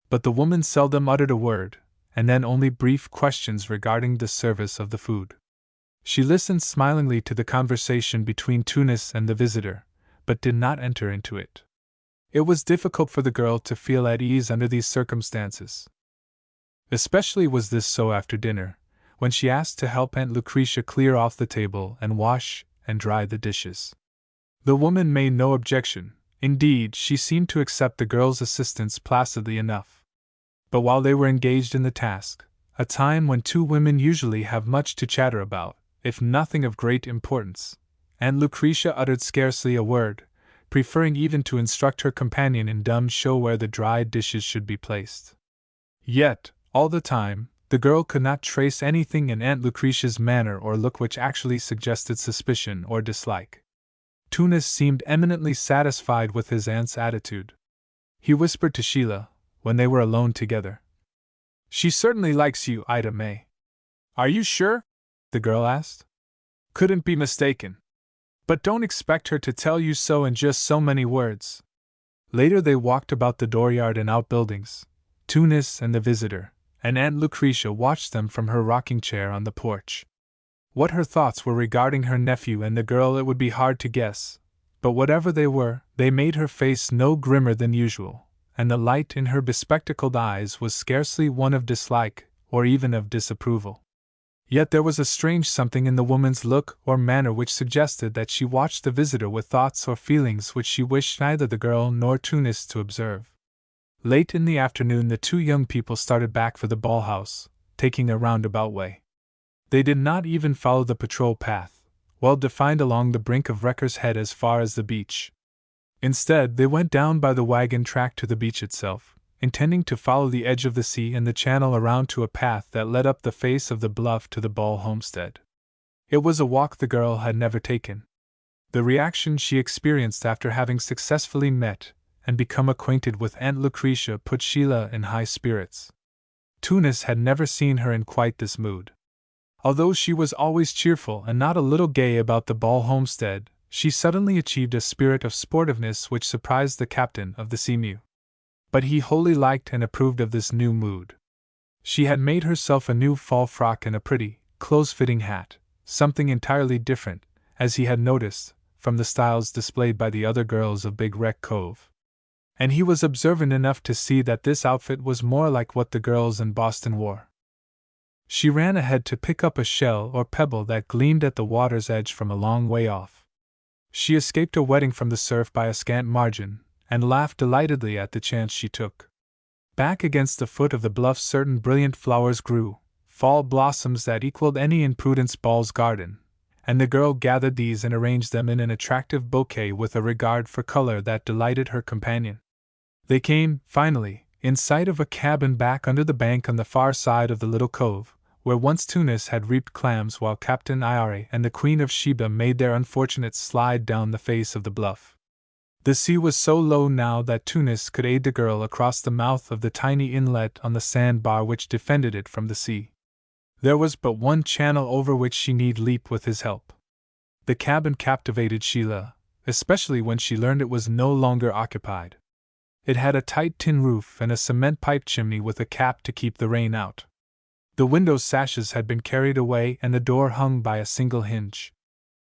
But the woman seldom uttered a word, and then only brief questions regarding the service of the food. She listened smilingly to the conversation between Tunis and the visitor, but did not enter into it. It was difficult for the girl to feel at ease under these circumstances. Especially was this so after dinner, when she asked to help Aunt Lucretia clear off the table and wash and dry the dishes. The woman made no objection; indeed, she seemed to accept the girl's assistance placidly enough. But while they were engaged in the task, a time when two women usually have much to chatter about, if nothing of great importance, Aunt Lucretia uttered scarcely a word, preferring even to instruct her companion in dumb show where the dried dishes should be placed. Yet, all the time, the girl could not trace anything in Aunt Lucretia's manner or look which actually suggested suspicion or dislike. Tunis seemed eminently satisfied with his aunt's attitude. He whispered to Sheila, when they were alone together. "She certainly likes you, Ida May." "Are you sure?" the girl asked. "Couldn't be mistaken. But don't expect her to tell you so in just so many words." Later they walked about the dooryard and outbuildings, Tunis and the visitor, and Aunt Lucretia watched them from her rocking chair on the porch. What her thoughts were regarding her nephew and the girl it would be hard to guess, but whatever they were, they made her face no grimmer than usual, and the light in her bespectacled eyes was scarcely one of dislike, or even of disapproval. Yet there was a strange something in the woman's look or manner which suggested that she watched the visitor with thoughts or feelings which she wished neither the girl nor Tunis to observe. Late in the afternoon the two young people started back for the ball house, taking a roundabout way. They did not even follow the patrol path, well defined along the brink of Wrecker's Head as far as the beach. Instead, they went down by the wagon track to the beach itself, intending to follow the edge of the sea and the channel around to a path that led up the face of the bluff to the Ball homestead. It was a walk the girl had never taken. The reaction she experienced after having successfully met and become acquainted with Aunt Lucretia put Sheila in high spirits. Tunis had never seen her in quite this mood. Although she was always cheerful and not a little gay about the Ball homestead, she suddenly achieved a spirit of sportiveness which surprised the captain of the Seamew. But he wholly liked and approved of this new mood. She had made herself a new fall frock and a pretty, close-fitting hat, something entirely different, as he had noticed, from the styles displayed by the other girls of Big Wreck Cove. And he was observant enough to see that this outfit was more like what the girls in Boston wore. She ran ahead to pick up a shell or pebble that gleamed at the water's edge from a long way off. She escaped a wetting from the surf by a scant margin, and laughed delightedly at the chance she took. Back against the foot of the bluff certain brilliant flowers grew, fall blossoms that equaled any in Prudence Ball's garden, and the girl gathered these and arranged them in an attractive bouquet with a regard for color that delighted her companion. They came, finally, in sight of a cabin back under the bank on the far side of the little cove, where once Tunis had reaped clams while Captain Iare and the Queen of Sheba made their unfortunate slide down the face of the bluff. The sea was so low now that Tunis could aid the girl across the mouth of the tiny inlet on the sandbar which defended it from the sea. There was but one channel over which she need leap with his help. The cabin captivated Sheila, especially when she learned it was no longer occupied. It had a tight tin roof and a cement pipe chimney with a cap to keep the rain out. The window sashes had been carried away and the door hung by a single hinge.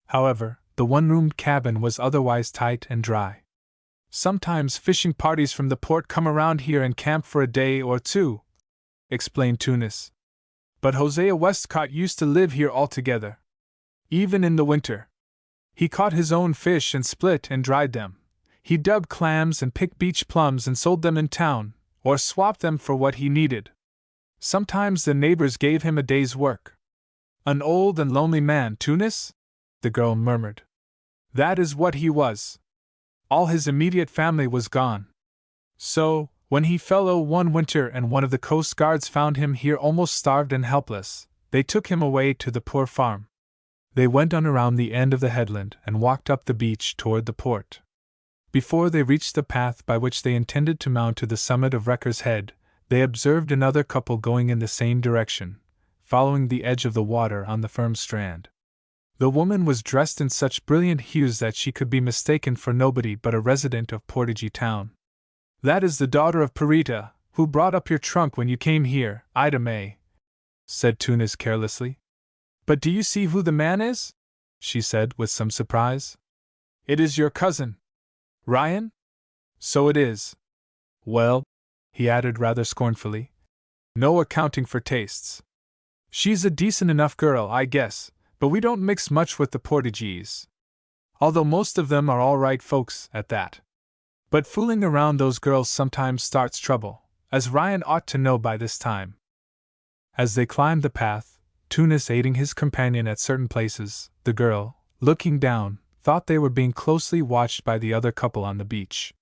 However, the one-roomed cabin was otherwise tight and dry. "Sometimes fishing parties from the port come around here and camp for a day or two," explained Tunis. "But Hosea Westcott used to live here altogether. Even in the winter. He caught his own fish and split and dried them. He dug clams and picked beach plums and sold them in town, or swapped them for what he needed. Sometimes the neighbors gave him a day's work." "An old and lonely man, Tunis?" the girl murmured. "That is what he was. All his immediate family was gone. So, when he fell ill one winter and one of the coast guards found him here almost starved and helpless, they took him away to the poor farm." They went on around the end of the headland and walked up the beach toward the port. Before they reached the path by which they intended to mount to the summit of Wrecker's Head, they observed another couple going in the same direction, following the edge of the water on the firm strand. The woman was dressed in such brilliant hues that she could be mistaken for nobody but a resident of Portage Town. "That is the daughter of Perita, who brought up your trunk when you came here, Ida May," said Tunis carelessly. "But do you see who the man is?" she said with some surprise. "It is your cousin. Ryan? So it is. Well," he added rather scornfully, "no accounting for tastes. She's a decent enough girl, I guess, but we don't mix much with the Portuguese. Although most of them are all right folks, at that. But fooling around those girls sometimes starts trouble, as Ryan ought to know by this time." As they climbed the path, Tunis aiding his companion at certain places, the girl, looking down, thought they were being closely watched by the other couple on the beach.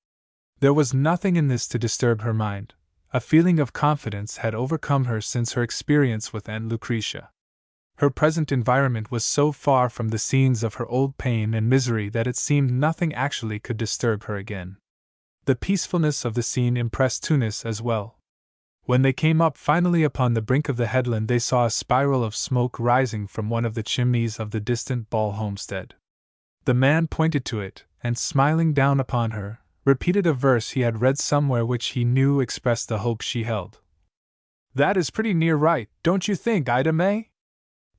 There was nothing in this to disturb her mind. A feeling of confidence had overcome her since her experience with Aunt Lucretia. Her present environment was so far from the scenes of her old pain and misery that it seemed nothing actually could disturb her again. The peacefulness of the scene impressed Tunis as well. When they came up finally upon the brink of the headland, they saw a spiral of smoke rising from one of the chimneys of the distant Ball homestead. The man pointed to it, and smiling down upon her, repeated a verse he had read somewhere which he knew expressed the hope she held. "That is pretty near right, don't you think, Ida May?"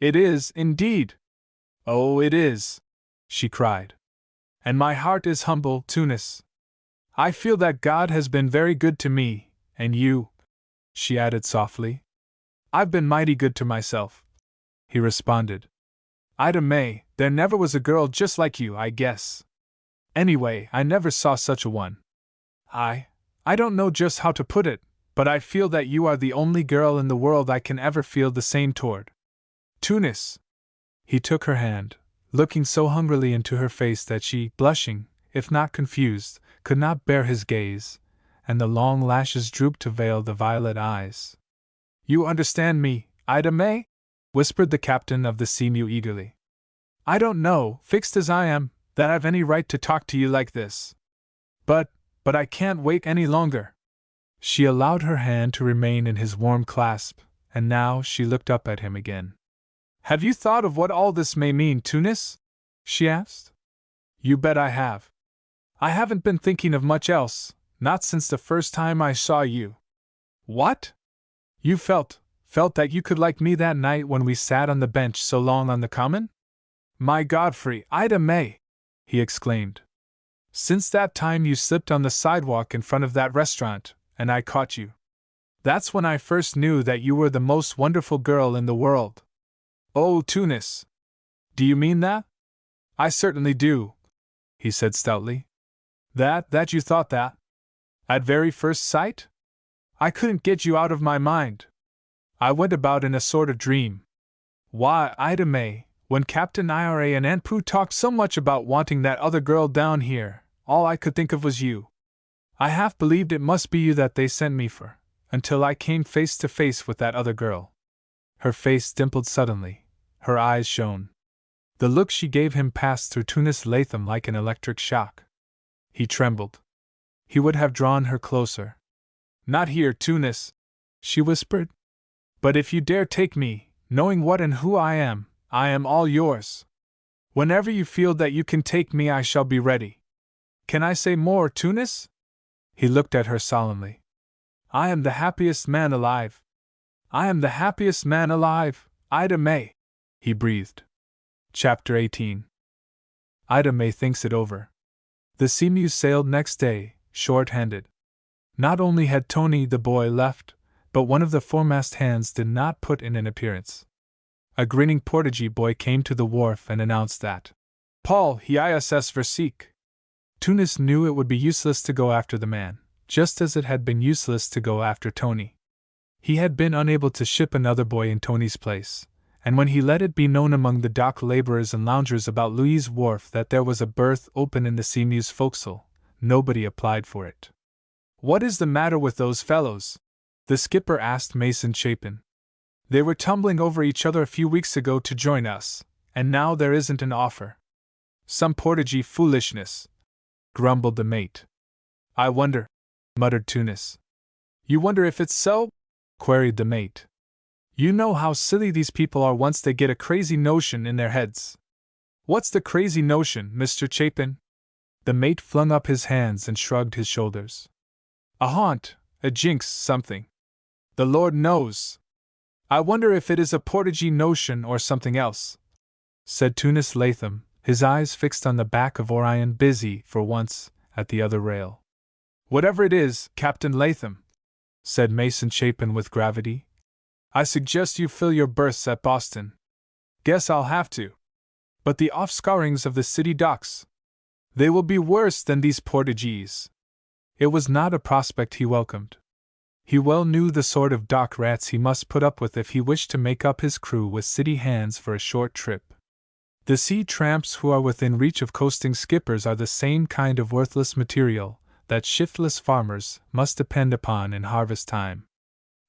"It is, indeed." "Oh, it is," she cried. "And my heart is humble, Tunis. I feel that God has been very good to me, and you," she added softly. "I've been mighty good to myself," he responded. "Ida May, there never was a girl just like you, I guess. Anyway, I never saw such a one. I don't know just how to put it, but I feel that you are the only girl in the world I can ever feel the same toward. Tunis." He took her hand, looking so hungrily into her face that she, blushing, if not confused, could not bear his gaze, and the long lashes drooped to veil the violet eyes. "You understand me, Ida May?" whispered the captain of the Seamew eagerly. "I don't know, fixed as I am, that I've any right to talk to you like this. But I can't wait any longer. She allowed her hand to remain in his warm clasp, and now she looked up at him again. "Have you thought of what all this may mean, Tunis?" she asked. "You bet I have. I haven't been thinking of much else, not since the first time I saw you." "What? You felt that you could like me that night when we sat on the bench so long on the common?" "My Godfrey, aka.ms," he exclaimed. "Since that time you slipped on the sidewalk in front of that restaurant, and I caught you. That's when I first knew that you were the most wonderful girl in the world." "Oh, Tunis! Do you mean that?" "I certainly do," he said stoutly. That you thought that? At very first sight? I couldn't get you out of my mind. I went about in a sort of dream. Why, aka.ms, when Captain Ira and Aunt Pooh talked so much about wanting that other girl down here, all I could think of was you. I half believed it must be you that they sent me for, until I came face to face with that other girl. Her face dimpled suddenly. Her eyes shone. The look she gave him passed through Tunis Latham like an electric shock. He trembled. He would have drawn her closer. "Not here, Tunis," she whispered. "But if you dare take me, knowing what and who I am all yours. Whenever you feel that you can take me, I shall be ready. Can I say more, Tunis?" He looked at her solemnly. "I am the happiest man alive. I am the happiest man alive, aka.ms," he breathed. Chapter 18. Ida.ms thinks it over. The Sea Mews sailed next day, short-handed. Not only had Tony the boy left, but one of the foremast hands did not put in an appearance. A grinning Portugee boy came to the wharf and announced that Paul he is versique. Tunis knew it would be useless to go after the man, just as it had been useless to go after Tony. He had been unable to ship another boy in Tony's place, and when he let it be known among the dock laborers and loungers about Louis' wharf that there was a berth open in the Sea Mews forecastle, nobody applied for it. "What is the matter with those fellows?" the skipper asked Mason Chapin. "They were tumbling over each other a few weeks ago to join us, and now there isn't an offer." "Some Portugee foolishness," grumbled the mate. "I wonder," muttered Tunis. "You wonder if it's so?" queried the mate. "You know how silly these people are once they get a crazy notion in their heads." "What's the crazy notion, Mr. Chapin?" The mate flung up his hands and shrugged his shoulders. "A haunt, a jinx, something. The Lord knows. I wonder if it is a Portugee notion or something else," said Tunis Latham, his eyes fixed on the back of Orion, busy, for once, at the other rail. "Whatever it is, Captain Latham," said Mason Chapin with gravity, "I suggest you fill your berths at Boston. Guess I'll have to. But the offscourings of the city docks? They will be worse than these Portuguese." It was not a prospect he welcomed. He well knew the sort of dock rats he must put up with if he wished to make up his crew with city hands for a short trip. The sea tramps who are within reach of coasting skippers are the same kind of worthless material that shiftless farmers must depend upon in harvest time.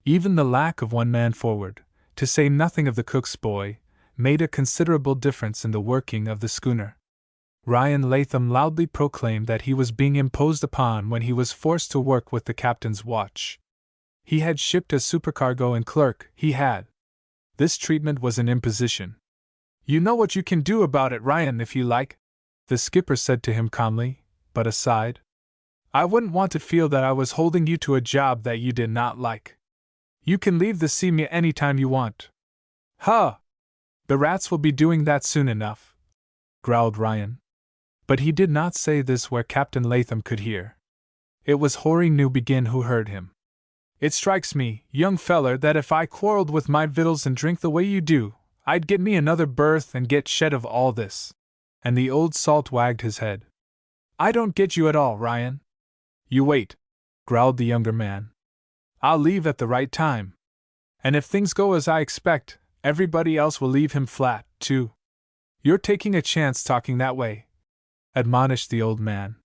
Even the lack of one man forward, to say nothing of the cook's boy, made a considerable difference in the working of the schooner. Ryan Latham loudly proclaimed that he was being imposed upon when he was forced to work with the captain's watch. He had shipped as supercargo and clerk, he had. This treatment was an imposition. "You know what you can do about it, Ryan, if you like," the skipper said to him calmly, but aside. "I wouldn't want to feel that I was holding you to a job that you did not like. You can leave the Sea Mews any time you want." "Huh! The rats will be doing that soon enough," growled Ryan. But he did not say this where Captain Latham could hear. It was Hoary Newbegin who heard him. "It strikes me, young feller, that if I quarreled with my victuals and drink the way you do, I'd get me another berth and get shed of all this." And the old salt wagged his head. "I don't get you at all, Ryan." "You wait," growled the younger man. "I'll leave at the right time. And if things go as I expect, everybody else will leave him flat, too." "You're taking a chance talking that way," admonished the old man.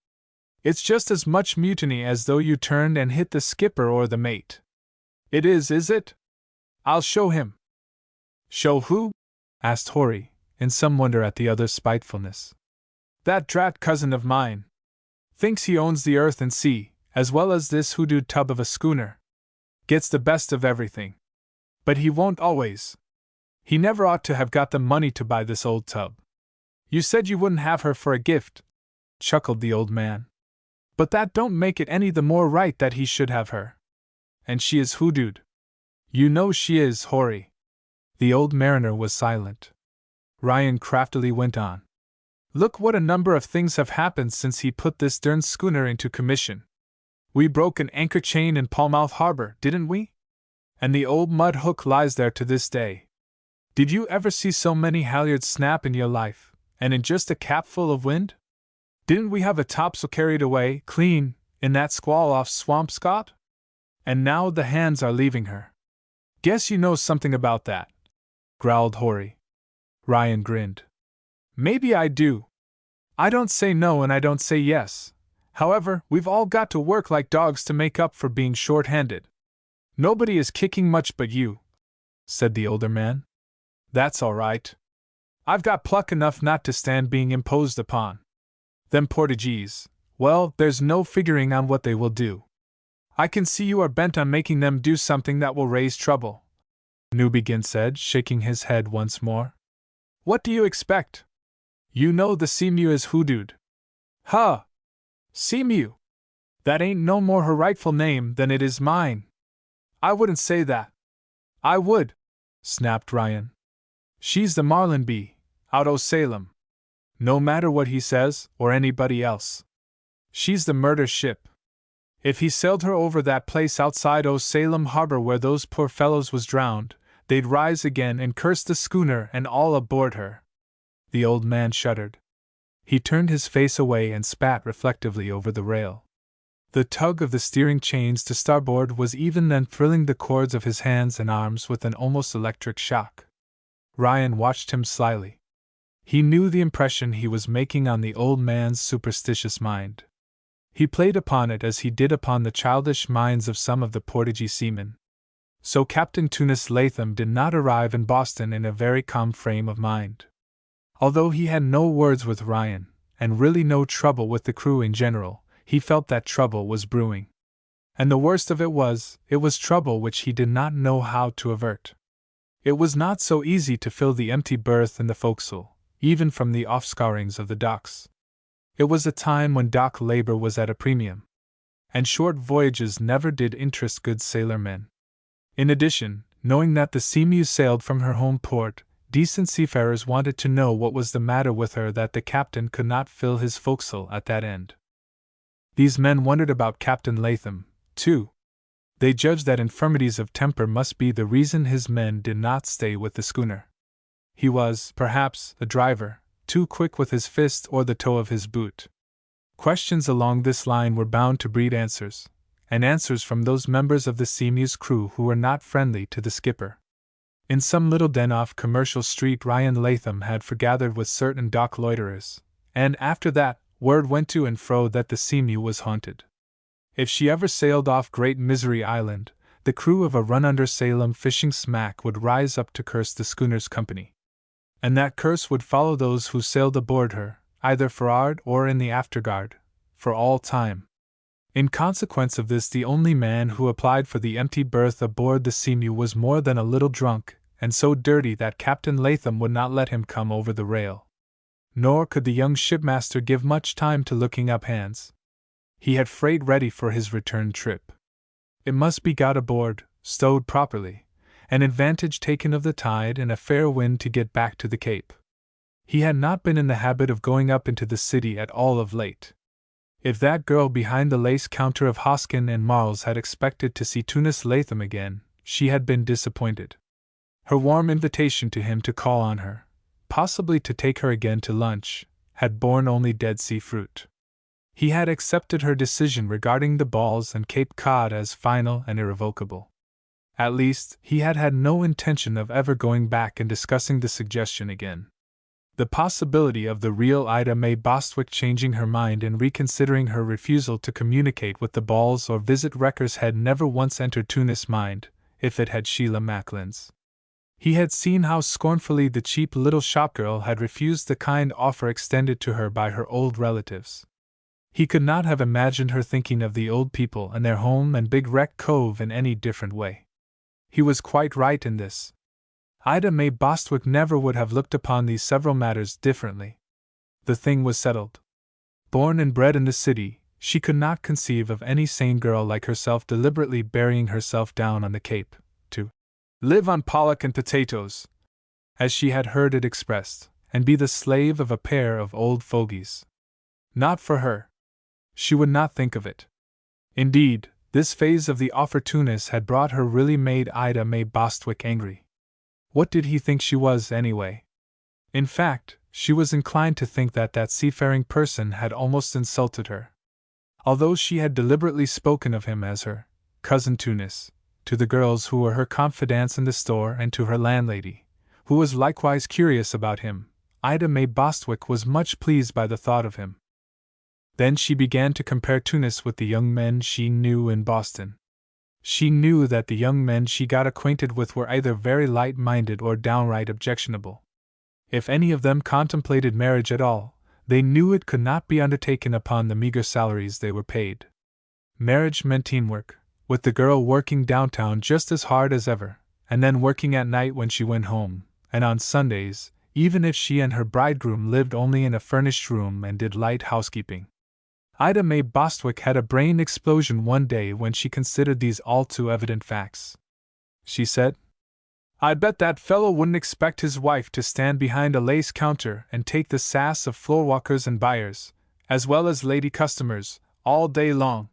"It's just as much mutiny as though you turned and hit the skipper or the mate." "It is it? I'll show him." "Show who?" asked Hoary, in some wonder at the other's spitefulness. "That drat cousin of mine. Thinks he owns the earth and sea, as well as this hoodooed tub of a schooner. Gets the best of everything. But he won't always. He never ought to have got the money to buy this old tub. You said you wouldn't have her for a gift, chuckled the old man. But that don't make it any the more right that he should have her. And she is hoodooed. You know she is, Horry. The old mariner was silent. Ryan craftily went on. Look what a number of things have happened since he put this dern schooner into commission. We broke an anchor chain in Palmouth Harbor, didn't we? And the old mud hook lies there to this day. Did you ever see so many halyards snap in your life, and in just a capful of wind? Didn't we have a topsail carried away, clean, in that squall off Swampscott? And now the hands are leaving her. Guess you know something about that, growled Horry. Ryan grinned. Maybe I do. I don't say no and I don't say yes. However, we've all got to work like dogs to make up for being short-handed. Nobody is kicking much but you, said the older man. That's all right. I've got pluck enough not to stand being imposed upon. Them Portuguese, well, there's no figuring on what they will do. I can see you are bent on making them do something that will raise trouble, Newbegin said, shaking his head once more. What do you expect? You know the Seamew is hoodooed. Huh! Seamew! That ain't no more her rightful name than it is mine. I wouldn't say that. I would, snapped Ryan. She's the Marlin Bee, out o' Salem. No matter what he says, or anybody else. She's the murder ship. If he sailed her over that place outside o' Salem Harbor where those poor fellows was drowned, they'd rise again and curse the schooner and all aboard her. The old man shuddered. He turned his face away and spat reflectively over the rail. The tug of the steering chains to starboard was even then thrilling the cords of his hands and arms with an almost electric shock. Ryan watched him slyly. He knew the impression he was making on the old man's superstitious mind. He played upon it as he did upon the childish minds of some of the Portuguese seamen. So Captain Tunis Latham did not arrive in Boston in a very calm frame of mind. Although he had no words with Ryan, and really no trouble with the crew in general, he felt that trouble was brewing. And the worst of it was trouble which he did not know how to avert. It was not so easy to fill the empty berth in the forecastle, even from the offscourings of the docks. It was a time when dock labor was at a premium, and short voyages never did interest good sailormen. In addition, knowing that the Seamew sailed from her home port, decent seafarers wanted to know what was the matter with her that the captain could not fill his forecastle at that end. These men wondered about Captain Latham, too. They judged that infirmities of temper must be the reason his men did not stay with the schooner. He was, perhaps, a driver, too quick with his fist or the toe of his boot. Questions along this line were bound to breed answers, and answers from those members of the Seamew's crew who were not friendly to the skipper. In some little den off Commercial Street Ryan Latham had forgathered with certain dock loiterers, and after that, word went to and fro that the Seamew was haunted. If she ever sailed off Great Misery Island, the crew of a run-under Salem fishing smack would rise up to curse the schooner's company. And that curse would follow those who sailed aboard her, either for'ard or in the afterguard, for all time. In consequence of this, the only man who applied for the empty berth aboard the Seamew was more than a little drunk, and so dirty that Captain Latham would not let him come over the rail. Nor could the young shipmaster give much time to looking up hands. He had freight ready for his return trip. It must be got aboard, stowed properly, and advantage taken of the tide and a fair wind to get back to the Cape. He had not been in the habit of going up into the city at all of late. If that girl behind the lace counter of Hoskin and Marles had expected to see Tunis Latham again, she had been disappointed. Her warm invitation to him to call on her, possibly to take her again to lunch, had borne only Dead Sea fruit. He had accepted her decision regarding the balls and Cape Cod as final and irrevocable. At least, he had had no intention of ever going back and discussing the suggestion again. The possibility of the real Ida May Bostwick changing her mind and reconsidering her refusal to communicate with the balls or visit Wreckers had never once entered Tunis' mind, if it had Sheila Macklin's. He had seen how scornfully the cheap little shopgirl had refused the kind offer extended to her by her old relatives. He could not have imagined her thinking of the old people and their home and Big Wreck Cove in any different way. He was quite right in this. Ida May Bostwick never would have looked upon these several matters differently. The thing was settled. Born and bred in the city, she could not conceive of any sane girl like herself deliberately burying herself down on the Cape, to live on pollock and potatoes, as she had heard it expressed, and be the slave of a pair of old fogies. Not for her. She would not think of it. Indeed, this phase of the opportunist had brought her really made Ida May Bostwick angry. What did he think she was, anyway? In fact, she was inclined to think that seafaring person had almost insulted her. Although she had deliberately spoken of him as her cousin Tunis, to the girls who were her confidants in the store and to her landlady, who was likewise curious about him, Ida May Bostwick was much pleased by the thought of him. Then she began to compare Tunis with the young men she knew in Boston. She knew that the young men she got acquainted with were either very light-minded or downright objectionable. If any of them contemplated marriage at all, they knew it could not be undertaken upon the meager salaries they were paid. Marriage meant teamwork, with the girl working downtown just as hard as ever, and then working at night when she went home, and on Sundays, even if she and her bridegroom lived only in a furnished room and did light housekeeping. Ida May Bostwick had a brain explosion one day when she considered these all too evident facts. She said, "I bet that fellow wouldn't expect his wife to stand behind a lace counter and take the sass of floorwalkers and buyers, as well as lady customers, all day long.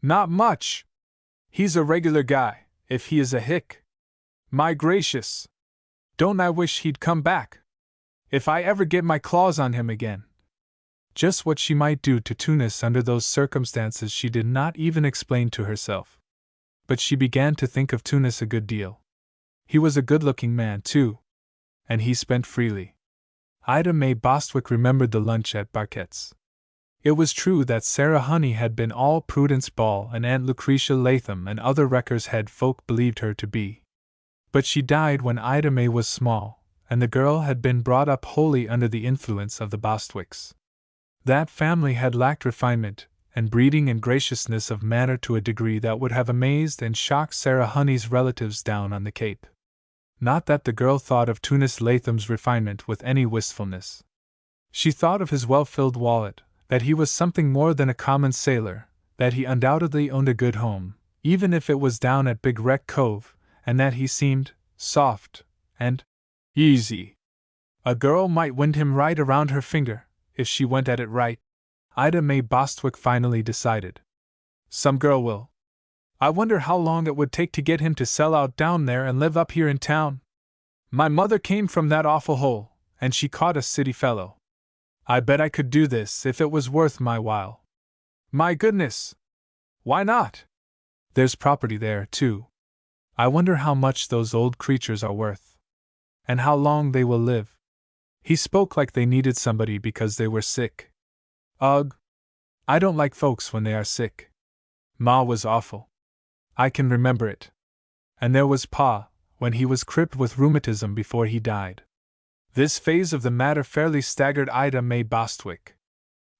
Not much! He's a regular guy, if he is a hick. My gracious! Don't I wish he'd come back? If I ever get my claws on him again." Just what she might do to Tunis under those circumstances she did not even explain to herself. But she began to think of Tunis a good deal. He was a good-looking man, too. And he spent freely. Ida May Bostwick remembered the lunch at Barquette's. It was true that Sarah Honey had been all Prudence Ball and Aunt Lucretia Latham and other Wrecker's Head folk believed her to be. But she died when Ida May was small, and the girl had been brought up wholly under the influence of the Bostwicks. That family had lacked refinement, and breeding and graciousness of manner to a degree that would have amazed and shocked Sarah Honey's relatives down on the Cape. Not that the girl thought of Tunis Latham's refinement with any wistfulness. She thought of his well-filled wallet, that he was something more than a common sailor, that he undoubtedly owned a good home, even if it was down at Big Wreck Cove, and that he seemed soft and easy. A girl might wind him right around her finger, if she went at it right, Ida May Bostwick finally decided. Some girl will. I wonder how long it would take to get him to sell out down there and live up here in town. My mother came from that awful hole, and she caught a city fellow. I bet I could do this if it was worth my while. My goodness! Why not? There's property there, too. I wonder how much those old creatures are worth. And how long they will live. He spoke like they needed somebody because they were sick. Ugh! I don't like folks when they are sick. Ma was awful. I can remember it. And there was Pa, when he was cripped with rheumatism before he died. This phase of the matter fairly staggered Ida May Bostwick.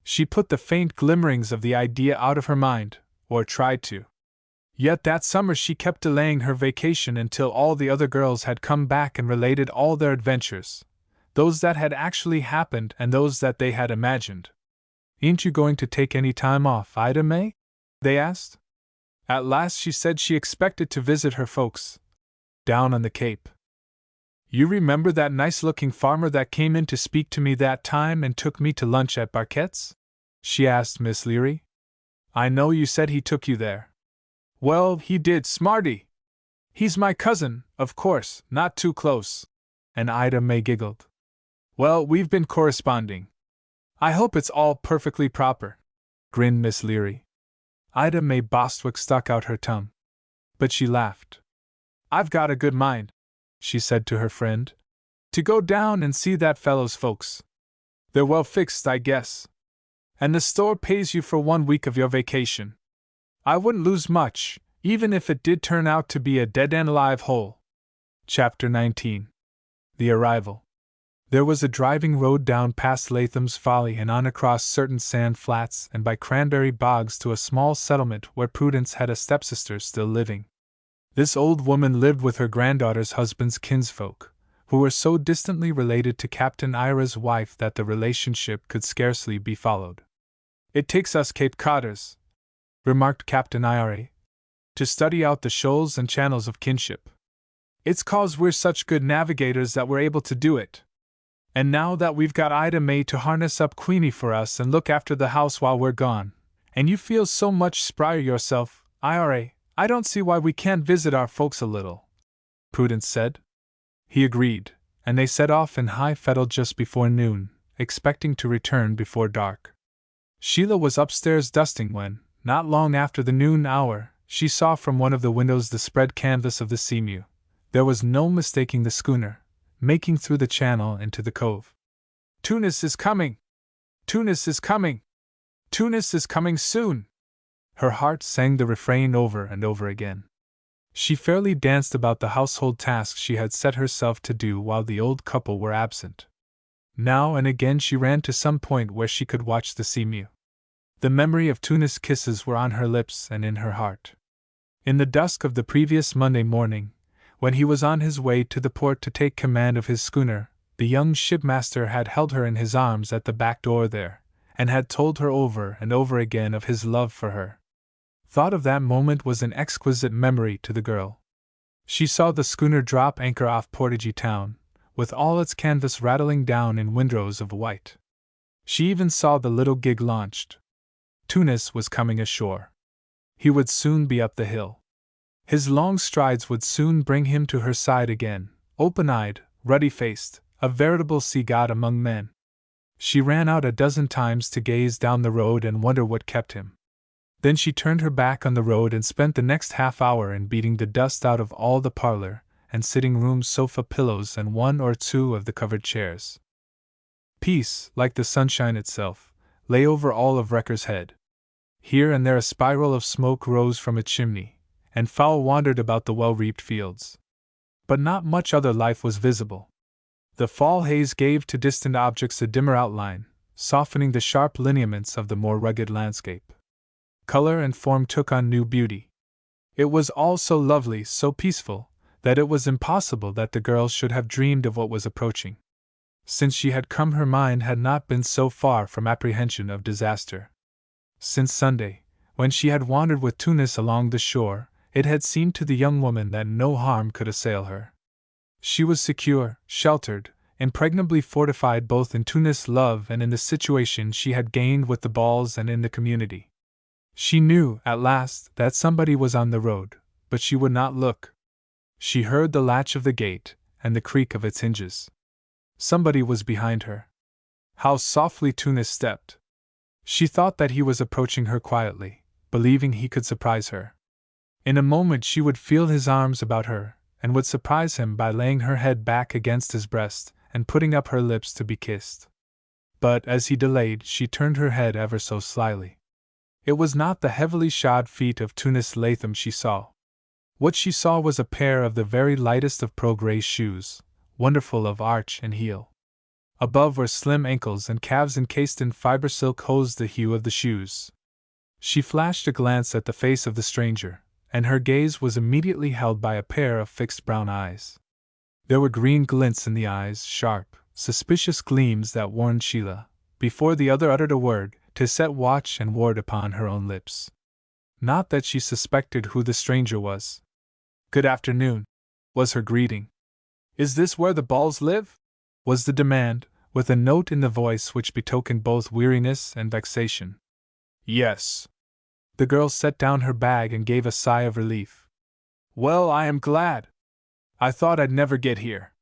She put the faint glimmerings of the idea out of her mind, or tried to. Yet that summer she kept delaying her vacation until all the other girls had come back and related all their adventures. Those that had actually happened and those that they had imagined. "Ain't you going to take any time off, Ida May?" they asked. At last she said she expected to visit her folks down on the Cape. "You remember that nice-looking farmer that came in to speak to me that time and took me to lunch at Barquette's?" she asked Miss Leary. "I know you said he took you there." "Well, he did, smarty! He's my cousin, of course, not too close." And Ida May giggled. "Well, we've been corresponding. I hope it's all perfectly proper," grinned Miss Leary. Ida May Bostwick stuck out her tongue. But she laughed. "I've got a good mind," she said to her friend, "to go down and see that fellow's folks. They're well fixed, I guess. And the store pays you for 1 week of your vacation. I wouldn't lose much, even if it did turn out to be a dead-and-alive hole." Chapter 19. The Arrival. There was a driving road down past Latham's Folly and on across certain sand flats and by cranberry bogs to a small settlement where Prudence had a stepsister still living. This old woman lived with her granddaughter's husband's kinsfolk, who were so distantly related to Captain Ira's wife that the relationship could scarcely be followed. "It takes us Cape Codders," remarked Captain Ira, "to study out the shoals and channels of kinship. It's 'cause we're such good navigators that we're able to do it. And now that we've got Ida May to harness up Queenie for us and look after the house while we're gone, and you feel so much sprier yourself, Ira, I don't see why we can't visit our folks a little," Prudence said. He agreed, and they set off in high fettle just before noon, expecting to return before dark. Sheila was upstairs dusting when, not long after the noon hour, she saw from one of the windows the spread canvas of the Seamew. There was no mistaking the schooner, making through the channel into the cove. "Tunis is coming! Tunis is coming! Tunis is coming soon!" Her heart sang the refrain over and over again. She fairly danced about the household tasks she had set herself to do while the old couple were absent. Now and again she ran to some point where she could watch the Seamew. The memory of Tunis' kisses were on her lips and in her heart. In the dusk of the previous Monday morning, when he was on his way to the port to take command of his schooner, the young shipmaster had held her in his arms at the back door there, and had told her over and over again of his love for her. Thought of that moment was an exquisite memory to the girl. She saw the schooner drop anchor off Portagee town, with all its canvas rattling down in windrows of white. She even saw the little gig launched. Tunis was coming ashore. He would soon be up the hill. His long strides would soon bring him to her side again, open-eyed, ruddy-faced, a veritable sea god among men. She ran out a dozen times to gaze down the road and wonder what kept him. Then she turned her back on the road and spent the next half hour in beating the dust out of all the parlor and sitting-room sofa pillows and one or two of the covered chairs. Peace, like the sunshine itself, lay over all of Wrecker's Head. Here and there a spiral of smoke rose from its chimney, and fowl wandered about the well-reaped fields. But not much other life was visible. The fall haze gave to distant objects a dimmer outline, softening the sharp lineaments of the more rugged landscape. Color and form took on new beauty. It was all so lovely, so peaceful, that it was impossible that the girl should have dreamed of what was approaching. Since she had come, her mind had not been so far from apprehension of disaster. Since Sunday, when she had wandered with Tunis along the shore, it had seemed to the young woman that no harm could assail her. She was secure, sheltered, impregnably fortified both in Tunis' love and in the situation she had gained with the balls and in the community. She knew, at last, that somebody was on the road, but she would not look. She heard the latch of the gate and the creak of its hinges. Somebody was behind her. How softly Tunis stepped! She thought that he was approaching her quietly, believing he could surprise her. In a moment she would feel his arms about her, and would surprise him by laying her head back against his breast and putting up her lips to be kissed. But as he delayed, she turned her head ever so slyly. It was not the heavily shod feet of Tunis Latham she saw. What she saw was a pair of the very lightest of pearl gray shoes, wonderful of arch and heel. Above were slim ankles and calves encased in fiber silk hose the hue of the shoes. She flashed a glance at the face of the stranger, and her gaze was immediately held by a pair of fixed brown eyes. There were green glints in the eyes, sharp, suspicious gleams that warned Sheila, before the other uttered a word, to set watch and ward upon her own lips. Not that she suspected who the stranger was. "Good afternoon," was her greeting. "Is this where the Balls live?" was the demand, with a note in the voice which betokened both weariness and vexation. "Yes." The girl set down her bag and gave a sigh of relief. "Well, I am glad. I thought I'd never get here.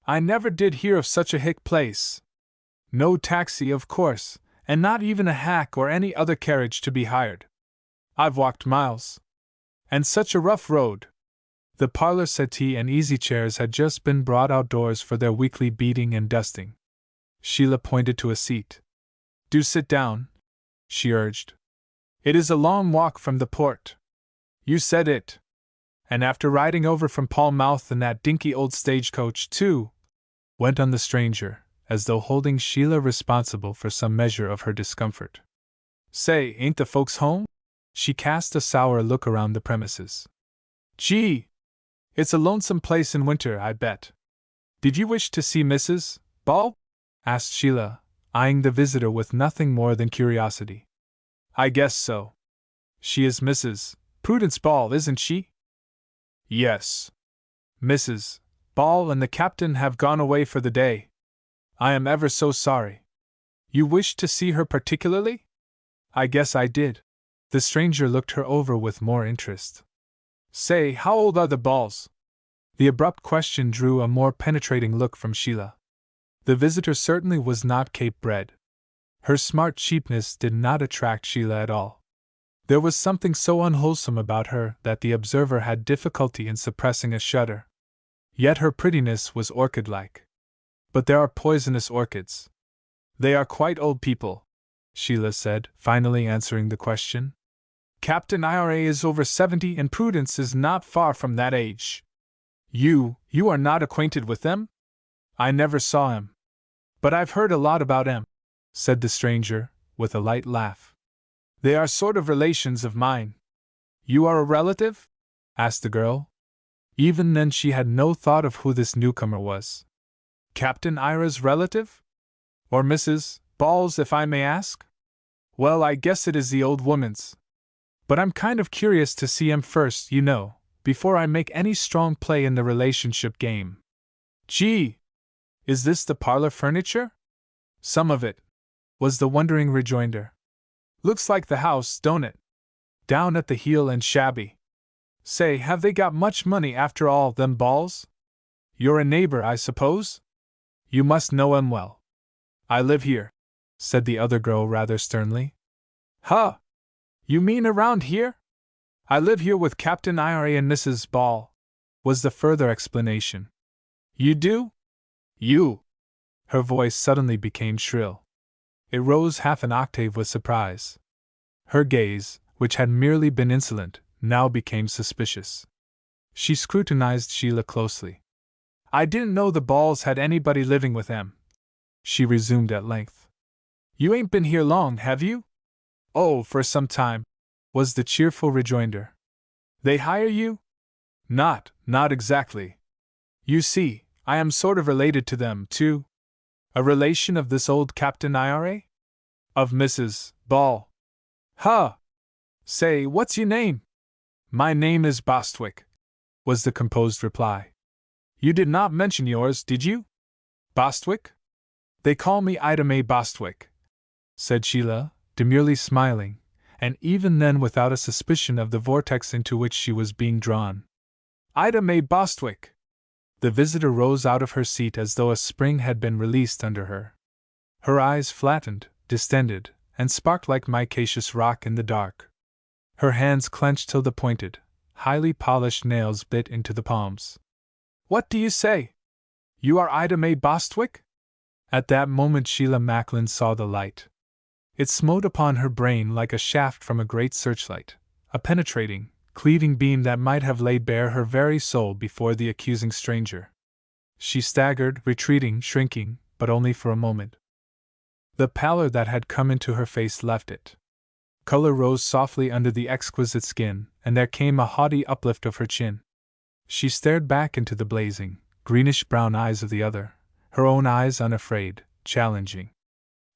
I never did hear of such a hick place. No taxi, of course, and not even a hack or any other carriage to be hired. I've walked miles. And such a rough road." The parlor settee and easy chairs had just been brought outdoors for their weekly beating and dusting. Sheila pointed to a seat. "Do sit down," she urged. "It is a long walk from the port." "You said it. And after riding over from Palmouth in that dinky old stagecoach, too." went on the stranger, as though holding Sheila responsible for some measure of her discomfort. Say, ain't the folks home? She cast a sour look around the premises. Gee! It's a lonesome place in winter, I bet. Did you wish to see Mrs. Ball? Asked Sheila, eyeing the visitor with nothing more than curiosity. I guess so. She is Mrs. Prudence Ball, isn't she? Yes. Mrs. Ball and the captain have gone away for the day. I am ever so sorry. You wished to see her particularly? I guess I did. The stranger looked her over with more interest. Say, how old are the Balls? The abrupt question drew a more penetrating look from Sheila. The visitor certainly was not Cape bred. Her smart cheapness did not attract Sheila at all. There was something so unwholesome about her that the observer had difficulty in suppressing a shudder. Yet her prettiness was orchid-like. But there are poisonous orchids. They are quite old people, Sheila said, finally answering the question. Captain Ira is over 70 and Prudence is not far from that age. You are not acquainted with them? I never saw him. But I've heard a lot about him, said the stranger, with a light laugh. They are sort of relations of mine. You are a relative? Asked the girl. Even then she had no thought of who this newcomer was. Captain Ira's relative? Or Mrs. Ball's, if I may ask? Well, I guess it is the old woman's. But I'm kind of curious to see him first, you know, before I make any strong play in the relationship game. Gee! Is this the parlor furniture? Some of it, was the wondering rejoinder. Looks like the house, don't it? Down at the heel and shabby. Say, have they got much money after all, them Balls? You're a neighbor, I suppose? You must know 'em well. I live here, said the other girl rather sternly. Huh! You mean around here? I live here with Captain Ira and Mrs. Ball, was the further explanation. You do? You! Her voice suddenly became shrill. It rose half an octave with surprise. Her gaze, which had merely been insolent, now became suspicious. She scrutinized Sheila closely. I didn't know the Balls had anybody living with them, she resumed at length. You ain't been here long, have you? Oh, for some time, was the cheerful rejoinder. They hire you? Not exactly. You see, I am sort of related to them, too. A relation of this old Captain Ira? Of Mrs. Ball. Huh! Say, what's your name? My name is Bostwick, was the composed reply. You did not mention yours, did you? Bostwick? They call me Ida May Bostwick, said Sheila, demurely smiling, and even then without a suspicion of the vortex into which she was being drawn. Ida May Bostwick! The visitor rose out of her seat as though a spring had been released under her. Her eyes flattened, distended, and sparked like micaceous rock in the dark. Her hands clenched till the pointed, highly polished nails bit into the palms. What do you say? You are Ida May Bostwick? At that moment Sheila Macklin saw the light. It smote upon her brain like a shaft from a great searchlight, a penetrating, cleaving beam that might have laid bare her very soul before the accusing stranger. She staggered, retreating, shrinking, but only for a moment. The pallor that had come into her face left it. Color rose softly under the exquisite skin, and there came a haughty uplift of her chin. She stared back into the blazing, greenish-brown eyes of the other, her own eyes unafraid, challenging.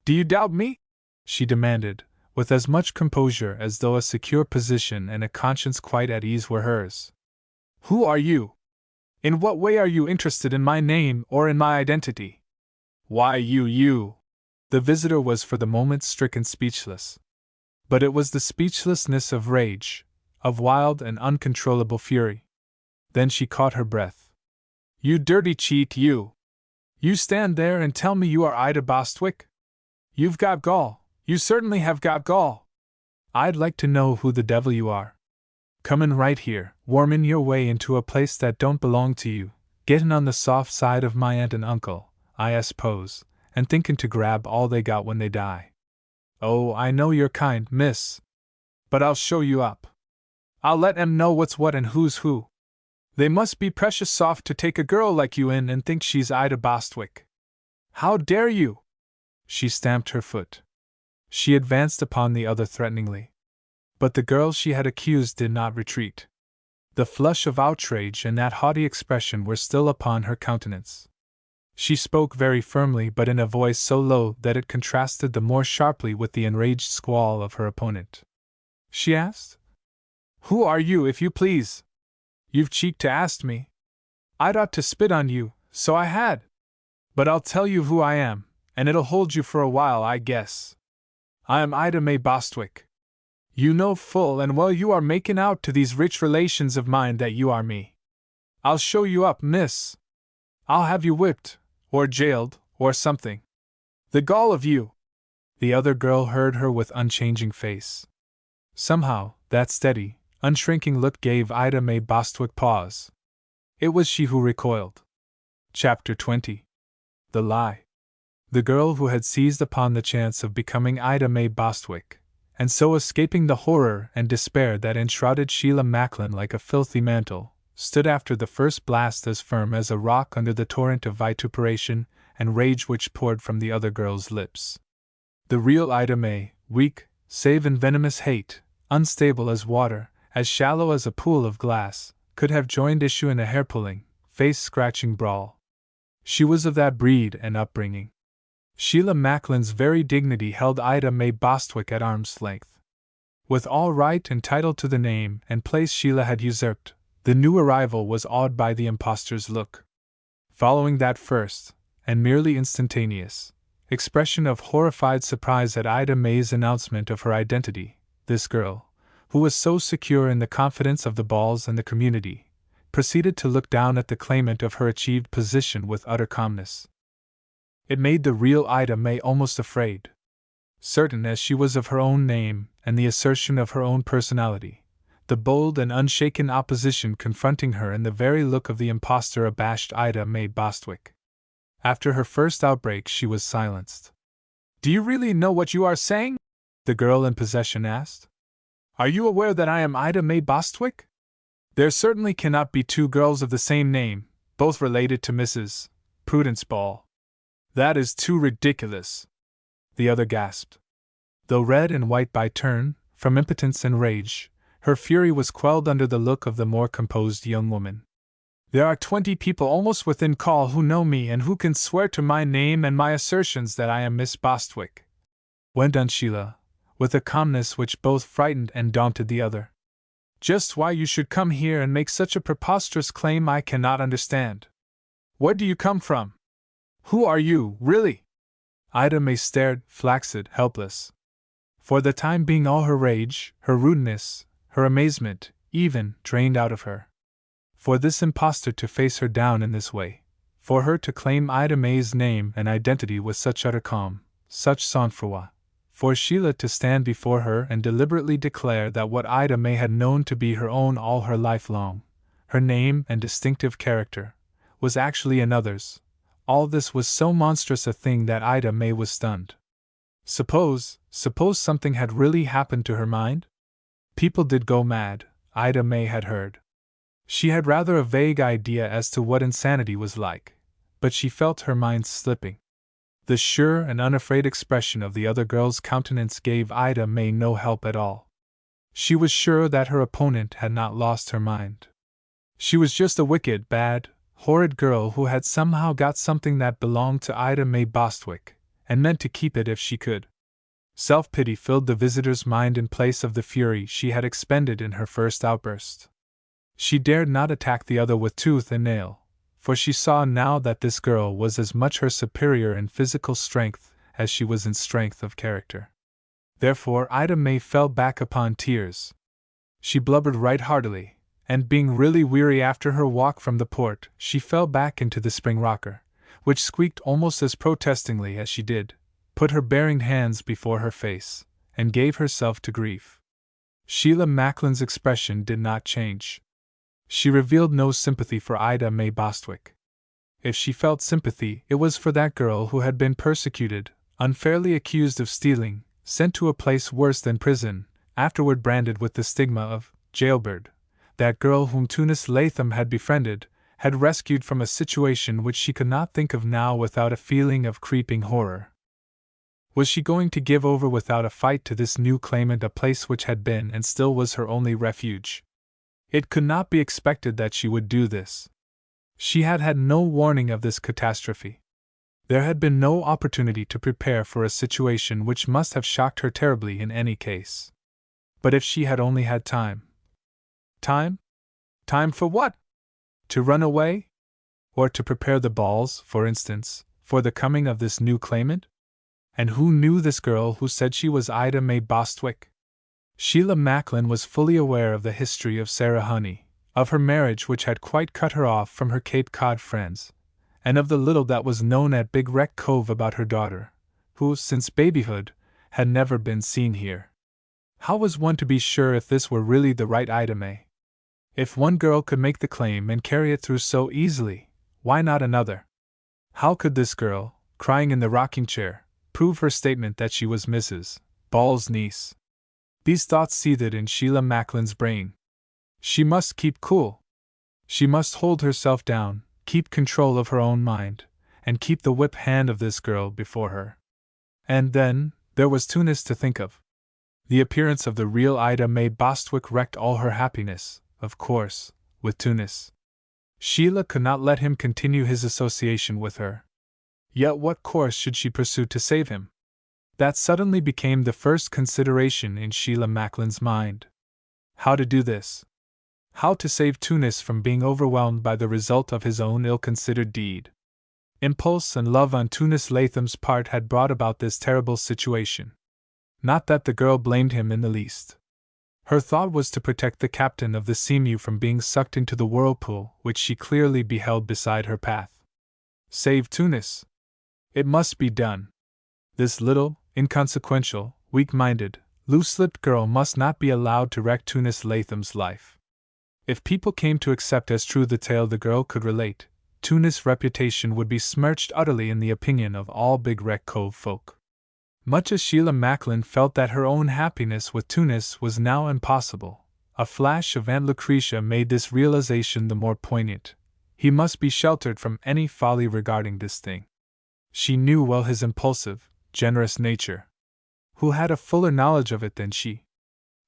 Do you doubt me? She demanded, with as much composure as though a secure position and a conscience quite at ease were hers. Who are you? In what way are you interested in my name or in my identity? Why, you. The visitor was for the moment stricken speechless. But it was the speechlessness of rage, of wild and uncontrollable fury. Then she caught her breath. You dirty cheat, you! You stand there and tell me you are Ida Bostwick? You've got gall. You certainly have got gall. I'd like to know who the devil you are. Comin' right here, wormin' your way into a place that don't belong to you, gettin' on the soft side of my aunt and uncle, I suppose, and thinkin' to grab all they got when they die. Oh, I know you're kind, miss. But I'll show you up. I'll let 'em know what's what and who's who. They must be precious soft to take a girl like you in and think she's Ida Bostwick. How dare you? She stamped her foot. She advanced upon the other threateningly. But the girl she had accused did not retreat. The flush of outrage and that haughty expression were still upon her countenance. She spoke very firmly, but in a voice so low that it contrasted the more sharply with the enraged squall of her opponent. She asked, "Who are you, if you please? You've cheek to ask me. I'd ought to spit on you, so I had. But I'll tell you who I am, and it'll hold you for a while, I guess. I am Ida May Bostwick. You know full and well you are making out to these rich relations of mine that you are me. I'll show you up, miss. I'll have you whipped, or jailed, or something. The gall of you!" The other girl heard her with unchanging face. Somehow, that steady, unshrinking look gave Ida May Bostwick pause. It was she who recoiled. Chapter 20. The Lie. The girl who had seized upon the chance of becoming Ida May Bostwick, and so escaping the horror and despair that enshrouded Sheila Macklin like a filthy mantle, stood after the first blast as firm as a rock under the torrent of vituperation and rage which poured from the other girl's lips. The real Ida May, weak, save in venomous hate, unstable as water, as shallow as a pool of glass, could have joined issue in a hair-pulling, face-scratching brawl. She was of that breed and upbringing. Sheila Macklin's very dignity held Ida May Bostwick at arm's length. With all right and title to the name and place Sheila had usurped, the new arrival was awed by the impostor's look. Following that first, and merely instantaneous, expression of horrified surprise at Ida May's announcement of her identity, this girl, who was so secure in the confidence of the balls and the community, proceeded to look down at the claimant of her achieved position with utter calmness. It made the real Ida May almost afraid. Certain as she was of her own name and the assertion of her own personality, the bold and unshaken opposition confronting her and the very look of the impostor abashed Ida May Bostwick. After her first outbreak she was silenced. "Do you really know what you are saying?" the girl in possession asked. "Are you aware that I am Ida May Bostwick? There certainly cannot be two girls of the same name, both related to Mrs. Prudence Ball. That is too ridiculous," the other gasped. Though red and white by turn, from impotence and rage, her fury was quelled under the look of the more composed young woman. "There are 20 people almost within call who know me and who can swear to my name and my assertions that I am Miss Bostwick," went on Sheila, with a calmness which both frightened and daunted the other. "Just why you should come here and make such a preposterous claim I cannot understand. Where do you come from? Who are you, really?" Ida May stared, flaccid, helpless. For the time being all her rage, her rudeness, her amazement, even, drained out of her. For this impostor to face her down in this way, for her to claim Ida May's name and identity with such utter calm, such sang-froid, for Sheila to stand before her and deliberately declare that what Ida May had known to be her own all her life long, her name and distinctive character, was actually another's, all this was so monstrous a thing that Ida May was stunned. Suppose something had really happened to her mind? People did go mad, Ida May had heard. She had rather a vague idea as to what insanity was like, but she felt her mind slipping. The sure and unafraid expression of the other girl's countenance gave Ida May no help at all. She was sure that her opponent had not lost her mind. She was just a wicked, bad, horrid girl who had somehow got something that belonged to Ida May Bostwick, and meant to keep it if she could. Self-pity filled the visitor's mind in place of the fury she had expended in her first outburst. She dared not attack the other with tooth and nail, for she saw now that this girl was as much her superior in physical strength as she was in strength of character. Therefore Ida May fell back upon tears. She blubbered right heartily, and being really weary after her walk from the port, she fell back into the spring rocker, which squeaked almost as protestingly as she did, put her baring hands before her face, and gave herself to grief. Sheila Macklin's expression did not change. She revealed no sympathy for Ida May Bostwick. If she felt sympathy, it was for that girl who had been persecuted, unfairly accused of stealing, sent to a place worse than prison, afterward branded with the stigma of jailbird, that girl whom Tunis Latham had befriended, had rescued from a situation which she could not think of now without a feeling of creeping horror. Was she going to give over without a fight to this new claimant a place which had been and still was her only refuge? It could not be expected that she would do this. She had had no warning of this catastrophe. There had been no opportunity to prepare for a situation which must have shocked her terribly in any case. But if she had only had time. Time? Time for what? To run away? Or to prepare the balls, for instance, for the coming of this new claimant? And who knew this girl who said she was Ida May Bostwick? Sheila Macklin was fully aware of the history of Sarah Honey, of her marriage which had quite cut her off from her Cape Cod friends, and of the little that was known at Big Wreck Cove about her daughter, who, since babyhood, had never been seen here. How was one to be sure if this were really the right Ida May? If one girl could make the claim and carry it through so easily, why not another? How could this girl, crying in the rocking chair, prove her statement that she was Mrs. Ball's niece? These thoughts seethed in Sheila Macklin's brain. She must keep cool. She must hold herself down, keep control of her own mind, and keep the whip hand of this girl before her. And then, there was Tunis to think of. The appearance of the real Ida May Bostwick wrecked all her happiness, of course, with Tunis. Sheila could not let him continue his association with her. Yet what course should she pursue to save him? That suddenly became the first consideration in Sheila Macklin's mind. How to do this? How to save Tunis from being overwhelmed by the result of his own ill-considered deed? Impulse and love on Tunis Latham's part had brought about this terrible situation. Not that the girl blamed him in the least. Her thought was to protect the captain of the Seamew from being sucked into the whirlpool which she clearly beheld beside her path. Save Tunis. It must be done. This little, inconsequential, weak-minded, loose-lipped girl must not be allowed to wreck Tunis Latham's life. If people came to accept as true the tale the girl could relate, Tunis' reputation would be smirched utterly in the opinion of all Big Wreck Cove folk. Much as Sheila Macklin felt that her own happiness with Tunis was now impossible, a flash of Aunt Lucretia made this realization the more poignant. He must be sheltered from any folly regarding this thing. She knew well his impulsive, generous nature. Who had a fuller knowledge of it than she?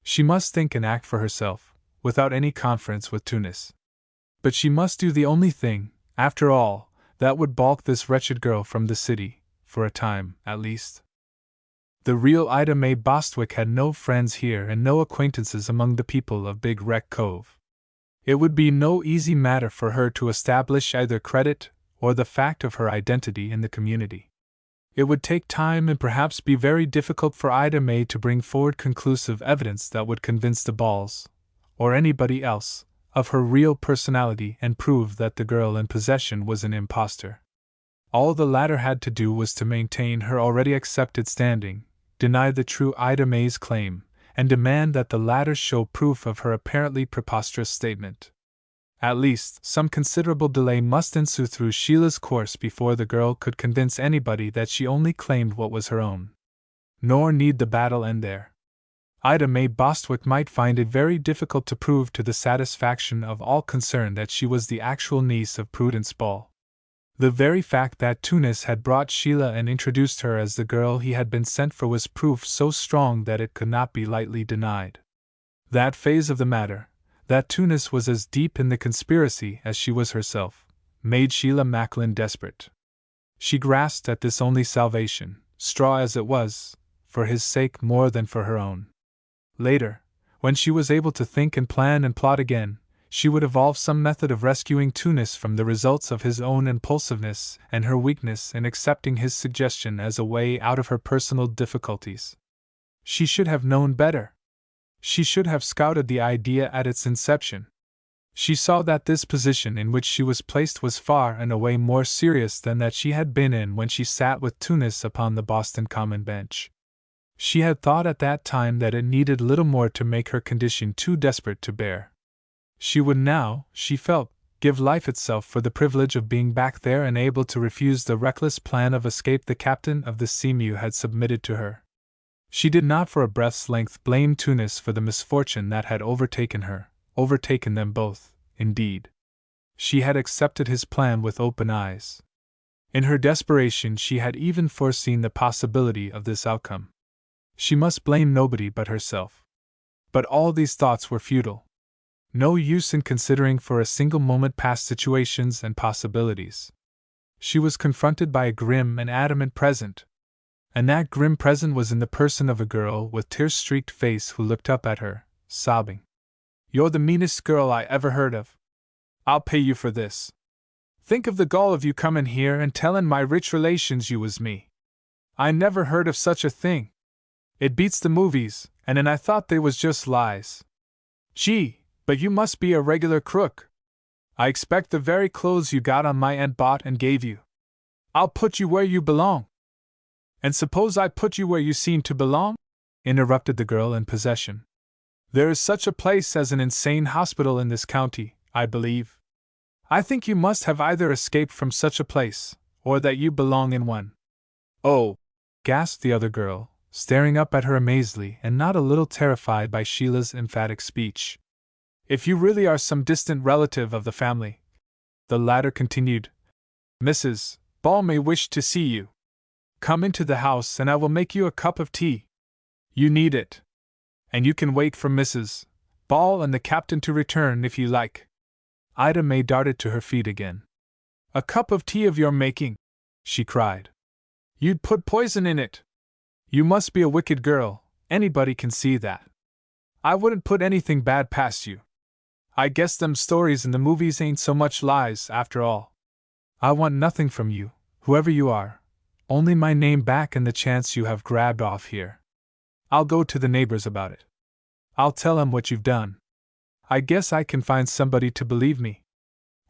She must think and act for herself, without any conference with Tunis. But she must do the only thing, after all, that would balk this wretched girl from the city, for a time, at least. The real Ida May Bostwick had no friends here and no acquaintances among the people of Big Wreck Cove. It would be no easy matter for her to establish either credit or the fact of her identity in the community. It would take time and perhaps be very difficult for Ida May to bring forward conclusive evidence that would convince the Balls, or anybody else, of her real personality and prove that the girl in possession was an impostor. All the latter had to do was to maintain her already accepted standing, deny the true Ida May's claim, and demand that the latter show proof of her apparently preposterous statement. At least, some considerable delay must ensue through Sheila's course before the girl could convince anybody that she only claimed what was her own. Nor need the battle end there. Ida May Bostwick might find it very difficult to prove to the satisfaction of all concerned that she was the actual niece of Prudence Ball. The very fact that Tunis had brought Sheila and introduced her as the girl he had been sent for was proof so strong that it could not be lightly denied. That phase of the matter, that Tunis was as deep in the conspiracy as she was herself, made Sheila Macklin desperate. She grasped at this only salvation, straw as it was, for his sake more than for her own. Later, when she was able to think and plan and plot again, she would evolve some method of rescuing Tunis from the results of his own impulsiveness and her weakness in accepting his suggestion as a way out of her personal difficulties. She should have known better. She should have scouted the idea at its inception. She saw that this position in which she was placed was far and away more serious than that she had been in when she sat with Tunis upon the Boston Common bench. She had thought at that time that it needed little more to make her condition too desperate to bear. She would now, she felt, give life itself for the privilege of being back there and able to refuse the reckless plan of escape the captain of the Seamew had submitted to her. She did not for a breath's length blame Tunis for the misfortune that had overtaken her, overtaken them both, indeed. She had accepted his plan with open eyes. In her desperation, she had even foreseen the possibility of this outcome. She must blame nobody but herself. But all these thoughts were futile. No use in considering for a single moment past situations and possibilities. She was confronted by a grim and adamant present. And that grim present was in the person of a girl with tear-streaked face who looked up at her, sobbing. "You're the meanest girl I ever heard of. I'll pay you for this. Think of the gall of you comin' here and tellin' my rich relations you was me. I never heard of such a thing. It beats the movies, and I thought they was just lies. Gee, but you must be a regular crook. I expect the very clothes you got on my aunt bought and gave you. I'll put you where you belong." "And suppose I put you where you seem to belong?" interrupted the girl in possession. "There is such a place as an insane hospital in this county, I believe. I think you must have either escaped from such a place, or that you belong in one." "Oh!" gasped the other girl, staring up at her amazedly and not a little terrified by Sheila's emphatic speech. "If you really are some distant relative of the family," the latter continued, "Mrs. Ball may wish to see you. Come into the house and I will make you a cup of tea. You need it. And you can wait for Mrs. Ball and the captain to return if you like." Ida May darted to her feet again. "A cup of tea of your making?" she cried. "You'd put poison in it. You must be a wicked girl, anybody can see that. I wouldn't put anything bad past you. I guess them stories in the movies ain't so much lies, after all. I want nothing from you, whoever you are, only my name back and the chance you have grabbed off here. I'll go to the neighbors about it. I'll tell 'em what you've done. I guess I can find somebody to believe me."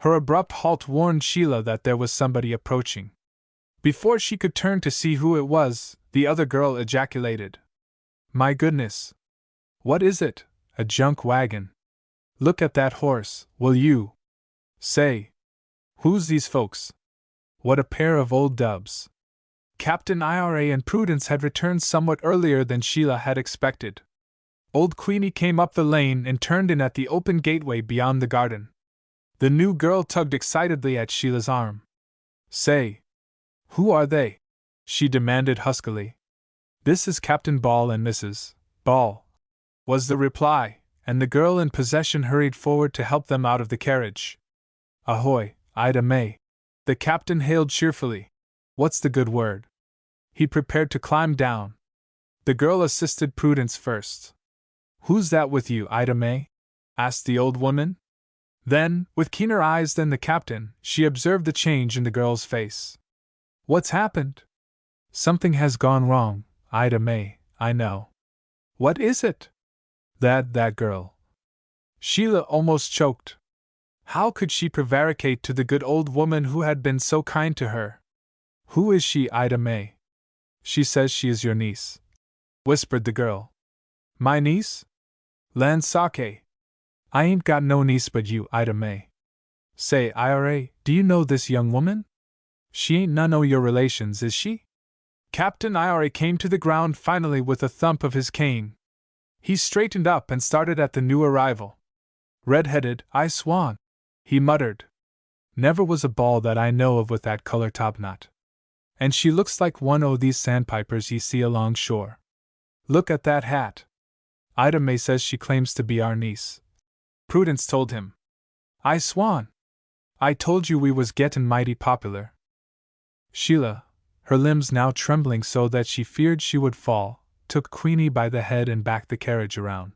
Her abrupt halt warned Sheila that there was somebody approaching. Before she could turn to see who it was, the other girl ejaculated, "My goodness! What is it? A junk wagon? Look at that horse, will you? Say, who's these folks? What a pair of old dubs!" Captain Ira and Prudence had returned somewhat earlier than Sheila had expected. Old Queenie came up the lane and turned in at the open gateway beyond the garden. The new girl tugged excitedly at Sheila's arm. "Say, who are they?" she demanded huskily. "This is Captain Ball and Mrs. Ball," was the reply, and the girl in possession hurried forward to help them out of the carriage. "Ahoy, Ida May!" the captain hailed cheerfully. "What's the good word?" He prepared to climb down. The girl assisted Prudence first. "Who's that with you, Ida May?" asked the old woman. Then, with keener eyes than the captain, she observed the change in the girl's face. "What's happened?" "Something has gone wrong, Ida May, I know." "What is it?" That girl." Sheila almost choked. How could she prevaricate to the good old woman who had been so kind to her? "Who is she, Ida May?" "She says she is your niece," whispered the girl. "My niece? Land sake! I ain't got no niece but you, Ida May. Say, Ira, do you know this young woman? She ain't none o' your relations, is she?" Captain Ira came to the ground finally with a thump of his cane. He straightened up and started at the new arrival. "Red-headed, I swan," he muttered. "Never was a ball that I know of with that color topknot. And she looks like one o' these sandpipers ye see along shore. Look at that hat. Ida May says she claims to be our niece," Prudence told him. "I swan! I told you we was gettin' mighty popular." Sheila, her limbs now trembling so that she feared she would fall, took Queenie by the head and backed the carriage around.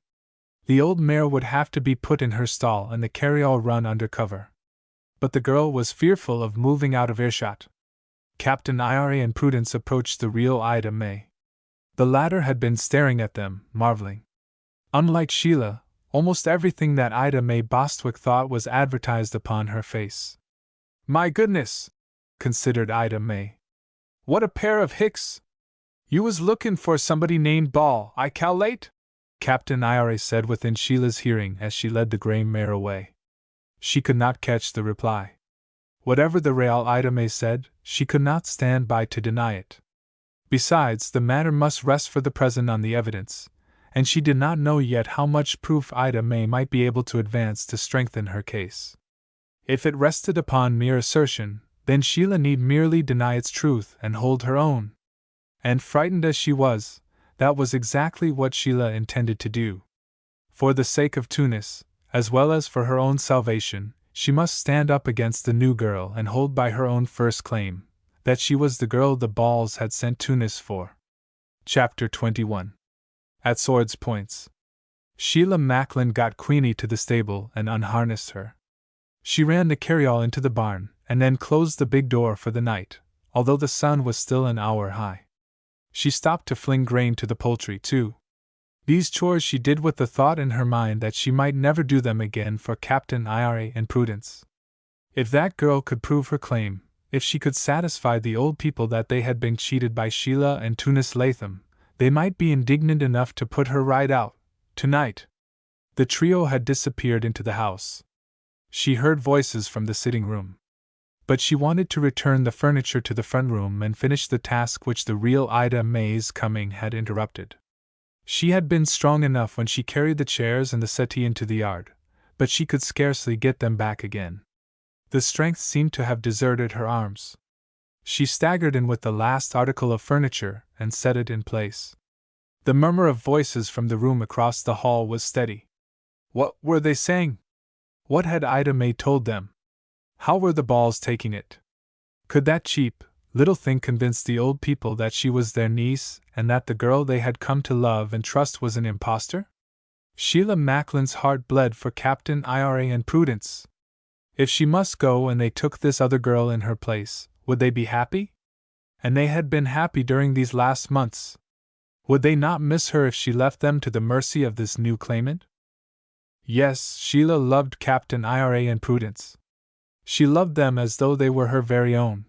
The old mare would have to be put in her stall and the carryall run under cover. But the girl was fearful of moving out of earshot. Captain Ira and Prudence approached the real Ida May. The latter had been staring at them, marveling. Unlike Sheila, almost everything that Ida May Bostwick thought was advertised upon her face. "My goodness!" considered Ida May. "What a pair of hicks! You was lookin' for somebody named Ball, I cal'late?" Captain Ira said within Sheila's hearing as she led the gray mare away. She could not catch the reply. Whatever the real Ida May said, she could not stand by to deny it. Besides, the matter must rest for the present on the evidence, and she did not know yet how much proof Ida May might be able to advance to strengthen her case. If it rested upon mere assertion, then Sheila need merely deny its truth and hold her own. And frightened as she was, that was exactly what Sheila intended to do. For the sake of Tunis, as well as for her own salvation, she must stand up against the new girl and hold by her own first claim, that she was the girl the Balls had sent Tunis for. Chapter 21. At swords' points. Sheila Macklin got Queenie to the stable and unharnessed her. She ran the carryall into the barn, and then closed the big door for the night, although the sun was still an hour high. She stopped to fling grain to the poultry, too. These chores she did with the thought in her mind that she might never do them again for Captain Ira and Prudence. If that girl could prove her claim, if she could satisfy the old people that they had been cheated by Sheila and Tunis Latham, they might be indignant enough to put her right out, tonight. The trio had disappeared into the house. She heard voices from the sitting room. But she wanted to return the furniture to the front room and finish the task which the real Ida May's coming had interrupted. She had been strong enough when she carried the chairs and the settee into the yard, but she could scarcely get them back again. The strength seemed to have deserted her arms. She staggered in with the last article of furniture and set it in place. The murmur of voices from the room across the hall was steady. What were they saying? What had Ida May told them? How were the Balls taking it? Could that cheap, little thing convince the old people that she was their niece and that the girl they had come to love and trust was an impostor? Sheila Macklin's heart bled for Captain Ira and Prudence. If she must go and they took this other girl in her place, would they be happy? And they had been happy during these last months. Would they not miss her if she left them to the mercy of this new claimant? Yes, Sheila loved Captain Ira and Prudence. She loved them as though they were her very own.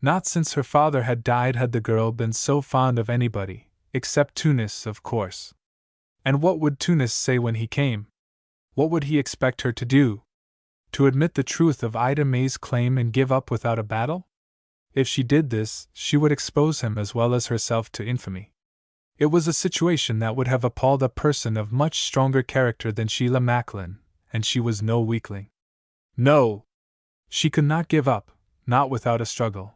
Not since her father had died had the girl been so fond of anybody, except Tunis, of course. And what would Tunis say when he came? What would he expect her to do? To admit the truth of Ida May's claim and give up without a battle? If she did this, she would expose him as well as herself to infamy. It was a situation that would have appalled a person of much stronger character than Sheila Macklin, and she was no weakling. No! She could not give up, not without a struggle.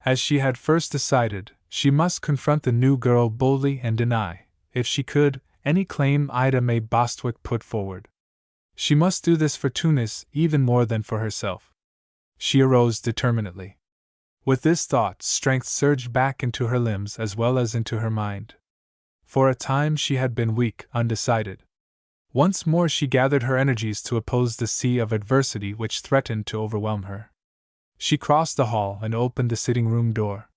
As she had first decided, she must confront the new girl boldly and deny, if she could, any claim Ida May Bostwick put forward. She must do this for Tunis even more than for herself. She arose determinedly. With this thought, strength surged back into her limbs as well as into her mind. For a time she had been weak, undecided. Once more she gathered her energies to oppose the sea of adversity which threatened to overwhelm her. She crossed the hall and opened the sitting-room door.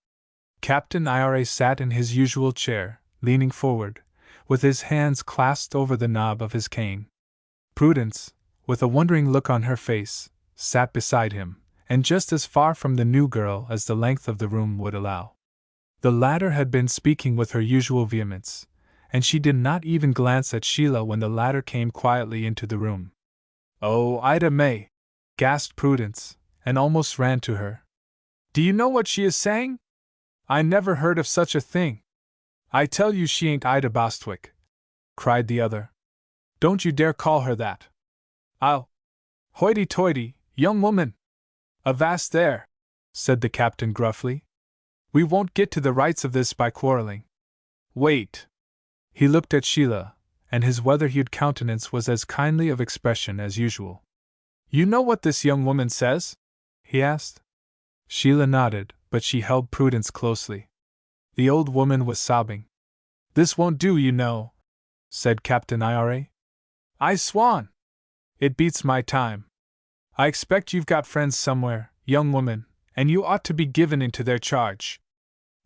Captain Ira sat in his usual chair, leaning forward, with his hands clasped over the knob of his cane. Prudence, with a wondering look on her face, sat beside him, and just as far from the new girl as the length of the room would allow. The latter had been speaking with her usual vehemence, and she did not even glance at Sheila when the latter came quietly into the room. "Oh, Ida May!" gasped Prudence, and almost ran to her. "Do you know what she is saying? I never heard of such a thing. I tell you she ain't Ida Bostwick," cried the other. "Don't you dare call her that. I'll—" "Hoity-toity, young woman! Avast there!" said the captain gruffly. "We won't get to the rights of this by quarreling. Wait." He looked at Sheila, and his weather-hued countenance was as kindly of expression as usual. "You know what this young woman says?" he asked. Sheila nodded, but she held Prudence closely. The old woman was sobbing. "This won't do, you know," said Captain Ira. "I swan! It beats my time. I expect you've got friends somewhere, young woman, and you ought to be given into their charge.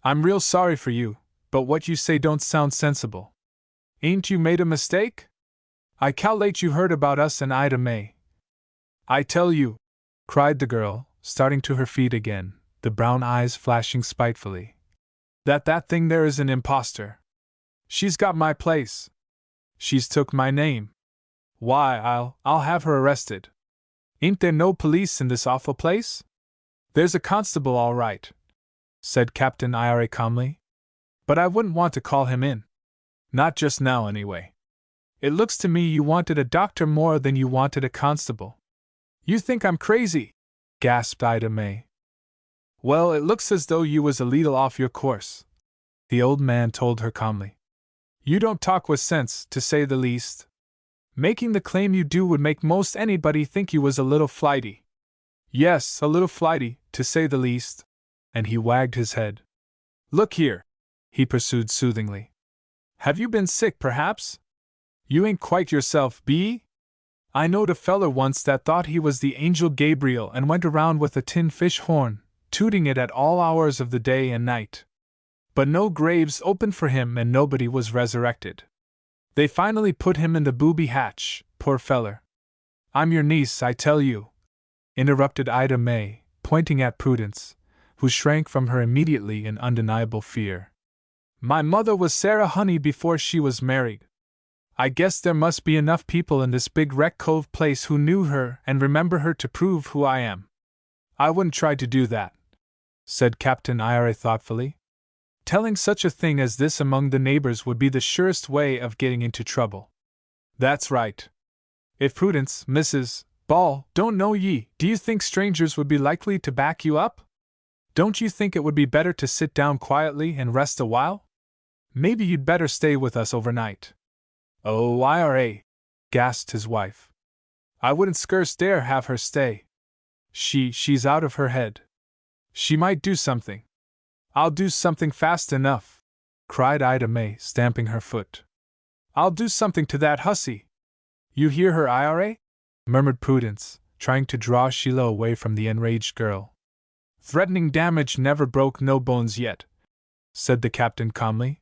I'm real sorry for you, but what you say don't sound sensible. Ain't you made a mistake? I cal'late you heard about us and Ida May." "I tell you," cried the girl, starting to her feet again, the brown eyes flashing spitefully, that thing there is an impostor. She's got my place. She's took my name. Why, I'll have her arrested. Ain't there no police in this awful place?" "There's a constable all right," said Captain Ira calmly. "But I wouldn't want to call him in." Not just now, anyway. It looks to me you wanted a doctor more than you wanted a constable. You think I'm crazy? Gasped Ida May. Well, it looks as though you was a leetle off your course, the old man told her calmly. You don't talk with sense, to say the least. Making the claim you do would make most anybody think you was a little flighty. Yes, a little flighty, to say the least. And he wagged his head. Look here, he pursued soothingly. Have you been sick, perhaps? You ain't quite yourself, be ye? I knowed a feller once that thought he was the angel Gabriel and went around with a tin fish horn, tooting it at all hours of the day and night. But no graves opened for him and nobody was resurrected. They finally put him in the booby hatch, poor feller. I'm your niece, I tell you, interrupted Ida May, pointing at Prudence, who shrank from her immediately in undeniable fear. My mother was Sarah Honey before she was married. I guess there must be enough people in this big wreck Cove place who knew her and remember her to prove who I am. I wouldn't try to do that, said Captain Ira thoughtfully. Telling such a thing as this among the neighbors would be the surest way of getting into trouble. That's right. If Prudence, Mrs. Ball, don't know ye, do you think strangers would be likely to back you up? Don't you think it would be better to sit down quietly and rest a while? Maybe you'd better stay with us overnight. Oh, Ira, gasped his wife. I wouldn't scarce dare have her stay. She's out of her head. She might do something. I'll do something fast enough, cried Ida May, stamping her foot. I'll do something to that hussy. You hear her, Ira? Murmured Prudence, trying to draw Sheila away from the enraged girl. Threatening damage never broke no bones yet, said the captain calmly.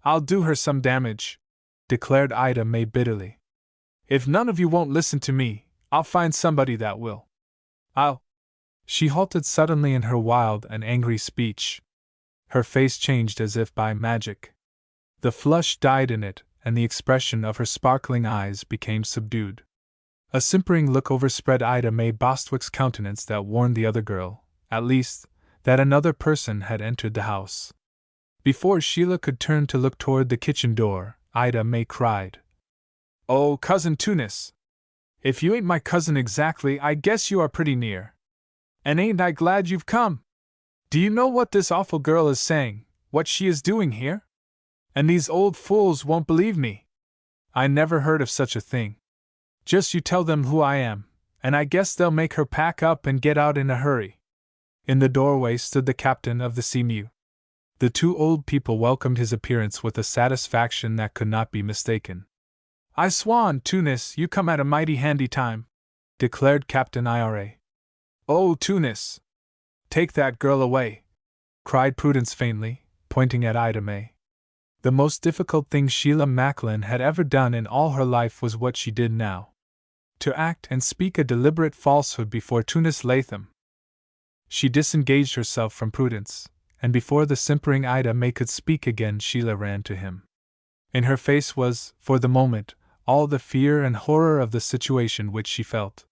I'll do her some damage, declared Ida May bitterly. If none of you won't listen to me, I'll find somebody that will. She halted suddenly in her wild and angry speech. Her face changed as if by magic. The flush died in it, and the expression of her sparkling eyes became subdued. A simpering look overspread Ida May Bostwick's countenance that warned the other girl, at least, that another person had entered the house. Before Sheila could turn to look toward the kitchen door, Ida May cried, Oh, Cousin Tunis! If you ain't my cousin exactly, I guess you are pretty near. And ain't I glad you've come? Do you know what this awful girl is saying, what she is doing here? And these old fools won't believe me. I never heard of such a thing. Just you tell them who I am, and I guess they'll make her pack up and get out in a hurry. In the doorway stood the captain of the Sea-Mew. The two old people welcomed his appearance with a satisfaction that could not be mistaken. I swan, Tunis, you come at a mighty handy time, declared Captain Ira. Oh, Tunis! Take that girl away, cried Prudence faintly, pointing at Ida May. The most difficult thing Sheila Macklin had ever done in all her life was what she did now. To act and speak a deliberate falsehood before Tunis Latham. She disengaged herself from Prudence, and before the simpering Ida May could speak again, Sheila ran to him. In her face was, for the moment, all the fear and horror of the situation which she felt.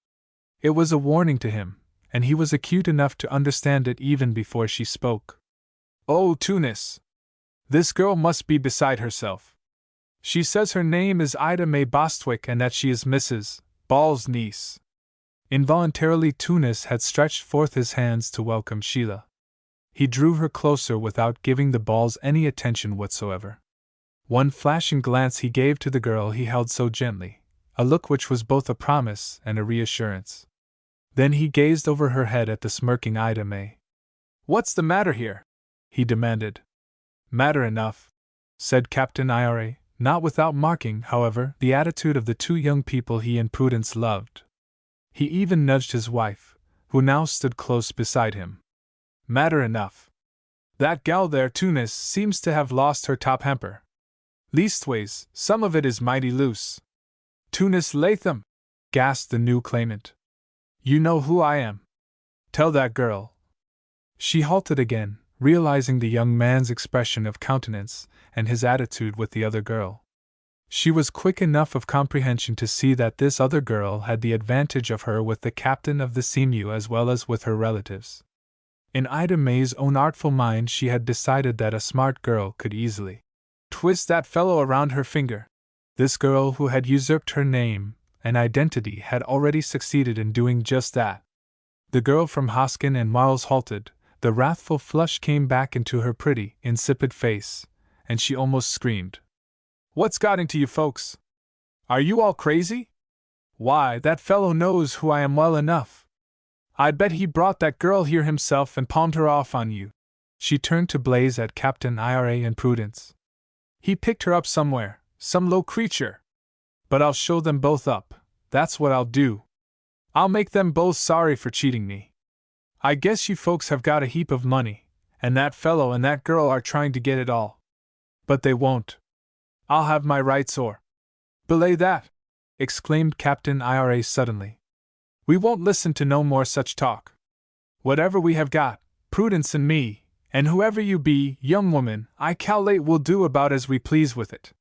It was a warning to him, and he was acute enough to understand it even before she spoke. Oh, Tunis! This girl must be beside herself. She says her name is Ida May Bostwick and that she is Mrs. Ball's niece. Involuntarily Tunis had stretched forth his hands to welcome Sheila. He drew her closer without giving the Balls any attention whatsoever. One flashing glance he gave to the girl he held so gently, a look which was both a promise and a reassurance. Then he gazed over her head at the smirking Ida May. What's the matter here? He demanded. Matter enough, said Captain Ira, not without marking, however, the attitude of the two young people he and Prudence loved. He even nudged his wife, who now stood close beside him. Matter enough. That gal there, Tunis, seems to have lost her top hamper. Leastways, some of it is mighty loose. Tunis Latham, gasped the new claimant. You know who I am. Tell that girl. She halted again, realizing the young man's expression of countenance and his attitude with the other girl. She was quick enough of comprehension to see that this other girl had the advantage of her with the captain of the Sea-Mew as well as with her relatives. In Ida May's own artful mind she had decided that a smart girl could easily twist that fellow around her finger. This girl who had usurped her name and identity had already succeeded in doing just that. The girl from Hoskin and Marles halted, the wrathful flush came back into her pretty, insipid face, and she almost screamed. What's got into you folks? Are you all crazy? Why, that fellow knows who I am well enough. I'd bet he brought that girl here himself and palmed her off on you. She turned to blaze at Captain Ira and Prudence. He picked her up somewhere, some low creature. But I'll show them both up, that's what I'll do. I'll make them both sorry for cheating me. I guess you folks have got a heap of money, and that fellow and that girl are trying to get it all. But they won't. I'll have my rights or belay that, exclaimed Captain Ira suddenly. We won't listen to no more such talk. Whatever we have got, Prudence and me, and whoever you be, young woman, I cal'late we'll do about as we please with it.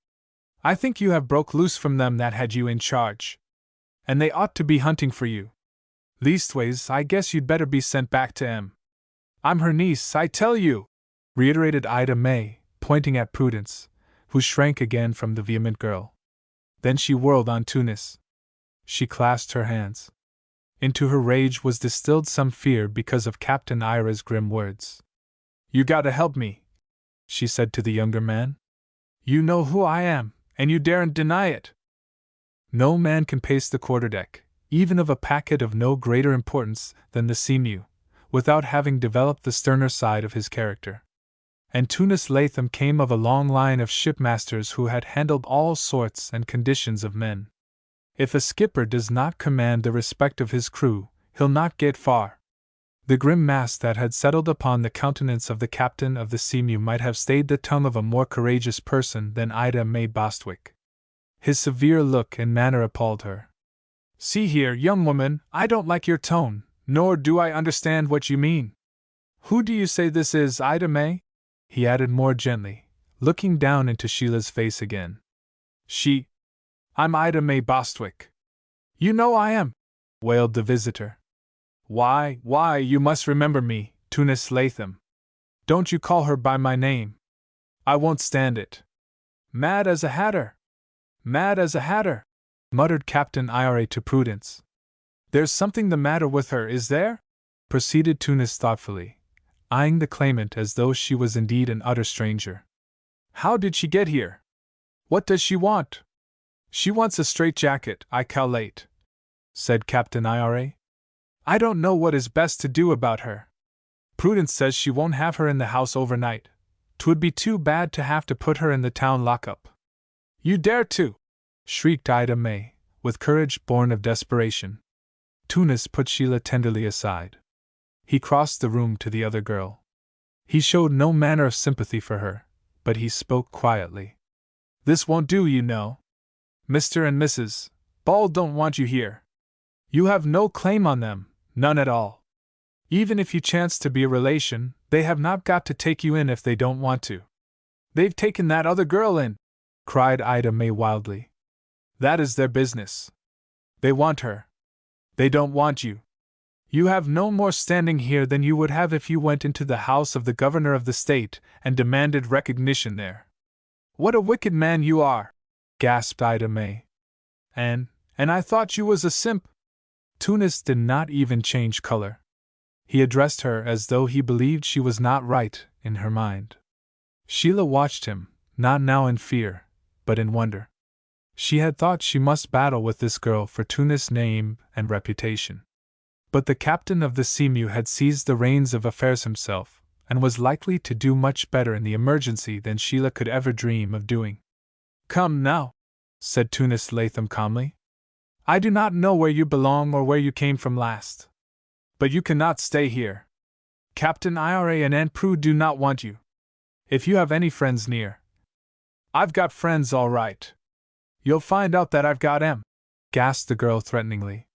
I think you have broke loose from them that had you in charge, and they ought to be hunting for you. Leastways, I guess you'd better be sent back to 'em. I'm her niece, I tell you, reiterated Ida May, pointing at Prudence, who shrank again from the vehement girl. Then she whirled on Tunis. She clasped her hands. Into her rage was distilled some fear because of Captain Ira's grim words. You gotta help me, she said to the younger man. You know who I am, and you daren't deny it. No man can pace the quarterdeck, even of a packet of no greater importance than the Seamew, without having developed the sterner side of his character. And Tunis Latham came of a long line of shipmasters who had handled all sorts and conditions of men. If a skipper does not command the respect of his crew, he'll not get far. The grim mask that had settled upon the countenance of the captain of the Seamew might have stayed the tongue of a more courageous person than Ida May Bostwick. His severe look and manner appalled her. See here, young woman, I don't like your tone, nor do I understand what you mean. Who do you say this is, Ida May? He added more gently, looking down into Sheila's face again. I'm Ida May Bostwick. You know I am, wailed the visitor. Why, you must remember me, Tunis Latham. Don't you call her by my name. I won't stand it. Mad as a hatter. Mad as a hatter, muttered Captain Ira to Prudence. There's something the matter with her, is there? Proceeded Tunis thoughtfully, eyeing the claimant as though she was indeed an utter stranger. How did she get here? What does she want? She wants a straitjacket, I cal'late, said Captain Ira. I don't know what is best to do about her. Prudence says she won't have her in the house overnight. 'Twould be too bad to have to put her in the town lockup. You dare to! Shrieked Ida May, with courage born of desperation. Tunis put Sheila tenderly aside. He crossed the room to the other girl. He showed no manner of sympathy for her, but he spoke quietly. This won't do, you know. Mr. and Mrs. Ball don't want you here. You have no claim on them, none at all. Even if you chance to be a relation, they have not got to take you in if they don't want to. They've taken that other girl in, cried Ida May wildly. That is their business. They want her. They don't want you. You have no more standing here than you would have if you went into the house of the governor of the state and demanded recognition there. What a wicked man you are, gasped Ida May. And I thought you was a simp. Tunis did not even change color. He addressed her as though he believed she was not right in her mind. Sheila watched him, not now in fear, but in wonder. She had thought she must battle with this girl for Tunis' name and reputation. But the captain of the Seamew had seized the reins of affairs himself, and was likely to do much better in the emergency than Sheila could ever dream of doing. Come now, said Tunis Latham calmly. I do not know where you belong or where you came from last. But you cannot stay here. Captain Ira and Aunt Prue do not want you. If you have any friends near. I've got friends all right. You'll find out that I've got 'em, gasped the girl threateningly.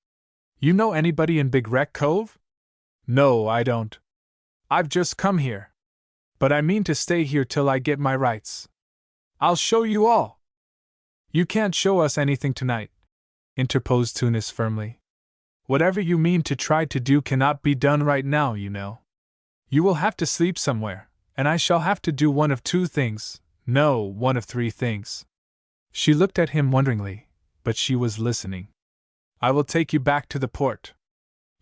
You know anybody in Big Wreck Cove? No, I don't. I've just come here. But I mean to stay here till I get my rights. I'll show you all. You can't show us anything tonight, interposed Tunis firmly. Whatever you mean to try to do cannot be done right now, you know. You will have to sleep somewhere, and I shall have to do one of two things, No, one of three things. She looked at him wonderingly, but she was listening. I will take you back to the port.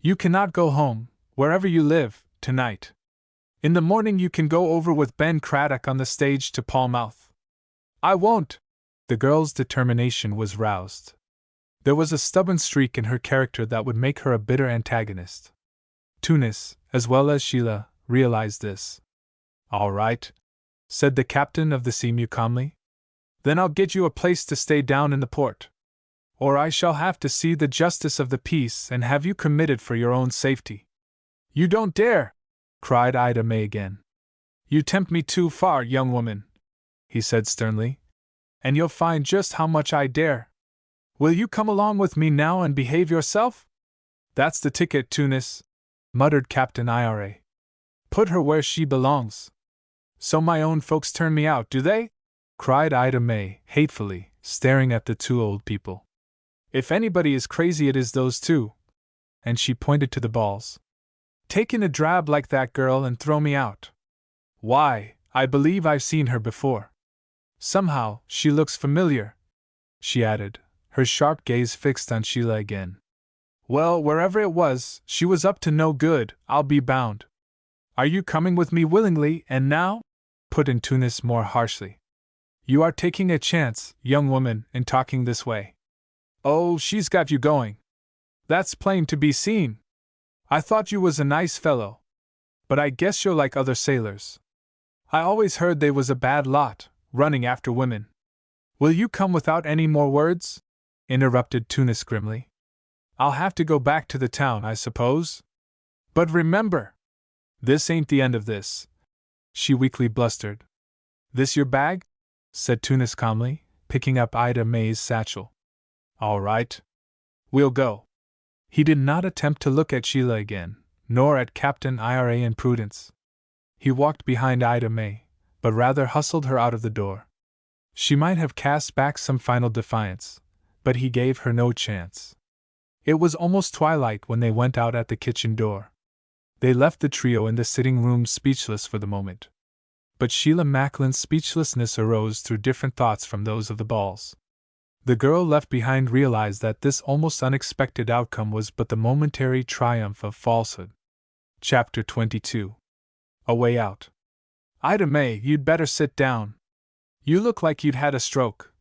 You cannot go home, wherever you live, tonight. In the morning you can go over with Ben Craddock on the stage to Palmouth. I won't! The girl's determination was roused. There was a stubborn streak in her character that would make her a bitter antagonist. Tunis, as well as Sheila, realized this. All right, said the captain of the Seamew calmly. Then I'll get you a place to stay down in the port. Or I shall have to see the justice of the peace and have you committed for your own safety. You don't dare! Cried Ida May again. You tempt me too far, young woman, he said sternly. And you'll find just how much I dare. Will you come along with me now and behave yourself? That's the ticket, Tunis, muttered Captain Ira. Put her where she belongs. So my own folks turn me out, do they? Cried Ida May, hatefully, staring at the two old people. If anybody is crazy, it is those two. And she pointed to the balls. Take in a drab like that girl and throw me out. Why, I believe I've seen her before. Somehow, she looks familiar, she added, her sharp gaze fixed on Sheila again. Well, wherever it was, she was up to no good, I'll be bound. Are you coming with me willingly, and now? Put in Tunis more harshly. You are taking a chance, young woman, in talking this way. Oh, she's got you going. That's plain to be seen. I thought you was a nice fellow. But I guess you're like other sailors. I always heard they was a bad lot, running after women. Will you come without any more words? Interrupted Tunis grimly. I'll have to go back to the town, I suppose. But remember, this ain't the end of this, she weakly blustered. This your bag? Said Tunis calmly, picking up Ida May's satchel. All right. We'll go. He did not attempt to look at Sheila again, nor at Captain Ira and Prudence. He walked behind Ida May, but rather hustled her out of the door. She might have cast back some final defiance, but he gave her no chance. It was almost twilight when they went out at the kitchen door. They left the trio in the sitting room speechless for the moment. But Sheila Macklin's speechlessness arose through different thoughts from those of the balls. The girl left behind realized that this almost unexpected outcome was but the momentary triumph of falsehood. Chapter 22. A Way Out. Ida May, you'd better sit down. You look like you'd had a stroke,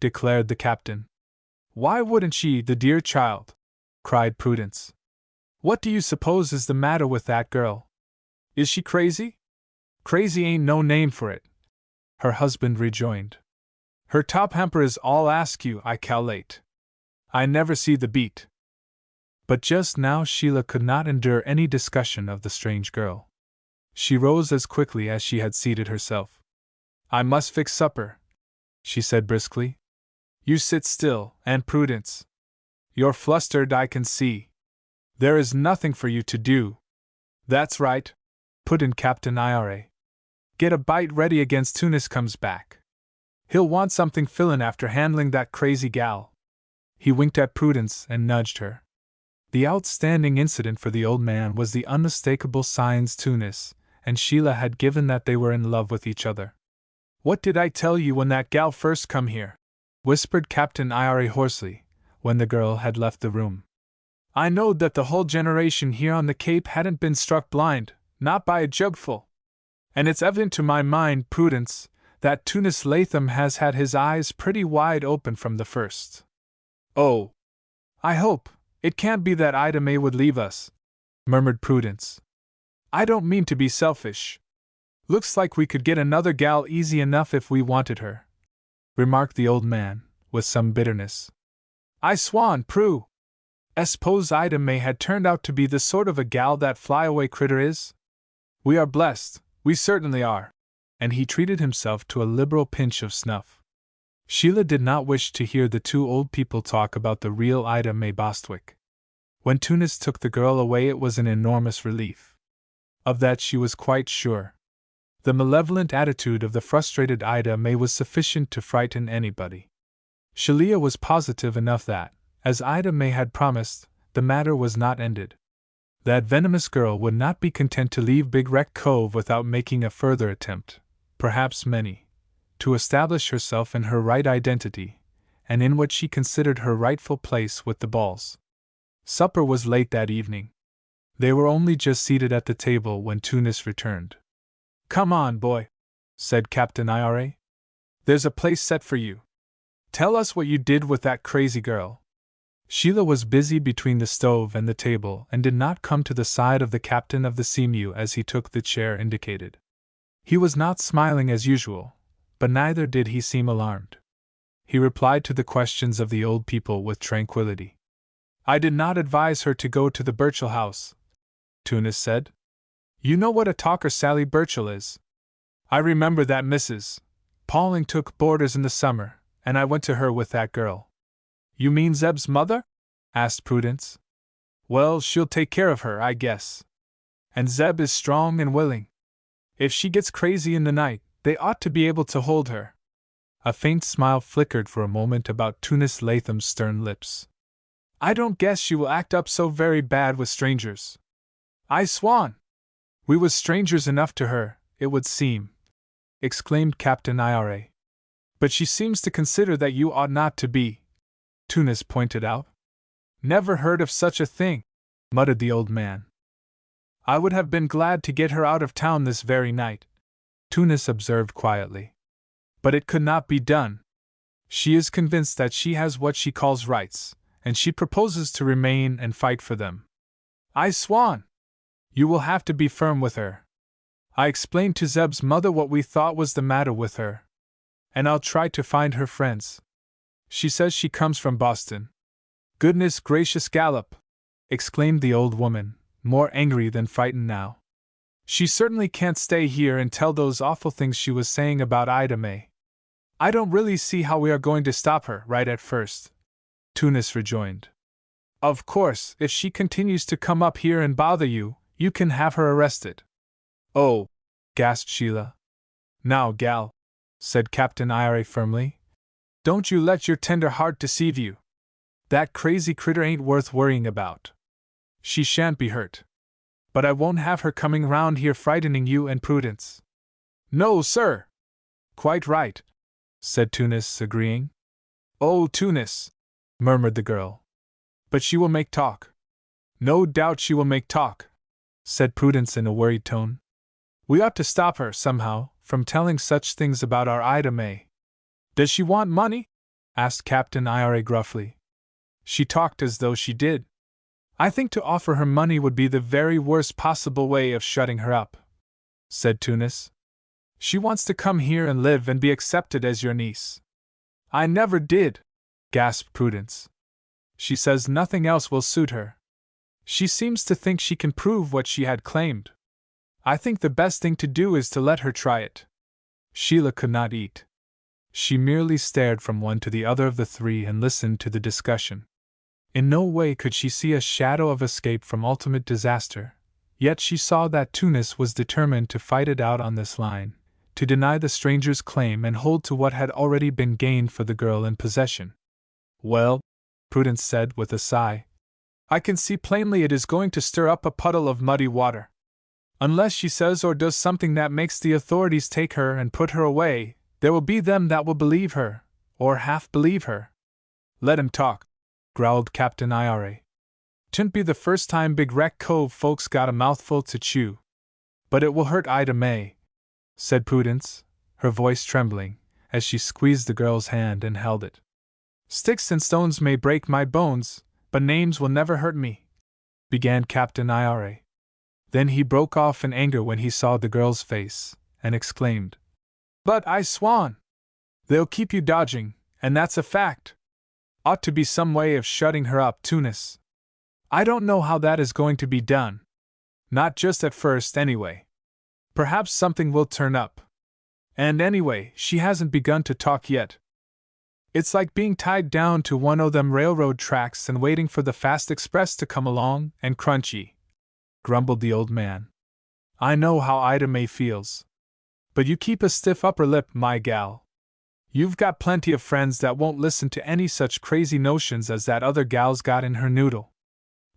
declared the captain. Why wouldn't she, the dear child? Cried Prudence. What do you suppose is the matter with that girl? Is she crazy? Crazy ain't no name for it, her husband rejoined. Her top hamper is all askew, I cal'late. I never see the beat. But just now Sheila could not endure any discussion of the strange girl. She rose as quickly as she had seated herself. I must fix supper, she said briskly. You sit still, and Prudence. You're flustered, I can see. There is nothing for you to do. That's right, put in Captain Ira. Get a bite ready against Tunis comes back. He'll want something fillin' after handling that crazy gal. He winked at Prudence and nudged her. The outstanding incident for the old man was the unmistakable signs Tunis and Sheila had given that they were in love with each other. What did I tell you when that gal first come here? Whispered Captain Ira hoarsely, when the girl had left the room. I knowed that the whole generation here on the Cape hadn't been struck blind, not by a jugful. And it's evident to my mind, Prudence, that Tunis Latham has had his eyes pretty wide open from the first. Oh, I hope it can't be that Ida May would leave us, murmured Prudence. I don't mean to be selfish. Looks like we could get another gal easy enough if we wanted her, remarked the old man, with some bitterness. I swan, Prue! S'pose Ida May had turned out to be the sort of a gal that flyaway critter is? We are blessed, we certainly are. And he treated himself to a liberal pinch of snuff. Sheila did not wish to hear the two old people talk about the real Ida May Bostwick. When Tunis took the girl away, it was an enormous relief. Of that she was quite sure. The malevolent attitude of the frustrated Ida May was sufficient to frighten anybody. Sheila was positive enough that, as Ida May had promised, the matter was not ended. That venomous girl would not be content to leave Big Wreck Cove without making a further attempt. Perhaps many, to establish herself in her right identity, and in what she considered her rightful place with the balls. Supper was late that evening. They were only just seated at the table when Tunis returned. "Come on, boy," said Captain Ira. "There's a place set for you. Tell us what you did with that crazy girl." Sheila was busy between the stove and the table and did not come to the side of the captain of the Seamew as he took the chair indicated. He was not smiling as usual, but neither did he seem alarmed. He replied to the questions of the old people with tranquility. "I did not advise her to go to the Burchell house," Tunis said. "You know what a talker Sally Burchell is. I remember that Mrs. Pauling took boarders in the summer, and I went to her with that girl." "You mean Zeb's mother?" asked Prudence. "Well, she'll take care of her, I guess. And Zeb is strong and willing. If she gets crazy in the night, they ought to be able to hold her." A faint smile flickered for a moment about Tunis Latham's stern lips. "I don't guess she will act up so very bad with strangers. I swan! We was strangers enough to her, it would seem," exclaimed Captain Ira. "But she seems to consider that you ought not to be," Tunis pointed out. "Never heard of such a thing," muttered the old man. "I would have been glad to get her out of town this very night," Tunis observed quietly. "But it could not be done. She is convinced that she has what she calls rights, and she proposes to remain and fight for them. I swan! You will have to be firm with her. I explained to Zeb's mother what we thought was the matter with her, and I'll try to find her friends. She says she comes from Boston." "Goodness gracious, Gallop!" exclaimed the old woman, more angry than frightened now. "She certainly can't stay here and tell those awful things she was saying about Ida May." "I don't really see how we are going to stop her right at first," Tunis rejoined. "Of course, if she continues to come up here and bother you, you can have her arrested." "Oh!" gasped Sheila. "Now, gal," said Captain Ira firmly, "don't you let your tender heart deceive you. That crazy critter ain't worth worrying about. She shan't be hurt. But I won't have her coming round here frightening you and Prudence." "No, sir!" "Quite right," said Tunis, agreeing. "Oh, Tunis!" murmured the girl. "But she will make talk." "No doubt she will make talk," said Prudence in a worried tone. "We ought to stop her, somehow, from telling such things about our Ida May." "Does she want money?" asked Captain Ira gruffly. "She talked as though she did." "I think to offer her money would be the very worst possible way of shutting her up," said Tunis. "She wants to come here and live and be accepted as your niece." "I never did," gasped Prudence. "She says nothing else will suit her. She seems to think she can prove what she had claimed. I think the best thing to do is to let her try it." Sheila could not eat. She merely stared from one to the other of the three and listened to the discussion. In no way could she see a shadow of escape from ultimate disaster, yet she saw that Tunis was determined to fight it out on this line, to deny the stranger's claim and hold to what had already been gained for the girl in possession. "Well," Prudence said with a sigh, "I can see plainly it is going to stir up a puddle of muddy water. Unless she says or does something that makes the authorities take her and put her away, there will be them that will believe her, or half believe her." "Let him talk," growled Captain Ira. "'Twon't be the first time Big Wreck Cove folks got a mouthful to chew." "But it will hurt Ida May," said Prudence, her voice trembling, as she squeezed the girl's hand and held it. "Sticks and stones may break my bones, but names will never hurt me," began Captain Ira. Then he broke off in anger when he saw the girl's face, and exclaimed, "But I swan! They'll keep you dodging, and that's a fact. Ought to be some way of shutting her up, Tunis. I don't know how that is going to be done. Not just at first, anyway. Perhaps something will turn up. And anyway, she hasn't begun to talk yet. It's like being tied down to one o' them railroad tracks and waiting for the fast express to come along and crunch ye," grumbled the old man. "I know how Ida May feels. But you keep a stiff upper lip, my gal. You've got plenty of friends that won't listen to any such crazy notions as that other gal's got in her noodle."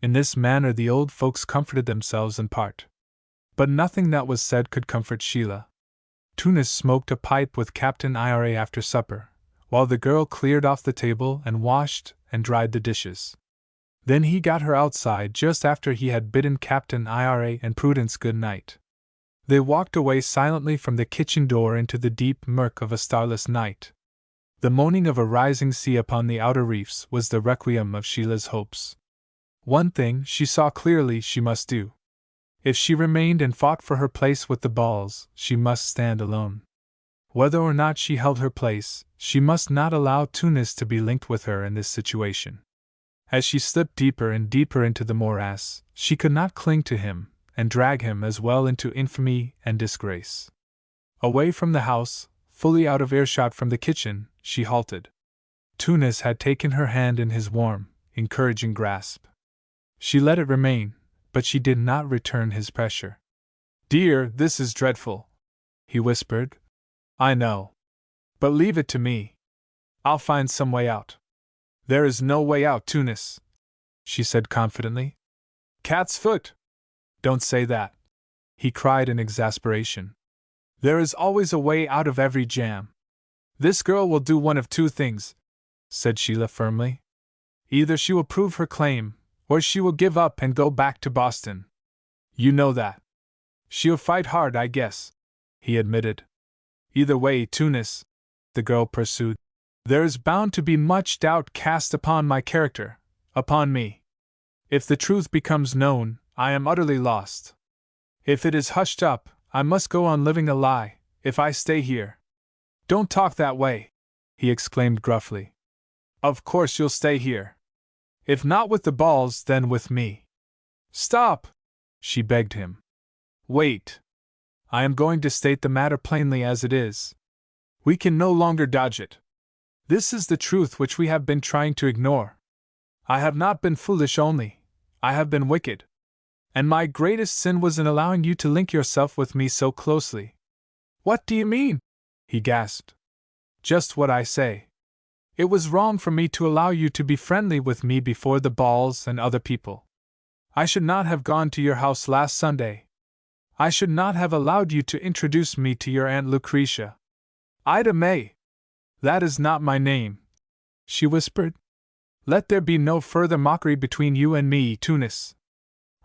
In this manner the old folks comforted themselves in part. But nothing that was said could comfort Sheila. Tunis smoked a pipe with Captain Ira after supper, while the girl cleared off the table and washed and dried the dishes. Then he got her outside just after he had bidden Captain Ira and Prudence good night. They walked away silently from the kitchen door into the deep murk of a starless night. The moaning of a rising sea upon the outer reefs was the requiem of Sheila's hopes. One thing she saw clearly she must do. If she remained and fought for her place with the balls, she must stand alone. Whether or not she held her place, she must not allow Tunis to be linked with her in this situation. As she slipped deeper and deeper into the morass, she could not cling to him and drag him as well into infamy and disgrace. Away from the house, fully out of earshot from the kitchen, she halted. Tunis had taken her hand in his warm, encouraging grasp. She let it remain, but she did not return his pressure. "Dear, this is dreadful," he whispered. "I know. But leave it to me. I'll find some way out." "There is no way out, Tunis," she said confidently. "Cat's foot!" "Don't say that," he cried in exasperation. "There is always a way out of every jam." "This girl will do one of two things," said Sheila firmly. "Either she will prove her claim, or she will give up and go back to Boston. You know that." "She'll fight hard, I guess," he admitted. "Either way, Tunis," the girl pursued, "there is bound to be much doubt cast upon my character, upon me. If the truth becomes known, I am utterly lost. If it is hushed up, I must go on living a lie, if I stay here." "Don't talk that way," he exclaimed gruffly. "Of course you'll stay here. If not with the balls, then with me." "Stop!" she begged him. "Wait. I am going to state the matter plainly as it is. We can no longer dodge it. This is the truth which we have been trying to ignore. I have not been foolish only, I have been wicked. And my greatest sin was in allowing you to link yourself with me so closely." "What do you mean?" he gasped. "Just what I say. It was wrong for me to allow you to be friendly with me before the balls and other people. I should not have gone to your house last Sunday. I should not have allowed you to introduce me to your Aunt Lucretia. Ida May. That is not my name," she whispered. "Let there be no further mockery between you and me, Tunis.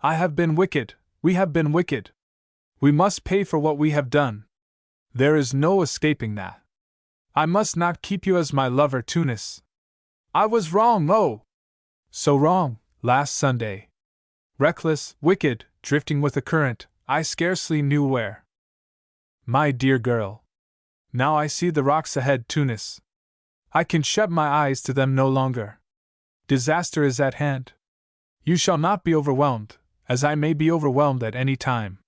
I have been wicked, we have been wicked. We must pay for what we have done. There is no escaping that. I must not keep you as my lover, Tunis. I was wrong, oh! So wrong, last Sunday. Reckless, wicked, drifting with the current, I scarcely knew where. My dear girl. Now I see the rocks ahead, Tunis. I can shut my eyes to them no longer. Disaster is at hand. You shall not be overwhelmed, as I may be overwhelmed at any time.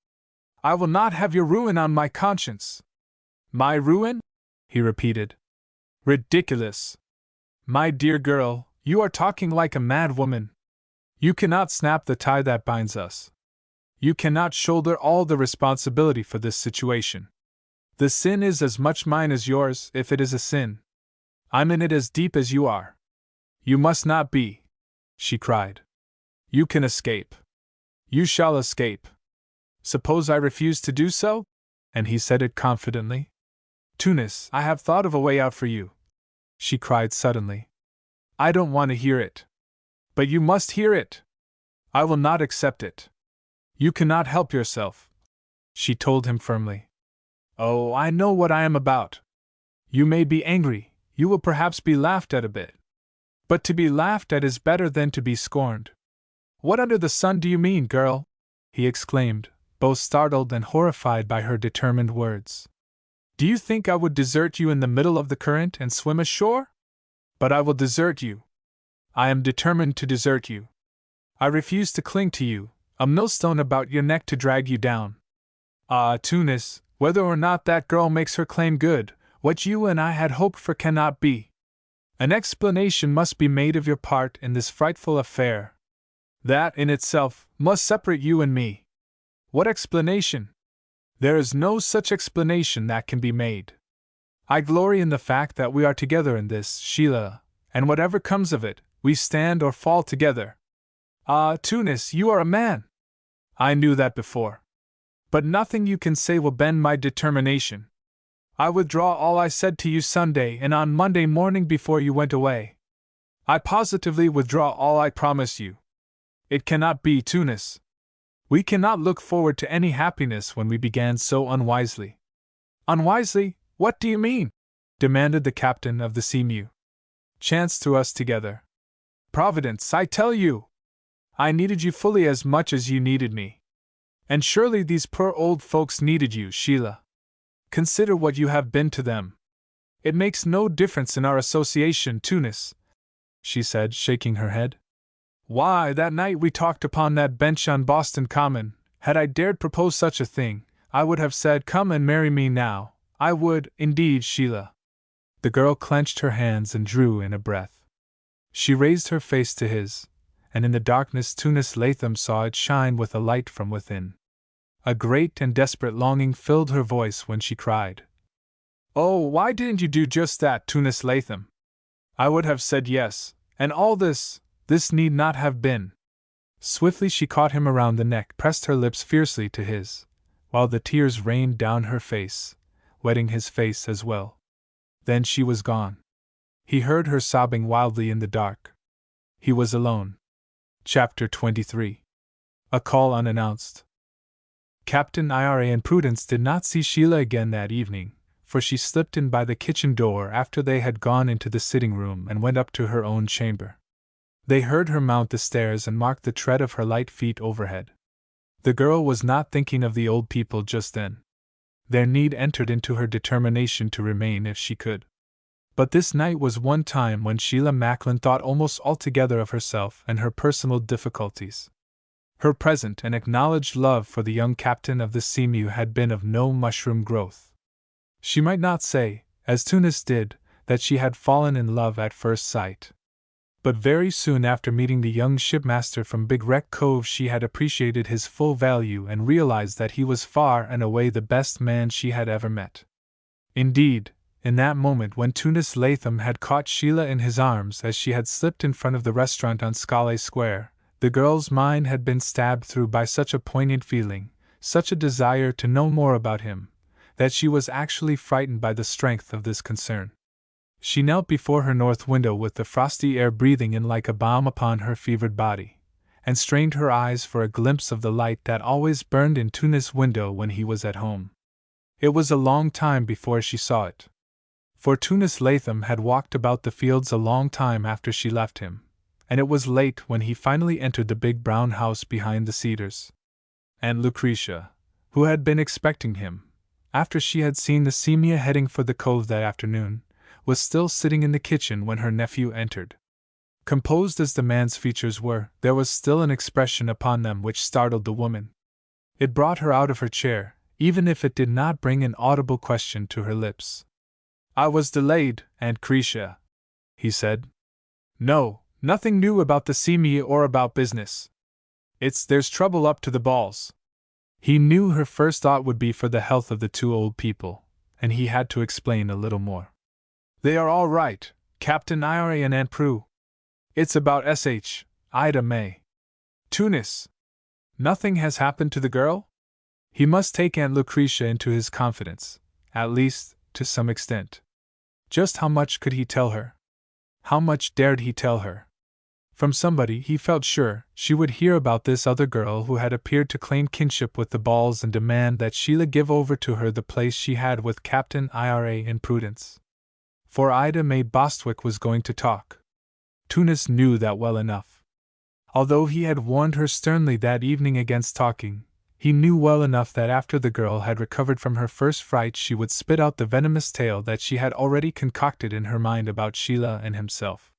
I will not have your ruin on my conscience." "My ruin?" he repeated. "Ridiculous. My dear girl, you are talking like a mad woman. You cannot snap the tie that binds us. You cannot shoulder all the responsibility for this situation. The sin is as much mine as yours, if it is a sin. I'm in it as deep as you are. You must not be," she cried. "You can escape. You shall escape. Suppose I refuse to do so?" And he said it confidently. "Tunis, I have thought of a way out for you," she cried suddenly. "I don't want to hear it. But you must hear it. I will not accept it. You cannot help yourself," she told him firmly. "Oh, I know what I am about. You may be angry, you will perhaps be laughed at a bit. But to be laughed at is better than to be scorned." "What under the sun do you mean, girl?" he exclaimed, both startled and horrified by her determined words. "Do you think I would desert you in the middle of the current and swim ashore? But I will desert you. I am determined to desert you. I refuse to cling to you, a millstone about your neck to drag you down. Ah, Tunis, whether or not that girl makes her claim good, what you and I had hoped for cannot be. An explanation must be made of your part in this frightful affair. That, in itself, must separate you and me. What explanation? There is no such explanation that can be made. I glory in the fact that we are together in this, Sheila, and whatever comes of it, we stand or fall together. Ah, Tunis, you are a man! I knew that before. But nothing you can say will bend my determination. I withdraw all I said to you Sunday and on Monday morning before you went away. I positively withdraw all I promised you. It cannot be, Tunis. We cannot look forward to any happiness when we began so unwisely. Unwisely? What do you mean? Demanded the captain of the Seamew. Chance threw us together. Providence, I tell you! I needed you fully as much as you needed me. And surely these poor old folks needed you, Sheila. Consider what you have been to them. It makes no difference in our association, Tunis, she said, shaking her head. Why, that night we talked upon that bench on Boston Common, had I dared propose such a thing, I would have said, come and marry me now. I would, indeed, Sheila. The girl clenched her hands and drew in a breath. She raised her face to his, and in the darkness Tunis Latham saw it shine with a light from within. A great and desperate longing filled her voice when she cried, "Oh, why didn't you do just that, Tunis Latham? I would have said yes, and all this need not have been." Swiftly she caught him around the neck, pressed her lips fiercely to his, while the tears rained down her face, wetting his face as well. Then she was gone. He heard her sobbing wildly in the dark. He was alone. Chapter 23. A call unannounced. Captain Ira and Prudence did not see Sheila again that evening, for she slipped in by the kitchen door after they had gone into the sitting room and went up to her own chamber. They heard her mount the stairs and marked the tread of her light feet overhead. The girl was not thinking of the old people just then. Their need entered into her determination to remain if she could. But this night was one time when Sheila Macklin thought almost altogether of herself and her personal difficulties. Her present and acknowledged love for the young captain of the Seamew had been of no mushroom growth. She might not say, as Tunis did, that she had fallen in love at first sight. But very soon after meeting the young shipmaster from Big Wreck Cove she had appreciated his full value and realized that he was far and away the best man she had ever met. Indeed, in that moment when Tunis Latham had caught Sheila in his arms as she had slipped in front of the restaurant on Scollay Square, the girl's mind had been stabbed through by such a poignant feeling, such a desire to know more about him, that she was actually frightened by the strength of this concern. She knelt before her north window with the frosty air breathing in like a balm upon her fevered body, and strained her eyes for a glimpse of the light that always burned in Tunis' window when he was at home. It was a long time before she saw it. For Tunis Latham had walked about the fields a long time after she left him, and it was late when he finally entered the big brown house behind the cedars. Aunt Lucretia, who had been expecting him, after she had seen the Seamew heading for the Cove that afternoon, was still sitting in the kitchen when her nephew entered. Composed as the man's features were, there was still an expression upon them which startled the woman. It brought her out of her chair, even if it did not bring an audible question to her lips. "I was delayed, Aunt Cretia," he said. "No, nothing new about the Seamew or about business. There's trouble up to the balls." He knew her first thought would be for the health of the two old people, and he had to explain a little more. "They are all right, Captain Ira and Aunt Prue. It's about S.H. Ida May. Tunis. Nothing has happened to the girl?" He must take Aunt Lucretia into his confidence, at least, to some extent. Just how much could he tell her? How much dared he tell her? From somebody, he felt sure, she would hear about this other girl who had appeared to claim kinship with the Balls and demand that Sheila give over to her the place she had with Captain Ira and Prudence. For Ida May Bostwick was going to talk. Tunis knew that well enough. Although he had warned her sternly that evening against talking, he knew well enough that after the girl had recovered from her first fright she would spit out the venomous tale that she had already concocted in her mind about Sheila and himself.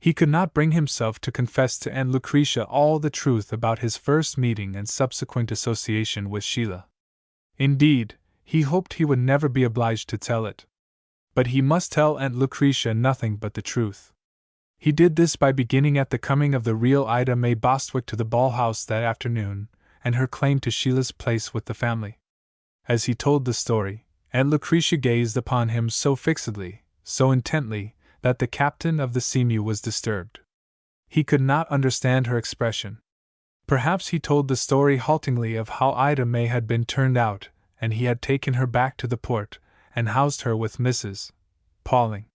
He could not bring himself to confess to Aunt Lucretia all the truth about his first meeting and subsequent association with Sheila. Indeed, he hoped he would never be obliged to tell it. But he must tell Aunt Lucretia nothing but the truth. He did this by beginning at the coming of the real Ida May Bostwick to the ball house that afternoon, and her claim to Sheila's place with the family. As he told the story, Aunt Lucretia gazed upon him so fixedly, so intently, that the captain of the Seamew was disturbed. He could not understand her expression. Perhaps he told the story haltingly of how Ida May had been turned out, and he had taken her back to the port, and housed her with Mrs. Pauling.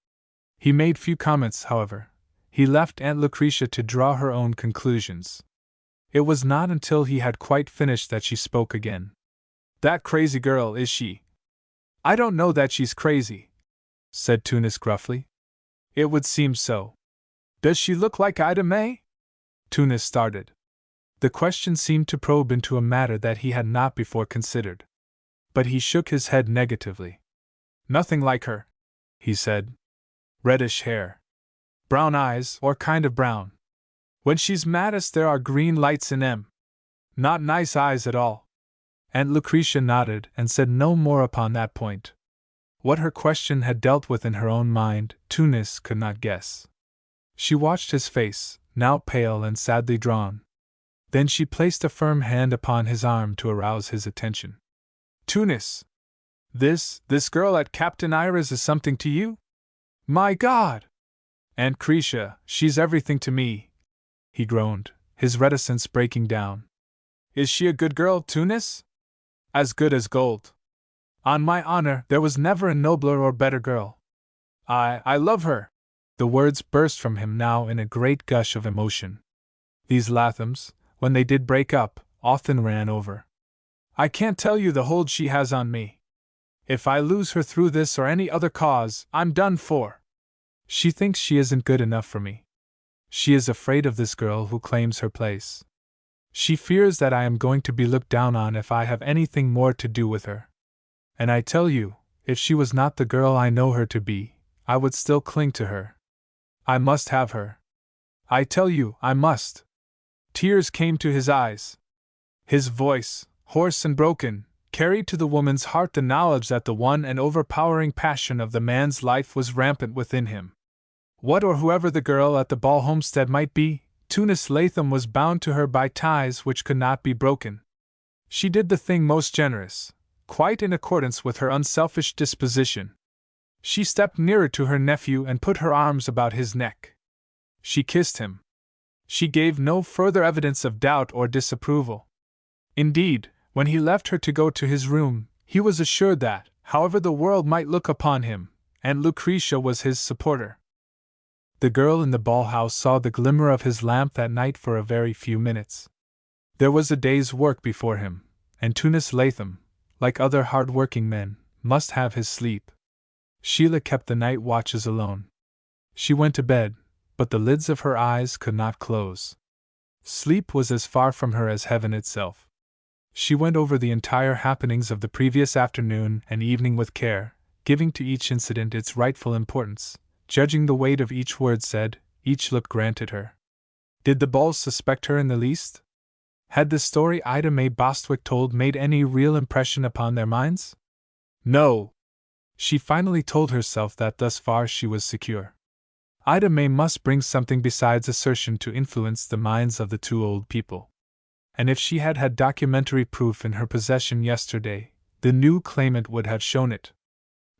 He made few comments, however. He left Aunt Lucretia to draw her own conclusions. It was not until he had quite finished that she spoke again. "That crazy girl, is she?" "I don't know that she's crazy," said Tunis gruffly. "It would seem so." "Does she look like Ida May?" Tunis started. The question seemed to probe into a matter that he had not before considered. But he shook his head negatively. "Nothing like her," he said. "Reddish hair. Brown eyes, or kind of brown. When she's maddest there are green lights in 'em. Not nice eyes at all." Aunt Lucretia nodded and said no more upon that point. What her question had dealt with in her own mind, Tunis could not guess. She watched his face, now pale and sadly drawn. Then she placed a firm hand upon his arm to arouse his attention. "Tunis! This girl at Captain Ira's is something to you? My God! Aunt Cretia, she's everything to me," he groaned, his reticence breaking down. "Is she a good girl, Tunis?" "As good as gold. On my honor, there was never a nobler or better girl. I love her." The words burst from him now in a great gush of emotion. These Lathams, when they did break up, often ran over. "I can't tell you the hold she has on me. If I lose her through this or any other cause, I'm done for. She thinks she isn't good enough for me. She is afraid of this girl who claims her place. She fears that I am going to be looked down on if I have anything more to do with her. And I tell you, if she was not the girl I know her to be, I would still cling to her. I must have her. I tell you, I must." Tears came to his eyes. His voice, hoarse and broken, carried to the woman's heart the knowledge that the one and overpowering passion of the man's life was rampant within him. What or whoever the girl at the Ball homestead might be, Tunis Latham was bound to her by ties which could not be broken. She did the thing most generous, quite in accordance with her unselfish disposition. She stepped nearer to her nephew and put her arms about his neck. She kissed him. She gave no further evidence of doubt or disapproval. Indeed, when he left her to go to his room, he was assured that, however the world might look upon him, Aunt Lucretia was his supporter. The girl in the ball house saw the glimmer of his lamp that night for a very few minutes. There was a day's work before him, and Tunis Latham, like other hard-working men, must have his sleep. Sheila kept the night watches alone. She went to bed, but the lids of her eyes could not close. Sleep was as far from her as heaven itself. She went over the entire happenings of the previous afternoon and evening with care, giving to each incident its rightful importance, judging the weight of each word said, each look granted her. Did the Balls suspect her in the least? Had the story Ida May Bostwick told made any real impression upon their minds? No. She finally told herself that thus far she was secure. Ida May must bring something besides assertion to influence the minds of the two old people. And if she had had documentary proof in her possession yesterday, the new claimant would have shown it.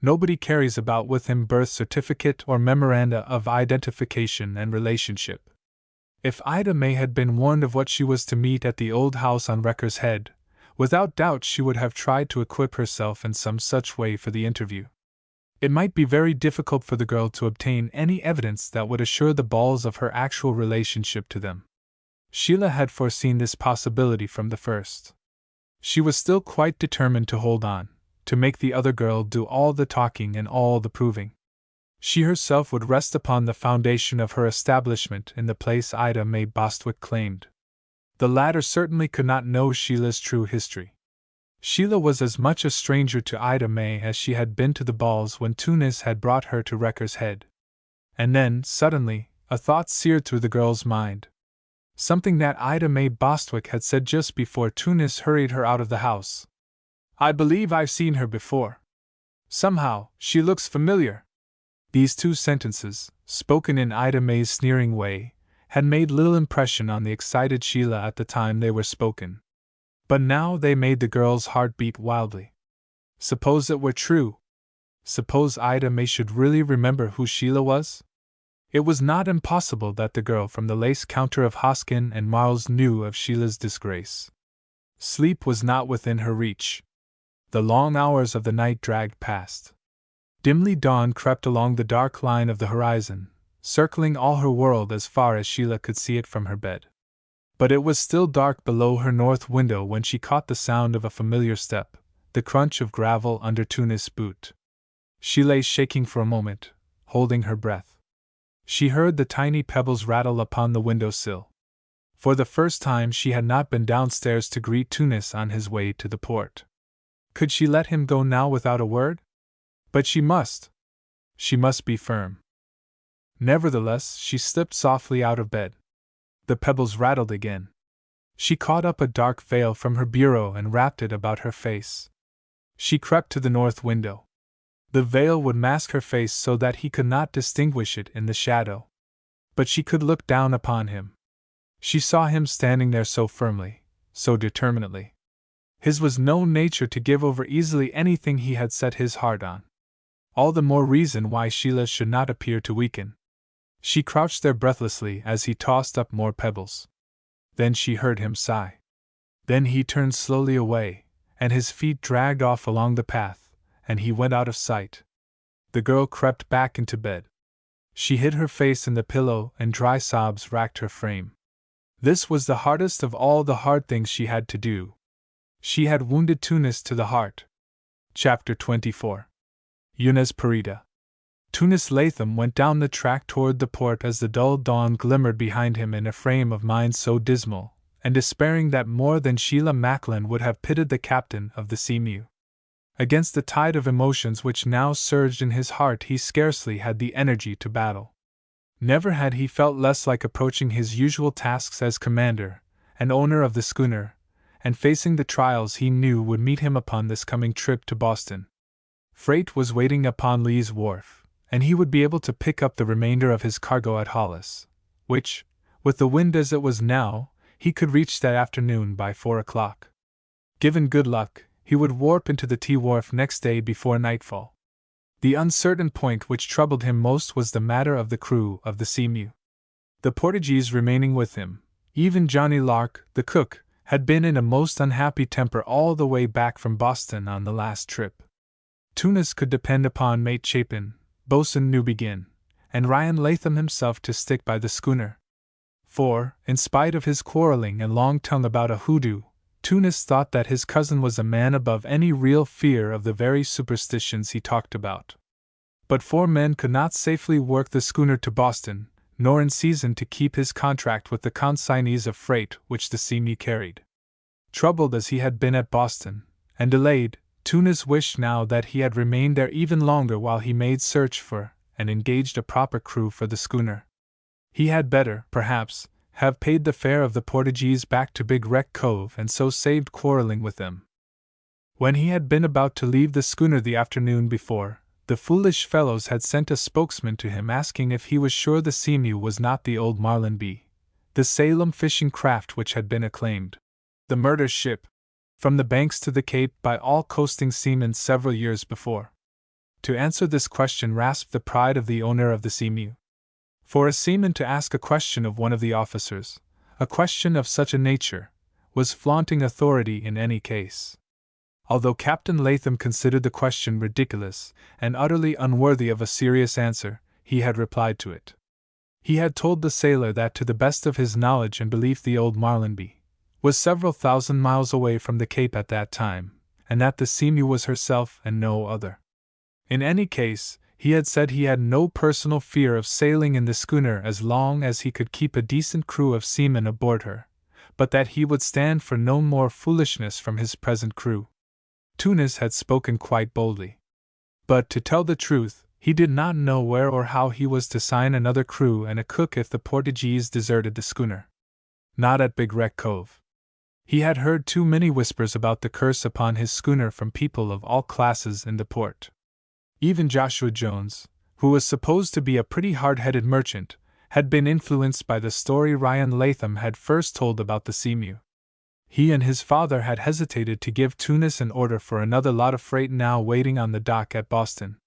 Nobody carries about with him birth certificate or memoranda of identification and relationship. If Ida May had been warned of what she was to meet at the old house on Wrecker's Head, without doubt she would have tried to equip herself in some such way for the interview. It might be very difficult for the girl to obtain any evidence that would assure the Balls of her actual relationship to them. Sheila had foreseen this possibility from the first. She was still quite determined to hold on, to make the other girl do all the talking and all the proving. She herself would rest upon the foundation of her establishment in the place Ida May Bostwick claimed. The latter certainly could not know Sheila's true history. Sheila was as much a stranger to Ida May as she had been to the Balls when Tunis had brought her to Wrecker's Head. And then, suddenly, a thought seared through the girl's mind. Something that Ida May Bostwick had said just before Tunis hurried her out of the house. "I believe I've seen her before. Somehow, she looks familiar." These two sentences, spoken in Ida May's sneering way, had made little impression on the excited Sheila at the time they were spoken. But now they made the girl's heart beat wildly. Suppose it were true? Suppose Ida May should really remember who Sheila was? It was not impossible that the girl from the lace counter of Hoskin and Marles knew of Sheila's disgrace. Sleep was not within her reach. The long hours of the night dragged past. Dimly dawn crept along the dark line of the horizon, circling all her world as far as Sheila could see it from her bed. But it was still dark below her north window when she caught the sound of a familiar step, the crunch of gravel under Tunis' boot. She lay shaking for a moment, holding her breath. She heard the tiny pebbles rattle upon the window sill. For the first time she had not been downstairs to greet Tunis on his way to the port. Could she let him go now without a word? But she must. She must be firm. Nevertheless, she slipped softly out of bed. The pebbles rattled again. She caught up a dark veil from her bureau and wrapped it about her face. She crept to the north window. The veil would mask her face so that he could not distinguish it in the shadow. But she could look down upon him. She saw him standing there so firmly, so determinedly. His was no nature to give over easily anything he had set his heart on. All the more reason why Sheila should not appear to weaken. She crouched there breathlessly as he tossed up more pebbles. Then she heard him sigh. Then he turned slowly away, and his feet dragged off along the path, and he went out of sight. The girl crept back into bed. She hid her face in the pillow and dry sobs racked her frame. This was the hardest of all the hard things she had to do. She had wounded Tunis to the heart. Chapter 24. Yunus Parida. Tunis Latham went down the track toward the port as the dull dawn glimmered behind him in a frame of mind so dismal and despairing that more than Sheila Macklin would have pitted the captain of the Seamew. Against the tide of emotions which now surged in his heart he scarcely had the energy to battle. Never had he felt less like approaching his usual tasks as commander and owner of the schooner, and facing the trials he knew would meet him upon this coming trip to Boston. Freight was waiting upon Lee's wharf, and he would be able to pick up the remainder of his cargo at Hollis, which, with the wind as it was now, he could reach that afternoon by 4 o'clock. Given good luck, he would warp into the T-wharf next day before nightfall. The uncertain point which troubled him most was the matter of the crew of the Seamew. The Portuguese remaining with him, even Johnny Lark, the cook, had been in a most unhappy temper all the way back from Boston on the last trip. Tunis could depend upon Mate Chapin, Boatswain Newbegin, and Ryan Latham himself to stick by the schooner. For, in spite of his quarreling and long tongue about a hoodoo, Tunis thought that his cousin was a man above any real fear of the very superstitions he talked about. But 4 men could not safely work the schooner to Boston, nor in season to keep his contract with the consignees of freight which the Seamew carried. Troubled as he had been at Boston, and delayed, Tunis wished now that he had remained there even longer while he made search for and engaged a proper crew for the schooner. He had better, perhaps, have paid the fare of the Portuguese back to Big Wreck Cove and so saved quarreling with them. When he had been about to leave the schooner the afternoon before, the foolish fellows had sent a spokesman to him asking if he was sure the Seamew was not the old Marlin B., the Salem fishing craft which had been acclaimed the murder ship from the Banks to the Cape by all coasting seamen several years before. To answer this question rasped the pride of the owner of the Seamew. For a seaman to ask a question of one of the officers, a question of such a nature, was flaunting authority in any case. Although Captain Latham considered the question ridiculous and utterly unworthy of a serious answer, he had replied to it. He had told the sailor that to the best of his knowledge and belief the old Marlinby was several thousand miles away from the Cape at that time, and that the Seamew was herself and no other. In any case, he had said he had no personal fear of sailing in the schooner as long as he could keep a decent crew of seamen aboard her, but that he would stand for no more foolishness from his present crew. Tunis had spoken quite boldly. But, to tell the truth, he did not know where or how he was to sign another crew and a cook if the Portuguese deserted the schooner. Not at Big Wreck Cove. He had heard too many whispers about the curse upon his schooner from people of all classes in the port. Even Joshua Jones, who was supposed to be a pretty hard-headed merchant, had been influenced by the story Ryan Latham had first told about the Seamew. He and his father had hesitated to give Tunis an order for another lot of freight now waiting on the dock at Boston.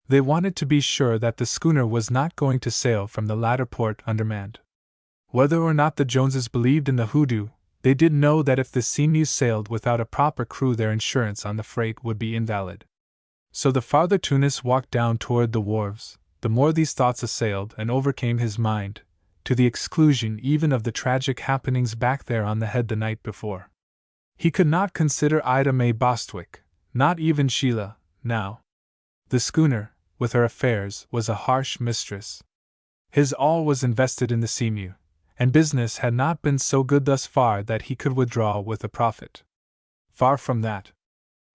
They wanted to be sure that the schooner was not going to sail from the latter port undermanned. Whether or not the Joneses believed in the hoodoo, they did know that if the Seamew sailed without a proper crew their insurance on the freight would be invalid. So the farther Tunis walked down toward the wharves, the more these thoughts assailed and overcame his mind, to the exclusion even of the tragic happenings back there on the head the night before. He could not consider Ida May Bostwick, not even Sheila, now. The schooner, with her affairs, was a harsh mistress. His all was invested in the Seamew, and business had not been so good thus far that he could withdraw with a profit. Far from that.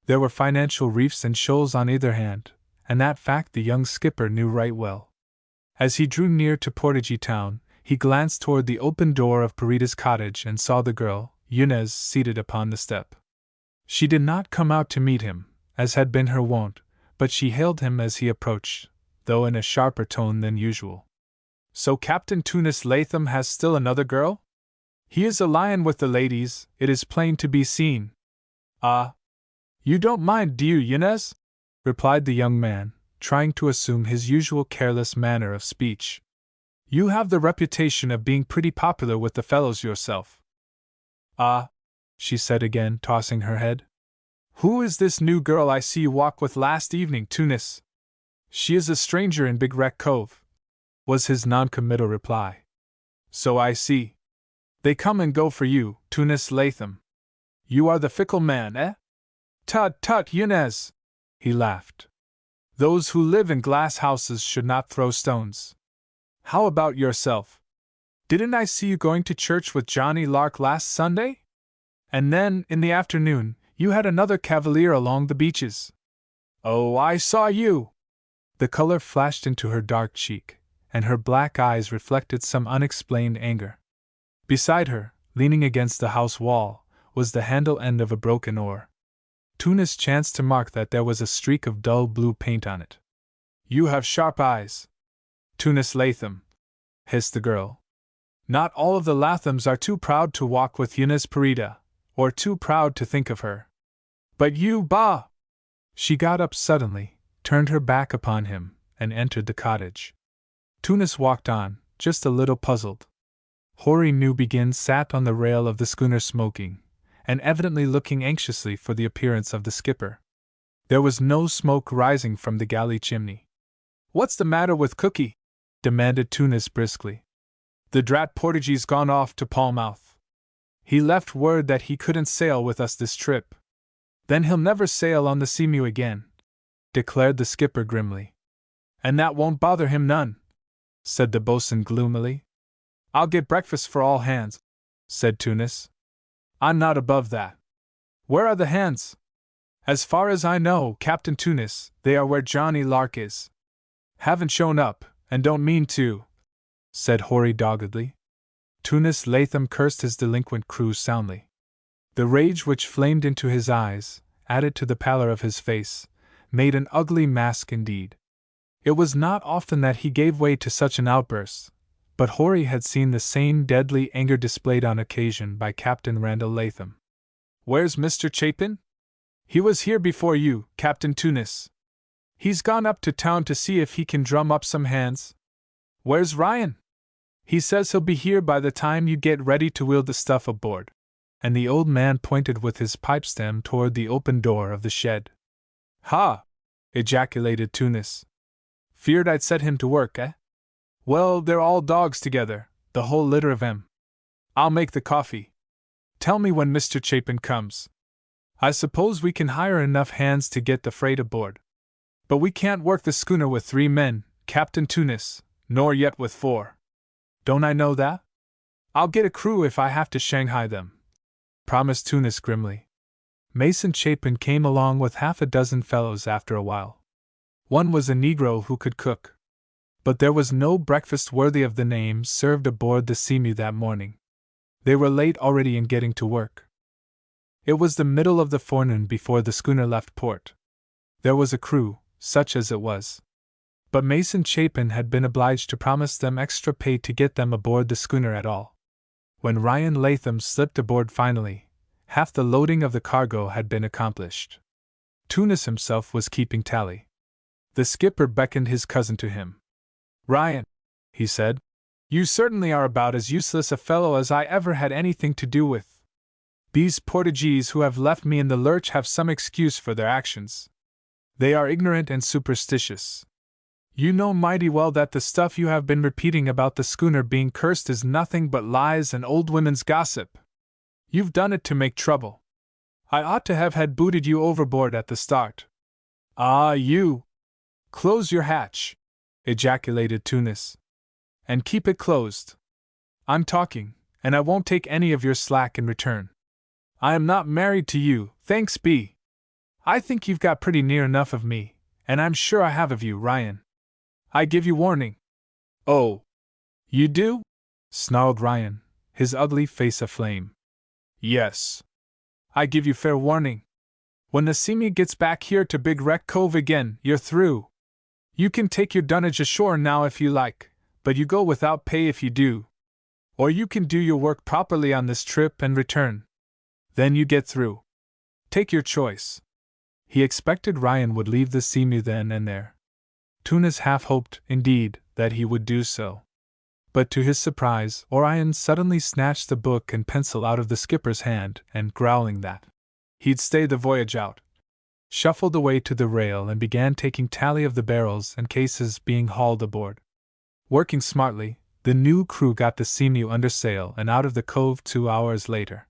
There were financial reefs and shoals on either hand, and that fact the young skipper knew right well. As he drew near to Portage Town, he glanced toward the open door of Parita's cottage and saw the girl, Inez, seated upon the step. She did not come out to meet him, as had been her wont, but she hailed him as he approached, though in a sharper tone than usual. "So Captain Tunis Latham has still another girl? He is a lion with the ladies, it is plain to be seen." "Ah, you don't mind, do you, Inez?" replied the young man, trying to assume his usual careless manner of speech. "You have the reputation of being pretty popular with the fellows yourself." "Ah," she said again, tossing her head. "Who is this new girl I see you walk with last evening, Tunis?" "She is a stranger in Big Wreck Cove," was his non-committal reply. "So I see. They come and go for you, Tunis Latham. You are the fickle man, eh?" "Tut, tut, Inez!" he laughed. "Those who live in glass houses should not throw stones. How about yourself? Didn't I see you going to church with Johnny Lark last Sunday? And then, in the afternoon, you had another cavalier along the beaches." "Oh, I saw you!" The color flashed into her dark cheek, and her black eyes reflected some unexplained anger. Beside her, leaning against the house wall, was the handle end of a broken oar. Tunis chanced to mark that there was a streak of dull blue paint on it. "You have sharp eyes, Tunis Latham," hissed the girl. "Not all of the Lathams are too proud to walk with Inez Parita, or too proud to think of her. But you, bah!" She got up suddenly, turned her back upon him, and entered the cottage. Tunis walked on, just a little puzzled. Hoary Newbegin sat on the rail of the schooner smoking, and evidently looking anxiously for the appearance of the skipper. There was no smoke rising from the galley chimney. "What's the matter with Cookie?" demanded Tunis briskly. "The drat Portuguese gone off to Palmouth. He left word that he couldn't sail with us this trip. Then he'll never sail on the Seamew again," declared the skipper grimly. "And that won't bother him none," said the boatswain gloomily. "I'll get breakfast for all hands," said Tunis. "I'm not above that. Where are the hands?" "As far as I know, Captain Tunis, they are where Johnny Lark is. Haven't shown up, and don't mean to," said Hoary doggedly. Tunis Latham cursed his delinquent crew soundly. The rage which flamed into his eyes, added to the pallor of his face, made an ugly mask indeed. It was not often that he gave way to such an outburst, but Hoary had seen the same deadly anger displayed on occasion by Captain Randall Latham. "Where's Mr. Chapin?" "He was here before you, Captain Tunis. He's gone up to town to see if he can drum up some hands." "Where's Ryan?" "He says he'll be here by the time you get ready to wheel the stuff aboard." And the old man pointed with his pipe stem toward the open door of the shed. "Ha!" ejaculated Tunis. "Feared I'd set him to work, eh? Well, they're all dogs together, the whole litter of 'em. I'll make the coffee. Tell me when Mr. Chapin comes. I suppose we can hire enough hands to get the freight aboard. But we can't work the schooner with 3 men, Captain Tunis, nor yet with 4. Don't I know that? I'll get a crew if I have to Shanghai them," promised Tunis grimly. Mason Chapin came along with half a dozen fellows after a while. One was a Negro who could cook. But there was no breakfast worthy of the name served aboard the Seamew that morning. They were late already in getting to work. It was the middle of the forenoon before the schooner left port. There was a crew, such as it was. But Mason Chapin had been obliged to promise them extra pay to get them aboard the schooner at all. When Ryan Latham slipped aboard finally, half the loading of the cargo had been accomplished. Tunis himself was keeping tally. The skipper beckoned his cousin to him. "Ryan," he said, "you certainly are about as useless a fellow as I ever had anything to do with. These Portuguese who have left me in the lurch have some excuse for their actions. They are ignorant and superstitious. You know mighty well that the stuff you have been repeating about the schooner being cursed is nothing but lies and old women's gossip. You've done it to make trouble. I ought to have had booted you overboard at the start. Ah, you! Close your hatch, ejaculated Tunis. And keep it closed. I'm talking, and I won't take any of your slack in return. I am not married to you, thanks be. I think you've got pretty near enough of me, and I'm sure I have of you, Ryan. I give you warning. Oh. You do? Snarled Ryan, his ugly face aflame. Yes. I give you fair warning. When the Seamie gets back here to Big Wreck Cove again, you're through. You can take your dunnage ashore now if you like, but you go without pay if you do. Or you can do your work properly on this trip and return. Then you get through. Take your choice. He expected Ryan would leave the Seamie then and there. Tunis half hoped, indeed, that he would do so. But to his surprise, Orion suddenly snatched the book and pencil out of the skipper's hand and, growling that he'd stay the voyage out, shuffled away to the rail and began taking tally of the barrels and cases being hauled aboard. Working smartly, the new crew got the Seamie under sail and out of the cove 2 hours later.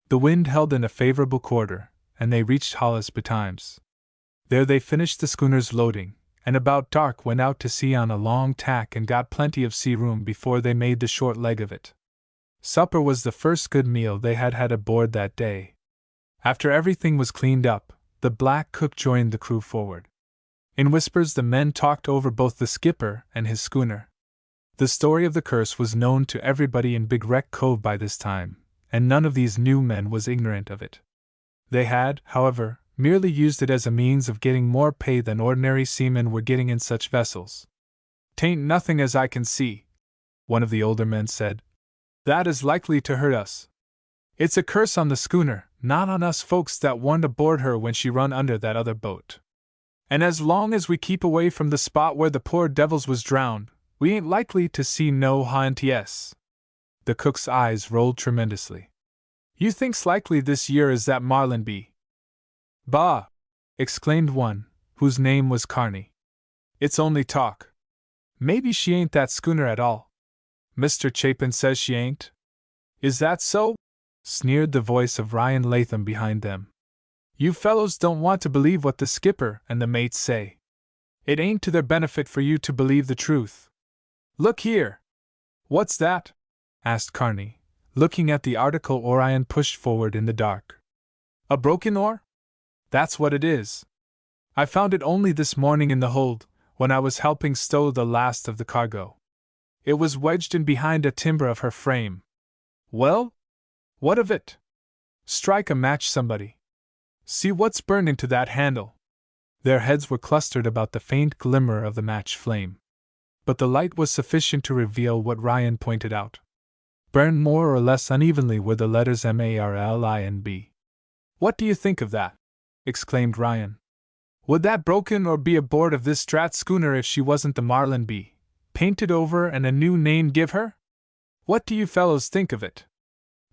The wind held in a favorable quarter, and they reached Hollis betimes. There they finished the schooner's loading, and about dark went out to sea on a long tack and got plenty of sea room before they made the short leg of it. Supper was the first good meal they had had aboard that day. After everything was cleaned up, the black cook joined the crew forward. In whispers the men talked over both the skipper and his schooner. The story of the curse was known to everybody in Big Wreck Cove by this time, and none of these new men was ignorant of it. They had, however, merely used it as a means of getting more pay than ordinary seamen were getting in such vessels. "'Tain't nothing as I can see," one of the older men said. "That is likely to hurt us. It's a curse on the schooner, not on us folks that warned aboard her when she run under that other boat. And as long as we keep away from the spot where the poor devils was drowned, we ain't likely to see no ha'nts." The cook's eyes rolled tremendously. "You think's likely this year as that Marlin be?" "Bah!" exclaimed one, whose name was Carney. "It's only talk. Maybe she ain't that schooner at all. Mr. Chapin says she ain't." "Is that so?" sneered the voice of Ryan Latham behind them. "You fellows don't want to believe what the skipper and the mates say. It ain't to their benefit for you to believe the truth. Look here!" "What's that?" asked Carney, looking at the article Orion pushed forward in the dark. "A broken oar? That's what it is. I found it only this morning in the hold, when I was helping stow the last of the cargo. It was wedged in behind a timber of her frame." "Well? What of it? Strike a match, somebody. See what's burned into that handle." Their heads were clustered about the faint glimmer of the match flame. But the light was sufficient to reveal what Ryan pointed out. Burned more or less unevenly were the letters MARLINB. "What do you think of that?" exclaimed Ryan. "Would that broken or be aboard of this drat schooner if she wasn't the Marlin B, painted over and a new name give her? What do you fellows think of it?"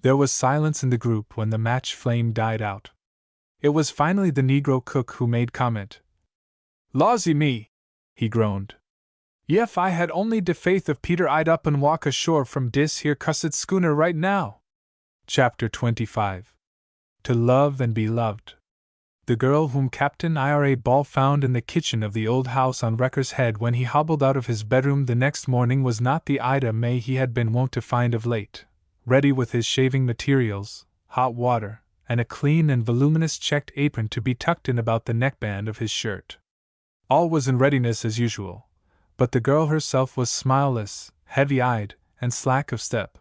There was silence in the group when the match flame died out. It was finally the Negro cook who made comment. "Lawsy me!" he groaned. "Yef I had only de faith of Peter I'd up and walk ashore from dis here cussed schooner right now." Chapter 25. To Love and Be Loved. The girl whom Captain Ira Ball found in the kitchen of the old house on Wrecker's Head when he hobbled out of his bedroom the next morning was not the Ida May he had been wont to find of late, ready with his shaving materials, hot water, and a clean and voluminous checked apron to be tucked in about the neckband of his shirt. All was in readiness as usual, but the girl herself was smileless, heavy-eyed, and slack of step.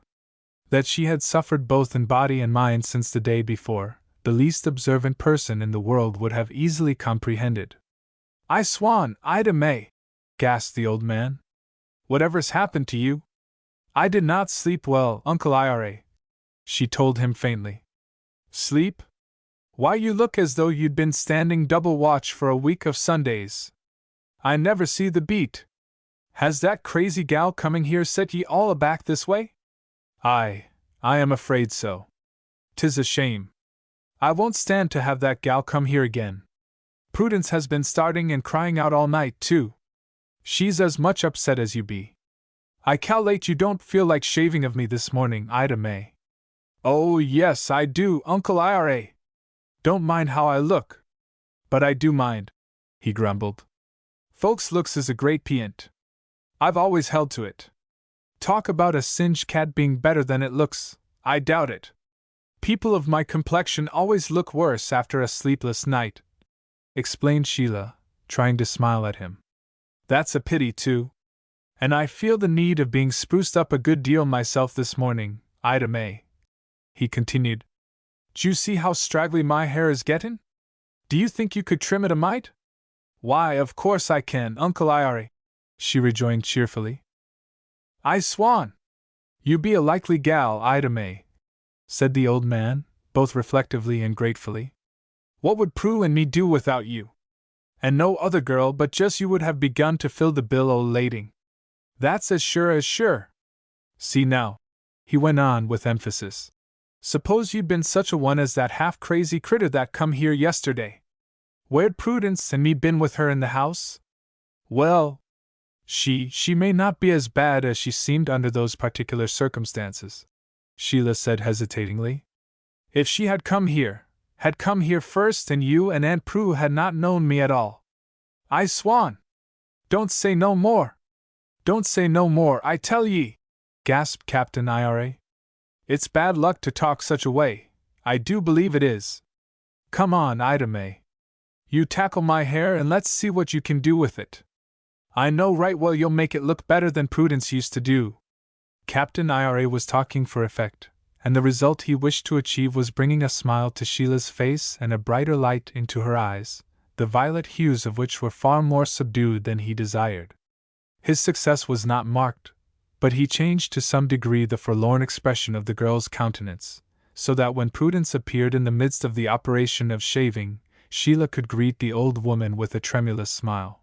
That she had suffered both in body and mind since the day before, the least observant person in the world would have easily comprehended. "I swan, Ida May!" gasped the old man. "Whatever's happened to you?" "I did not sleep well, Uncle Ira," she told him faintly. "Sleep? Why, you look as though you'd been standing double watch for a week of Sundays. I never see the beat. Has that crazy gal coming here set ye all aback this way?" I am afraid so. 'Tis a shame. I won't stand to have that gal come here again." Prudence has been starting and crying out all night, too. She's as much upset as you be. I cal'late you don't feel like shaving of me this morning, Ida May. Oh, yes, I do, Uncle Ira. Don't mind how I look. But I do mind, he grumbled. Folks' looks is a great p'int. I've always held to it. Talk about a singed cat being better than it looks, I doubt it. People of my complexion always look worse after a sleepless night, explained Sheila, trying to smile at him. That's a pity, too. And I feel the need of being spruced up a good deal myself this morning, Ida May, he continued. D'you see how straggly my hair is gettin'? Do you think you could trim it a mite? Why, of course I can, Uncle Ira, she rejoined cheerfully. I swan! You be a likely gal, Ida May, said the old man, both reflectively and gratefully. What would Prue and me do without you? And no other girl but just you would have begun to fill the bill o' lading. That's as sure as sure. See now, he went on with emphasis. Suppose you'd been such a one as that half-crazy critter that come here yesterday. Where'd Prudence and me been with her in the house? Well, she may not be as bad as she seemed under those particular circumstances, Sheila said hesitatingly. If she had come here first and you and Aunt Prue had not known me at all. I swan! Don't say no more! Don't say no more, I tell ye! Gasped Captain Ira. It's bad luck to talk such a way, I do believe it is. Come on, Ida May. You tackle my hair and let's see what you can do with it. I know right well you'll make it look better than Prudence used to do. Captain Ira was talking for effect, and the result he wished to achieve was bringing a smile to Sheila's face and a brighter light into her eyes, the violet hues of which were far more subdued than he desired. His success was not marked, but he changed to some degree the forlorn expression of the girl's countenance, so that when Prudence appeared in the midst of the operation of shaving, Sheila could greet the old woman with a tremulous smile.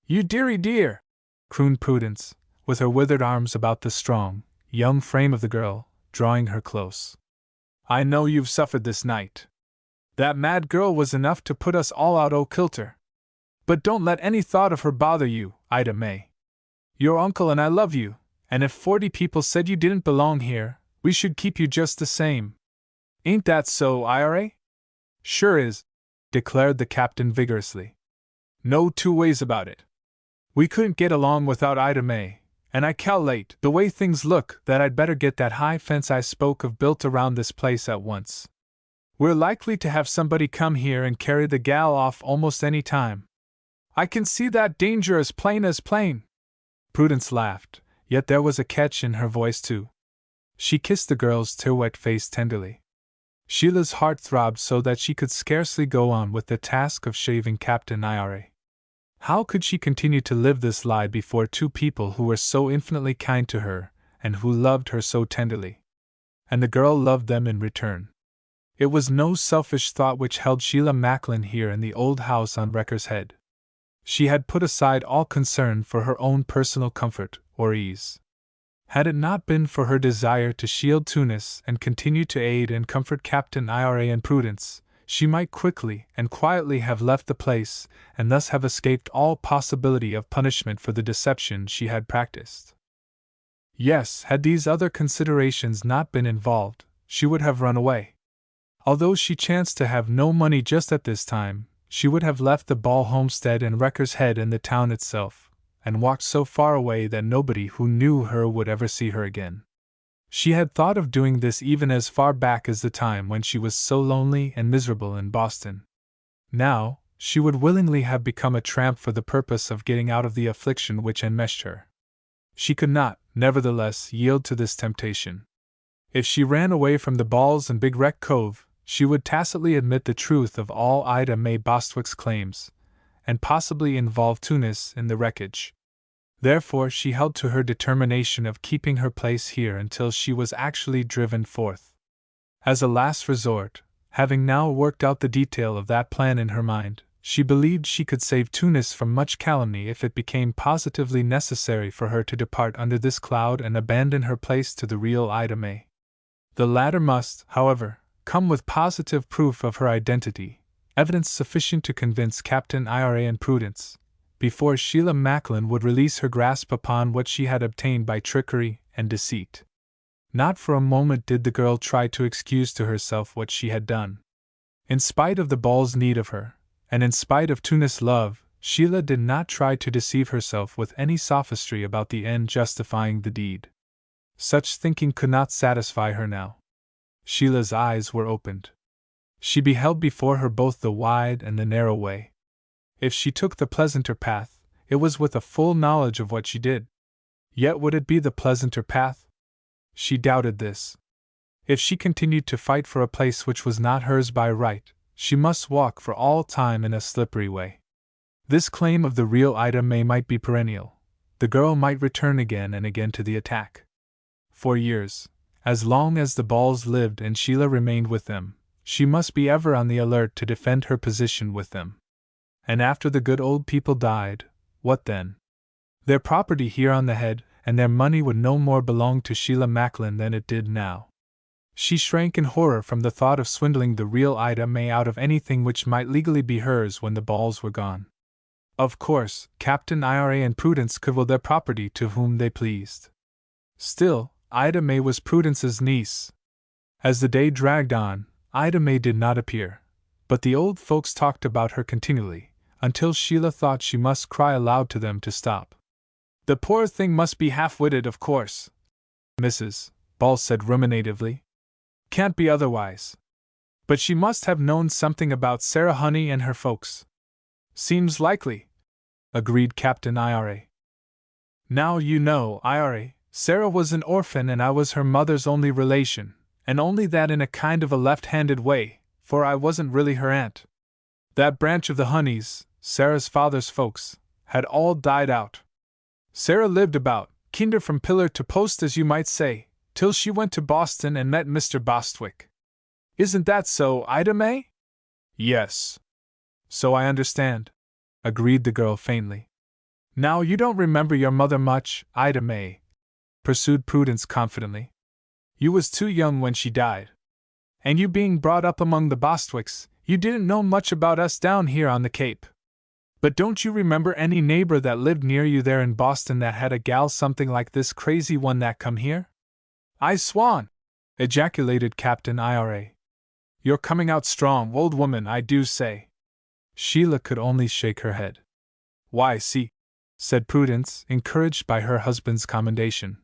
You dearie dear! Crooned Prudence, with her withered arms about the strong, young frame of the girl, drawing her close. I know you've suffered this night. That mad girl was enough to put us all out o' kilter. But don't let any thought of her bother you, Ida May. Your uncle and I love you, and if 40 people said you didn't belong here, we should keep you just the same. Ain't that so, Ira? Sure is, declared the captain vigorously. No two ways about it. We couldn't get along without Ida May, and I cal'late, the way things look, that I'd better get that high fence I spoke of built around this place at once. We're likely to have somebody come here and carry the gal off almost any time. I can see that danger as plain as plain. Prudence laughed, yet there was a catch in her voice too. She kissed the girl's tear-wet face tenderly. Sheila's heart throbbed so that she could scarcely go on with the task of shaving Captain Ira. How could she continue to live this lie before two people who were so infinitely kind to her, and who loved her so tenderly? And the girl loved them in return. It was no selfish thought which held Sheila Macklin here in the old house on Wrecker's Head. She had put aside all concern for her own personal comfort or ease. Had it not been for her desire to shield Tunis and continue to aid and comfort Captain Ira and Prudence, she might quickly and quietly have left the place, and thus have escaped all possibility of punishment for the deception she had practiced. Yes, had these other considerations not been involved, she would have run away. Although she chanced to have no money just at this time, she would have left the Ball homestead and Wrecker's Head and the town itself, and walked so far away that nobody who knew her would ever see her again. She had thought of doing this even as far back as the time when she was so lonely and miserable in Boston. Now, she would willingly have become a tramp for the purpose of getting out of the affliction which enmeshed her. She could not, nevertheless, yield to this temptation. If she ran away from the Balls and Big Wreck Cove, she would tacitly admit the truth of all Ida May Bostwick's claims, and possibly involve Tunis in the wreckage. Therefore she held to her determination of keeping her place here until she was actually driven forth. As a last resort, having now worked out the detail of that plan in her mind, she believed she could save Tunis from much calumny if it became positively necessary for her to depart under this cloud and abandon her place to the real Ida May. The latter must, however, come with positive proof of her identity, evidence sufficient to convince Captain Ira and Prudence, before Sheila Macklin would release her grasp upon what she had obtained by trickery and deceit. Not for a moment did the girl try to excuse to herself what she had done. In spite of the ball's need of her, and in spite of Tunis' love, Sheila did not try to deceive herself with any sophistry about the end justifying the deed. Such thinking could not satisfy her now. Sheila's eyes were opened. She beheld before her both the wide and the narrow way. If she took the pleasanter path, it was with a full knowledge of what she did. Yet would it be the pleasanter path? She doubted this. If she continued to fight for a place which was not hers by right, she must walk for all time in a slippery way. This claim of the real Ida May might be perennial. The girl might return again and again to the attack. For years, as long as the Balls lived and Sheila remained with them, she must be ever on the alert to defend her position with them. And after the good old people died, what then? Their property here on the head and their money would no more belong to Sheila Macklin than it did now. She shrank in horror from the thought of swindling the real Ida May out of anything which might legally be hers when the Balls were gone. Of course, Captain Ira and Prudence could will their property to whom they pleased. Still, Ida May was Prudence's niece. As the day dragged on, Ida May did not appear, but the old folks talked about her continually, until Sheila thought she must cry aloud to them to stop. The poor thing must be half-witted, of course, Mrs. Ball said ruminatively. Can't be otherwise. But she must have known something about Sarah Honey and her folks. Seems likely, agreed Captain Ira. Now you know, Ira, Sarah was an orphan and I was her mother's only relation, and only that in a kind of a left-handed way, for I wasn't really her aunt. That branch of the Honeys, Sarah's father's folks, had all died out. Sarah lived about, kinder from pillar to post as you might say, till she went to Boston and met Mr. Bostwick. Isn't that so, Ida May? Yes. So I understand, agreed the girl faintly. Now you don't remember your mother much, Ida May, pursued Prudence confidently. You was too young when she died. And you being brought up among the Bostwicks, you didn't know much about us down here on the Cape. But don't you remember any neighbor that lived near you there in Boston that had a gal something like this crazy one that come here? I swan! Ejaculated Captain Ira. You're coming out strong, old woman, I do say. Sheila could only shake her head. Why, see, said Prudence, encouraged by her husband's commendation.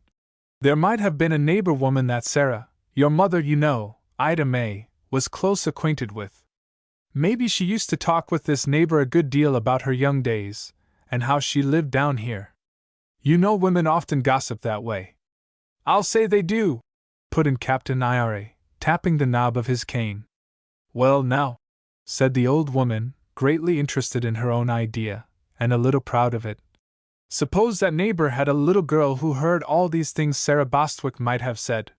There might have been a neighbor woman that Sarah, your mother, you know, Ida May, was close acquainted with. Maybe she used to talk with this neighbor a good deal about her young days, and how she lived down here. You know women often gossip that way. I'll say they do, put in Captain Ira, tapping the knob of his cane. Well now, said the old woman, greatly interested in her own idea, and a little proud of it. Suppose that neighbor had a little girl who heard all these things Sarah Bostwick might have said.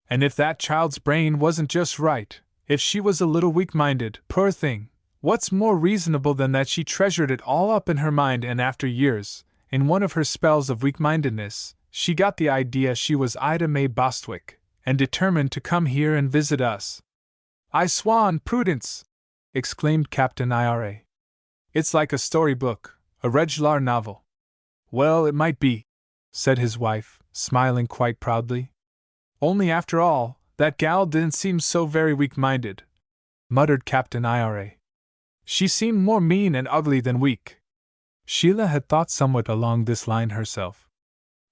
And if that child's brain wasn't just right, if she was a little weak-minded, poor thing, what's more reasonable than that she treasured it all up in her mind and after years, in one of her spells of weak-mindedness, she got the idea she was Ida May Bostwick, and determined to come here and visit us. I swan, Prudence! Exclaimed Captain Ira. It's like a storybook, a regular novel. Well, it might be, said his wife, smiling quite proudly. Only after all, that gal didn't seem so very weak-minded, muttered Captain Ira. She seemed more mean and ugly than weak. Sheila had thought somewhat along this line herself.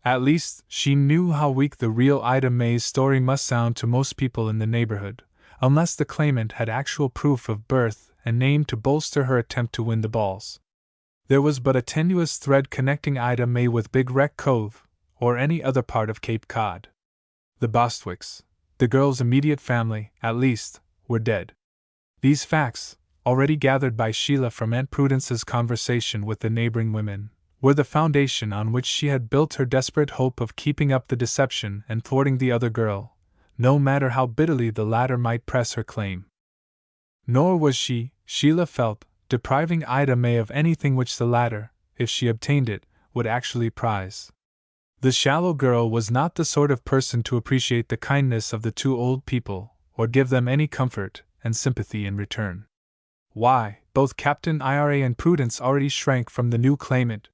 At least, she knew how weak the real Ida May's story must sound to most people in the neighborhood, unless the claimant had actual proof of birth and name to bolster her attempt to win the Balls. There was but a tenuous thread connecting Ida May with Big Wreck Cove, or any other part of Cape Cod. The Bostwicks, the girl's immediate family, at least, were dead. These facts, already gathered by Sheila from Aunt Prudence's conversation with the neighboring women, were the foundation on which she had built her desperate hope of keeping up the deception and thwarting the other girl, no matter how bitterly the latter might press her claim. Nor was she, Sheila felt, depriving Ida May of anything which the latter, if she obtained it, would actually prize. The shallow girl was not the sort of person to appreciate the kindness of the two old people, or give them any comfort and sympathy in return. Why, both Captain Ira and Prudence already shrank from the new claimant.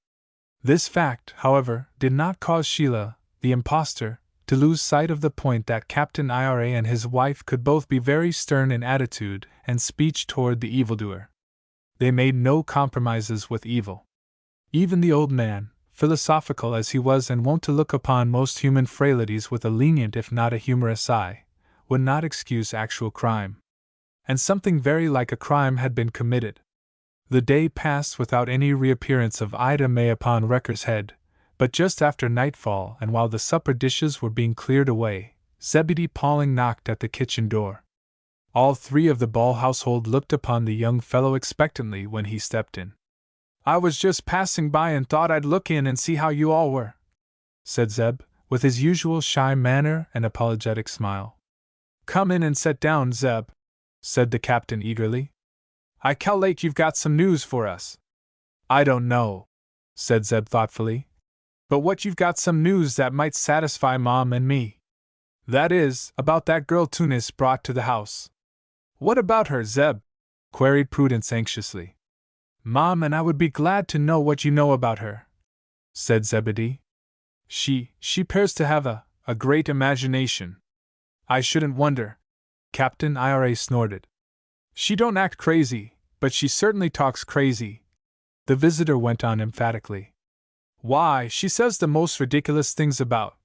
This fact, however, did not cause Sheila, the impostor, to lose sight of the point that Captain Ira and his wife could both be very stern in attitude and speech toward the evildoer. They made no compromises with evil. Even the old man, philosophical as he was and wont to look upon most human frailties with a lenient if not a humorous eye, would not excuse actual crime. And something very like a crime had been committed. The day passed without any reappearance of Ida May upon Wrecker's Head, but just after nightfall and while the supper dishes were being cleared away, Zebedee Pauling knocked at the kitchen door. All three of the Ball household looked upon the young fellow expectantly when he stepped in. "I was just passing by and thought I'd look in and see how you all were," said Zeb, with his usual shy manner and apologetic smile. "Come in and set down, Zeb," said the captain eagerly. "I cal'late you've got some news for us." "I don't know," said Zeb thoughtfully, "but what you've got some news that might satisfy Mom and me. That is, about that girl Tunis brought to the house." "What about her, Zeb?" queried Prudence anxiously. "Mom and I would be glad to know what you know about her," said Zebedee. She 'pears to have a great imagination." "I shouldn't wonder," Captain Ira snorted. "She don't act crazy, but she certainly talks crazy," the visitor went on emphatically. "Why, she says the most ridiculous things about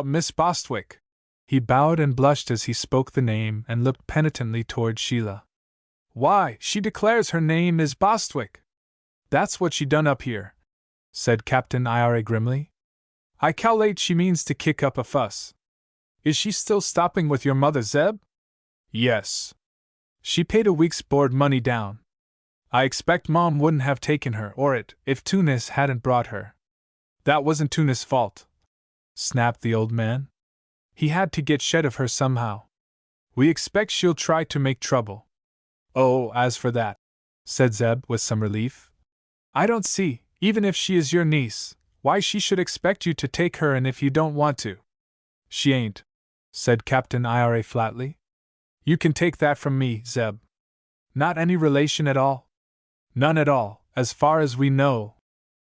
Miss Bostwick." He bowed and blushed as he spoke the name and looked penitently toward Sheila. "Why, she declares her name is Bostwick. That's what she done up here," said Captain Ira grimly. "I cal'late she means to kick up a fuss. Is she still stopping with your mother, Zeb?" "Yes. She paid a week's board money down. I expect Mom wouldn't have taken her or it if Tunis hadn't brought her." "That wasn't Tunis' fault," snapped the old man. "He had to get shed of her somehow. We expect she'll try to make trouble." "Oh, as for that," said Zeb with some relief, "I don't see, even if she is your niece, why she should expect you to take her and if you don't want to." "She ain't," said Captain Ira flatly. "You can take that from me, Zeb." "Not any relation at all?" "None at all, as far as we know,"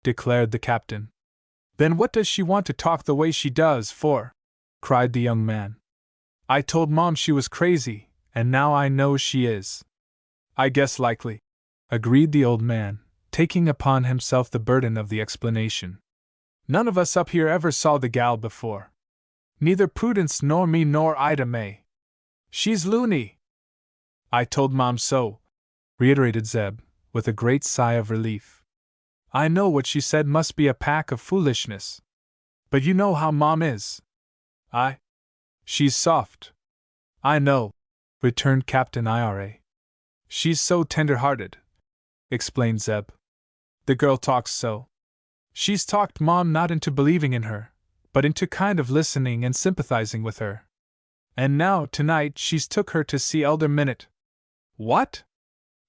declared the captain. "Then what does she want to talk the way she does for?" cried the young man. "I told Mom she was crazy, and now I know she is." "I guess likely," agreed the old man, taking upon himself the burden of the explanation. "None of us up here ever saw the gal before. Neither Prudence nor me nor Ida May. She's loony." "I told Mom so," reiterated Zeb, with a great sigh of relief. "I know what she said must be a pack of foolishness. But you know how Mom is." "She's soft." "I know," returned Captain Ira. "She's so tender-hearted," explained Zeb. "The girl talks so. She's talked Mom not into believing in her, but into kind of listening and sympathizing with her. And now, tonight, she's took her to see Elder Minute." "What?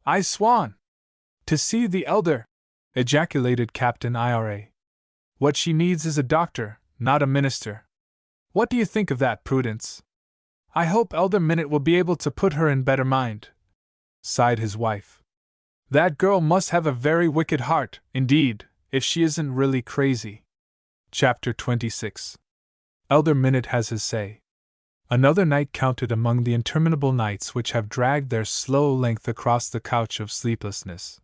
I swan! To see the elder!" ejaculated Captain Ira. "What she needs is a doctor, not a minister. What do you think of that, Prudence?" "I hope Elder Minute will be able to put her in better mind," sighed his wife. "That girl must have a very wicked heart, indeed, if she isn't really crazy." Chapter 26. Elder Minute has his say. Another night counted among the interminable nights which have dragged their slow length across the couch of sleeplessness.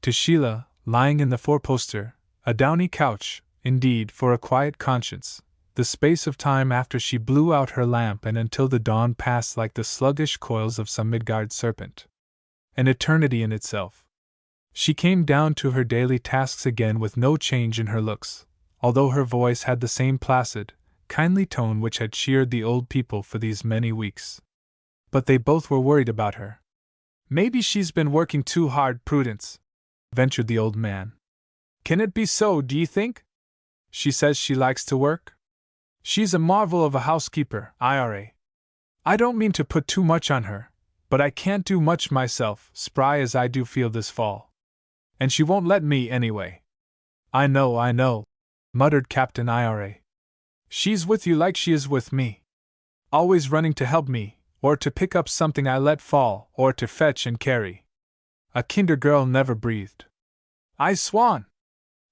To Sheila, lying in the four-poster, a downy couch, indeed, for a quiet conscience, the space of time after she blew out her lamp and until the dawn passed like the sluggish coils of some Midgard serpent. An eternity in itself. She came down to her daily tasks again with no change in her looks, although her voice had the same placid, kindly tone which had cheered the old people for these many weeks. But they both were worried about her. "Maybe she's been working too hard, Prudence," ventured the old man. "Can it be so, do you think? She says she likes to work. She's a marvel of a housekeeper, Ira. I don't mean to put too much on her, but I can't do much myself, spry as I do feel this fall. And she won't let me, anyway." I know, muttered Captain Ira. "She's with you like she is with me. Always running to help me, or to pick up something I let fall, or to fetch and carry." A kinder girl never breathed. I swan!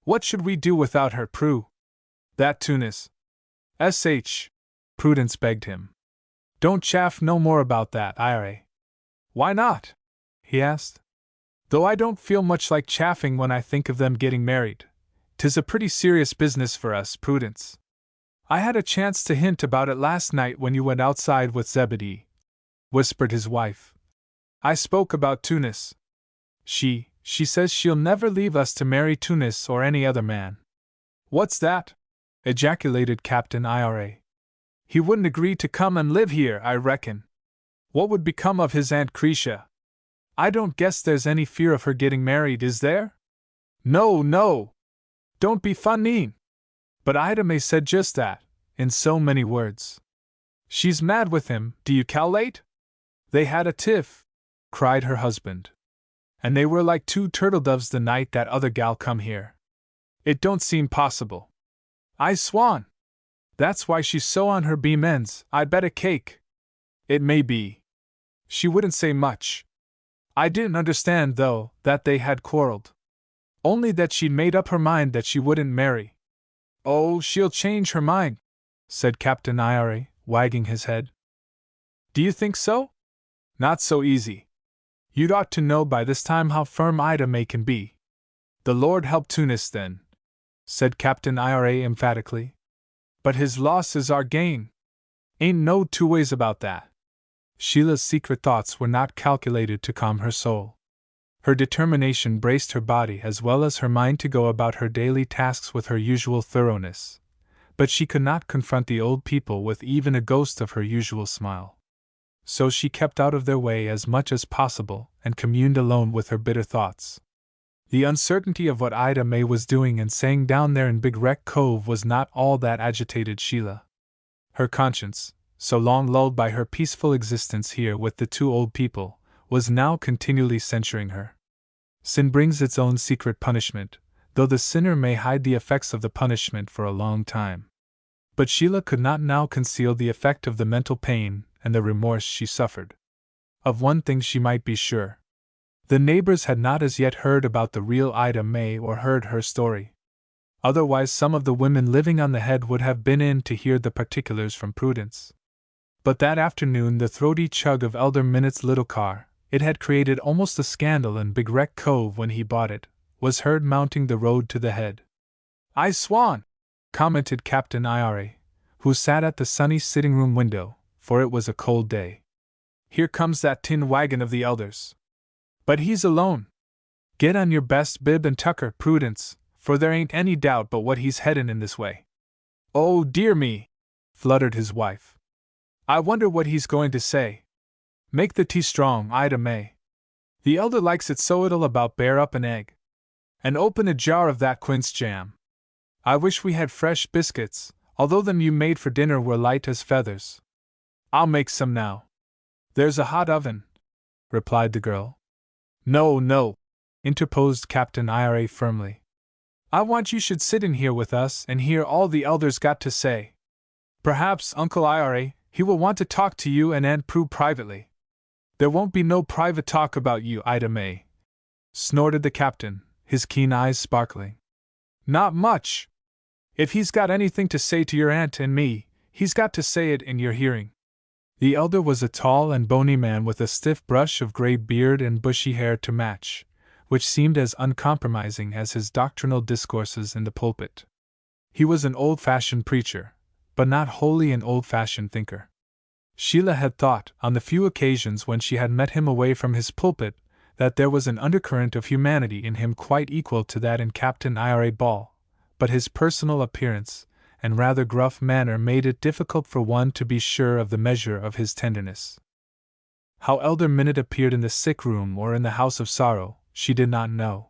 What should we do without her, Prue? That Tunis. S.H. Prudence begged him. Don't chaff no more about that, Ira. Why not? He asked. Though I don't feel much like chaffing when I think of them getting married. 'Tis a pretty serious business for us, Prudence. I had a chance to hint about it last night when you went outside with Zebedee, whispered his wife. I spoke about Tunis. She says she'll never leave us to marry Tunis or any other man. What's that? Ejaculated Captain Ira. He wouldn't agree to come and live here, I reckon. What would become of his Aunt Cretia? I don't guess there's any fear of her getting married, is there? No. Don't be funny. But ida.ms said just that, in so many words. She's mad with him, do you calculate? They had a tiff, cried her husband. And they were like two turtle doves the night that other gal come here. It don't seem possible. I swan! That's why she's so on her beam ends, I bet a cake. It may be. She wouldn't say much. I didn't understand, though, that they had quarreled. Only that she'd made up her mind that she wouldn't marry. Oh, she'll change her mind, said Captain Ira, wagging his head. Do you think so? Not so easy. You'd ought to know by this time how firm ida.ms can be. The Lord help Tunis, then, said Captain Ira emphatically. But his loss is our gain. Ain't no two ways about that. Sheila's secret thoughts were not calculated to calm her soul. Her determination braced her body as well as her mind to go about her daily tasks with her usual thoroughness, but she could not confront the old people with even a ghost of her usual smile. So she kept out of their way as much as possible and communed alone with her bitter thoughts. The uncertainty of what ida.ms was doing and saying down there in Big Wreck Cove was not all that agitated Sheila. Her conscience, so long lulled by her peaceful existence here with the two old people, was now continually censuring her. Sin brings its own secret punishment, though the sinner may hide the effects of the punishment for a long time. But Sheila could not now conceal the effect of the mental pain and the remorse she suffered. Of one thing she might be sure. The neighbors had not as yet heard about the real ida.ms or heard her story. Otherwise some of the women living on the head would have been in to hear the particulars from Prudence. But that afternoon the throaty chug of Elder Minut's little car, it had created almost a scandal in Big Wreck Cove when he bought it, was heard mounting the road to the head. I swan! Commented Captain Ira, who sat at the sunny sitting-room window, for it was a cold day. Here comes that tin wagon of the elders. But he's alone. Get on your best bib and tucker, Prudence, for there ain't any doubt but what he's headin' in this way. Oh, dear me! Fluttered his wife. I wonder what he's going to say. Make the tea strong, ida.ms. The elder likes it so it'll about bear up an egg. And open a jar of that quince jam. I wish we had fresh biscuits, although them you made for dinner were light as feathers. I'll make some now. There's a hot oven, replied the girl. No, interposed Captain Ira firmly. I want you should sit in here with us and hear all the elders got to say. Perhaps Uncle Ira, he will want to talk to you and Aunt Prue privately. There won't be no private talk about you, ida.ms, snorted the captain, his keen eyes sparkling. Not much. If he's got anything to say to your aunt and me, he's got to say it in your hearing. The elder was a tall and bony man with a stiff brush of gray beard and bushy hair to match, which seemed as uncompromising as his doctrinal discourses in the pulpit. He was an old-fashioned preacher, but not wholly an old-fashioned thinker. Sheila had thought, on the few occasions when she had met him away from his pulpit, that there was an undercurrent of humanity in him quite equal to that in Captain Ira Ball, but his personal appearance and rather gruff manner made it difficult for one to be sure of the measure of his tenderness. How Elder Minute appeared in the sick room or in the house of sorrow, she did not know.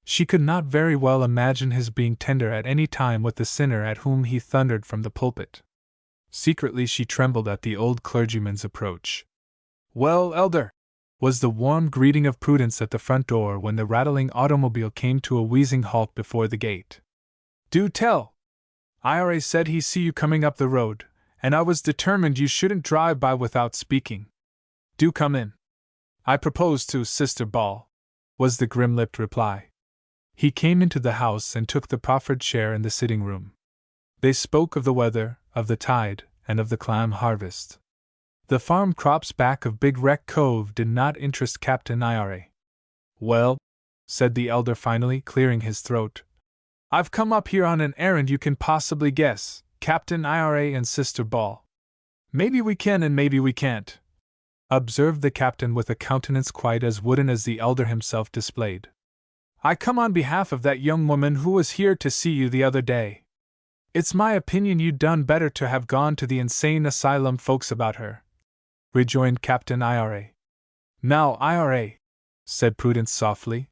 She could not very well imagine his being tender at any time with the sinner at whom he thundered from the pulpit. Secretly she trembled at the old clergyman's approach. Well, Elder, was the warm greeting of Prudence at the front door when the rattling automobile came to a wheezing halt before the gate. Do tell! Ira said he see you coming up the road, and I was determined you shouldn't drive by without speaking. Do come in. I propose to, Sister Ball. was the grim-lipped reply. He came into the house and took the proffered chair in the sitting room. They spoke of the weather, of the tide, and of the clam harvest. The farm crops back of Big Wreck Cove did not interest Captain Ira. Well, said the elder finally, clearing his throat, I've come up here on an errand you can possibly guess, Captain Ira and Sister Ball. Maybe we can and maybe we can't, observed the captain with a countenance quite as wooden as the elder himself displayed. I come on behalf of that young woman who was here to see you the other day. It's my opinion you'd done better to have gone to the insane asylum folks about her, rejoined Captain Ira. Now, Ira, said Prudence softly.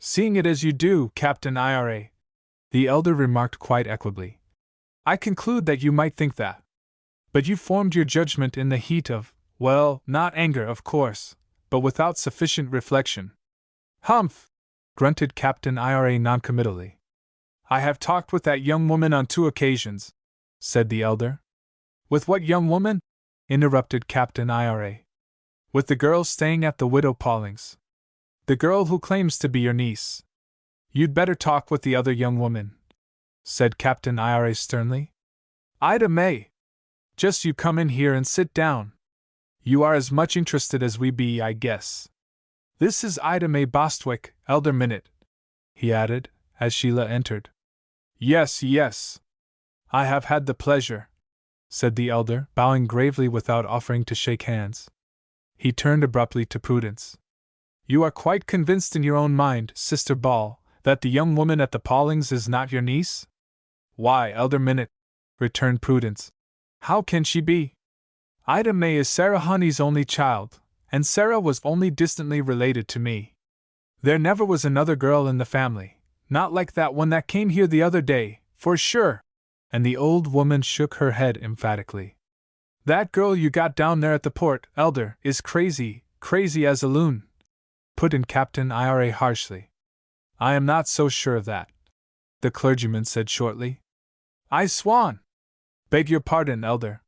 Seeing it as you do, Captain Ira, the elder remarked quite equably, I conclude that you might think that. But you formed your judgment in the heat of, well, not anger, of course, but without sufficient reflection. Humph! Grunted Captain Ira noncommittally. I have talked with that young woman on 2 occasions, said the elder. With what young woman? Interrupted Captain Ira. With the girl staying at the Widow Pauling's. The girl who claims to be your niece. You'd better talk with the other young woman, said Captain Ira sternly. Ida May! Just you come in here and sit down. You are as much interested as we be, I guess. This is Ida May Bostwick, Elder Minute, he added, as Sheila entered. Yes, yes. I have had the pleasure, said the elder, bowing gravely without offering to shake hands. He turned abruptly to Prudence. You are quite convinced in your own mind, Sister Ball, that the young woman at the Paulings is not your niece? Why, Elder Minute, returned Prudence, how can she be? Ida May is Sarah Honey's only child, and Sarah was only distantly related to me. There never was another girl in the family, not like that one that came here the other day, for sure, and the old woman shook her head emphatically. That girl you got down there at the port, Elder, is crazy, crazy as a loon, put in Captain Ira harshly. I am not so sure of that, the clergyman said shortly. I swan! Beg your pardon, Elder.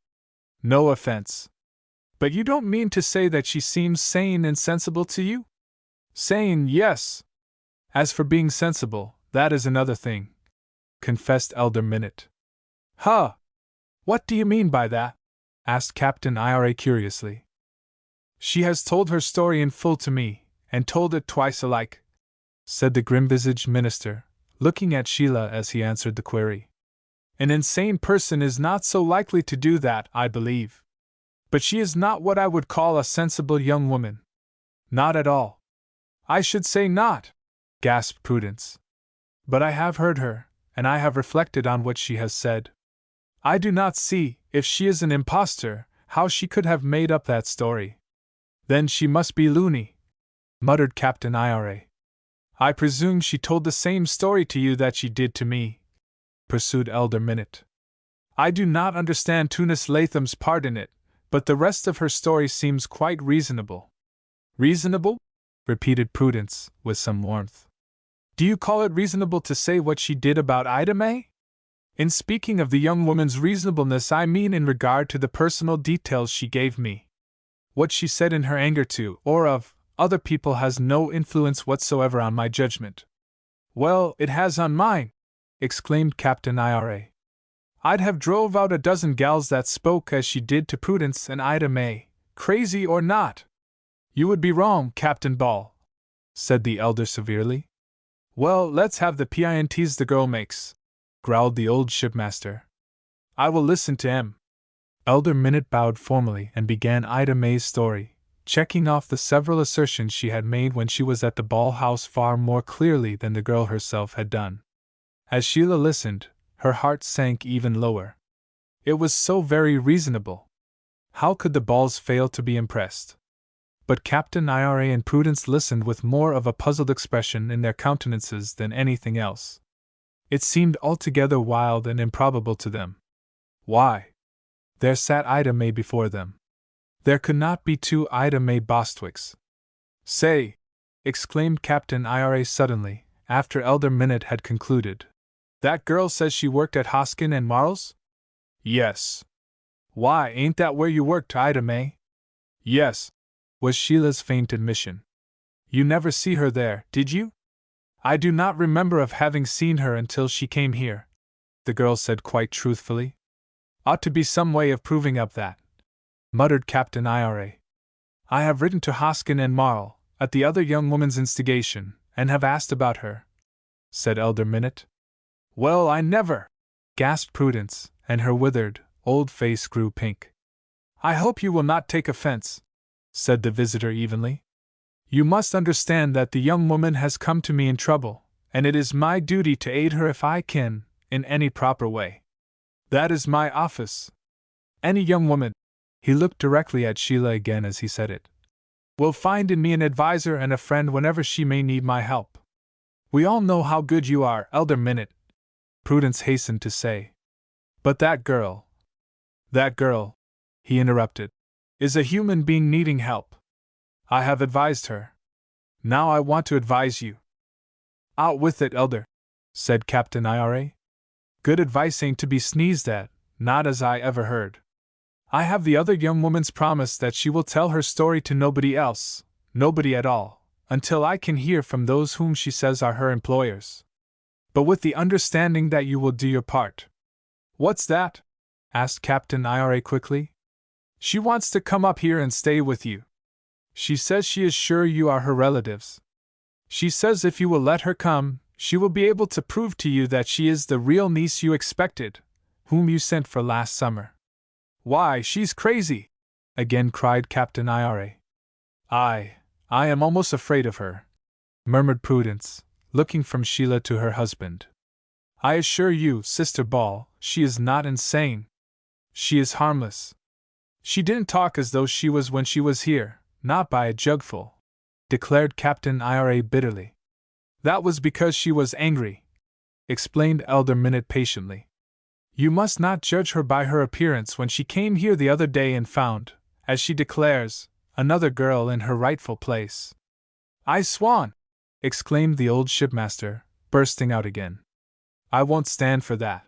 No offense. But you don't mean to say that she seems sane and sensible to you? Sane, yes. As for being sensible, that is another thing, confessed Elder Minute. Huh! What do you mean by that? Asked Captain Ira curiously. She has told her story in full to me, and told it twice alike, said the grim-visaged minister, looking at Sheila as he answered the query. An insane person is not so likely to do that, I believe. But she is not what I would call a sensible young woman. Not at all. I should say not, gasped Prudence. But I have heard her, and I have reflected on what she has said. I do not see, if she is an impostor, how she could have made up that story. Then she must be loony, muttered Captain Ira. I presume she told the same story to you that she did to me, pursued Elder Minute. I do not understand Tunis Latham's part in it, but the rest of her story seems quite reasonable. Reasonable? Repeated Prudence, with some warmth. Do you call it reasonable to say what she did about Ida May? In speaking of the young woman's reasonableness, I mean in regard to the personal details she gave me. What she said in her anger to, or of, other people has no influence whatsoever on my judgment. Well, it has on mine, exclaimed Captain Ira. I'd have drove out a dozen gals that spoke as she did to Prudence and Ida May, crazy or not. You would be wrong, Captain Ball, said the elder severely. Well, let's have the PINTs the girl makes, growled the old shipmaster. I will listen to him. Elder Minute bowed formally and began Ida May's story, checking off the several assertions she had made when she was at the ball house far more clearly than the girl herself had done. As Sheila listened, her heart sank even lower. It was so very reasonable. How could the Balls fail to be impressed? But Captain Ira and Prudence listened with more of a puzzled expression in their countenances than anything else. It seemed altogether wild and improbable to them. Why? There sat Ida May before them. There could not be 2 Ida May Bostwicks. Say! Exclaimed Captain Ira suddenly, after Elder Minute had concluded. That girl says she worked at Hoskin and Marles? Yes. Why, ain't that where you worked, Ida May? Yes, was Sheila's faint admission. You never see her there, did you? I do not remember of having seen her until she came here, the girl said quite truthfully. Ought to be some way of proving up that, muttered Captain Ira. I have written to Hoskin and Marl, at the other young woman's instigation, and have asked about her, said Elder Minute. Well, I never, gasped Prudence, and her withered, old face grew pink. I hope you will not take offense, said the visitor evenly. You must understand that the young woman has come to me in trouble, and it is my duty to aid her if I can, in any proper way. That is my office. Any young woman, he looked directly at Sheila again as he said it, will find in me an adviser and a friend whenever she may need my help. We all know how good you are, Elder Minute, Prudence hastened to say. But that girl, he interrupted, is a human being needing help. I have advised her. Now I want to advise you. Out with it, Elder, said Captain Ira. Good advice ain't to be sneezed at, not as I ever heard. I have the other young woman's promise that she will tell her story to nobody else, nobody at all, until I can hear from those whom she says are her employers. But with the understanding that you will do your part. What's that? Asked Captain Ira quickly. She wants to come up here and stay with you. She says she is sure you are her relatives. She says if you will let her come, she will be able to prove to you that she is the real niece you expected, whom you sent for last summer. Why, she's crazy! Again cried Captain Ira. I am almost afraid of her, murmured Prudence, looking from Sheila to her husband. I assure you, Sister Ball, she is not insane. She is harmless. She didn't talk as though she was when she was here, not by a jugful, declared Captain Ira bitterly. That was because she was angry, explained Elder Minute patiently. You must not judge her by her appearance when she came here the other day and found, as she declares, another girl in her rightful place. I swan! Exclaimed the old shipmaster, bursting out again. I won't stand for that.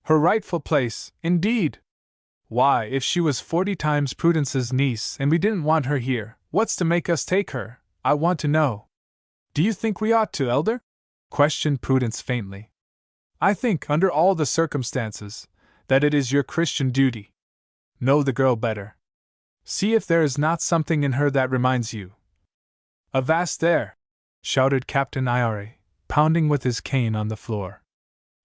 Her rightful place, indeed! Why, if she was 40 times Prudence's niece and we didn't want her here, what's to make us take her, I want to know? Do you think we ought to, Elder? Questioned Prudence faintly. I think, under all the circumstances, that it is your Christian duty. Know the girl better. See if there is not something in her that reminds you. Avast there! Shouted Captain Ira, pounding with his cane on the floor.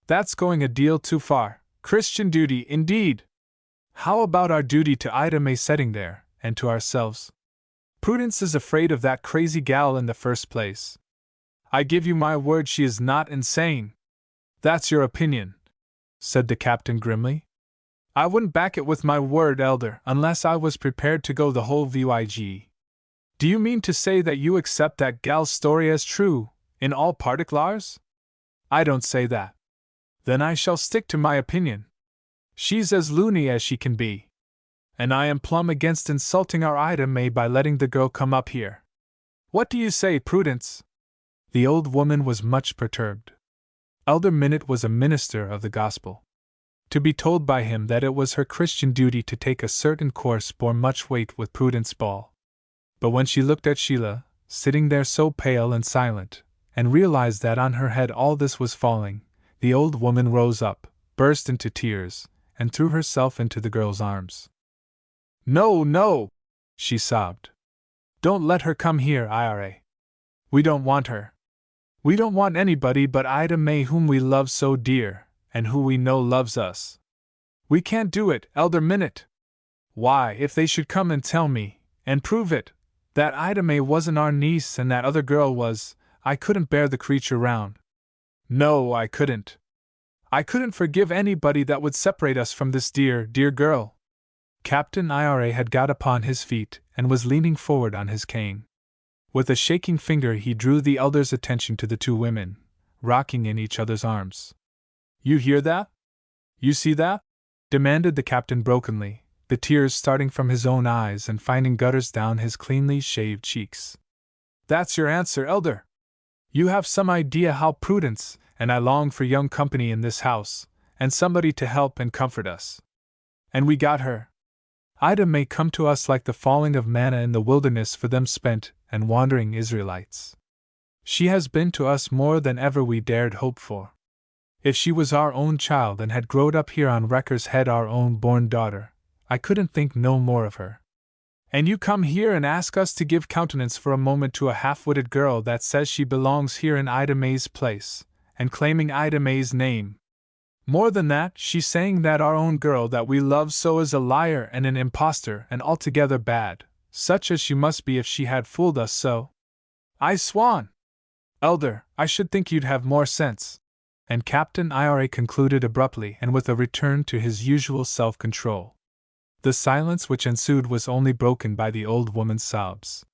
That's going a deal too far. Christian duty, indeed! How about our duty to aka.ms setting there, and to ourselves? Prudence is afraid of that crazy gal in the first place. I give you my word she is not insane. That's your opinion, said the captain grimly. I wouldn't back it with my word, Elder, unless I was prepared to go the whole VYG. Do you mean to say that you accept that gal's story as true, in all particulars? I don't say that. Then I shall stick to my opinion. She's as loony as she can be. And I am plumb against insulting our aka.ms by letting the girl come up here. What do you say, Prudence? The old woman was much perturbed. Elder Minute was a minister of the gospel. To be told by him that it was her Christian duty to take a certain course bore much weight with Prudence Ball. But when she looked at Sheila, sitting there so pale and silent, and realized that on her head all this was falling, the old woman rose up, burst into tears, and threw herself into the girl's arms. No, no! She sobbed. Don't let her come here, Ira. We don't want her. We don't want anybody but aka.ms whom we love so dear, and who we know loves us. We can't do it, Elder Minute. Why, if they should come and tell me, and prove it, that aka.ms wasn't our niece and that other girl was, I couldn't bear the creature round. No, I couldn't. I couldn't forgive anybody that would separate us from this dear, dear girl. Captain Ira had got upon his feet and was leaning forward on his cane. With a shaking finger he drew the elder's attention to the two women, rocking in each other's arms. You hear that? You see that? Demanded the captain brokenly, the tears starting from his own eyes and finding gutters down his cleanly shaved cheeks. That's your answer, Elder. You have some idea how Prudence and I long for young company in this house, and somebody to help and comfort us. And we got her. Ida may come to us like the falling of manna in the wilderness for them spent, and wandering Israelites. She has been to us more than ever we dared hope for. If she was our own child and had growed up here on Wrecker's Head, our own born daughter, I couldn't think no more of her. And you come here and ask us to give countenance for a moment to a half-witted girl that says she belongs here in Ida May's place, and claiming Ida May's name. More than that, she's saying that our own girl that we love so is a liar and an impostor and altogether bad, such as she must be if she had fooled us so. I swan! Elder, I should think you'd have more sense. And Captain Ira concluded abruptly and with a return to his usual self-control. The silence which ensued was only broken by the old woman's sobs.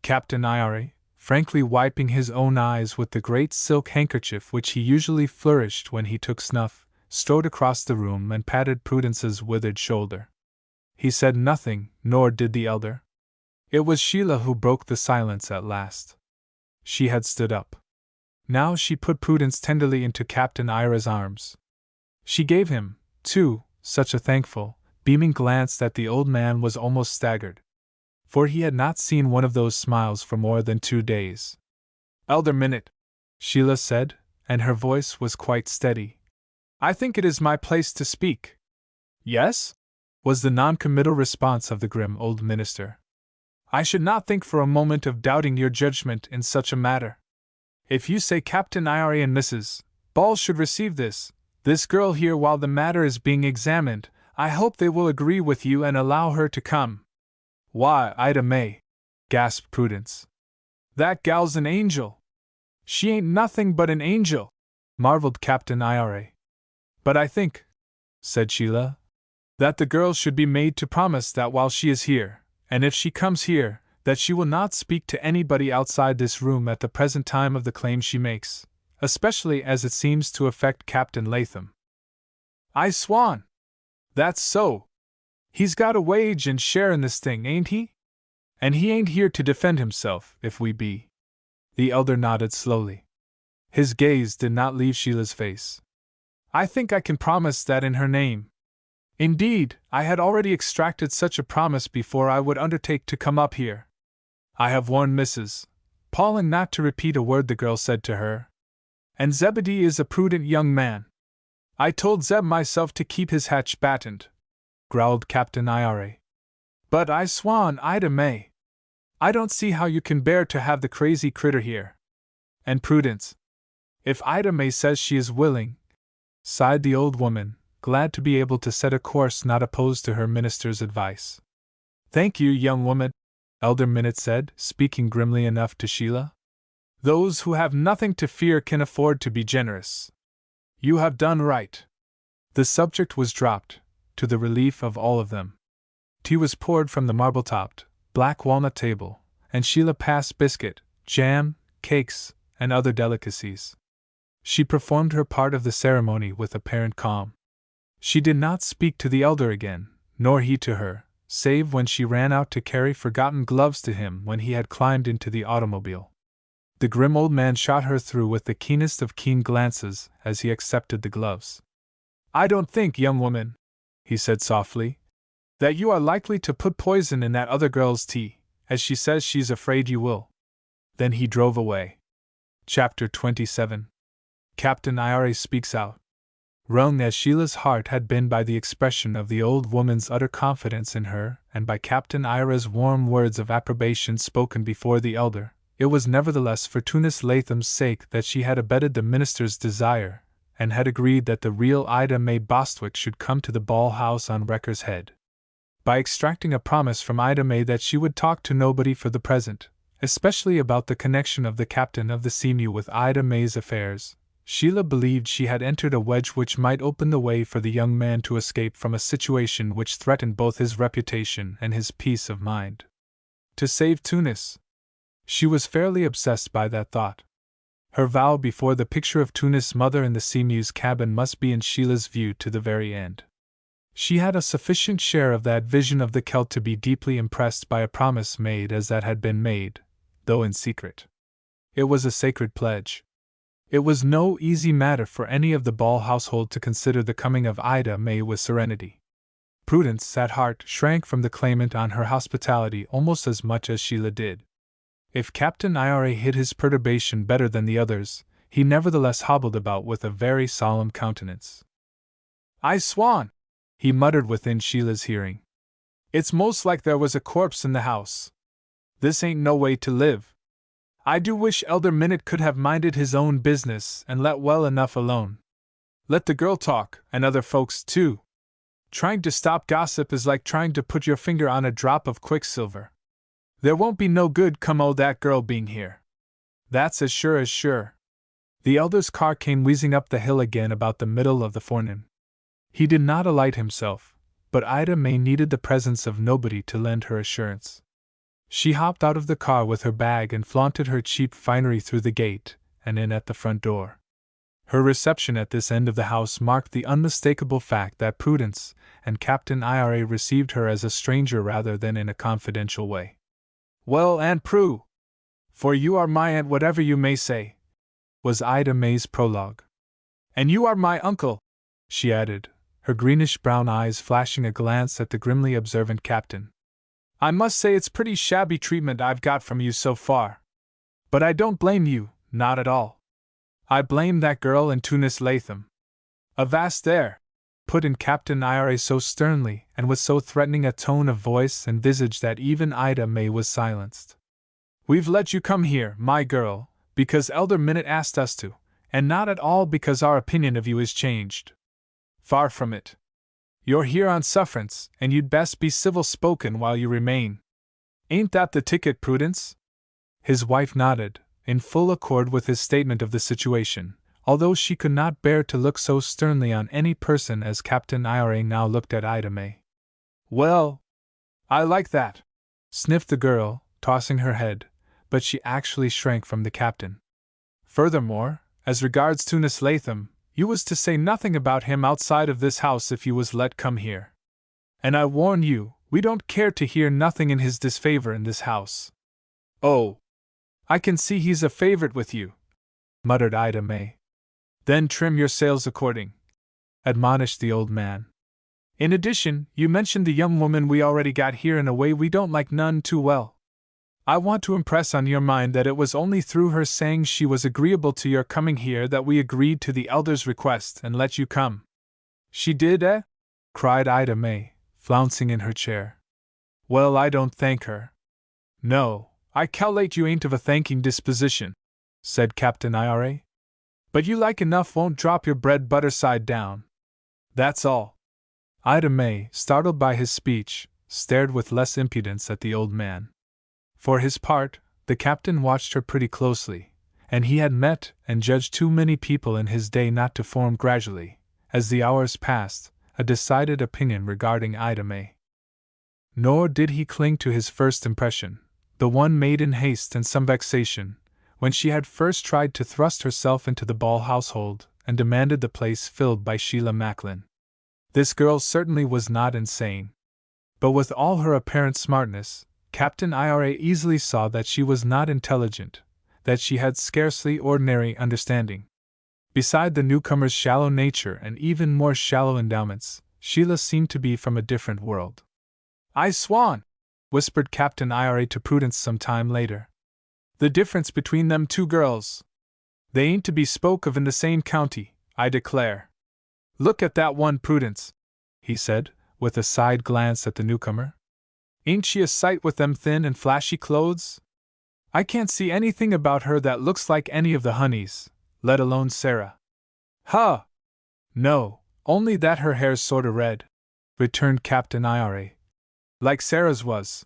Captain Ira, frankly wiping his own eyes with the great silk handkerchief which he usually flourished when he took snuff, strode across the room and patted Prudence's withered shoulder. He said nothing, nor did the elder. It was Sheila who broke the silence at last. She had stood up. Now she put Prudence tenderly into Captain Ira's arms. She gave him, too, such a thankful, beaming glance that the old man was almost staggered. For he had not seen one of those smiles for more than 2 days. Elder Minute, Sheila said, and her voice was quite steady. I think it is my place to speak. Yes? Was the non-committal response of the grim old minister. I should not think for a moment of doubting your judgment in such a matter. If you say Captain Ira and Mrs. Ball should receive this girl here while the matter is being examined, I hope they will agree with you and allow her to come. Why, Ida May, gasped Prudence. That gal's an angel. She ain't nothing but an angel, marveled Captain Ira. But I think, said Sheila, that the girl should be made to promise that while she is here, and if she comes here, that she will not speak to anybody outside this room at the present time of the claim she makes, especially as it seems to affect Captain Latham. I swan! That's so. He's got a wage and share in this thing, ain't he? And he ain't here to defend himself, if we be. The elder nodded slowly. His gaze did not leave Sheila's face. I think I can promise that in her name. Indeed, I had already extracted such a promise before I would undertake to come up here. I have warned Mrs. Pauling not to repeat a word the girl said to her. And Zebedee is a prudent young man. I told Zeb myself to keep his hatch battened, growled Captain Ira. But I swan Ida May. I don't see how you can bear to have the crazy critter here. And Prudence. If Ida May says she is willing, sighed the old woman, glad to be able to set a course not opposed to her minister's advice. Thank you, young woman, Elder Minute said, speaking grimly enough to Sheila. Those who have nothing to fear can afford to be generous. You have done right. The subject was dropped, to the relief of all of them. Tea was poured from the marble-topped, black walnut table, and Sheila passed biscuit, jam, cakes, and other delicacies. She performed her part of the ceremony with apparent calm. She did not speak to the elder again, nor he to her, save when she ran out to carry forgotten gloves to him when he had climbed into the automobile. The grim old man shot her through with the keenest of keen glances as he accepted the gloves. I don't think, young woman, he said softly, that you are likely to put poison in that other girl's tea, as she says she's afraid you will. Then he drove away. Chapter 27. Captain Ira speaks out. Wrung as Sheila's heart had been by the expression of the old woman's utter confidence in her and by Captain Ira's warm words of approbation spoken before the elder, it was nevertheless for Tunis Latham's sake that she had abetted the minister's desire, and had agreed that the real Ida May Bostwick should come to the ball house on Wrecker's Head. By extracting a promise from Ida May that she would talk to nobody for the present, especially about the connection of the captain of the Seamew with Ida May's affairs, Sheila believed she had entered a wedge which might open the way for the young man to escape from a situation which threatened both his reputation and his peace of mind. To save Tunis. She was fairly obsessed by that thought. Her vow before the picture of Tunis' mother in the Seamew's cabin must be in Sheila's view to the very end. She had a sufficient share of that vision of the Celt to be deeply impressed by a promise made as that had been made, though in secret. It was a sacred pledge. It was no easy matter for any of the Ball household to consider the coming of Ida May with serenity. Prudence at heart shrank from the claimant on her hospitality almost as much as Sheila did. If Captain Ira hid his perturbation better than the others, he nevertheless hobbled about with a very solemn countenance. "I swan!" he muttered within Sheila's hearing. "It's most like there was a corpse in the house. This ain't no way to live. I do wish Elder Minute could have minded his own business and let well enough alone. Let the girl talk, and other folks too. Trying to stop gossip is like trying to put your finger on a drop of quicksilver. There won't be no good come o' that girl being here. That's as sure as sure." The elder's car came wheezing up the hill again about the middle of the forenoon. He did not alight himself, but Ida May needed the presence of nobody to lend her assurance. She hopped out of the car with her bag and flaunted her cheap finery through the gate and in at the front door. Her reception at this end of the house marked the unmistakable fact that Prudence and Captain Ira received her as a stranger rather than in a confidential way. "Well, Aunt Prue, for you are my aunt whatever you may say," was Ida May's prologue. "And you are my uncle," she added, her greenish-brown eyes flashing a glance at the grimly observant captain. "I must say it's pretty shabby treatment I've got from you so far. But I don't blame you, not at all. I blame that girl and Tunis Latham." "Avast there!" put in Captain Ira so sternly and with so threatening a tone of voice and visage that even Ida May was silenced. "We've let you come here, my girl, because Elder Minute asked us to, and not at all because our opinion of you is changed. Far from it. You're here on sufferance, and you'd best be civil-spoken while you remain. Ain't that the ticket, Prudence?" His wife nodded, in full accord with his statement of the situation, although she could not bear to look so sternly on any person as Captain Ira now looked at Ida May. "Well, I like that," sniffed the girl, tossing her head, but she actually shrank from the captain. "Furthermore, as regards Tunis Latham, you was to say nothing about him outside of this house if you was let come here. And I warn you, we don't care to hear nothing in his disfavor in this house." "Oh, I can see he's a favorite with you," muttered Ida May. "Then trim your sails according," admonished the old man. "In addition, you mentioned the young woman we already got here in a way we don't like none too well. I want to impress on your mind that it was only through her saying she was agreeable to your coming here that we agreed to the elder's request and let you come." "She did, eh?" cried Ida May, flouncing in her chair. "Well, I don't thank her." "No, I cal'late you ain't of a thanking disposition," said Captain Ira. "But you like enough won't drop your bread butter side down. That's all." Ida May, startled by his speech, stared with less impudence at the old man. For his part, the captain watched her pretty closely, and he had met and judged too many people in his day not to form gradually, as the hours passed, a decided opinion regarding Ida May. Nor did he cling to his first impression, the one made in haste and some vexation, when she had first tried to thrust herself into the Ball household and demanded the place filled by Sheila Macklin. This girl certainly was not insane. But with all her apparent smartness, Captain Ira easily saw that she was not intelligent, that she had scarcely ordinary understanding. Beside the newcomer's shallow nature and even more shallow endowments, Sheila seemed to be from a different world. "I swan!" whispered Captain Ira to Prudence some time later. "The difference between them two girls! They ain't to be spoke of in the same county, I declare. Look at that one, Prudence," he said, with a side glance at the newcomer. "Ain't she a sight with them thin and flashy clothes? I can't see anything about her that looks like any of the honeys, let alone Sarah." "Huh! No, only that her hair's sorta red," returned Captain Ira. "Like Sarah's was."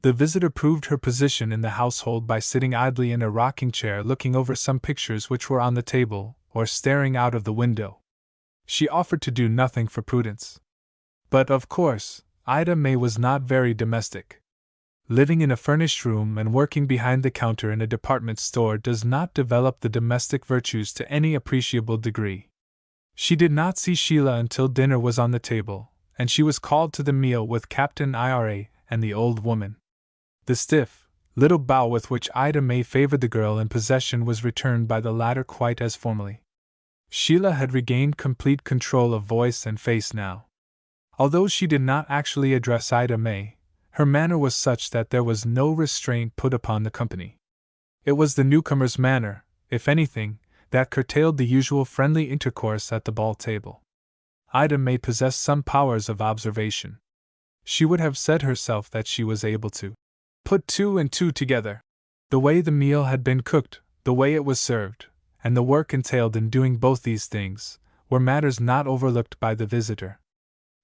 The visitor proved her position in the household by sitting idly in a rocking chair looking over some pictures which were on the table, or staring out of the window. She offered to do nothing for Prudence. But, of course, Ida May was not very domestic. Living in a furnished room and working behind the counter in a department store does not develop the domestic virtues to any appreciable degree. She did not see Sheila until dinner was on the table, and she was called to the meal with Captain Ira and the old woman. The stiff, little bow with which Ida May favored the girl in possession was returned by the latter quite as formally. Sheila had regained complete control of voice and face now. Although she did not actually address Ida May, Her manner was such that there was no restraint put upon the company. It was the newcomer's manner, if anything, that curtailed the usual friendly intercourse at the ball table. Ida May possessed some powers of observation. She would have said herself that she was able to put two and two together. The way the meal had been cooked, the way it was served, and the work entailed in doing both these things, were matters not overlooked by the visitor.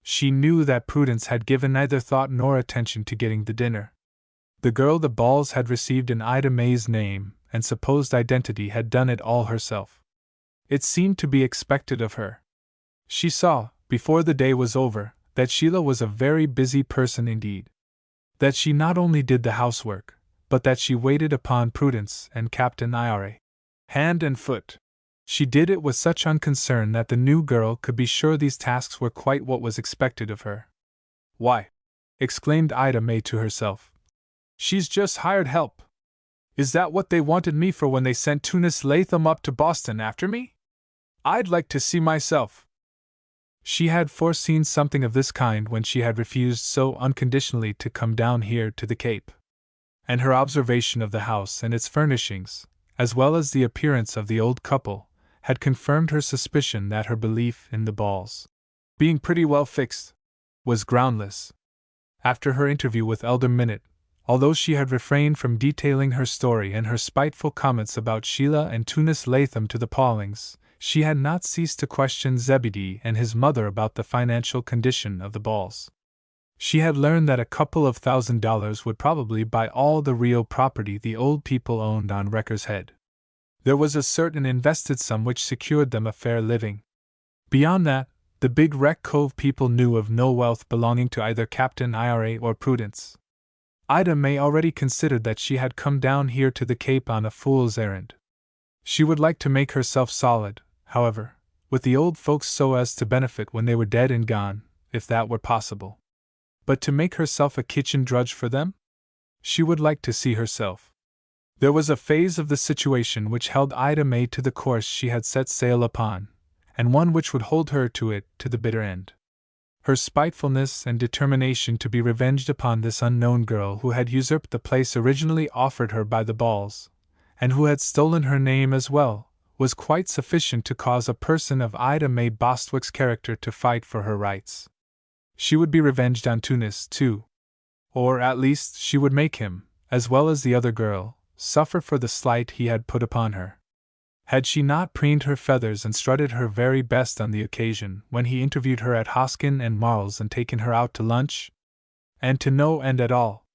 She knew that Prudence had given neither thought nor attention to getting the dinner. The girl the balls had received in Ida May's name and supposed identity had done it all herself. It seemed to be expected of her. She saw, before the day was over, that Sheila was a very busy person indeed. That she not only did the housework, but that she waited upon Prudence and Captain Ira, hand and foot. She did it with such unconcern that the new girl could be sure these tasks were quite what was expected of her. "Why," exclaimed Ida May to herself, "she's just hired help. Is that what they wanted me for when they sent Tunis Latham up to Boston after me? I'd like to see myself." She had foreseen something of this kind when she had refused so unconditionally to come down here to the Cape. And her observation of the house and its furnishings, as well as the appearance of the old couple, had confirmed her suspicion that her belief in the balls being pretty well fixed was groundless. After her interview with Elder Minute, although she had refrained from detailing her story and her spiteful comments about Sheila and Tunis Latham to the Paulings, she had not ceased to question Zebedee and his mother about the financial condition of the balls. She had learned that a couple of $1,000 would probably buy all the real property the old people owned on Wrecker's Head. There was a certain invested sum which secured them a fair living. Beyond that, the Big Wreck Cove people knew of no wealth belonging to either Captain Ira or Prudence. Ida May already considered that she had come down here to the Cape on a fool's errand. She would like to make herself solid, however, with the old folks so as to benefit when they were dead and gone, if that were possible. But to make herself a kitchen drudge for them? She would like to see herself. There was a phase of the situation which held Ida May to the course she had set sail upon, and one which would hold her to it to the bitter end. Her spitefulness and determination to be revenged upon this unknown girl who had usurped the place originally offered her by the balls, and who had stolen her name as well, was quite sufficient to cause a person of Ida May Bostwick's character to fight for her rights. She would be revenged on Tunis, too. Or at least she would make him, as well as the other girl, suffer for the slight he had put upon her. Had she not preened her feathers and strutted her very best on the occasion when he interviewed her at Hoskin and Marl's and taken her out to lunch? And to no end at all.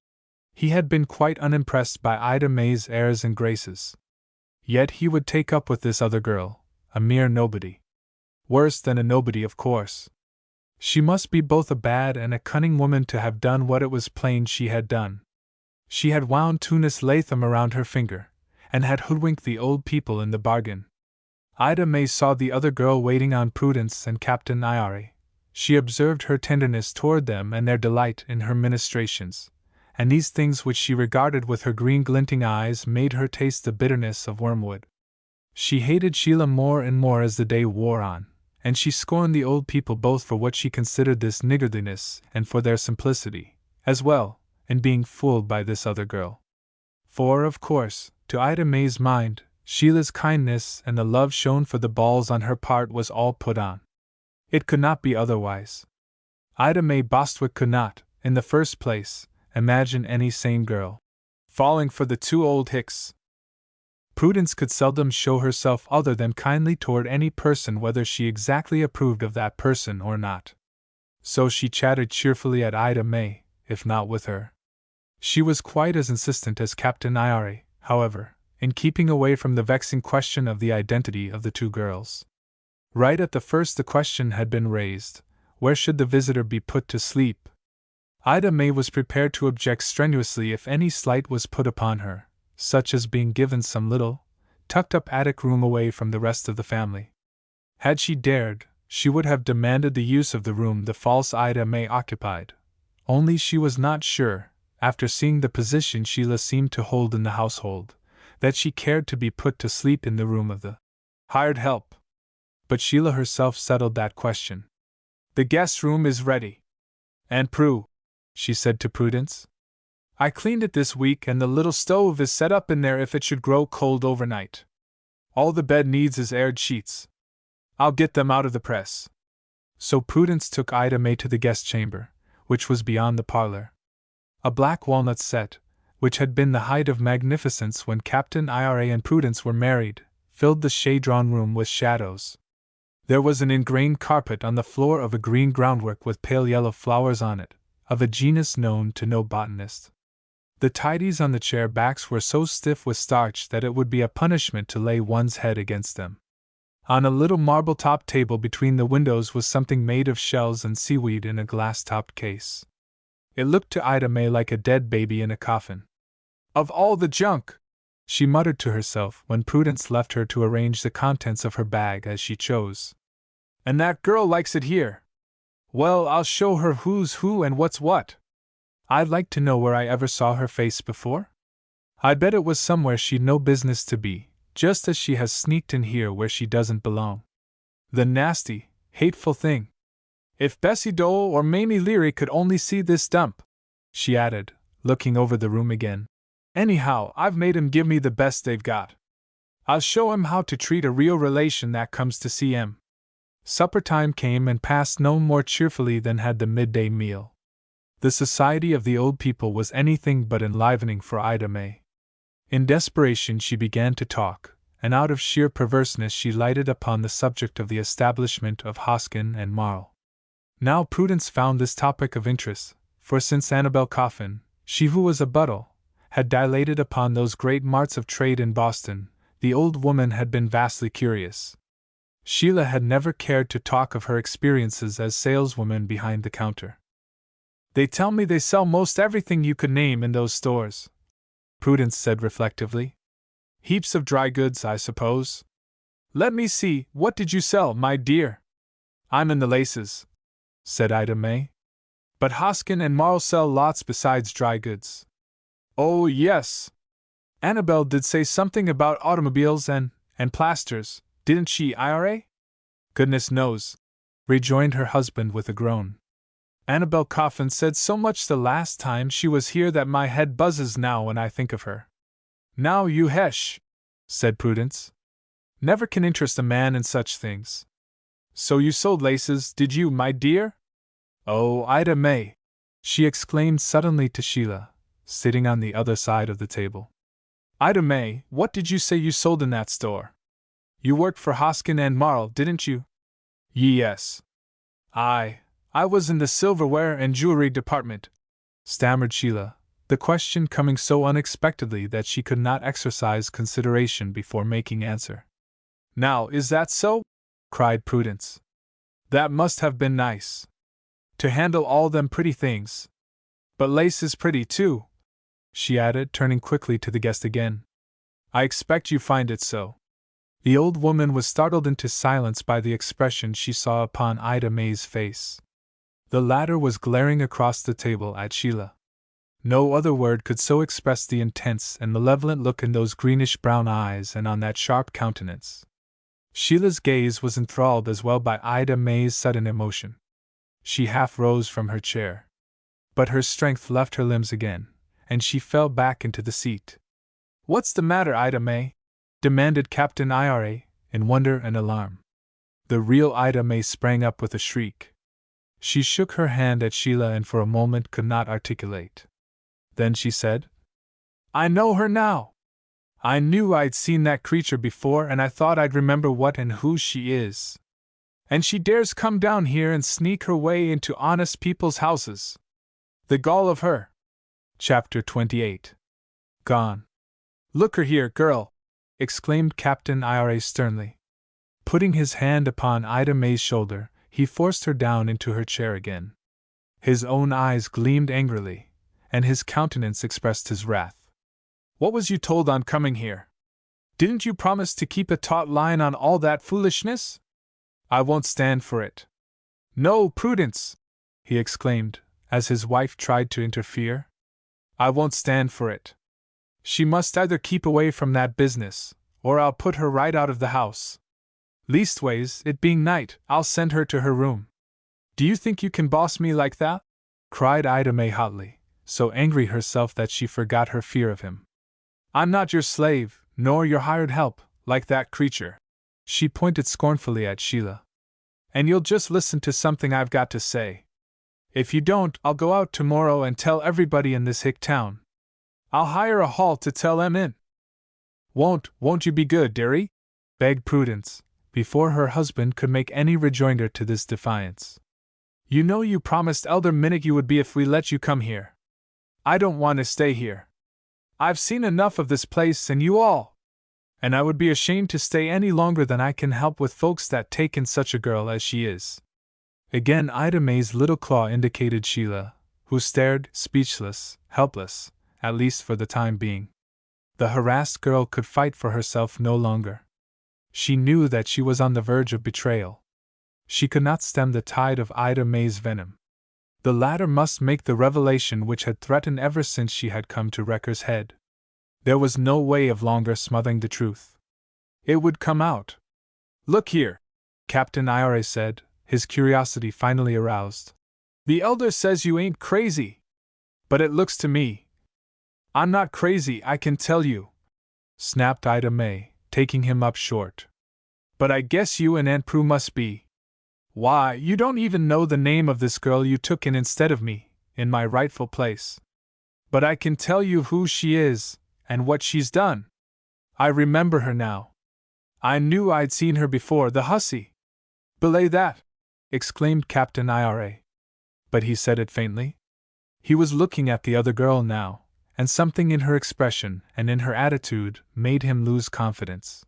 He had been quite unimpressed by Ida May's airs and graces. Yet he would take up with this other girl, a mere nobody. Worse than a nobody, of course. She must be both a bad and a cunning woman to have done what it was plain she had done. She had wound Tunis Latham around her finger, and had hoodwinked the old people in the bargain. Ida May saw the other girl waiting on Prudence and Captain Ira. She observed her tenderness toward them and their delight in her ministrations, and these things which she regarded with her green glinting eyes made her taste the bitterness of wormwood. She hated Sheila more and more as the day wore on, and she scorned the old people both for what she considered this niggardliness and for their simplicity, as well, in being fooled by this other girl. For, of course, to Ida May's mind, Sheila's kindness and the love shown for the balls on her part was all put on. It could not be otherwise. Ida May Bostwick could not, in the first place, imagine any sane girl falling for the two old hicks. Prudence could seldom show herself other than kindly toward any person whether she exactly approved of that person or not. So she chatted cheerfully at Ida May, if not with her. She was quite as insistent as Captain Ira, however, in keeping away from the vexing question of the identity of the two girls. Right at the first the question had been raised, where should the visitor be put to sleep? Ida May was prepared to object strenuously if any slight was put upon her, such as being given some little, tucked-up attic room away from the rest of the family. Had she dared, she would have demanded the use of the room the false Ida May occupied, only she was not sure, after seeing the position Sheila seemed to hold in the household, that she cared to be put to sleep in the room of the hired help. But Sheila herself settled that question. "The guest room is ready. And Prue," she said to Prudence. I cleaned it this week and the little stove is set up in there if it should grow cold overnight. All the bed needs is aired sheets. I'll get them out of the press. So Prudence took Ida May to the guest chamber, which was beyond the parlor. A black walnut set, which had been the height of magnificence when Captain Ira and Prudence were married, filled the shade-drawn room with shadows. There was an ingrained carpet on the floor of a green groundwork with pale yellow flowers on it, of a genus known to no botanist. The tidies on the chair backs were so stiff with starch that it would be a punishment to lay one's head against them. On a little marble-topped table between the windows was something made of shells and seaweed in a glass-topped case. It looked to Ida May like a dead baby in a coffin. Of all the junk! She muttered to herself when Prudence left her to arrange the contents of her bag as she chose. And that girl likes it here! Well, I'll show her who's who and what's what! I'd like to know where I ever saw her face before? I'd bet it was somewhere she'd no business to be, just as she has sneaked in here where she doesn't belong. The nasty, hateful thing! If Bessie Dole or Mamie Leary could only see this dump, she added, looking over the room again. Anyhow, I've made 'em give me the best they've got. I'll show 'em how to treat a real relation that comes to see 'em. Supper time came and passed no more cheerfully than had the midday meal. The society of the old people was anything but enlivening for Ida May. In desperation she began to talk, and out of sheer perverseness she lighted upon the subject of the establishment of Hoskin and Marl. Now Prudence found this topic of interest, for since Annabel Coffin, she who was a Buttle, had dilated upon those great marts of trade in Boston, the old woman had been vastly curious. Sheila had never cared to talk of her experiences as saleswoman behind the counter. They tell me they sell most everything you could name in those stores, Prudence said reflectively. Heaps of dry goods, I suppose. Let me see, what did you sell, my dear? I'm in the laces, said Ida May. But Hoskin and Marl sell lots besides dry goods. Oh, yes. Annabel did say something about automobiles and plasters, didn't she, Ira? Goodness knows, rejoined her husband with a groan. Annabel Coffin said so much the last time she was here that my head buzzes now when I think of her. Now you hesh, said Prudence. Never can interest a man in such things. So you sold laces, did you, my dear? Oh, Ida May, she exclaimed suddenly to Sheila, sitting on the other side of the table. Ida May, what did you say you sold in that store? You worked for Hoskin and Marl, didn't you? Yes. I was in the silverware and jewelry department, stammered Sheila, the question coming so unexpectedly that she could not exercise consideration before making answer. Now, is that so? Cried Prudence. That must have been nice. To handle all them pretty things. But lace is pretty too, she added, turning quickly to the guest again. I expect you find it so. The old woman was startled into silence by the expression she saw upon Ida May's face. The latter was glaring across the table at Sheila. No other word could so express the intense and malevolent look in those greenish-brown eyes and on that sharp countenance. Sheila's gaze was enthralled as well by Ida May's sudden emotion. She half rose from her chair. But her strength left her limbs again, and she fell back into the seat. What's the matter, Ida May? Demanded Captain Ira, in wonder and alarm. The real Ida May sprang up with a shriek. She shook her hand at Sheila and for a moment could not articulate. Then she said, I know her now! I knew I'd seen that creature before and I thought I'd remember what and who she is. And she dares come down here and sneak her way into honest people's houses. The gall of her! Chapter 28. Gone. Look her here, girl! Exclaimed Captain Ira sternly. Putting his hand upon Ida May's shoulder, he forced her down into her chair again. His own eyes gleamed angrily, and his countenance expressed his wrath. What was you told on coming here? Didn't you promise to keep a taut line on all that foolishness? I won't stand for it. No, Prudence! He exclaimed, as his wife tried to interfere. I won't stand for it. She must either keep away from that business, or I'll put her right out of the house. Leastways, it being night, I'll send her to her room. Do you think you can boss me like that? cried Ida May hotly, so angry herself that she forgot her fear of him. I'm not your slave, nor your hired help, like that creature. She pointed scornfully at Sheila. And you'll just listen to something I've got to say. If you don't, I'll go out tomorrow and tell everybody in this hick town. I'll hire a hall to tell 'em in. Won't you be good, dearie? Begged Prudence, before her husband could make any rejoinder to this defiance. You know you promised Elder Minnick you would be if we let you come here. I don't want to stay here. I've seen enough of this place and you all. And I would be ashamed to stay any longer than I can help with folks that take in such a girl as she is. Again Ida May's little claw indicated Sheila, who stared, speechless, helpless, at least for the time being. The harassed girl could fight for herself no longer. She knew that she was on the verge of betrayal. She could not stem the tide of Ida May's venom. The latter must make the revelation which had threatened ever since she had come to Wrecker's Head. There was no way of longer smothering the truth. It would come out. Look here, Captain Ira said, his curiosity finally aroused. The elder says you ain't crazy. But it looks to me. I'm not crazy, I can tell you, snapped Ida May, taking him up short. But I guess you and Aunt Prue must be. Why, you don't even know the name of this girl you took in instead of me, in my rightful place. But I can tell you who she is, and what she's done. I remember her now. I knew I'd seen her before, the hussy. Belay that, exclaimed Captain Ira. But he said it faintly. He was looking at the other girl now, and something in her expression and in her attitude made him lose confidence.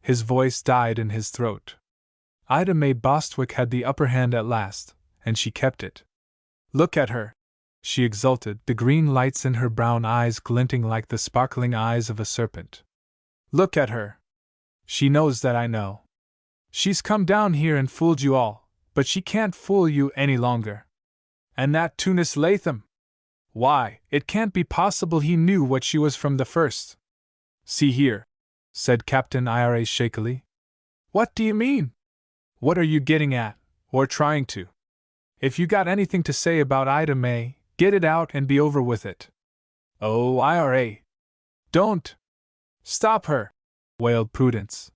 His voice died in his throat. Ida May Bostwick had the upper hand at last, and she kept it. Look at her, she exulted, the green lights in her brown eyes glinting like the sparkling eyes of a serpent. Look at her. She knows that I know. She's come down here and fooled you all, but she can't fool you any longer. And that Tunis Latham? Why, it can't be possible he knew what she was from the first. See here, said Captain Ira shakily. What do you mean? What are you getting at, or trying to? If you got anything to say about Ida May, get it out and be over with it. Oh, Ira! Don't! Stop her! Wailed Prudence.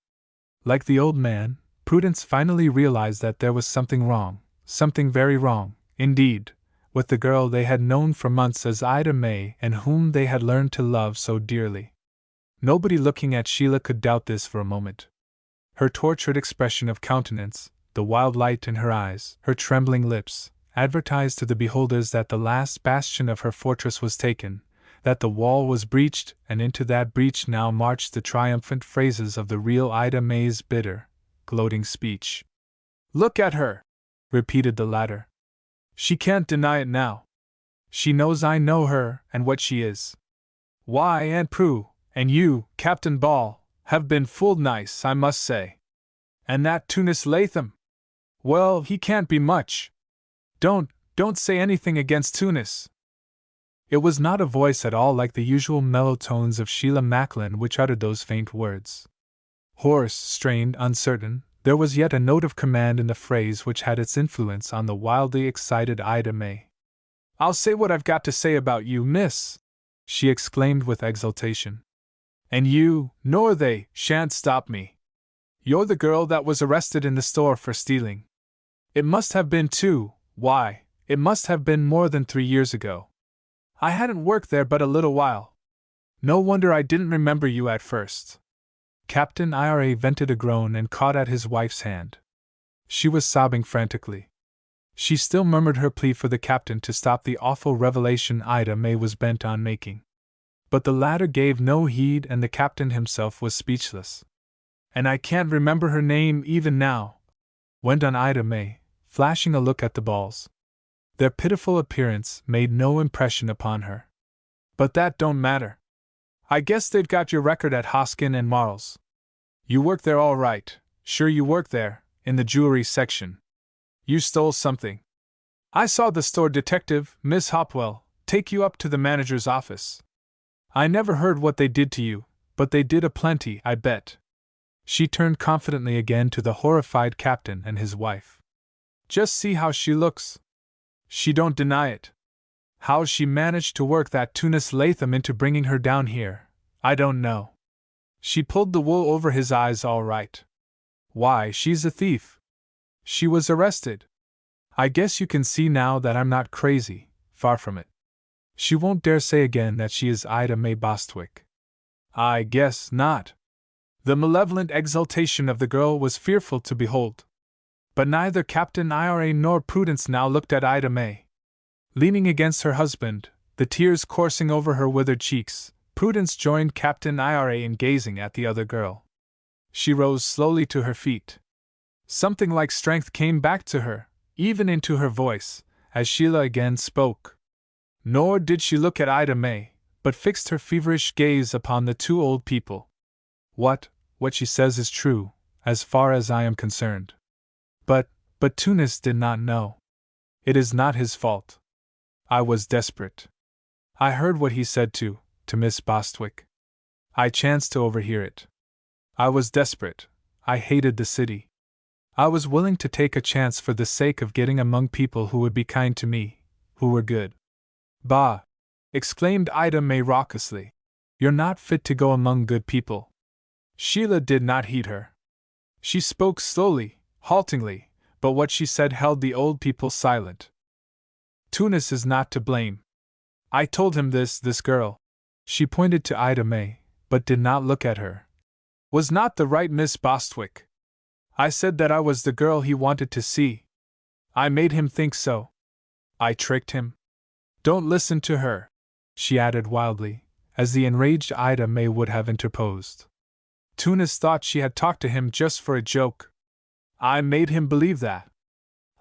Like the old man, Prudence finally realized that there was something wrong, something very wrong, indeed, with the girl they had known for months as Ida May and whom they had learned to love so dearly. Nobody looking at Sheila could doubt this for a moment. Her tortured expression of countenance, the wild light in her eyes, her trembling lips, advertised to the beholders that the last bastion of her fortress was taken, that the wall was breached, and into that breach now marched the triumphant phrases of the real Ida May's bitter, gloating speech. Look at her, repeated the latter. She can't deny it now. She knows I know her and what she is. Why, Aunt Prue, and you, Captain Ball, have been fooled nice, I must say. And that Tunis Latham? Well, he can't be much. Don't say anything against Tunis. It was not a voice at all like the usual mellow tones of Sheila Macklin which uttered those faint words. Hoarse, strained, uncertain, there was yet a note of command in the phrase which had its influence on the wildly excited Ida May. I'll say what I've got to say about you, miss, she exclaimed with exultation. And you, nor they, shan't stop me. You're the girl that was arrested in the store for stealing. It must have been it must have been more than 3 years ago. I hadn't worked there but a little while. No wonder I didn't remember you at first. Captain Ira vented a groan and caught at his wife's hand. She was sobbing frantically. She still murmured her plea for the captain to stop the awful revelation Ida May was bent on making. But the latter gave no heed and the captain himself was speechless. And I can't remember her name even now, went on Ida May, flashing a look at the balls. Their pitiful appearance made no impression upon her. But that don't matter. I guess they've got your record at Hoskin and Marles. You work there all right, sure you work there, in the jewelry section. You stole something. I saw the store detective, Miss Hopwell, take you up to the manager's office. I never heard what they did to you, but they did a plenty, I bet. She turned confidently again to the horrified captain and his wife. Just see how she looks. She don't deny it. How she managed to work that Tunis Latham into bringing her down here, I don't know. She pulled the wool over his eyes all right. Why, she's a thief. She was arrested. I guess you can see now that I'm not crazy, far from it. She won't dare say again that she is Ida May Bostwick. I guess not. The malevolent exultation of the girl was fearful to behold. But neither Captain Ira nor Prudence now looked at Ida May. Leaning against her husband, the tears coursing over her withered cheeks, Prudence joined Captain Ira in gazing at the other girl. She rose slowly to her feet. Something like strength came back to her, even into her voice, as Sheila again spoke. Nor did she look at Ida May, but fixed her feverish gaze upon the two old people. What she says is true, as far as I am concerned. But Tunis did not know. It is not his fault. I was desperate. I heard what he said to Miss Bostwick. I chanced to overhear it. I was desperate. I hated the city. I was willing to take a chance for the sake of getting among people who would be kind to me, who were good. Bah! Exclaimed Ida May raucously. You're not fit to go among good people. Sheila did not heed her. She spoke slowly, haltingly, but what she said held the old people silent. Tunis is not to blame. I told him this girl. She pointed to Ida May, but did not look at her. Was not the right Miss Bostwick. I said that I was the girl he wanted to see. I made him think so. I tricked him. Don't listen to her, she added wildly, as the enraged Ida May would have interposed. Tunis thought she had talked to him just for a joke. I made him believe that.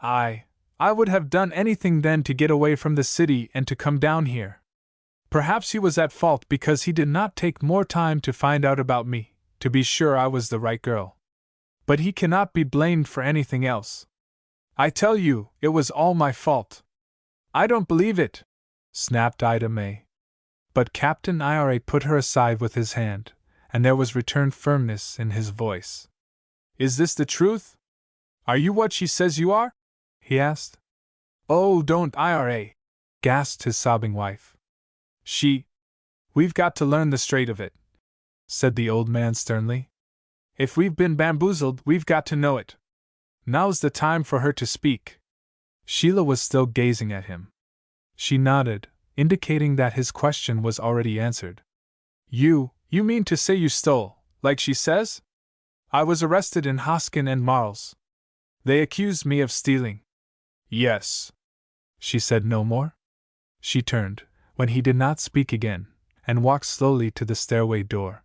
I would have done anything then to get away from the city and to come down here. Perhaps he was at fault because he did not take more time to find out about me, to be sure I was the right girl. But he cannot be blamed for anything else. I tell you, it was all my fault. I don't believe it, snapped Ida May. But Captain Ira put her aside with his hand, and there was returned firmness in his voice. Is this the truth? Are you what she says you are? He asked. Oh, don't Ira, gasped his sobbing wife. We've got to learn the straight of it, said the old man sternly. If we've been bamboozled, we've got to know it. Now's the time for her to speak. Sheila was still gazing at him. She nodded, indicating that his question was already answered. You mean to say you stole, like she says? I was arrested in Hoskin and Marles. They accused me of stealing. Yes. She said no more. She turned, when he did not speak again, and walked slowly to the stairway door.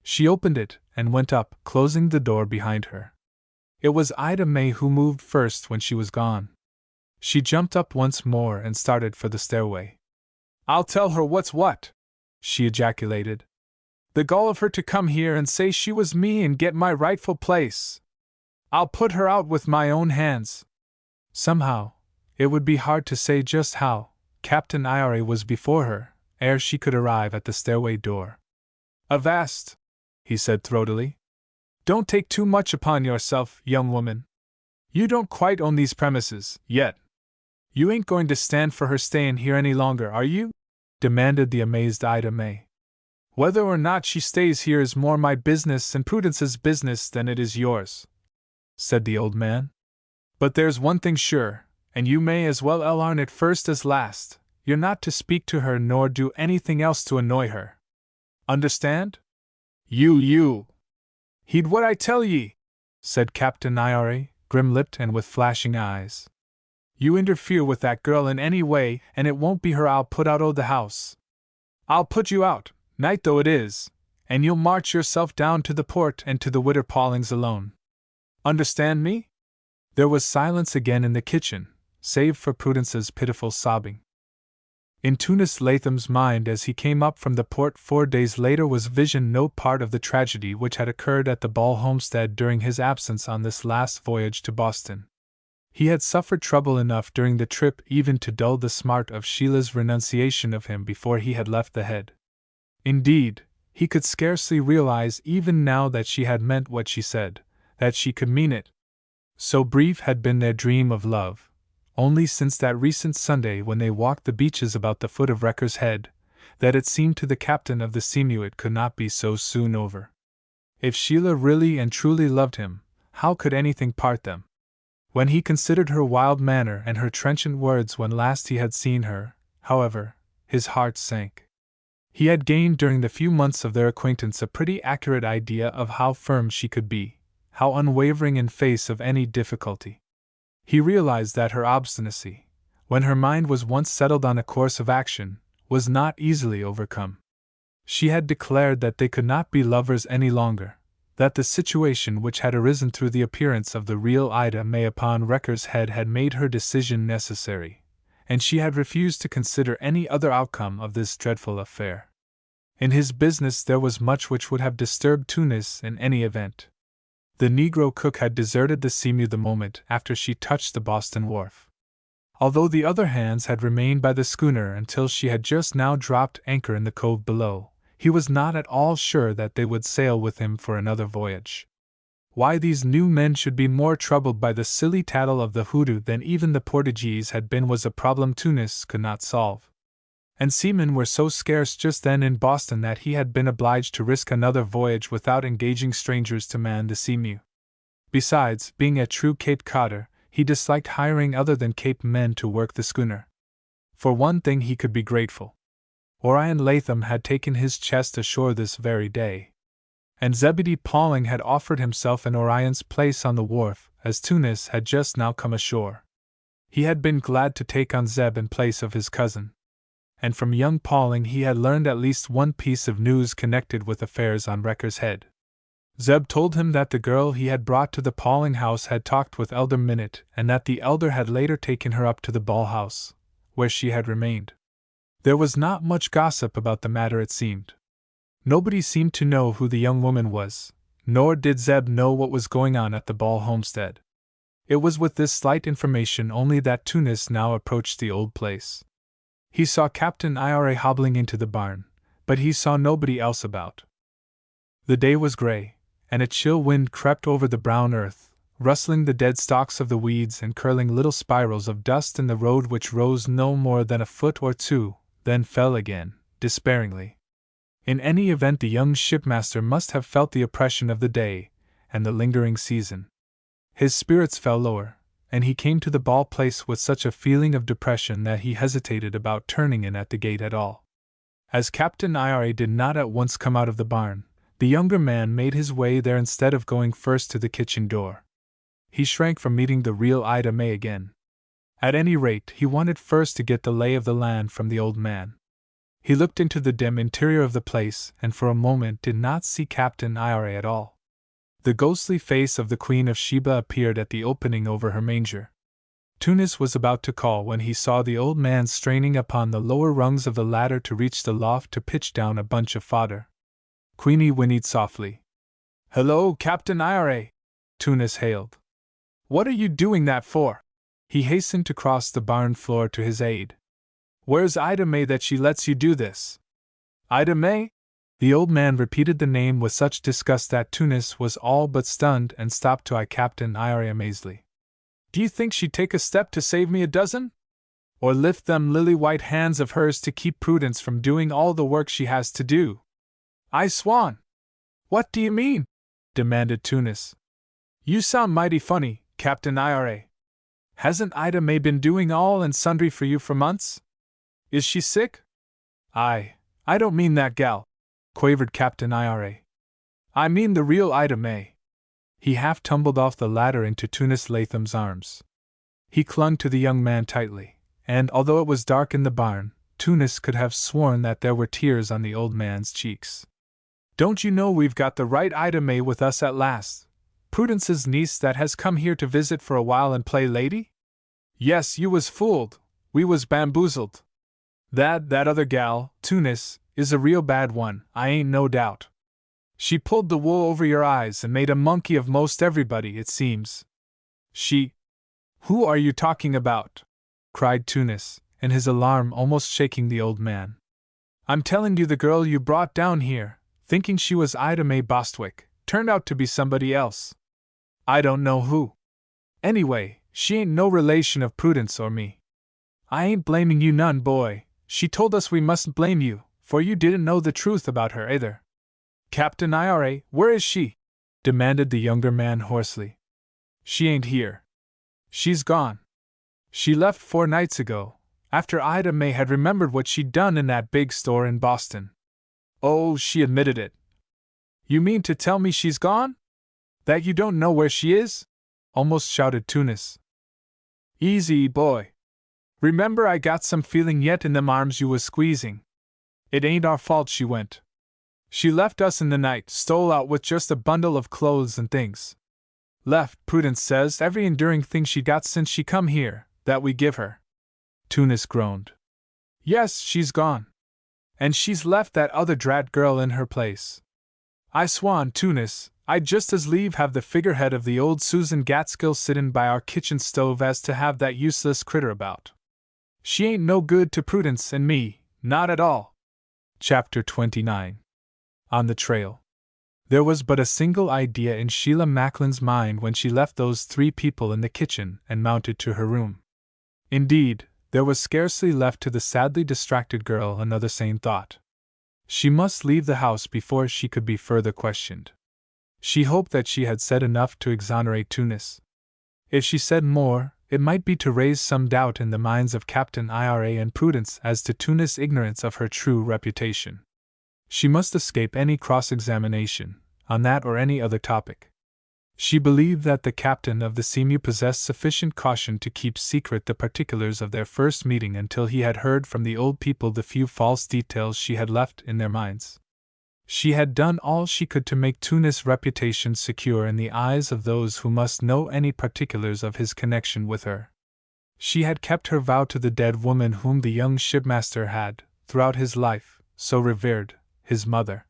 She opened it, and went up, closing the door behind her. It was Ida May who moved first when she was gone. She jumped up once more and started for the stairway. I'll tell her what's what, she ejaculated. The gall of her to come here and say she was me and get my rightful place. I'll put her out with my own hands. Somehow, it would be hard to say just how, Captain Ira was before her, ere she could arrive at the stairway door. Avast, he said throatily. Don't take too much upon yourself, young woman. You don't quite own these premises, yet. You ain't going to stand for her staying here any longer, are you? Demanded the amazed Ida May. Whether or not she stays here is more my business and Prudence's business than it is yours, said the old man. But there's one thing sure, and you may as well learn it first as last, you're not to speak to her nor do anything else to annoy her. Understand? You! Heed what I tell ye, said Captain Ira, grim-lipped and with flashing eyes. You interfere with that girl in any way, and it won't be her I'll put out o' the house. I'll put you out, night though it is, and you'll march yourself down to the port and to the Widder Pawlings alone. Understand me? There was silence again in the kitchen, save for Prudence's pitiful sobbing. In Tunis Latham's mind as he came up from the port 4 days later was visioned no part of the tragedy which had occurred at the Ball homestead during his absence on this last voyage to Boston. He had suffered trouble enough during the trip even to dull the smart of Sheila's renunciation of him before he had left the Head. Indeed, he could scarcely realize even now that she had meant what she said, that she could mean it. So brief had been their dream of love, only since that recent Sunday when they walked the beaches about the foot of Wrecker's Head, that it seemed to the captain of the Seamew it could not be so soon over. If Sheila really and truly loved him, how could anything part them? When he considered her wild manner and her trenchant words when last he had seen her, however, his heart sank. He had gained during the few months of their acquaintance a pretty accurate idea of how firm she could be, how unwavering in face of any difficulty. He realized that her obstinacy, when her mind was once settled on a course of action, was not easily overcome. She had declared that they could not be lovers any longer, that the situation which had arisen through the appearance of the real Ida.May upon Wrecker's Head had made her decision necessary, and she had refused to consider any other outcome of this dreadful affair. In his business there was much which would have disturbed Tunis in any event. The Negro cook had deserted the Seamew the moment after she touched the Boston wharf. Although the other hands had remained by the schooner until she had just now dropped anchor in the cove below, he was not at all sure that they would sail with him for another voyage. Why these new men should be more troubled by the silly tattle of the hoodoo than even the Portuguese had been was a problem Tunis could not solve. And seamen were so scarce just then in Boston that he had been obliged to risk another voyage without engaging strangers to man the Seamew. Besides, being a true Cape Codder, he disliked hiring other than Cape men to work the schooner. For one thing he could be grateful. Orion Latham had taken his chest ashore this very day. And Zebedee Pauling had offered himself in Orion's place on the wharf, as Tunis had just now come ashore. He had been glad to take on Zeb in place of his cousin. And from young Pauling he had learned at least one piece of news connected with affairs on Wrecker's Head. Zeb told him that the girl he had brought to the Pauling house had talked with Elder Minute, and that the elder had later taken her up to the ball house, where she had remained. There was not much gossip about the matter, it seemed. Nobody seemed to know who the young woman was, nor did Zeb know what was going on at the Ball homestead. It was with this slight information only that Tunis now approached the old place. He saw Captain Ira hobbling into the barn, but he saw nobody else about. The day was gray, and a chill wind crept over the brown earth, rustling the dead stalks of the weeds and curling little spirals of dust in the road which rose no more than a foot or two, then fell again, despairingly. In any event the young shipmaster must have felt the oppression of the day, and the lingering season. His spirits fell lower, and he came to the ball place with such a feeling of depression that he hesitated about turning in at the gate at all. As Captain Ira did not at once come out of the barn, the younger man made his way there instead of going first to the kitchen door. He shrank from meeting the real Ida.May again. At any rate, he wanted first to get the lay of the land from the old man. He looked into the dim interior of the place and for a moment did not see Captain Ira at all. The ghostly face of the Queen of Sheba appeared at the opening over her manger. Tunis was about to call when he saw the old man straining upon the lower rungs of the ladder to reach the loft to pitch down a bunch of fodder. Queenie whinnied softly. "Hello, Captain Ira," Tunis hailed. "What are you doing that for?" He hastened to cross the barn floor to his aid. "Where's Ida.May that she lets you do this?" "Ida.May?" The old man repeated the name with such disgust that Tunis was all but stunned and stopped to eye Captain Ira amazedly. "Do you think she'd take a step to save me a dozen? Or lift them lily-white hands of hers to keep Prudence from doing all the work she has to do? I swan!" "What do you mean?" demanded Tunis. "You sound mighty funny, Captain Ira. Hasn't Ida.May been doing all and sundry for you for months? Is she sick?" I don't mean that gal," quavered Captain Ira. "I mean the real Ida.May." He half tumbled off the ladder into Tunis Latham's arms. He clung to the young man tightly, and although it was dark in the barn, Tunis could have sworn that there were tears on the old man's cheeks. "Don't you know we've got the right Ida.May with us at last? Prudence's niece that has come here to visit for a while and play lady? Yes, you was fooled, we was bamboozled. That other gal, Tunis, is a real bad one, I ain't no doubt. She pulled the wool over your eyes and made a monkey of most everybody, it seems. She—" "Who are you talking about?" cried Tunis, in his alarm almost shaking the old man. "I'm telling you the girl you brought down here, thinking she was Ida.May Bostwick, turned out to be somebody else. I don't know who. Anyway, She ain't no relation of Prudence or me. I ain't blaming you none, boy. She told us we mustn't blame you, for you didn't know the truth about her either. Captain Ira, where is she? Demanded the younger man hoarsely. She ain't here. She's gone. She left 4 nights ago, after Ida May had remembered what she'd done in that big store in Boston. Oh, she admitted it. You mean to tell me she's gone? That you don't know where she is? Almost shouted Tunis. Easy, boy. Remember, I got some feeling yet in them arms you was squeezing. It ain't our fault she went. She left us in the night, stole out with just a bundle of clothes and things. Left, Prudence says, every enduring thing she got since she come here, that we give her. Tunis groaned. Yes, she's gone. And she's left that other drat girl in her place. I swan, Tunis, I'd just as lieve have the figurehead of the old Susan Gaitskill sittin' by our kitchen stove as to have that useless critter about. She ain't no good to Prudence and me, not at all. Chapter 29. On the trail. There was but a single idea in Sheila Macklin's mind when she left those 3 people in the kitchen and mounted to her room. Indeed, there was scarcely left to the sadly distracted girl another sane thought. She must leave the house before she could be further questioned. She hoped that she had said enough to exonerate Tunis. If she said more, it might be to raise some doubt in the minds of Captain Ira and Prudence as to Tunis' ignorance of her true reputation. She must escape any cross-examination, on that or any other topic. She believed that the captain of the Seamew possessed sufficient caution to keep secret the particulars of their first meeting until he had heard from the old people the few false details she had left in their minds. She had done all she could to make Tunis' reputation secure in the eyes of those who must know any particulars of his connection with her. She had kept her vow to the dead woman whom the young shipmaster had, throughout his life, so revered, his mother.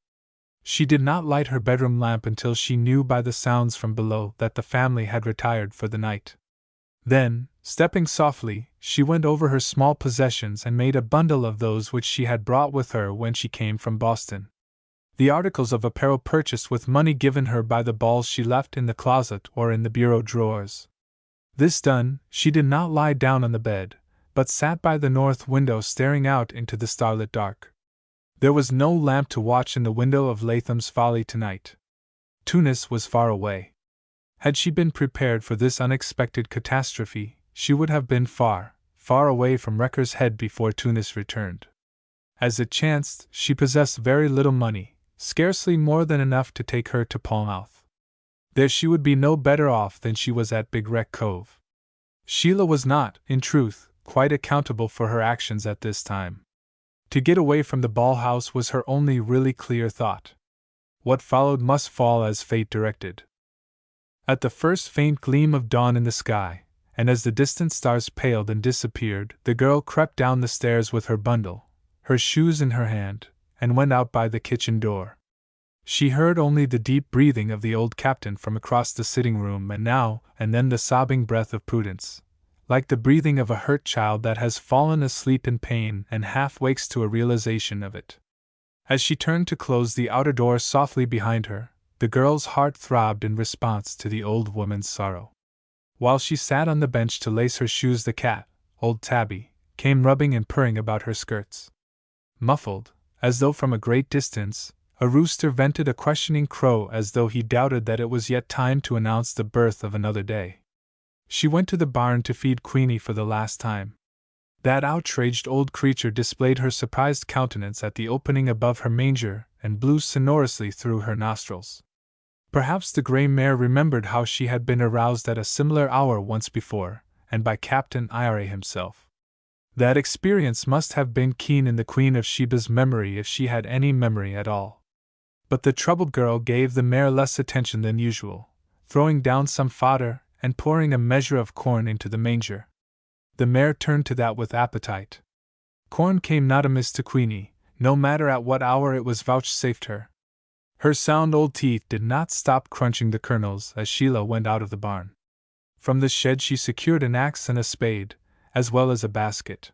She did not light her bedroom lamp until she knew by the sounds from below that the family had retired for the night. Then, stepping softly, she went over her small possessions and made a bundle of those which she had brought with her when she came from Boston. The articles of apparel purchased with money given her by the balls she left in the closet or in the bureau drawers. This done, she did not lie down on the bed, but sat by the north window staring out into the starlit dark. There was no lamp to watch in the window of Latham's Folly tonight. Tunis was far away. Had she been prepared for this unexpected catastrophe, she would have been far, far away from Wrecker's Head before Tunis returned. As it chanced, she possessed very little money, scarcely more than enough to take her to Palmouth. There she would be no better off than she was at Big Wreck Cove. Sheila was not, in truth, quite accountable for her actions at this time. To get away from the ball house was her only really clear thought. What followed must fall as fate directed. At the first faint gleam of dawn in the sky, and as the distant stars paled and disappeared, the girl crept down the stairs with her bundle, her shoes in her hand, and went out by the kitchen door. She heard only the deep breathing of the old captain from across the sitting room, and now and then the sobbing breath of Prudence, like the breathing of a hurt child that has fallen asleep in pain and half wakes to a realization of it. As she turned to close the outer door softly behind her, the girl's heart throbbed in response to the old woman's sorrow. While she sat on the bench to lace her shoes, the cat, old Tabby, came rubbing and purring about her skirts. Muffled, as though from a great distance, a rooster vented a questioning crow as though he doubted that it was yet time to announce the birth of another day. She went to the barn to feed Queenie for the last time. That outraged old creature displayed her surprised countenance at the opening above her manger and blew sonorously through her nostrils. Perhaps the gray mare remembered how she had been aroused at a similar hour once before, and by Captain Ira himself. That experience must have been keen in the Queen of Sheba's memory if she had any memory at all. But the troubled girl gave the mare less attention than usual, throwing down some fodder and pouring a measure of corn into the manger. The mare turned to that with appetite. Corn came not amiss to Queenie, no matter at what hour it was vouchsafed her. Her sound old teeth did not stop crunching the kernels as Sheila went out of the barn. From the shed she secured an axe and a spade, as well as a basket.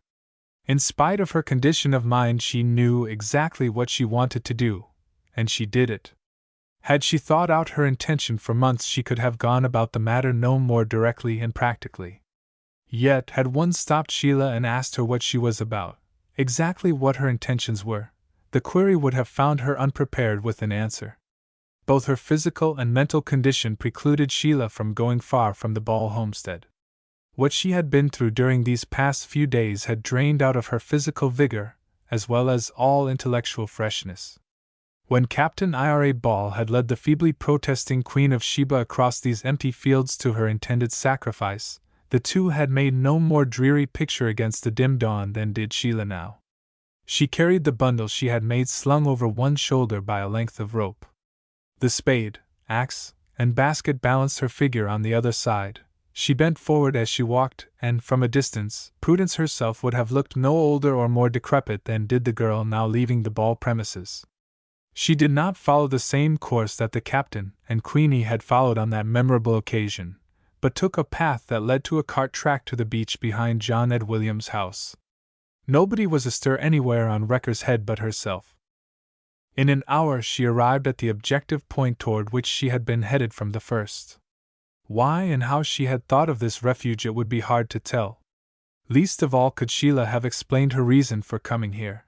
In spite of her condition of mind, she knew exactly what she wanted to do, and she did it. Had she thought out her intention for months, she could have gone about the matter no more directly and practically. Yet, had one stopped Sheila and asked her what she was about, exactly what her intentions were, the query would have found her unprepared with an answer. Both her physical and mental condition precluded Sheila from going far from the Ball homestead. What she had been through during these past few days had drained out of her physical vigor, as well as all intellectual freshness. When Captain Ira Ball had led the feebly protesting Queen of Sheba across these empty fields to her intended sacrifice, the two had made no more dreary picture against the dim dawn than did Sheila now. She carried the bundle she had made slung over one shoulder by a length of rope. The spade, axe, and basket balanced her figure on the other side. She bent forward as she walked, and from a distance, Prudence herself would have looked no older or more decrepit than did the girl now leaving the ball premises. She did not follow the same course that the captain and Queenie had followed on that memorable occasion, but took a path that led to a cart track to the beach behind John Ed Williams' house. Nobody was astir anywhere on Wrecker's Head but herself. In an hour she arrived at the objective point toward which she had been headed from the first. Why and how she had thought of this refuge it would be hard to tell. Least of all could Sheila have explained her reason for coming here.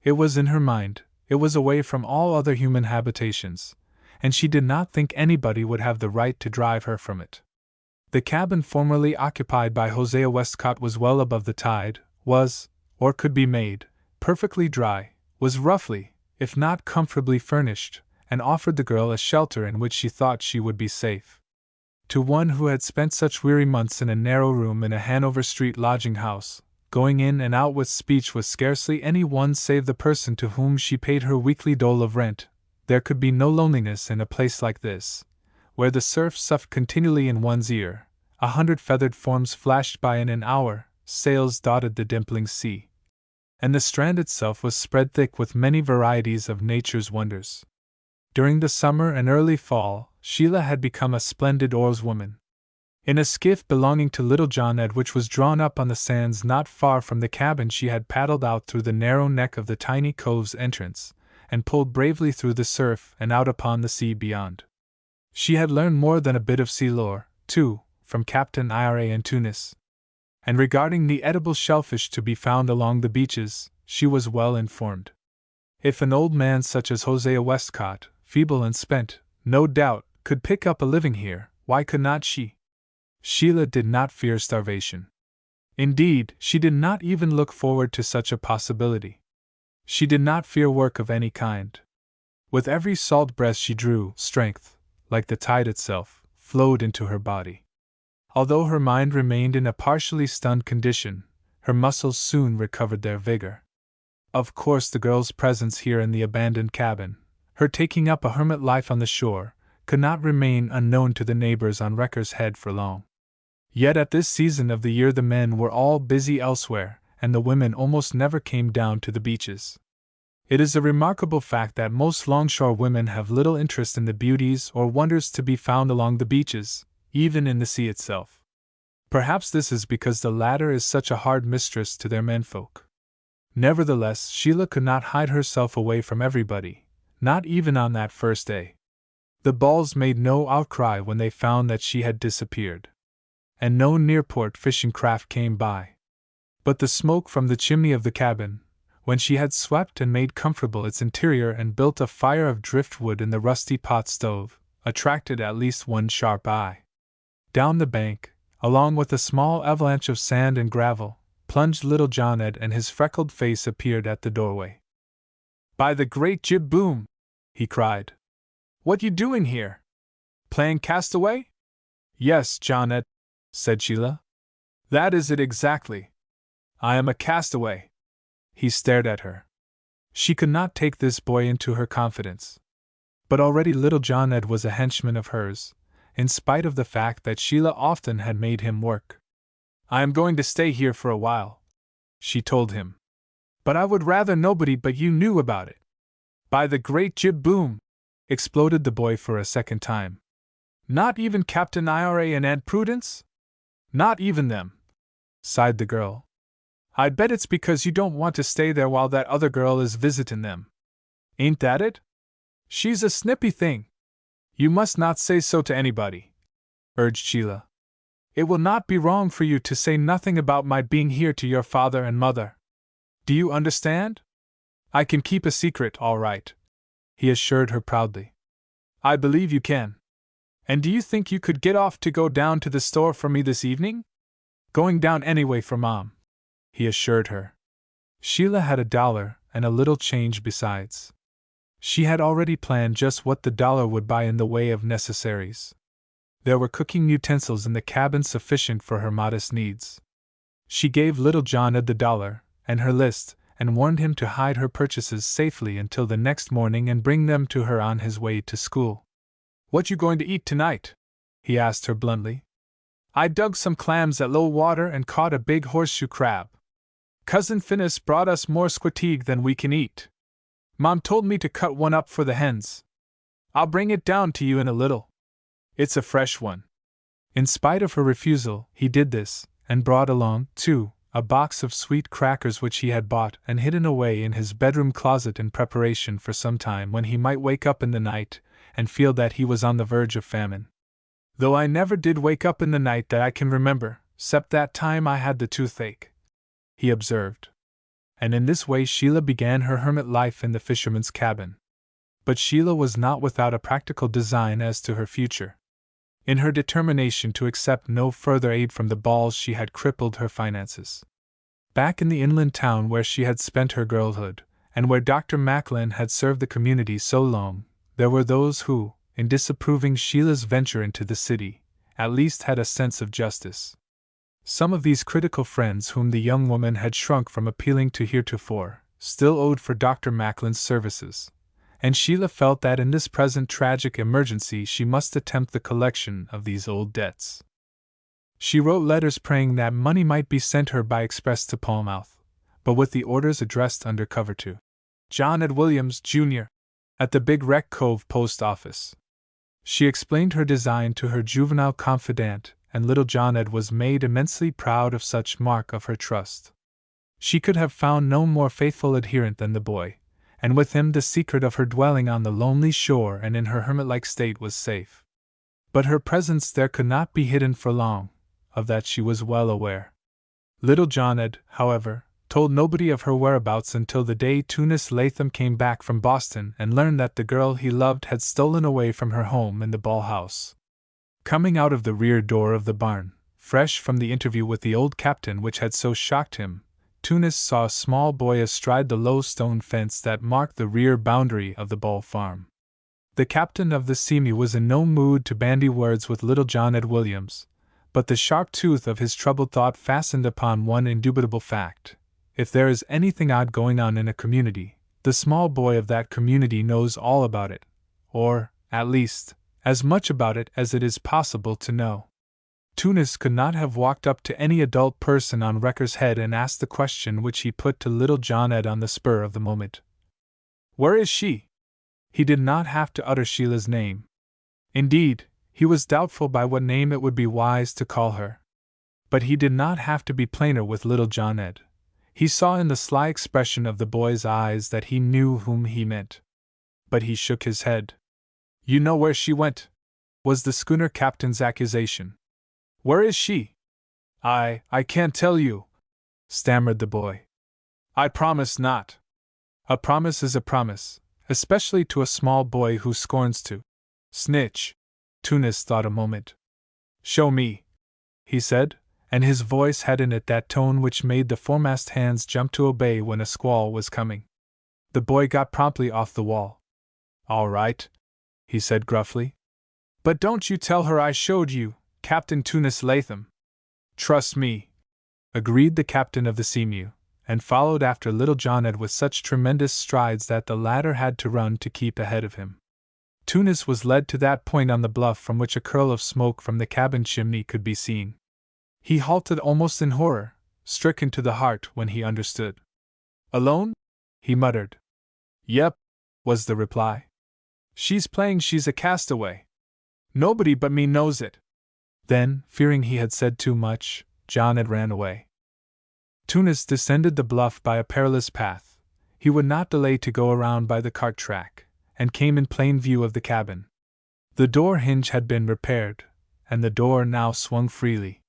It was in her mind, it was away from all other human habitations, and she did not think anybody would have the right to drive her from it. The cabin formerly occupied by Hosea Westcott was well above the tide, was, or could be made, perfectly dry, was roughly, if not comfortably furnished, and offered the girl a shelter in which she thought she would be safe. To one who had spent such weary months in a narrow room in a Hanover Street lodging house, going in and out with speech with scarcely any one save the person to whom she paid her weekly dole of rent, there could be no loneliness in a place like this, where the surf soughed continually in one's ear, 100 feathered forms flashed by in an hour, sails dotted the dimpling sea, and the strand itself was spread thick with many varieties of nature's wonders. During the summer and early fall, Sheila had become a splendid oarswoman. In a skiff belonging to little John Ed, which was drawn up on the sands not far from the cabin, she had paddled out through the narrow neck of the tiny cove's entrance, and pulled bravely through the surf and out upon the sea beyond. She had learned more than a bit of sea lore, too, from Captain Ira in Tunis. And regarding the edible shellfish to be found along the beaches, she was well informed. If an old man such as Hosea Westcott, feeble and spent, no doubt, could pick up a living here, why could not she? Sheila did not fear starvation. Indeed, she did not even look forward to such a possibility. She did not fear work of any kind. With every salt breath she drew, strength, like the tide itself, flowed into her body. Although her mind remained in a partially stunned condition, her muscles soon recovered their vigor. Of course, the girl's presence here in the abandoned cabin, her taking up a hermit life on the shore, could not remain unknown to the neighbors on Wrecker's Head for long. Yet at this season of the year the men were all busy elsewhere, and the women almost never came down to the beaches. It is a remarkable fact that most longshore women have little interest in the beauties or wonders to be found along the beaches, even in the sea itself. Perhaps this is because the latter is such a hard mistress to their menfolk. Nevertheless, Sheila could not hide herself away from everybody, not even on that first day. The Balls made no outcry when they found that she had disappeared, and no nearport fishing craft came by. But the smoke from the chimney of the cabin, when she had swept and made comfortable its interior and built a fire of driftwood in the rusty pot stove, attracted at least one sharp eye. Down the bank, along with a small avalanche of sand and gravel, plunged little John Ed, and his freckled face appeared at the doorway. "By the great jib boom!" he cried. "What you doing here? Playing castaway?" "Yes, John Ed," said Sheila. "That is it exactly. I am a castaway." He stared at her. She could not take this boy into her confidence. But already little John Ed was a henchman of hers, in spite of the fact that Sheila often had made him work. "I am going to stay here for a while," she told him. "But I would rather nobody but you knew about it." "By the great jib boom!" exploded the boy for a second time. "Not even Captain Ira and Aunt Prudence?" "Not even them," sighed the girl. "I bet it's because you don't want to stay there while that other girl is visitin' them. Ain't that it? She's a snippy thing, You must not say so to anybody, urged Sheila. It will not be wrong for you to say nothing about my being here to your father and mother. Do you understand? I can keep a secret, all right, he assured her proudly. I believe you can. And do you think you could get off to go down to the store for me this evening? Going down anyway for Mom, he assured her. Sheila had $1 and a little change besides. She had already planned just what the dollar would buy in the way of necessaries. There were cooking utensils in the cabin sufficient for her modest needs. She gave little John Ed the $1 and her list, and warned him to hide her purchases safely until the next morning and bring them to her on his way to school. What you going to eat tonight? He asked her bluntly. I dug some clams at low water and caught a big horseshoe crab. Cousin Phineas brought us more squetig than we can eat. Mom told me to cut one up for the hens. I'll bring it down to you in a little. It's a fresh one. In spite of her refusal, he did this, and brought along, too, a box of sweet crackers which he had bought and hidden away in his bedroom closet in preparation for some time when he might wake up in the night and feel that he was on the verge of famine. Though I never did wake up in the night that I can remember, 'cept that time I had the toothache, he observed. And in this way Sheila began her hermit life in the fisherman's cabin. But Sheila was not without a practical design as to her future. In her determination to accept no further aid from the balls, she had crippled her finances. Back in the inland town where she had spent her girlhood, and where Dr. Macklin had served the community so long, there were those who, in disapproving Sheila's venture into the city, at least had a sense of justice. Some of these critical friends whom the young woman had shrunk from appealing to heretofore, still owed for Dr. Macklin's services, and Sheila felt that in this present tragic emergency she must attempt the collection of these old debts. She wrote letters praying that money might be sent her by express to Palmouth, but with the orders addressed under cover to John Ed Williams, Jr., at the Big Wreck Cove post office. She explained her design to her juvenile confidant, and little John Ed was made immensely proud of such mark of her trust. She could have found no more faithful adherent than the boy, and with him the secret of her dwelling on the lonely shore and in her hermit-like state was safe. But her presence there could not be hidden for long, of that she was well aware. Little John Ed, however, told nobody of her whereabouts until the day Tunis Latham came back from Boston and learned that the girl he loved had stolen away from her home in the Ball House. Coming out of the rear door of the barn, fresh from the interview with the old captain which had so shocked him, Tunis saw a small boy astride the low stone fence that marked the rear boundary of the Ball farm. The captain of the Seamew was in no mood to bandy words with little John Ed Williams, but the sharp tooth of his troubled thought fastened upon one indubitable fact. If there is anything odd going on in a community, the small boy of that community knows all about it, or, at least, as much about it as it is possible to know. Tunis could not have walked up to any adult person on Wrecker's Head and asked the question which he put to little John Ed on the spur of the moment. Where is she? He did not have to utter Sheila's name. Indeed, he was doubtful by what name it would be wise to call her. But he did not have to be plainer with little John Ed. He saw in the sly expression of the boy's eyes that he knew whom he meant. But he shook his head. You know where she went, was the schooner captain's accusation. Where is she? I can't tell you, stammered the boy. I promise not. A promise is a promise, especially to a small boy who scorns to snitch. Tunis thought a moment. Show me, he said, and his voice had in it that tone which made the foremast hands jump to obey when a squall was coming. The boy got promptly off the wall. All right, he said gruffly. But don't you tell her I showed you, Captain Tunis Latham. Trust me, agreed the captain of the Seamew, and followed after little John Ed with such tremendous strides that the latter had to run to keep ahead of him. Tunis was led to that point on the bluff from which a curl of smoke from the cabin chimney could be seen. He halted almost in horror, stricken to the heart when he understood. Alone? He muttered. Yep, was the reply. She's playing she's a castaway. Nobody but me knows it. Then, fearing he had said too much, John Ed ran away. Tunis descended the bluff by a perilous path. He would not delay to go around by the cart track, and came in plain view of the cabin. The door hinge had been repaired, and the door now swung freely.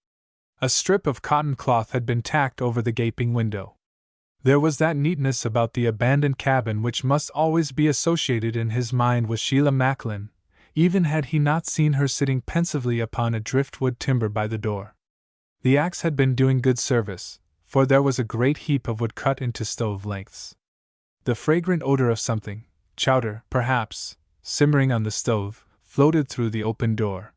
A strip of cotton cloth had been tacked over the gaping window. There was that neatness about the abandoned cabin which must always be associated in his mind with Sheila Macklin, even had he not seen her sitting pensively upon a driftwood timber by the door. The axe had been doing good service, for there was a great heap of wood cut into stove lengths. The fragrant odor of something, chowder, perhaps, simmering on the stove, floated through the open door.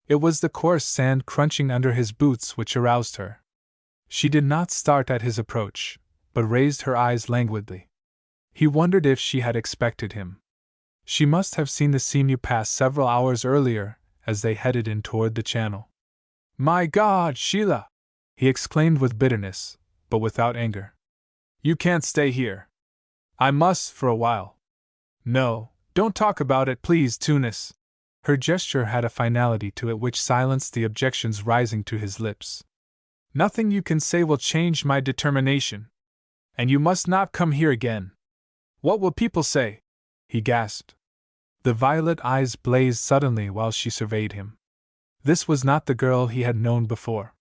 It was the coarse sand crunching under his boots which aroused her. She did not start at his approach, but raised her eyes languidly. He wondered if she had expected him. She must have seen the Seamew pass several hours earlier, as they headed in toward the channel. "My God, Sheila!" he exclaimed with bitterness, but without anger. "You can't stay here. I must for a while." "No, don't talk about it, please, Tunis." Her gesture had a finality to it which silenced the objections rising to his lips. "Nothing you can say will change my determination. And you must not come here again." "What will people say?" he gasped. The violet eyes blazed suddenly while she surveyed him. This was not the girl he had known before.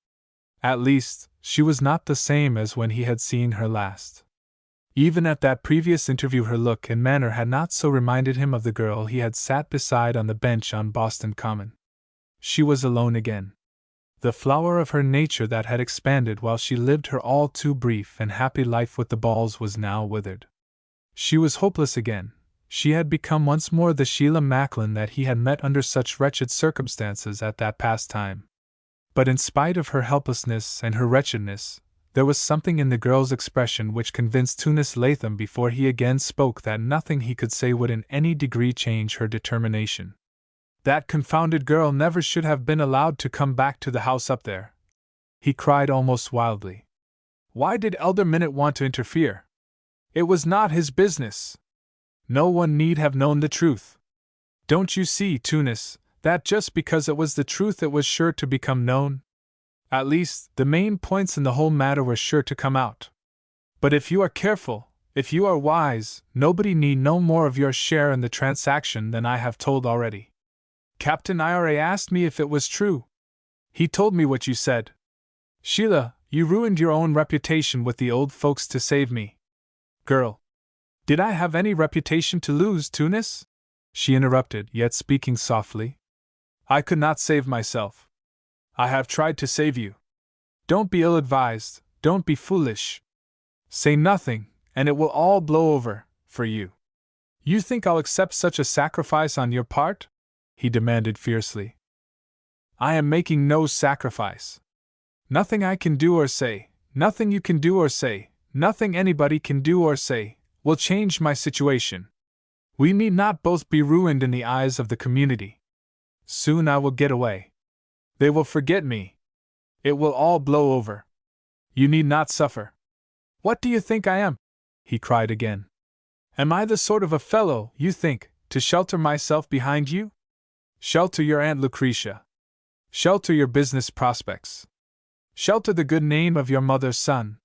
At least, she was not the same as when he had seen her last. Even at that previous interview her look and manner had not so reminded him of the girl he had sat beside on the bench on Boston Common. She was alone again. The flower of her nature that had expanded while she lived her all too brief and happy life with the Balls was now withered. She was hopeless again. She had become once more the Sheila Macklin that he had met under such wretched circumstances at that past time. But in spite of her helplessness and her wretchedness, there was something in the girl's expression which convinced Tunis Latham before he again spoke that nothing he could say would in any degree change her determination. "That confounded girl never should have been allowed to come back to the house up there," he cried almost wildly. "Why did Elder Minute want to interfere? It was not his business. No one need have known the truth. Don't you see, Tunis, that just because it was the truth it was sure to become known? At least, the main points in the whole matter were sure to come out. But if you are careful, if you are wise, nobody need know more of your share in the transaction than I have told already. Captain Ira asked me if it was true. He told me what you said. Sheila, you ruined your own reputation with the old folks to save me." "Girl, did I have any reputation to lose, Tunis?" she interrupted, yet speaking softly. "I could not save myself. I have tried to save you. Don't be ill-advised, don't be foolish. Say nothing, and it will all blow over, for you." "You think I'll accept such a sacrifice on your part?" he demanded fiercely. "I am making no sacrifice. Nothing I can do or say, nothing you can do or say, nothing anybody can do or say, will change my situation. We need not both be ruined in the eyes of the community. Soon I will get away. They will forget me. It will all blow over. You need not suffer." "What do you think I am?" he cried again. "Am I the sort of a fellow, you think, to shelter myself behind you? Shelter your Aunt Lucretia. Shelter your business prospects. Shelter the good name of your mother's son.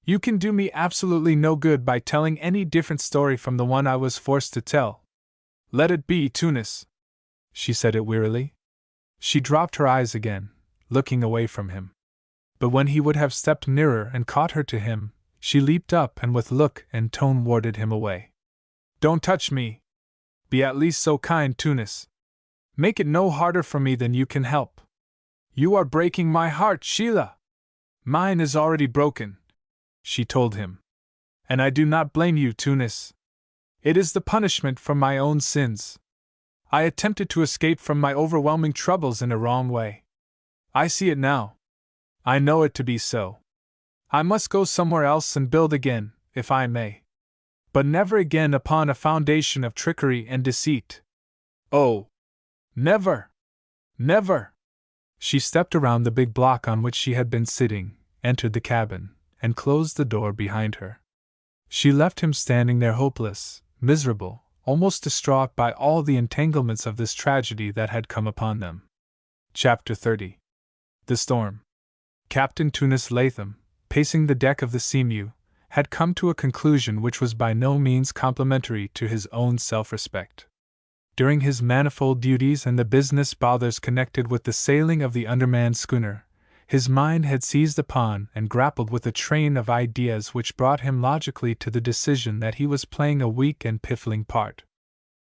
You can do me absolutely no good by telling any different story from the one I was forced to tell. Let it be, Tunis." She said it wearily. She dropped her eyes again, looking away from him. But when he would have stepped nearer and caught her to him, she leaped up and with look and tone warded him away. "Don't touch me. Be at least so kind, Tunis. Make it no harder for me than you can help. You are breaking my heart, Sheila." "Mine is already broken," she told him. "And I do not blame you, Tunis. It is the punishment for my own sins. I attempted to escape from my overwhelming troubles in a wrong way. I see it now. I know it to be so. I must go somewhere else and build again, if I may. But never again upon a foundation of trickery and deceit. Oh! Never! Never!" She stepped around the big block on which she had been sitting, entered the cabin, and closed the door behind her. She left him standing there hopeless, miserable, almost distraught by all the entanglements of this tragedy that had come upon them. Chapter 30. The Storm. Captain Tunis Latham, pacing the deck of the Seamew, had come to a conclusion which was by no means complimentary to his own self-respect. during his manifold duties and the business bothers connected with the sailing of the undermanned schooner, his mind had seized upon and grappled with a train of ideas which brought him logically to the decision that he was playing a weak and piffling part.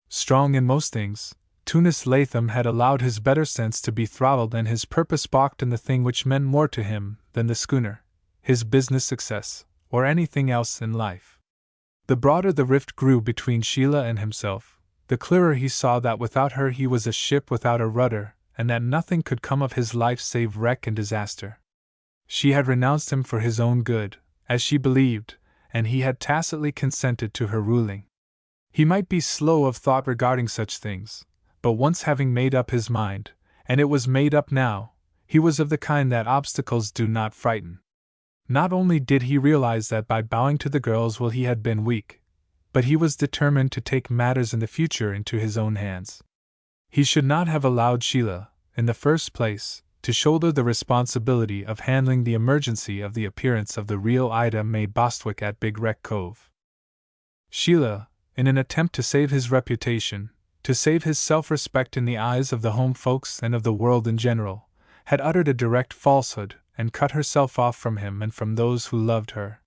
Strong in most things, Tunis Latham had allowed his better sense to be throttled and his purpose balked in the thing which meant more to him than the schooner, his business success, or anything else in life. The broader the rift grew between Sheila and himself, the clearer he saw that without her he was a ship without a rudder, and that nothing could come of his life save wreck and disaster. She had renounced him for his own good, as she believed, and he had tacitly consented to her ruling. He might be slow of thought regarding such things, but once having made up his mind, and it was made up now, he was of the kind that obstacles do not frighten. Not only did he realize that by bowing to the girl's will he had been weak, but he was determined to take matters in the future into his own hands. He should not have allowed Sheila, in the first place, to shoulder the responsibility of handling the emergency of the appearance of the real Ida-Mae Bostwick at Big Wreck Cove. Sheila, in an attempt to save his reputation, to save his self-respect in the eyes of the home folks and of the world in general, had uttered a direct falsehood and cut herself off from him and from those who loved her.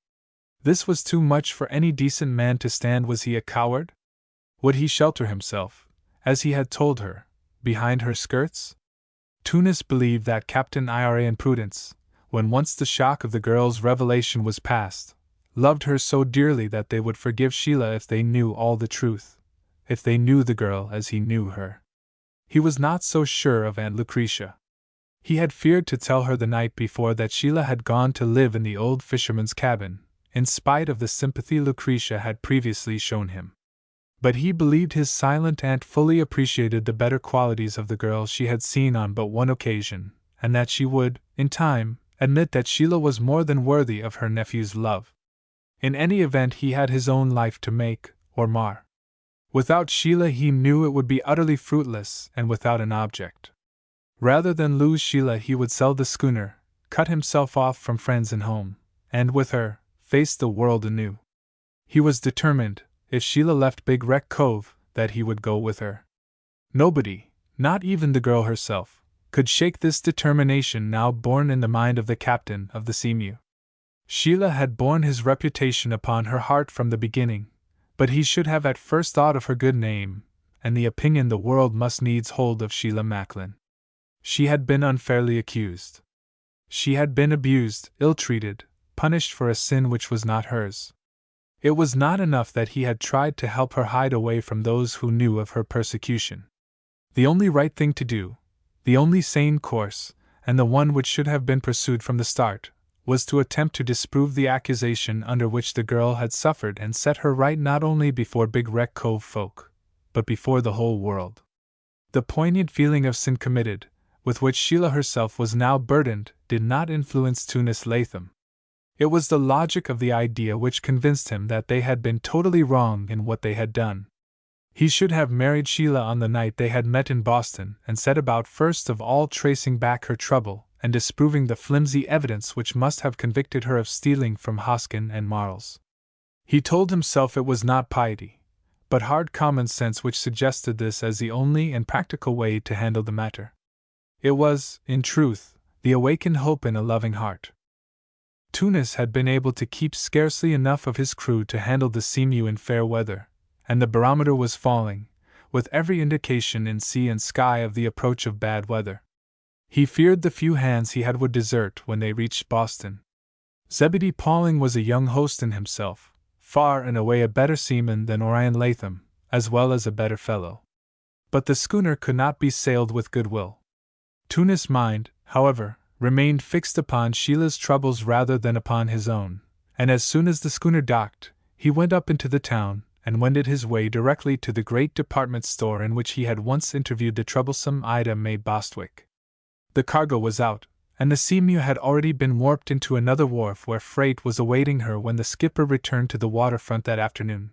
This was too much for any decent man to stand. Was he a coward? Would he shelter himself, as he had told her, behind her skirts? Tunis believed that Captain Ira and Prudence, when once the shock of the girl's revelation was past, loved her so dearly that they would forgive Sheila if they knew all the truth, if they knew the girl as he knew her. He was not so sure of Aunt Lucretia. He had feared to tell her the night before that Sheila had gone to live in the old fisherman's cabin, in spite of the sympathy Lucretia had previously shown him. But he believed his silent aunt fully appreciated the better qualities of the girl she had seen on but one occasion, and that she would, in time, admit that Sheila was more than worthy of her nephew's love. In any event, he had his own life to make, or mar. Without Sheila he knew it would be utterly fruitless and without an object. Rather than lose Sheila he would sell the schooner, cut himself off from friends and home, and with her, face the world anew. He was determined, if Sheila left Big Wreck Cove, that he would go with her. Nobody, not even the girl herself, could shake this determination now born in the mind of the captain of the Seamew. Sheila had borne his reputation upon her heart from the beginning, but he should have at first thought of her good name, and the opinion the world must needs hold of Sheila Macklin. She had been unfairly accused. She had been abused, ill-treated, punished for a sin which was not hers. It was not enough that he had tried to help her hide away from those who knew of her persecution. The only right thing to do, the only sane course, and the one which should have been pursued from the start, was to attempt to disprove the accusation under which the girl had suffered and set her right not only before Big Wreck Cove folk, but before the whole world. The poignant feeling of sin committed, with which Sheila herself was now burdened, did not influence Tunis Latham. It was the logic of the idea which convinced him that they had been totally wrong in what they had done. He should have married Sheila on the night they had met in Boston and set about first of all tracing back her trouble and disproving the flimsy evidence which must have convicted her of stealing from Hoskin and Marles. He told himself it was not piety, but hard common sense which suggested this as the only and practical way to handle the matter. It was, in truth, the awakened hope in a loving heart. Tunis had been able to keep scarcely enough of his crew to handle the Seamew in fair weather, and the barometer was falling, with every indication in sea and sky of the approach of bad weather. He feared the few hands he had would desert when they reached Boston. Zebedee Pauling was a young host in himself, far and away a better seaman than Orion Latham, as well as a better fellow. But the schooner could not be sailed with goodwill. Tunis' mind, however, remained fixed upon Sheila's troubles rather than upon his own, and as soon as the schooner docked, he went up into the town and wended his way directly to the great department store in which he had once interviewed the troublesome Ida-Mae Bostwick. The cargo was out, and the Seamew had already been warped into another wharf where freight was awaiting her when the skipper returned to the waterfront that afternoon.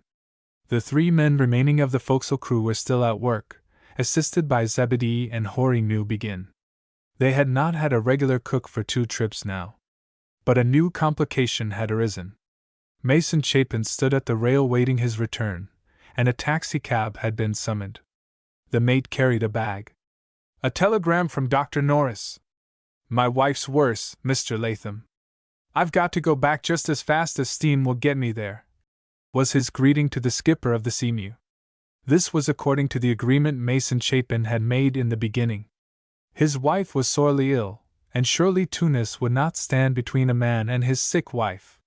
The 3 men remaining of the forecastle crew were still at work, assisted by Zebedee and Horry New Begin. They had not had a regular cook for 2 trips now. But a new complication had arisen. Mason Chapin stood at the rail waiting his return, and a taxicab had been summoned. The mate carried a bag. A telegram from Dr. Norris. My wife's worse, Mr. Latham. I've got to go back just as fast as steam will get me there, was his greeting to the skipper of the Seamew. This was according to the agreement Mason Chapin had made in the beginning. His wife was sorely ill, and surely Tunis would not stand between a man and his sick wife.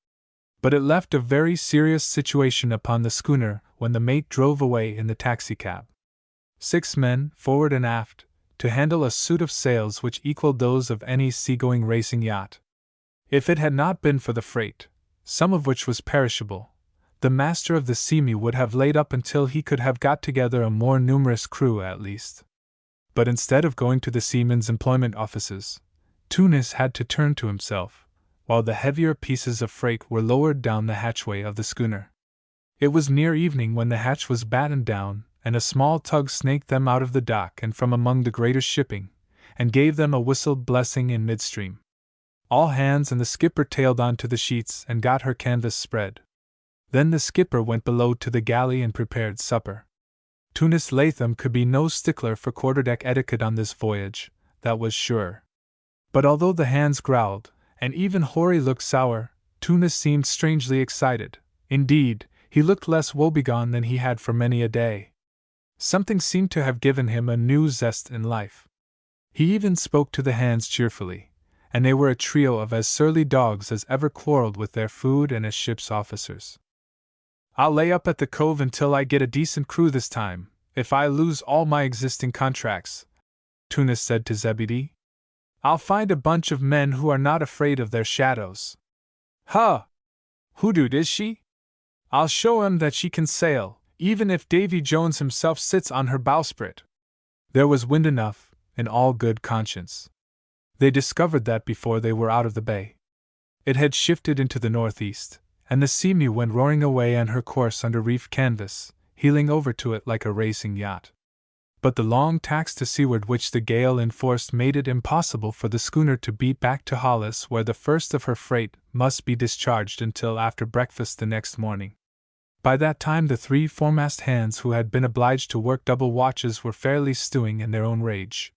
But it left a very serious situation upon the schooner when the mate drove away in the taxicab. 6 men, forward and aft, to handle a suit of sails which equaled those of any seagoing racing yacht. If it had not been for the freight, some of which was perishable, the master of the Seamew would have laid up until he could have got together a more numerous crew at least. But instead of going to the Seamen's Employment Offices, Tunis had to turn to himself, while the heavier pieces of freight were lowered down the hatchway of the schooner. It was near evening when the hatch was battened down, and a small tug snaked them out of the dock and from among the greater shipping, and gave them a whistled blessing in midstream. All hands and the skipper tailed on to the sheets and got her canvas spread. Then the skipper went below to the galley and prepared supper. Tunis Latham could be no stickler for quarterdeck etiquette on this voyage, that was sure. But although the hands growled, and even Horry looked sour, Tunis seemed strangely excited. Indeed, he looked less woebegone than he had for many a day. Something seemed to have given him a new zest in life. He even spoke to the hands cheerfully, and they were a trio of as surly dogs as ever quarreled with their food and as ship's officers. I'll lay up at the Cove until I get a decent crew this time, if I lose all my existing contracts, Tunis said to Zebedee. I'll find a bunch of men who are not afraid of their shadows. Huh! Hoodooed is she? I'll show 'em that she can sail, even if Davy Jones himself sits on her bowsprit. There was wind enough, in all good conscience. They discovered that before they were out of the bay. It had shifted into the northeast, and the Seamew went roaring away on her course under reefed canvas, heeling over to it like a racing yacht. But the long tacks to seaward which the gale enforced made it impossible for the schooner to beat back to Hollis, where the first of her freight must be discharged, until after breakfast the next morning. By that time the 3 foremast hands who had been obliged to work double watches were fairly stewing in their own rage.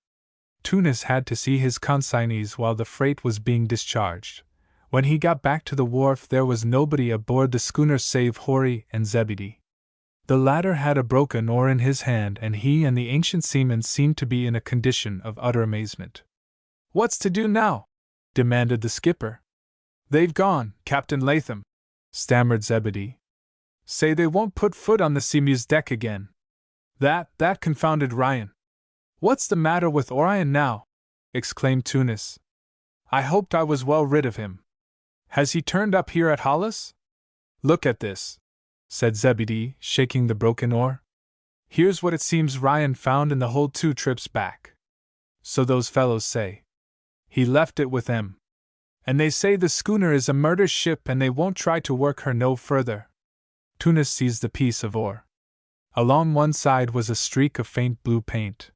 Tunis had to see his consignees while the freight was being discharged. When he got back to the wharf there was nobody aboard the schooner save Horry and Zebedee. The latter had a broken oar in his hand, and he and the ancient seaman seemed to be in a condition of utter amazement. What's to do now? Demanded the skipper. They've gone, Captain Latham, stammered Zebedee. Say they won't put foot on the Seamew's deck again. That confounded Ryan. What's the matter with Orion now? Exclaimed Tunis. I hoped I was well rid of him. Has he turned up here at Hollis? Look at this, said Zebedee, shaking the broken oar. Here's what it seems Ryan found in the hold 2 trips back. So those fellows say. He left it with them. And they say the schooner is a murder ship and they won't try to work her no further. Tunis seized the piece of oar. Along one side was a streak of faint blue paint.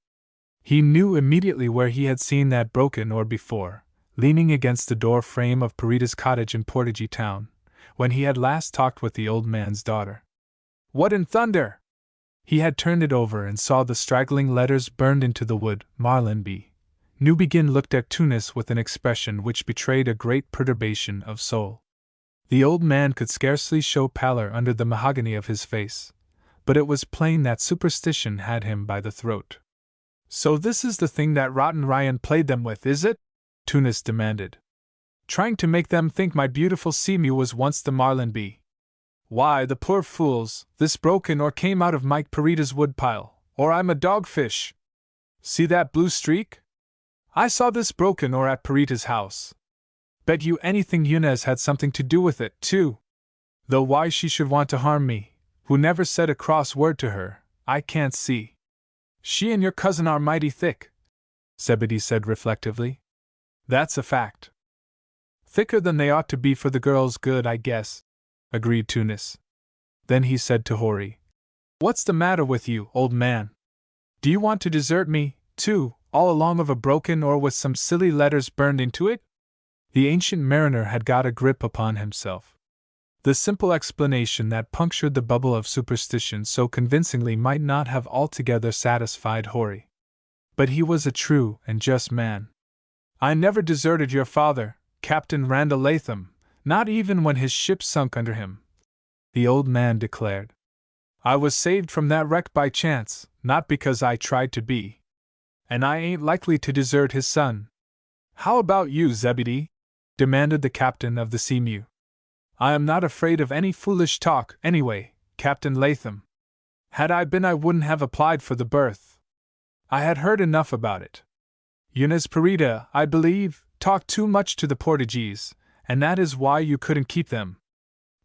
He knew immediately where he had seen that broken oar before, leaning against the door frame of Parita's cottage in Portagee Town, when he had last talked with the old man's daughter. What in thunder? He had turned it over and saw the straggling letters burned into the wood, Marlinby. Newbegin looked at Tunis with an expression which betrayed a great perturbation of soul. The old man could scarcely show pallor under the mahogany of his face, but it was plain that superstition had him by the throat. So this is the thing that rotten Ryan played them with, is it? Tunis demanded. Trying to make them think my beautiful Seamew was once the Marlinby. Why, the poor fools, this broken oar came out of Mike Parita's woodpile, or I'm a dogfish. See that blue streak? I saw this broken oar at Parita's house. Bet you anything Yunez had something to do with it, too. Though why she should want to harm me, who never said a cross word to her, I can't see. She and your cousin are mighty thick, Zebedee said reflectively. That's a fact. Thicker than they ought to be for the girl's good, I guess, agreed Tunis. Then he said to Horry, What's the matter with you, old man? Do you want to desert me, too, all along of a broken oar with some silly letters burned into it? The ancient mariner had got a grip upon himself. The simple explanation that punctured the bubble of superstition so convincingly might not have altogether satisfied Horry. But he was a true and just man. "I never deserted your father, Captain Randall Latham, not even when his ship sunk under him," the old man declared. "I was saved from that wreck by chance, not because I tried to be. And I ain't likely to desert his son." "How about you, Zebedee?" demanded the captain of the Seamew. "I am not afraid of any foolish talk, anyway, Captain Latham. Had I been, I wouldn't have applied for the berth. I had heard enough about it. Eunice Parida, I believe, talked too much to the Portuguese, and that is why you couldn't keep them.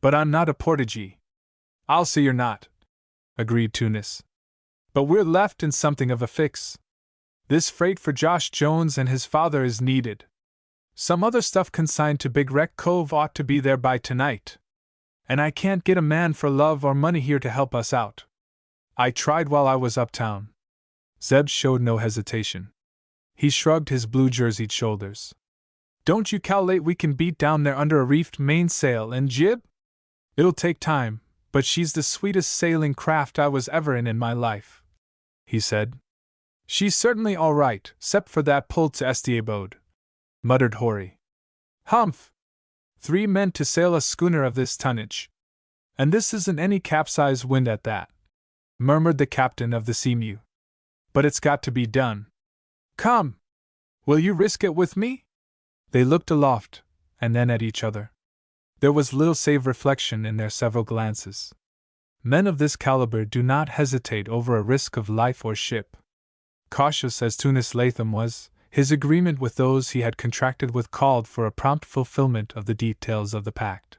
But I'm not a Portuguese." "I'll say you're not," agreed Tunis. "But we're left in something of a fix. This freight for Josh Jones and his father is needed. Some other stuff consigned to Big Wreck Cove ought to be there by tonight. And I can't get a man for love or money here to help us out. I tried while I was uptown." Zeb showed no hesitation. He shrugged his blue-jerseyed shoulders. "Don't you calculate we can beat down there under a reefed mainsail and jib? It'll take time, but she's the sweetest sailing craft I was ever in my life," he said. "She's certainly all right, 'cept for that pull to Estiabode," muttered Horry. "Humph! 3 men to sail a schooner of this tonnage. And this isn't any capsize wind at that," murmured the captain of the Seamew. "But it's got to be done. Come! Will you risk it with me?" They looked aloft, and then at each other. There was little save reflection in their several glances. Men of this caliber do not hesitate over a risk of life or ship. Cautious as Tunis Latham was, his agreement with those he had contracted with called for a prompt fulfillment of the details of the pact.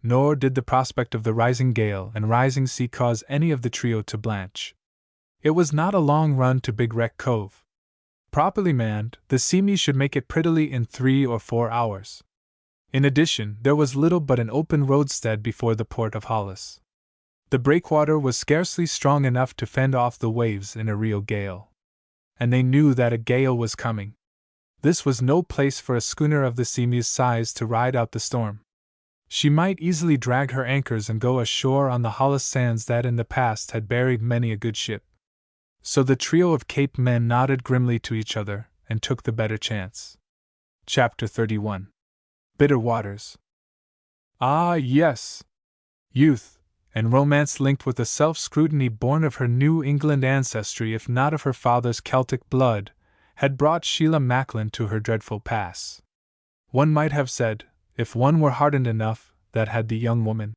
Nor did the prospect of the rising gale and rising sea cause any of the trio to blanch. It was not a long run to Big Wreck Cove. Properly manned, the Seamew should make it prettily in 3 or 4 hours. In addition, there was little but an open roadstead before the port of Hollis. The breakwater was scarcely strong enough to fend off the waves in a real gale. And they knew that a gale was coming. This was no place for a schooner of the Seamew's size to ride out the storm. She might easily drag her anchors and go ashore on the Hollis sands that in the past had buried many a good ship. So the trio of Cape men nodded grimly to each other and took the better chance. Chapter 31. Bitter Waters. Ah, yes! Youth, and romance linked with a self-scrutiny born of her New England ancestry if not of her father's Celtic blood, had brought Sheila Macklin to her dreadful pass. One might have said, if one were hardened enough, that had the young woman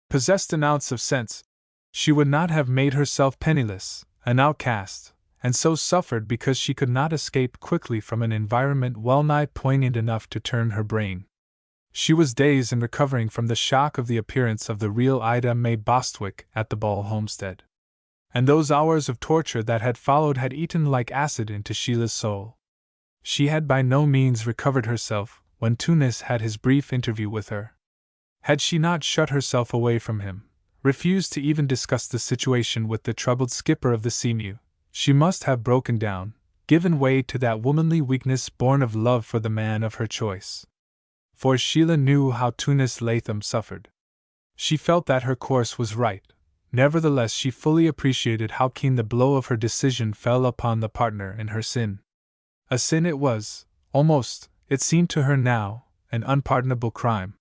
possessed an ounce of sense, she would not have made herself penniless, an outcast, and so suffered because she could not escape quickly from an environment well-nigh poignant enough to turn her brain. She was dazed and recovering from the shock of the appearance of the real Ida May Bostwick at the Ball homestead. And those hours of torture that had followed had eaten like acid into Sheila's soul. She had by no means recovered herself when Tunis had his brief interview with her. Had she not shut herself away from him, refused to even discuss the situation with the troubled skipper of the Seamew, she must have broken down, given way to that womanly weakness born of love for the man of her choice. For Sheila knew how Tunis Latham suffered. She felt that her course was right, nevertheless she fully appreciated how keen the blow of her decision fell upon the partner in her sin. A sin it was, almost, it seemed to her now, an unpardonable crime.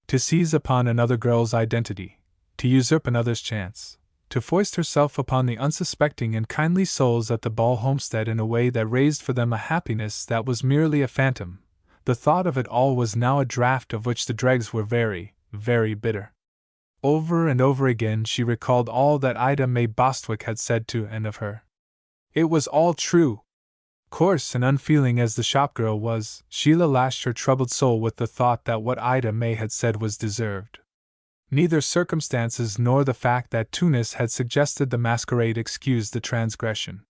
To seize upon another girl's identity, to usurp another's chance, to foist herself upon the unsuspecting and kindly souls at the Ball homestead in a way that raised for them a happiness that was merely a phantom. The thought of it all was now a draught of which the dregs were very, very bitter. Over and over again she recalled all that Ida May Bostwick had said to and of her. It was all true. Coarse and unfeeling as the shopgirl was, Sheila lashed her troubled soul with the thought that what Ida May had said was deserved. Neither circumstances nor the fact that Tunis had suggested the masquerade excused the transgression.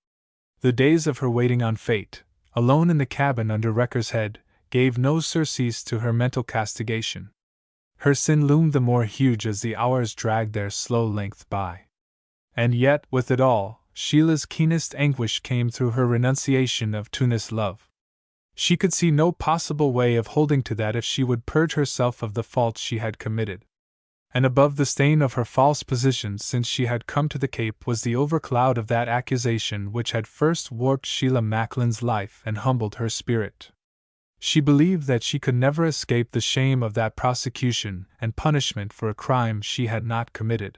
The days of her waiting on fate, alone in the cabin under Wrecker's Head, gave no surcease to her mental castigation. Her sin loomed the more huge as the hours dragged their slow length by. And yet, with it all, Sheila's keenest anguish came through her renunciation of Tunis' love. She could see no possible way of holding to that if she would purge herself of the faults she had committed. And above the stain of her false position since she had come to the Cape was the overcloud of that accusation which had first warped Sheila Macklin's life and humbled her spirit. She believed that she could never escape the shame of that prosecution and punishment for a crime she had not committed.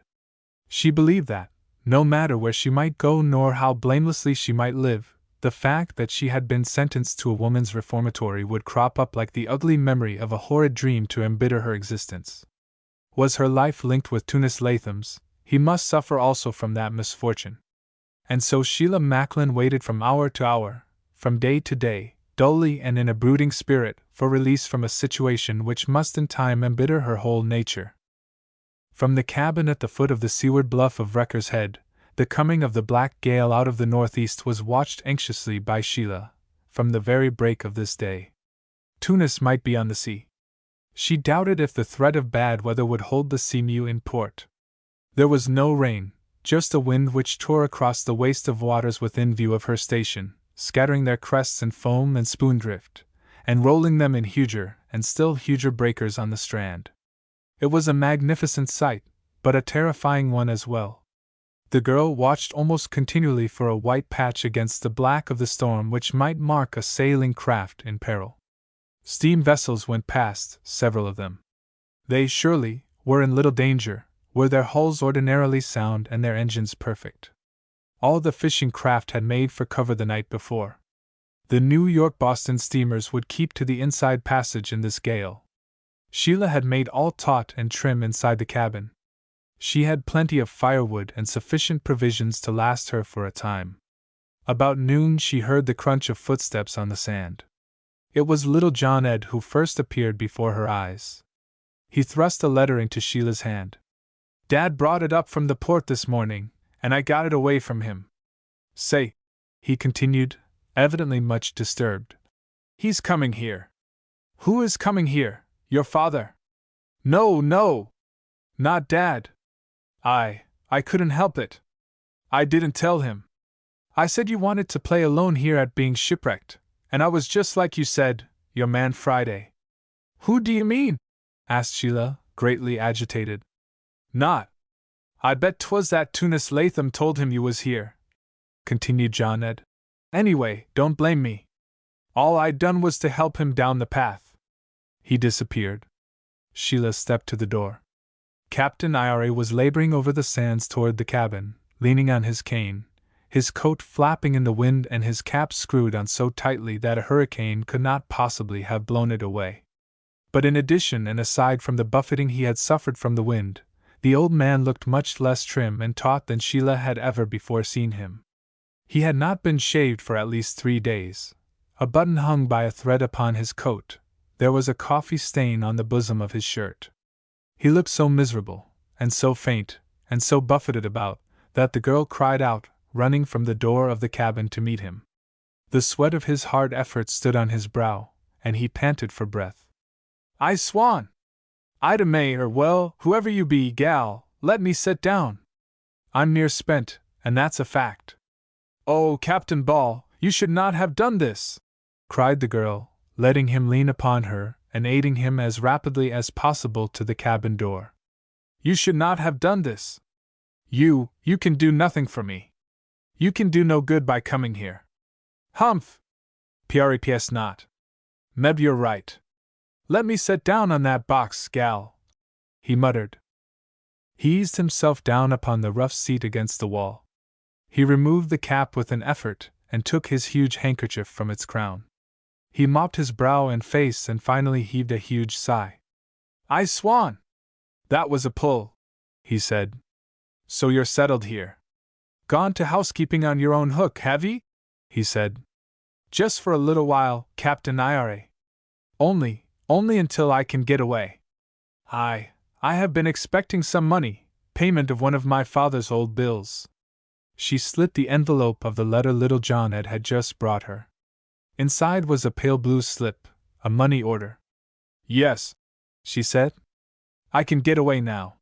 She believed that, no matter where she might go nor how blamelessly she might live, the fact that she had been sentenced to a woman's reformatory would crop up like the ugly memory of a horrid dream to embitter her existence. Was her life linked with Tunis Latham's, he must suffer also from that misfortune. And so Sheila Macklin waited from hour to hour, from day to day, dully and in a brooding spirit, for release from a situation which must in time embitter her whole nature. From the cabin at the foot of the seaward bluff of Wrecker's Head, the coming of the black gale out of the northeast was watched anxiously by Sheila, from the very break of this day. Tunis might be on the sea. She doubted if the threat of bad weather would hold the Seamew in port. There was no rain, just a wind which tore across the waste of waters within view of her station, scattering their crests in foam and spoondrift, and rolling them in huger and still huger breakers on the strand. It was a magnificent sight, but a terrifying one as well. The girl watched almost continually for a white patch against the black of the storm which might mark a sailing craft in peril. Steam vessels went past, several of them. They, surely, were in little danger, were their hulls ordinarily sound and their engines perfect. All the fishing craft had made for cover the night before. The New York-Boston steamers would keep to the inside passage in this gale. Sheila had made all taut and trim inside the cabin. She had plenty of firewood and sufficient provisions to last her for a time. About noon she heard the crunch of footsteps on the sand. It was little John Ed who first appeared before her eyes. He thrust a letter into Sheila's hand. "Dad brought it up from the port this morning, and I got it away from him. Say," he continued, evidently much disturbed, "he's coming here." "Who is coming here? Your father?" "No, no! Not Dad. I couldn't help it. I didn't tell him. I said you wanted to play alone here at being shipwrecked, and I was just like you said, your man Friday." "Who do you mean?" asked Sheila, greatly agitated. "Not. I bet 'twas that Tunis Latham told him you was here," continued John Ed. "Anyway, don't blame me. All I done was to help him down the path." He disappeared. Sheila stepped to the door. Captain Ira was laboring over the sands toward the cabin, leaning on his cane, his coat flapping in the wind and his cap screwed on so tightly that a hurricane could not possibly have blown it away. But in addition and aside from the buffeting he had suffered from the wind, the old man looked much less trim and taut than Sheila had ever before seen him. He had not been shaved for at least 3 days. A button hung by a thread upon his coat. There was a coffee stain on the bosom of his shirt. He looked so miserable, and so faint, and so buffeted about, that the girl cried out, running from the door of the cabin to meet him. The sweat of his hard effort stood on his brow, and he panted for breath. "I swan! Ida May, or well, whoever you be, gal, let me sit down. I'm near spent, and that's a fact." "Oh, Captain Ball, you should not have done this!" cried the girl, letting him lean upon her and aiding him as rapidly as possible to the cabin door. "You should not have done this. You can do nothing for me. You can do no good by coming here." "Humph! P.R.E.P.S. not. Meb, you're right. Let me sit down on that box, gal," he muttered. He eased himself down upon the rough seat against the wall. He removed the cap with an effort and took his huge handkerchief from its crown. He mopped his brow and face and finally heaved a huge sigh. "I swan! That was a pull," he said. "So you're settled here. Gone to housekeeping on your own hook, have ye?" he said. "Just for a little while, Captain Ira. Only until I can get away. I have been expecting some money, payment of one of my father's old bills." She slit the envelope of the letter little John Ed had just brought her. Inside was a pale blue slip, a money order. "Yes," she said. "I can get away now.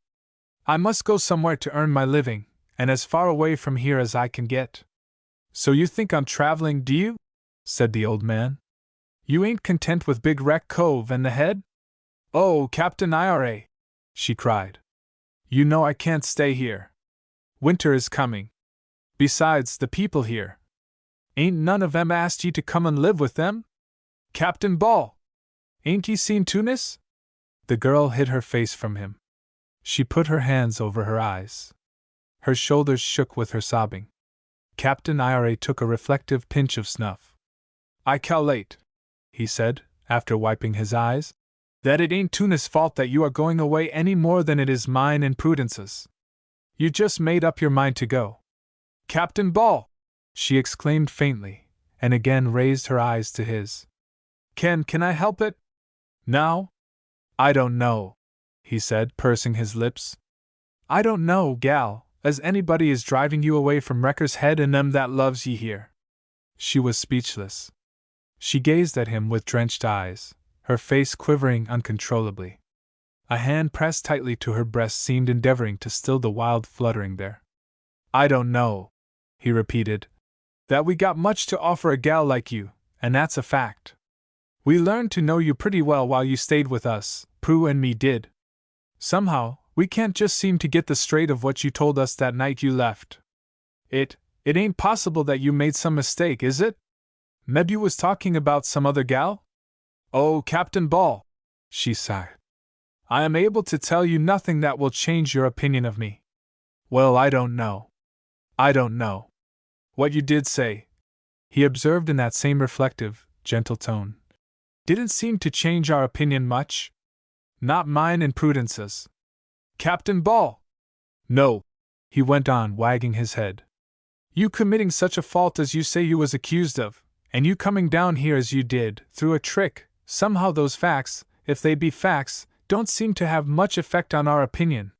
I must go somewhere to earn my living, and as far away from here as I can get." "So you think I'm traveling, do you?" said the old man. "You ain't content with Big Wreck Cove and the Head?" "Oh, Captain Ira!" she cried. You know I can't stay here. Winter is coming. Besides, the people here. Ain't none of 'em asked ye to come and live with them? Captain Ball! Ain't ye seen Tunis? The girl hid her face from him. She put her hands over her eyes. Her shoulders shook with her sobbing. Captain Ira took a reflective pinch of snuff. I calculate, he said, after wiping his eyes, that it ain't Tunis' fault that you are going away any more than it is mine and Prudence's. You just made up your mind to go. Captain Ball! She exclaimed faintly, and again raised her eyes to his. Can I help it? Now? I don't know, he said, pursing his lips. I don't know, gal, as anybody is driving you away from Wrecker's Head and them that loves ye here. She was speechless. She gazed at him with drenched eyes, her face quivering uncontrollably. A hand pressed tightly to her breast seemed endeavoring to still the wild fluttering there. I don't know, he repeated, that we got much to offer a gal like you, and that's a fact. We learned to know you pretty well while you stayed with us, Prue and me did. Somehow, we can't just seem to get the straight of what you told us that night you left. It ain't possible that you made some mistake, is it? Meb you was talking about some other gal? Oh, Captain Ball, she sighed. I am able to tell you nothing that will change your opinion of me. Well, I don't know. I don't know. What you did say, he observed in that same reflective, gentle tone, didn't seem to change our opinion much. Not mine and Prudence's. Captain Ball! No, he went on, wagging his head. You committing such a fault as you say you was accused of, and you coming down here as you did, through a trick, somehow those facts, if they be facts, don't seem to have much effect on our opinion.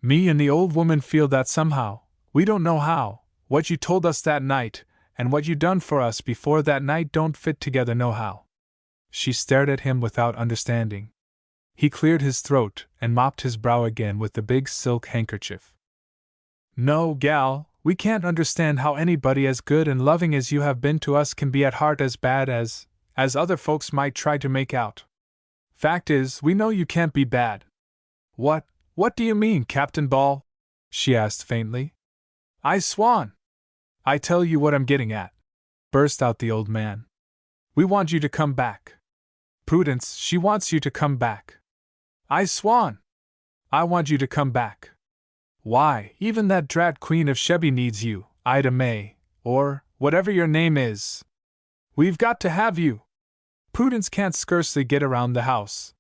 Me and the old woman feel that somehow, we don't know how, what you told us that night, and what you done for us before that night don't fit together nohow. She stared at him without understanding. He cleared his throat and mopped his brow again with the big silk handkerchief. No, gal, we can't understand how anybody as good and loving as you have been to us can be at heart as bad as other folks might try to make out. Fact is, we know you can't be bad. What do you mean, Captain Ball? She asked faintly. I swan! I tell you what I'm getting at, burst out the old man. We want you to come back. Prudence, she wants you to come back. I swan! I want you to come back. Why, even that drat Queen of Sheby needs you, Ida May, or whatever your name is. We've got to have you. Prudence can't scarcely get around the house.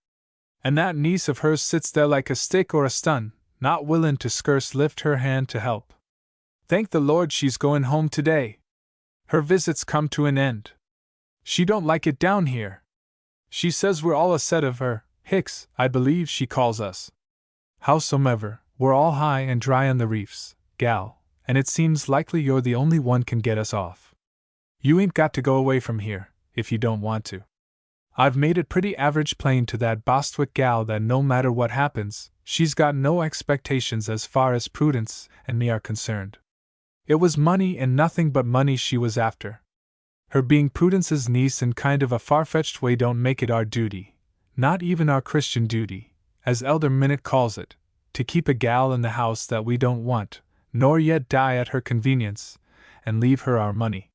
And that niece of hers sits there like a stick or a stun, not willin' to scarce lift her hand to help. Thank the Lord she's goin' home today. Her visits come to an end. She don't like it down here. She says we're all a set of her, hicks, I believe she calls us. Howsomever, we're all high and dry on the reefs, gal, and it seems likely you're the only one can get us off. You ain't got to go away from here, if you don't want to. I've made it pretty average plain to that Bostwick gal that no matter what happens, she's got no expectations as far as Prudence and me are concerned. It was money and nothing but money she was after. Her being Prudence's niece in kind of a far-fetched way don't make it our duty, not even our Christian duty, as Elder Minute calls it, to keep a gal in the house that we don't want, nor yet die at her convenience, and leave her our money.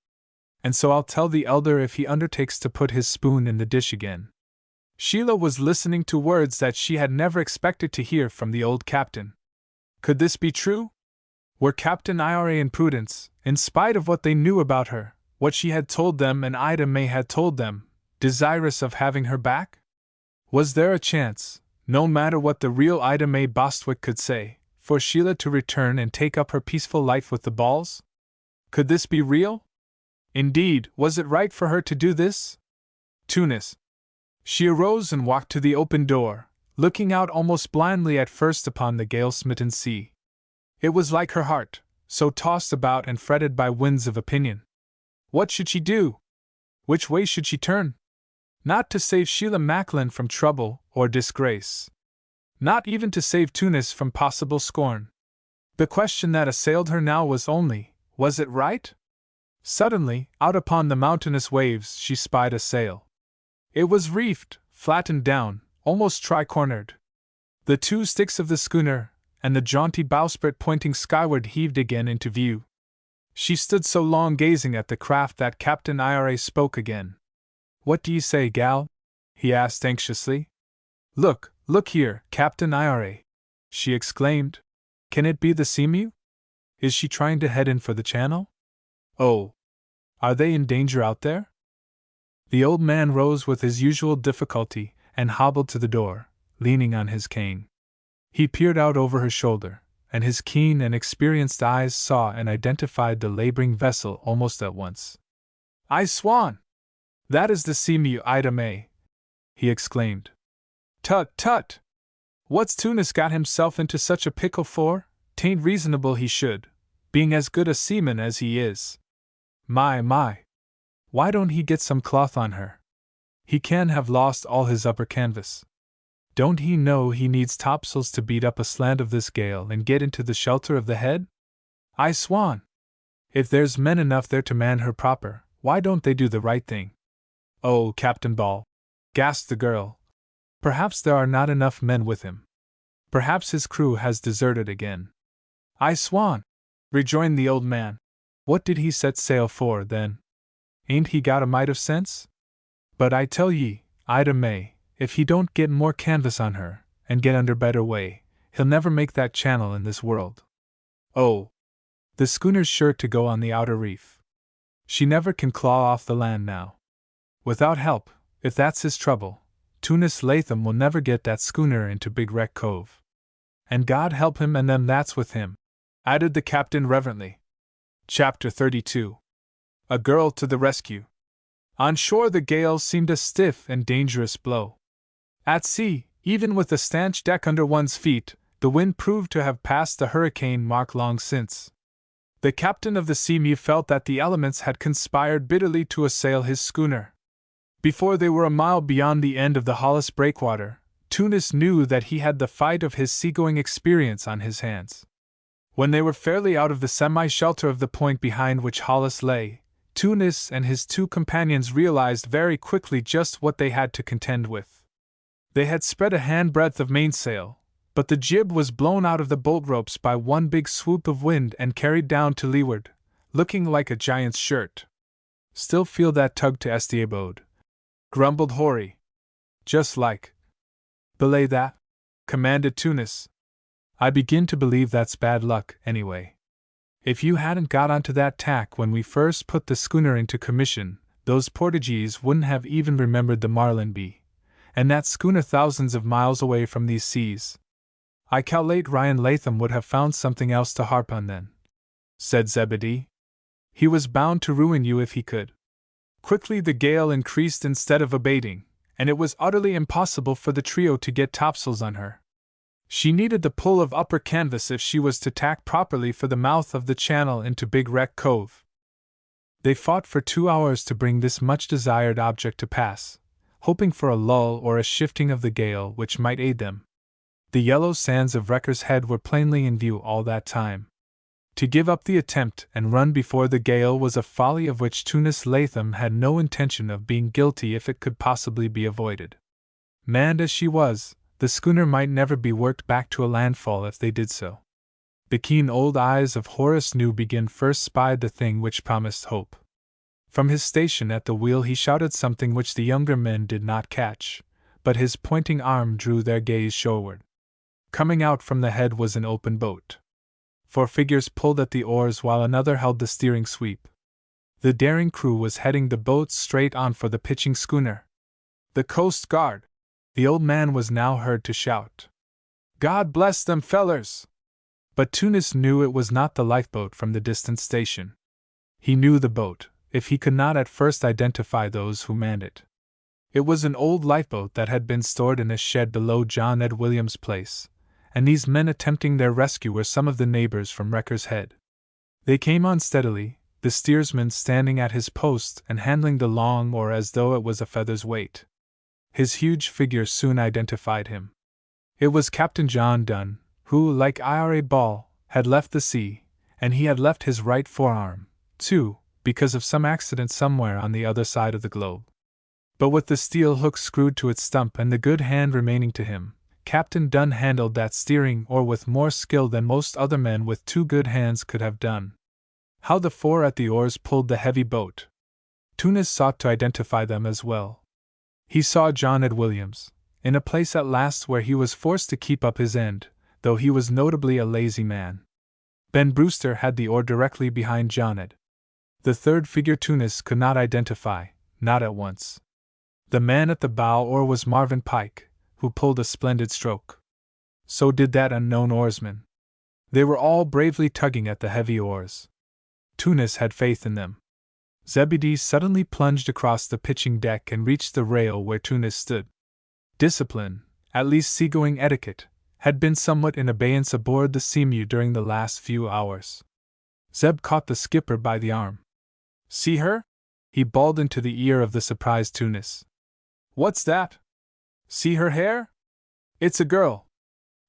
And so I'll tell the elder if he undertakes to put his spoon in the dish again. Sheila was listening to words that she had never expected to hear from the old captain. Could this be true? Were Captain Ira and Prudence, in spite of what they knew about her, what she had told them and Ida May had told them, desirous of having her back? Was there a chance, no matter what the real Ida May Bostwick could say, for Sheila to return and take up her peaceful life with the Balls? Could this be real? Indeed, was it right for her to do this? Tunis. She arose and walked to the open door, looking out almost blindly at first upon the gale-smitten sea. It was like her heart, so tossed about and fretted by winds of opinion. What should she do? Which way should she turn? Not to save Sheila Macklin from trouble or disgrace. Not even to save Tunis from possible scorn. The question that assailed her now was only, was it right? Suddenly, out upon the mountainous waves she spied a sail. It was reefed, flattened down, almost tri-cornered. The two sticks of the schooner, and the jaunty bowsprit pointing skyward heaved again into view. She stood so long gazing at the craft that Captain Ira spoke again. "What do you say, gal?" he asked anxiously. Look here, Captain Ira," she exclaimed. "Can it be the Seamew? Is she trying to head in for the channel? Oh! Are they in danger out there?" The old man rose with his usual difficulty and hobbled to the door, leaning on his cane. He peered out over her shoulder, and his keen and experienced eyes saw and identified the laboring vessel almost at once. "I swan! That is the Seamew, aka.ms," he exclaimed. "Tut, tut! What's Tunis got himself into such a pickle for? 'Tain't reasonable he should, being as good a seaman as he is. My! Why don't he get some cloth on her? He can have lost all his upper canvas. Don't he know he needs topsails to beat up a slant of this gale and get into the shelter of the head? I swan! If there's men enough there to man her proper, why don't they do the right thing?" "Oh, Captain Ball," gasped the girl, "perhaps there are not enough men with him. Perhaps his crew has deserted again." "I swan!" rejoined the old man. "What did he set sail for, then? Ain't he got a mite of sense? But I tell ye, ida.ms, if he don't get more canvas on her, and get under better way, he'll never make that channel in this world. Oh! The schooner's sure to go on the outer reef. She never can claw off the land now. Without help, if that's his trouble, Tunis Latham will never get that schooner into Big Wreck Cove. And God help him and them that's with him," added the captain reverently. Chapter 32. A Girl to the Rescue. On shore the gale seemed a stiff and dangerous blow. At sea, even with a stanch deck under one's feet, the wind proved to have passed the hurricane mark long since. The captain of the Seamew felt that the elements had conspired bitterly to assail his schooner. Before they were a mile beyond the end of the Hollis breakwater, Tunis knew that he had the fight of his seagoing experience on his hands. When they were fairly out of the semi-shelter of the point behind which Hollis lay, Tunis and his two companions realized very quickly just what they had to contend with. They had spread a handbreadth of mainsail, but the jib was blown out of the bolt ropes by one big swoop of wind and carried down to leeward, looking like a giant's shirt. "Still feel that tug to Estiabode," grumbled Horry. "Just like." "Belay that," commanded Tunis. "I begin to believe that's bad luck, anyway. If you hadn't got onto that tack when we first put the schooner into commission, those Portuguese wouldn't have even remembered the Marlinby, and that schooner thousands of miles away from these seas. I calculate Ryan Latham would have found something else to harp on then," said Zebedee. "He was bound to ruin you if he could." Quickly the gale increased instead of abating, and it was utterly impossible for the trio to get topsails on her. She needed the pull of upper canvas if she was to tack properly for the mouth of the channel into Big Wreck Cove. They fought for 2 hours to bring this much-desired object to pass, hoping for a lull or a shifting of the gale which might aid them. The yellow sands of Wrecker's Head were plainly in view all that time. To give up the attempt and run before the gale was a folly of which Tunis Latham had no intention of being guilty if it could possibly be avoided. Manned as she was, the schooner might never be worked back to a landfall if they did so. The keen old eyes of Horace Newbegin first spied the thing which promised hope. From his station at the wheel he shouted something which the younger men did not catch, but his pointing arm drew their gaze shoreward. Coming out from the head was an open boat. 4 figures pulled at the oars while another held the steering sweep. The daring crew was heading the boat straight on for the pitching schooner. "The Coast Guard!" the old man was now heard to shout. "God bless them fellers!" But Tunis knew it was not the lifeboat from the distant station. He knew the boat, if he could not at first identify those who manned it. It was an old lifeboat that had been stored in a shed below John Ed Williams' place, and these men attempting their rescue were some of the neighbors from Wrecker's Head. They came on steadily, the steersman standing at his post and handling the long oar as though it was a feather's weight. His huge figure soon identified him. It was Captain John Dunn, who, like Ira Ball, had left the sea, and he had left his right forearm, too, because of some accident somewhere on the other side of the globe. But with the steel hook screwed to its stump and the good hand remaining to him, Captain Dunn handled that steering oar with more skill than most other men with two good hands could have done. How the four at the oars pulled the heavy boat! Tunis sought to identify them as well. He saw John Ed Williams, in a place at last where he was forced to keep up his end, though he was notably a lazy man. Ben Brewster had the oar directly behind John Ed. The third figure Tunis could not identify, not at once. The man at the bow oar was Marvin Pike, who pulled a splendid stroke. So did that unknown oarsman. They were all bravely tugging at the heavy oars. Tunis had faith in them. Zebedee suddenly plunged across the pitching deck and reached the rail where Tunis stood. Discipline, at least seagoing etiquette, had been somewhat in abeyance aboard the Seamew during the last few hours. Zeb caught the skipper by the arm. "See her?" he bawled into the ear of the surprised Tunis. "What's that? See her hair? It's a girl.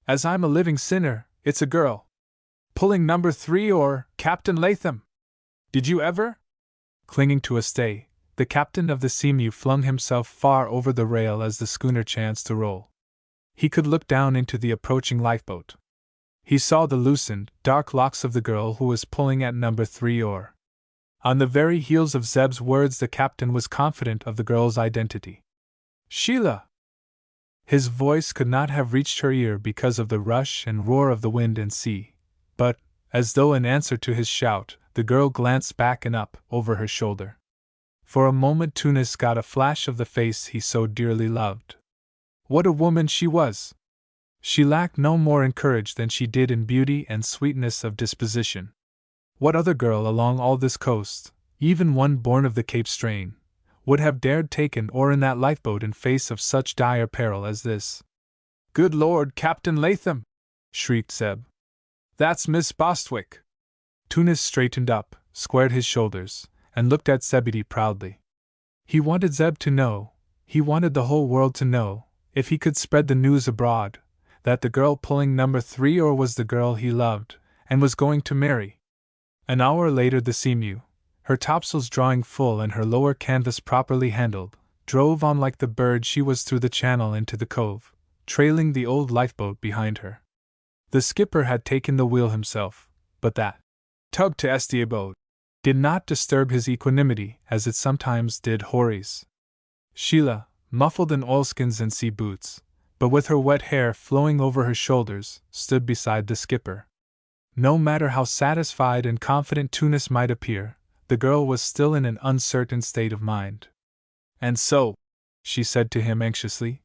As I'm a living sinner, it's a girl. Pulling number 3 or Captain Latham. Did you ever?" Clinging to a stay, the captain of the Seamew flung himself far over the rail as the schooner chanced to roll. He could look down into the approaching lifeboat. He saw the loosened, dark locks of the girl who was pulling at number 3 oar. On the very heels of Zeb's words, the captain was confident of the girl's identity. "Sheila!" His voice could not have reached her ear because of the rush and roar of the wind and sea, but, as though in answer to his shout, the girl glanced back and up over her shoulder. For a moment Tunis got a flash of the face he so dearly loved. What a woman she was! She lacked no more in courage than she did in beauty and sweetness of disposition. What other girl along all this coast, even one born of the Cape strain, would have dared take an oar in that lifeboat in face of such dire peril as this? "Good Lord, Captain Latham!" shrieked Zeb. "That's Miss Bostwick!" Tunis straightened up, squared his shoulders, and looked at Zebedee proudly. He wanted Zeb to know, he wanted the whole world to know, if he could spread the news abroad, that the girl pulling number 3 oar was the girl he loved, and was going to marry. An hour later the Seamew, her topsails drawing full and her lower canvas properly handled, drove on like the bird she was through the channel into the cove, trailing the old lifeboat behind her. The skipper had taken the wheel himself, but that tug to Estia boat did not disturb his equanimity as it sometimes did Horry's. Sheila, muffled in oilskins and sea boots, but with her wet hair flowing over her shoulders, stood beside the skipper. No matter how satisfied and confident Tunis might appear, the girl was still in an uncertain state of mind. "And so," she said to him anxiously,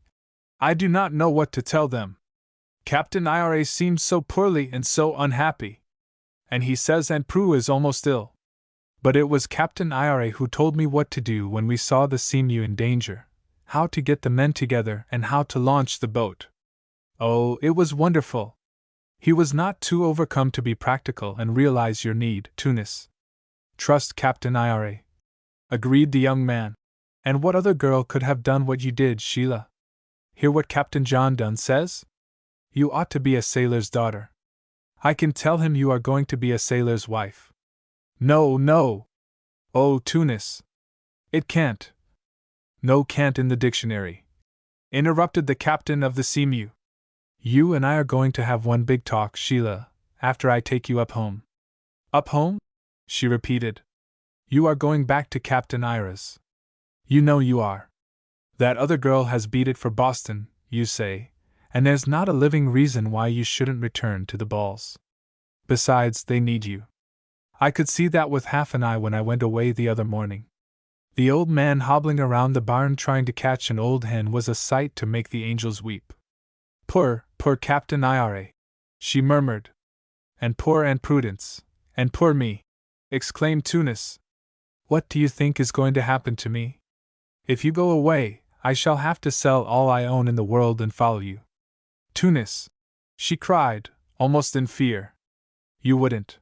"I do not know what to tell them. Captain Ira seems so poorly and so unhappy. And he says Aunt Prue is almost ill. But it was Captain Ira who told me what to do when we saw the Seamew in danger, how to get the men together and how to launch the boat. Oh, it was wonderful. He was not too overcome to be practical and realize your need, Tunis." "Trust Captain Ira," agreed the young man. "And what other girl could have done what you did, Sheila? Hear what Captain John Dunn says? You ought to be a sailor's daughter. I can tell him you are going to be a sailor's wife." "No, no! Oh, Tunis! It can't." "No can't in the dictionary," interrupted the captain of the Seamew. "You and I are going to have one big talk, Sheila, after I take you up home." "Up home?" she repeated. "You are going back to Captain Ira's. You know you are. That other girl has beat it for Boston, you say, and there's not a living reason why you shouldn't return to the balls. Besides, they need you. I could see that with half an eye when I went away the other morning. The old man hobbling around the barn trying to catch an old hen was a sight to make the angels weep." Poor Captain Ira," she murmured. "And poor Aunt Prudence, and poor me," exclaimed Tunis. "What do you think is going to happen to me? If you go away, I shall have to sell all I own in the world and follow you." "Tunis!" she cried, almost in fear. "You wouldn't."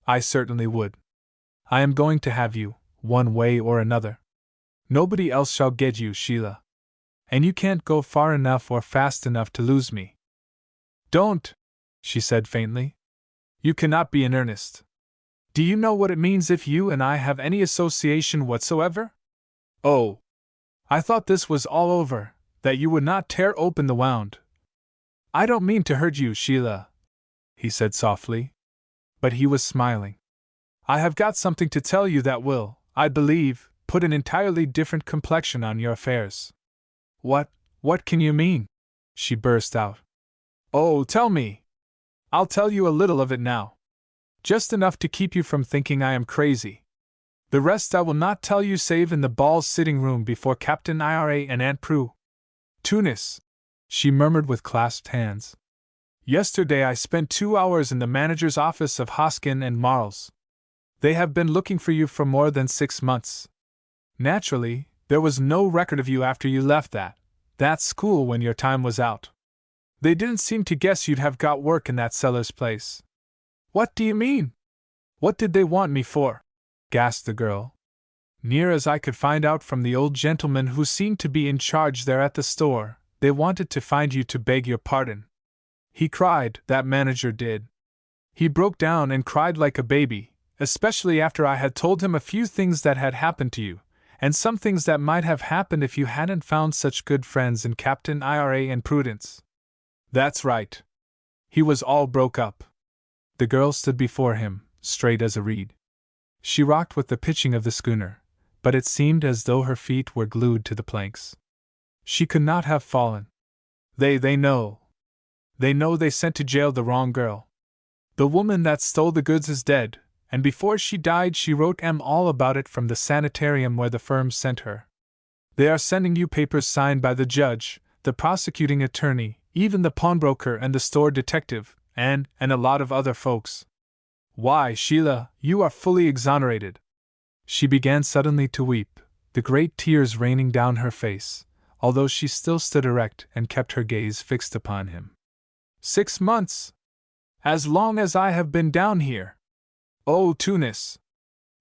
"I certainly would. I am going to have you, one way or another. Nobody else shall get you, Sheila. And you can't go far enough or fast enough to lose me." "Don't!" she said faintly. "You cannot be in earnest. Do you know what it means if you and I have any association whatsoever? Oh! I thought this was all over, that you would not tear open the wound. I don't mean to hurt you, Sheila, he said softly. But he was smiling. I have got something to tell you that will, I believe, put an entirely different complexion on your affairs. What can you mean? She burst out. Oh, tell me! I'll tell you a little of it now. Just enough to keep you from thinking I am crazy. The rest I will not tell you save in the ball's sitting room before Captain Ira and Aunt Prue. Tunis, she murmured with clasped hands. Yesterday I spent 2 hours in the manager's office of Hoskin and Marles. They have been looking for you for more than 6 months. Naturally, there was no record of you after you left that school when your time was out. They didn't seem to guess you'd have got work in that seller's place. What do you mean? What did they want me for? Gasped the girl. Near as I could find out from the old gentleman who seemed to be in charge there at the store, they wanted to find you to beg your pardon. He cried, that manager did. He broke down and cried like a baby, especially after I had told him a few things that had happened to you, and some things that might have happened if you hadn't found such good friends in Captain Ira and Prudence. That's right. He was all broke up. The girl stood before him, straight as a reed. She rocked with the pitching of the schooner, but it seemed as though her feet were glued to the planks. She could not have fallen. They know. They know they sent to jail the wrong girl. The woman that stole the goods is dead, and before she died she wrote all about it from the sanitarium where the firm sent her. They are sending you papers signed by the judge, the prosecuting attorney, even the pawnbroker and the store detective, and a lot of other folks. Why, Sheila, you are fully exonerated. She began suddenly to weep, the great tears raining down her face, although she still stood erect and kept her gaze fixed upon him. 6 months! As long as I have been down here! Oh, Tunis!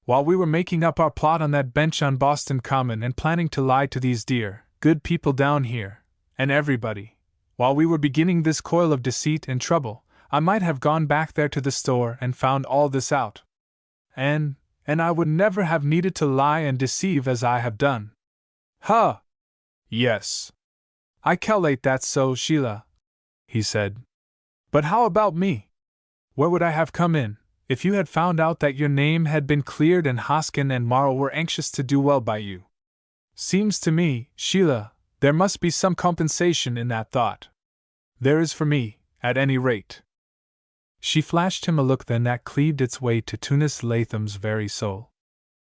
While we were making up our plot on that bench on Boston Common and planning to lie to these dear, good people down here, and everybody, while we were beginning this coil of deceit and trouble, I might have gone back there to the store and found all this out. And I would never have needed to lie and deceive as I have done. Huh! Yes. I calculate that's so, Sheila, he said. But how about me? Where would I have come in, if you had found out that your name had been cleared and Hoskin and Marl were anxious to do well by you? Seems to me, Sheila, there must be some compensation in that thought. There is for me, at any rate. She flashed him a look then that cleaved its way to Tunis Latham's very soul.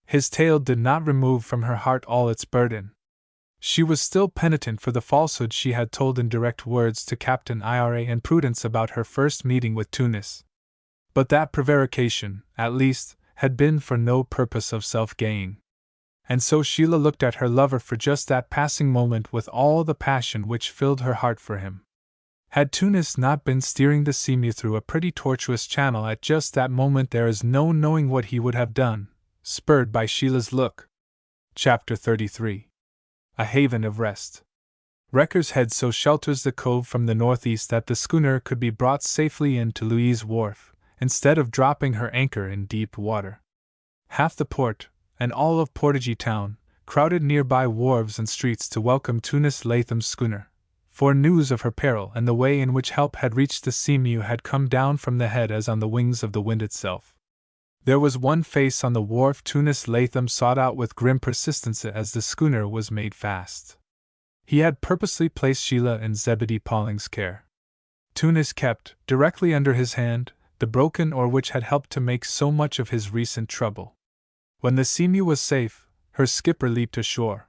His tale did not remove from her heart all its burden. She was still penitent for the falsehood she had told in direct words to Captain Ira and Prudence about her first meeting with Tunis. But that prevarication, at least, had been for no purpose of self-gain. And so Sheila looked at her lover for just that passing moment with all the passion which filled her heart for him. Had Tunis not been steering the Seamew through a pretty tortuous channel at just that moment, there is no knowing what he would have done, spurred by Sheila's look. Chapter 33. A Haven of Rest. Wrecker's Head so shelters the cove from the northeast that the schooner could be brought safely in to Louise Wharf, instead of dropping her anchor in deep water. Half the port, and all of Portage Town, crowded nearby wharves and streets to welcome Tunis Latham's schooner, for news of her peril and the way in which help had reached the Seamew had come down from the head as on the wings of the wind itself. There was one face on the wharf Tunis Latham sought out with grim persistence as the schooner was made fast. He had purposely placed Sheila in Zebedee Pauling's care. Tunis kept, directly under his hand, the broken oar which had helped to make so much of his recent trouble. When the Seamew was safe, her skipper leaped ashore.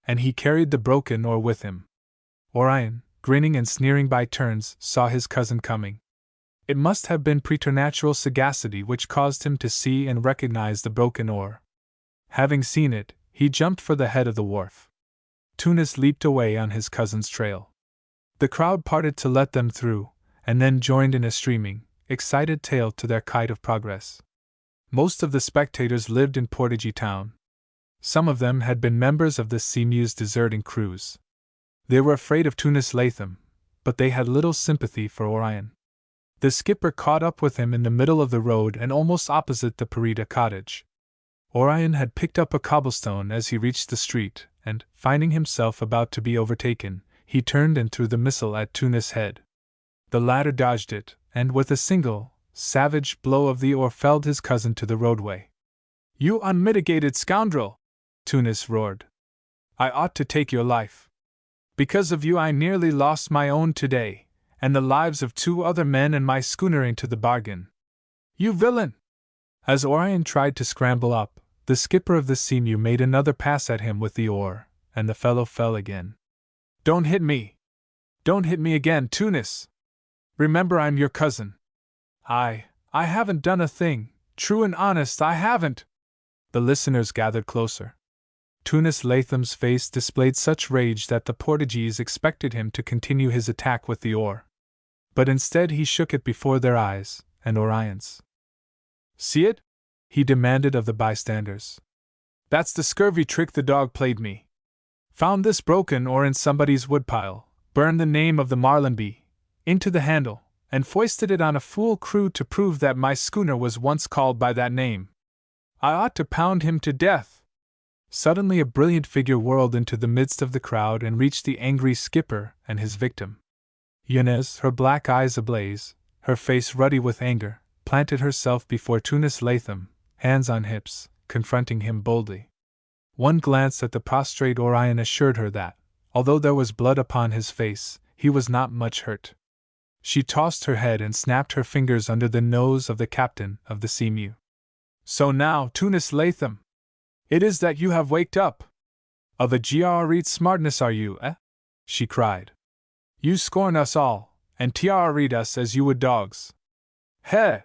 And he carried the broken oar with him. Orion, grinning and sneering by turns, saw his cousin coming. It must have been preternatural sagacity which caused him to see and recognize the broken oar. Having seen it, he jumped for the head of the wharf. Tunis leaped away on his cousin's trail. The crowd parted to let them through, and then joined in a streaming, excited tale to their kite of progress. Most of the spectators lived in Portage Town. Some of them had been members of the Seamew's deserting crews. They were afraid of Tunis Latham, but they had little sympathy for Orion. The skipper caught up with him in the middle of the road and almost opposite the Parida cottage. Orion had picked up a cobblestone as he reached the street, and, finding himself about to be overtaken, he turned and threw the missile at Tunis' head. The latter dodged it, and with a single, savage blow of the oar felled his cousin to the roadway. "You unmitigated scoundrel!" Tunis roared. "I ought to take your life. Because of you I nearly lost my own today, and the lives of 2 other men and my schooner into the bargain. You villain!" As Orion tried to scramble up, the skipper of the Seamew made another pass at him with the oar, and the fellow fell again. "Don't hit me! Don't hit me again, Tunis! Remember I'm your cousin. I haven't done a thing, true and honest I haven't!" The listeners gathered closer. Tunis Latham's face displayed such rage that the Portuguese expected him to continue his attack with the oar. But instead he shook it before their eyes, and Orion's. "See it?" he demanded of the bystanders. "That's the scurvy trick the dog played me. Found this broken oar in somebody's woodpile, burned the name of the Marlinby into the handle, and foisted it on a fool crew to prove that my schooner was once called by that name. I ought to pound him to death." Suddenly a brilliant figure whirled into the midst of the crowd and reached the angry skipper and his victim. Yanez, her black eyes ablaze, her face ruddy with anger, planted herself before Tunis Latham, hands on hips, confronting him boldly. One glance at the prostrate Orion assured her that, although there was blood upon his face, he was not much hurt. She tossed her head and snapped her fingers under the nose of the captain of the Seamew. "So now, Tunis Latham, it is that you have waked up. Of a great smartness are you, eh?" she cried. "You scorn us all, and read us as you would dogs. Heh!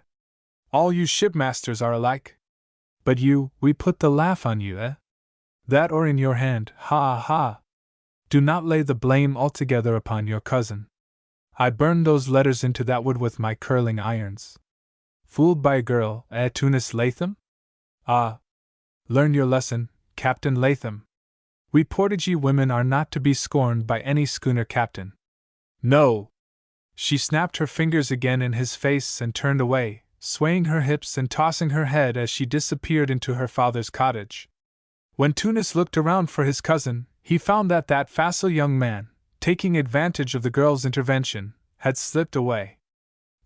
All you shipmasters are alike. But you, we put the laugh on you, eh? That oar in your hand, ha ha! Do not lay the blame altogether upon your cousin. I burned those letters into that wood with my curling irons. Fooled by a girl, eh, Tunis Latham? Ah! Learn your lesson, Captain Latham. We Portugee women are not to be scorned by any schooner captain. No!" She snapped her fingers again in his face and turned away, swaying her hips and tossing her head as she disappeared into her father's cottage. When Tunis looked around for his cousin, he found that that facile young man, taking advantage of the girl's intervention, had slipped away.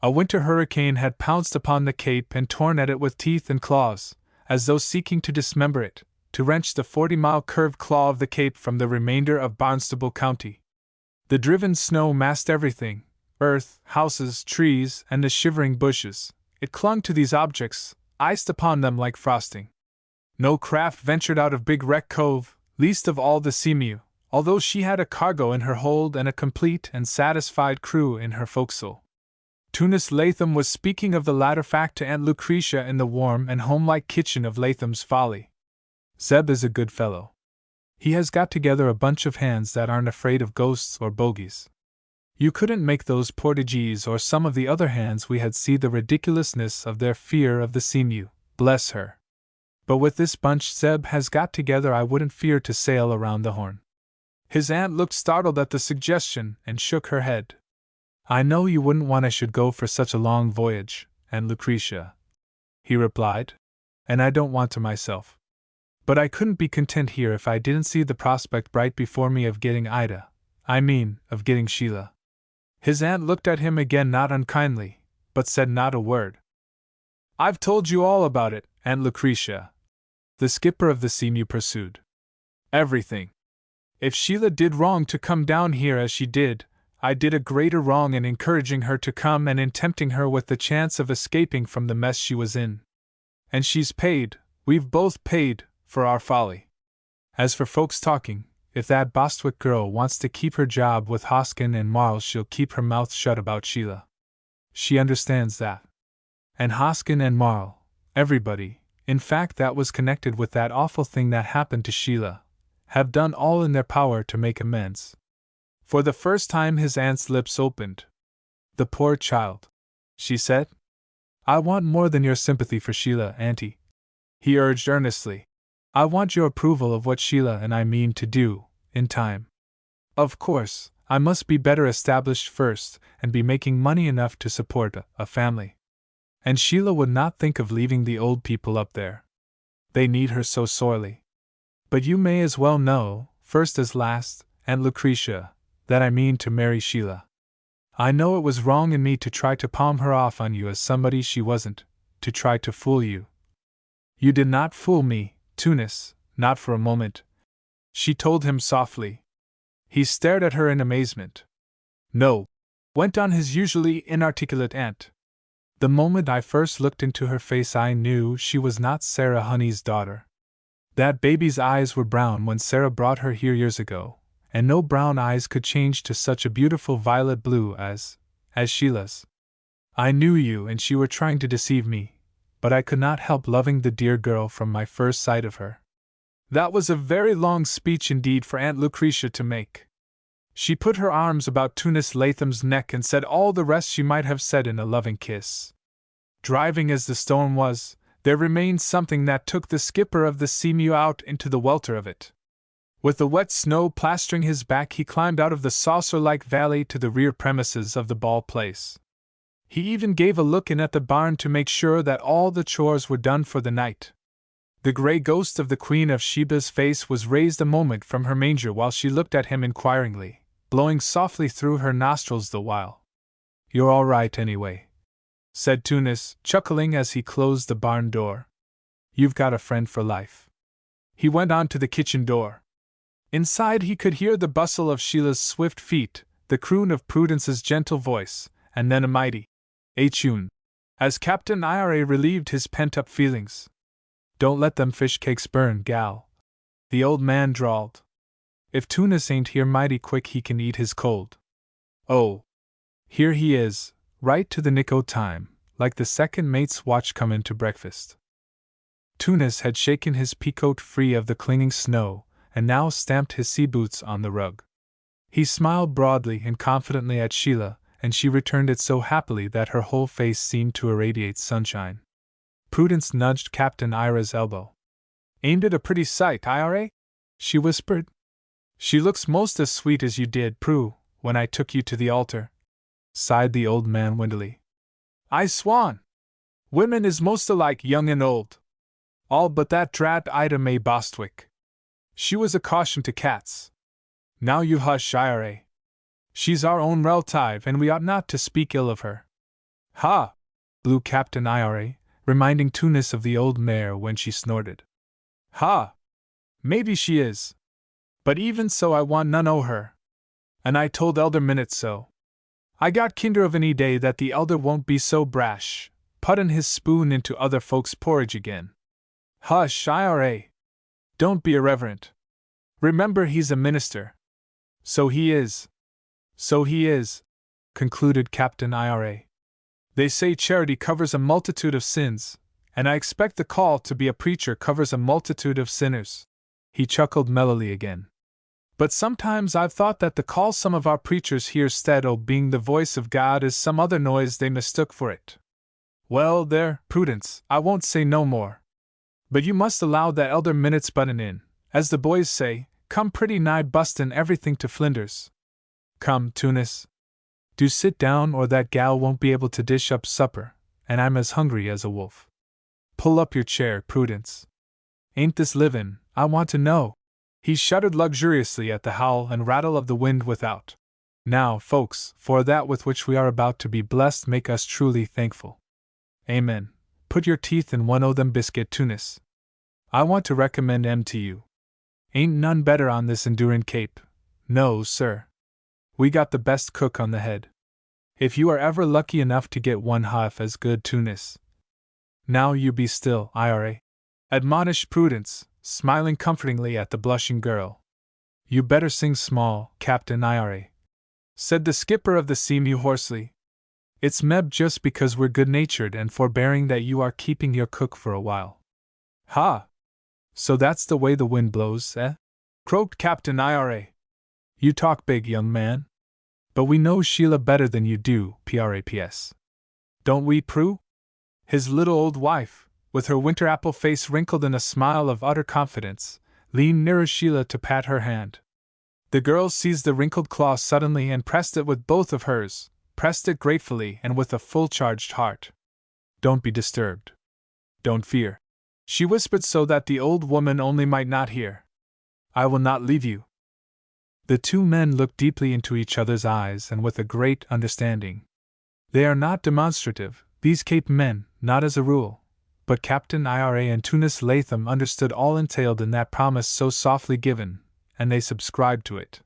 A winter hurricane had pounced upon the cape and torn at it with teeth and claws, as though seeking to dismember it, to wrench the 40-mile curved claw of the cape from the remainder of Barnstable County. The driven snow masked everything, earth, houses, trees, and the shivering bushes. It clung to these objects, iced upon them like frosting. No craft ventured out of Big Wreck Cove, least of all the Seamew, although she had a cargo in her hold and a complete and satisfied crew in her forecastle. Tunis Latham was speaking of the latter fact to Aunt Lucretia in the warm and homelike kitchen of Latham's Folly. "Zeb is a good fellow. He has got together a bunch of hands that aren't afraid of ghosts or bogies. You couldn't make those Portuguese or some of the other hands we had see the ridiculousness of their fear of the Seamew, bless her. But with this bunch Zeb has got together I wouldn't fear to sail around the Horn." His aunt looked startled at the suggestion and shook her head. "I know you wouldn't want I should go for such a long voyage, Aunt Lucretia," he replied, "and I don't want to myself. But I couldn't be content here if I didn't see the prospect bright before me of getting of getting Sheila." His aunt looked at him again not unkindly, but said not a word. "I've told you all about it, Aunt Lucretia," the skipper of the Seamew pursued. "Everything. If Sheila did wrong to come down here as she did, I did a greater wrong in encouraging her to come and in tempting her with the chance of escaping from the mess she was in. And she's paid, we've both paid, for our folly. As for folks talking, if that Bostwick girl wants to keep her job with Hoskin and Marl, she'll keep her mouth shut about Sheila. She understands that. And Hoskin and Marl, everybody, in fact that was connected with that awful thing that happened to Sheila, have done all in their power to make amends." For the first time his aunt's lips opened. "The poor child," she said. "I want more than your sympathy for Sheila, Auntie," he urged earnestly. "I want your approval of what Sheila and I mean to do, in time. Of course, I must be better established first and be making money enough to support a family. And Sheila would not think of leaving the old people up there. They need her so sorely. But you may as well know, first as last, Aunt Lucretia, that I mean to marry Sheila. I know it was wrong in me to try to palm her off on you as somebody she wasn't, to try to fool you. You did not fool me, Tunis, not for a moment, she told him softly. He stared at her in amazement. No, went on his usually inarticulate aunt. The moment I first looked into her face, I knew she was not Sarah Honey's daughter. That baby's eyes were brown when Sarah brought her here years ago, and no brown eyes could change to such a beautiful violet blue as Sheila's. I knew you and she were trying to deceive me, but I could not help loving the dear girl from my first sight of her. That was a very long speech indeed for Aunt Lucretia to make. She put her arms about Tunis Latham's neck and said all the rest she might have said in a loving kiss. Driving as the storm was, there remained something that took the skipper of the Seamew out into the welter of it. With the wet snow plastering his back, he climbed out of the saucer-like valley to the rear premises of the ball place. He even gave a look in at the barn to make sure that all the chores were done for the night. The gray ghost of the Queen of Sheba's face was raised a moment from her manger while she looked at him inquiringly, blowing softly through her nostrils the while. "You're all right anyway," said Tunis, chuckling as he closed the barn door. "You've got a friend for life." He went on to the kitchen door. Inside he could hear the bustle of Sheila's swift feet, the croon of Prudence's gentle voice, and then a mighty "Achun," as Captain Ira relieved his pent-up feelings. "Don't let them fish cakes burn, gal," the old man drawled. "If Tunis ain't here mighty quick he can eat his cold. Oh, here he is, right to the nick o' time, like the second mate's watch comin' to breakfast." Tunis had shaken his peacoat free of the clinging snow, and now stamped his sea boots on the rug. He smiled broadly and confidently at Sheila, and she returned it so happily that her whole face seemed to irradiate sunshine. Prudence nudged Captain Ira's elbow. "Ain't it a pretty sight, Ira?" she whispered. "She looks most as sweet as you did, Prue, when I took you to the altar," sighed the old man windily. "I swan! Women is most alike, young and old. All but that drat Ida May Bostwick. She was a caution to cats. Now you hush, Ira. She's our own relative, and we ought not to speak ill of her." "Ha!" blew Captain Ira, reminding Tunis of the old mare when she snorted. "Ha! Maybe she is. But even so I want none o' her. And I told Elder Minute so. I got kinder of any day that the elder won't be so brash, puttin' his spoon into other folks' porridge again." "Hush, Ira! Don't be irreverent. Remember he's a minister." "So he is. So he is," concluded Captain Ira. "They say charity covers a multitude of sins, and I expect the call to be a preacher covers a multitude of sinners." He chuckled mellowly again. "But sometimes I've thought that the call some of our preachers hear 'stead o' being the voice of God is some other noise they mistook for it. Well, there, Prudence, I won't say no more. But you must allow that Elder Minute's buttin' in, as the boys say, come pretty nigh bustin' everything to flinders. Come, Tunis. Do sit down or that gal won't be able to dish up supper, and I'm as hungry as a wolf. Pull up your chair, Prudence. Ain't this livin', I want to know?" He shuddered luxuriously at the howl and rattle of the wind without. "Now, folks, for that with which we are about to be blessed make us truly thankful. Amen. Put your teeth in one o' them biscuit, Tunis. I want to recommend 'em to you. Ain't none better on this endurin' Cape. No, sir. We got the best cook on the head. If you are ever lucky enough to get one half as good, Tunis." "Now you be still, Ira," admonished Prudence, smiling comfortingly at the blushing girl. "You better sing small, Captain Ira," said the skipper of the Seamew hoarsely. "It's meb just because we're good-natured and forbearing that you are keeping your cook for a while." "Ha! So that's the way the wind blows, eh?" croaked Captain Ira. "You talk big, young man. But we know Sheila better than you do, praps. Don't we, Prue?" His little old wife, with her winter apple face wrinkled in a smile of utter confidence, leaned nearer Sheila to pat her hand. The girl seized the wrinkled claw suddenly and pressed it with both of hers, pressed it gratefully and with a full-charged heart. "Don't be disturbed. Don't fear," she whispered so that the old woman only might not hear. "I will not leave you." The two men looked deeply into each other's eyes and with a great understanding. They are not demonstrative, these Cape men, not as a rule, but Captain Ira and Tunis Latham understood all entailed in that promise so softly given, and they subscribed to it.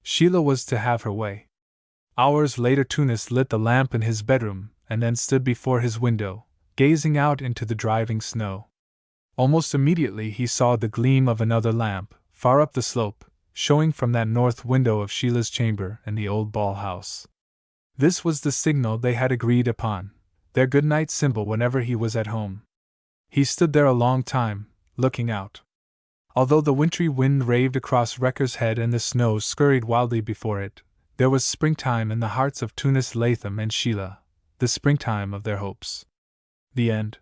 Sheila was to have her way. Hours later Tunis lit the lamp in his bedroom and then stood before his window, gazing out into the driving snow. Almost immediately he saw the gleam of another lamp, far up the slope, showing from that north window of Sheila's chamber in the old ball house. This was the signal they had agreed upon, their good-night symbol whenever he was at home. He stood there a long time, looking out. Although the wintry wind raved across Wrecker's Head and the snow scurried wildly before it, there was springtime in the hearts of Tunis Latham and Sheila, the springtime of their hopes. The end.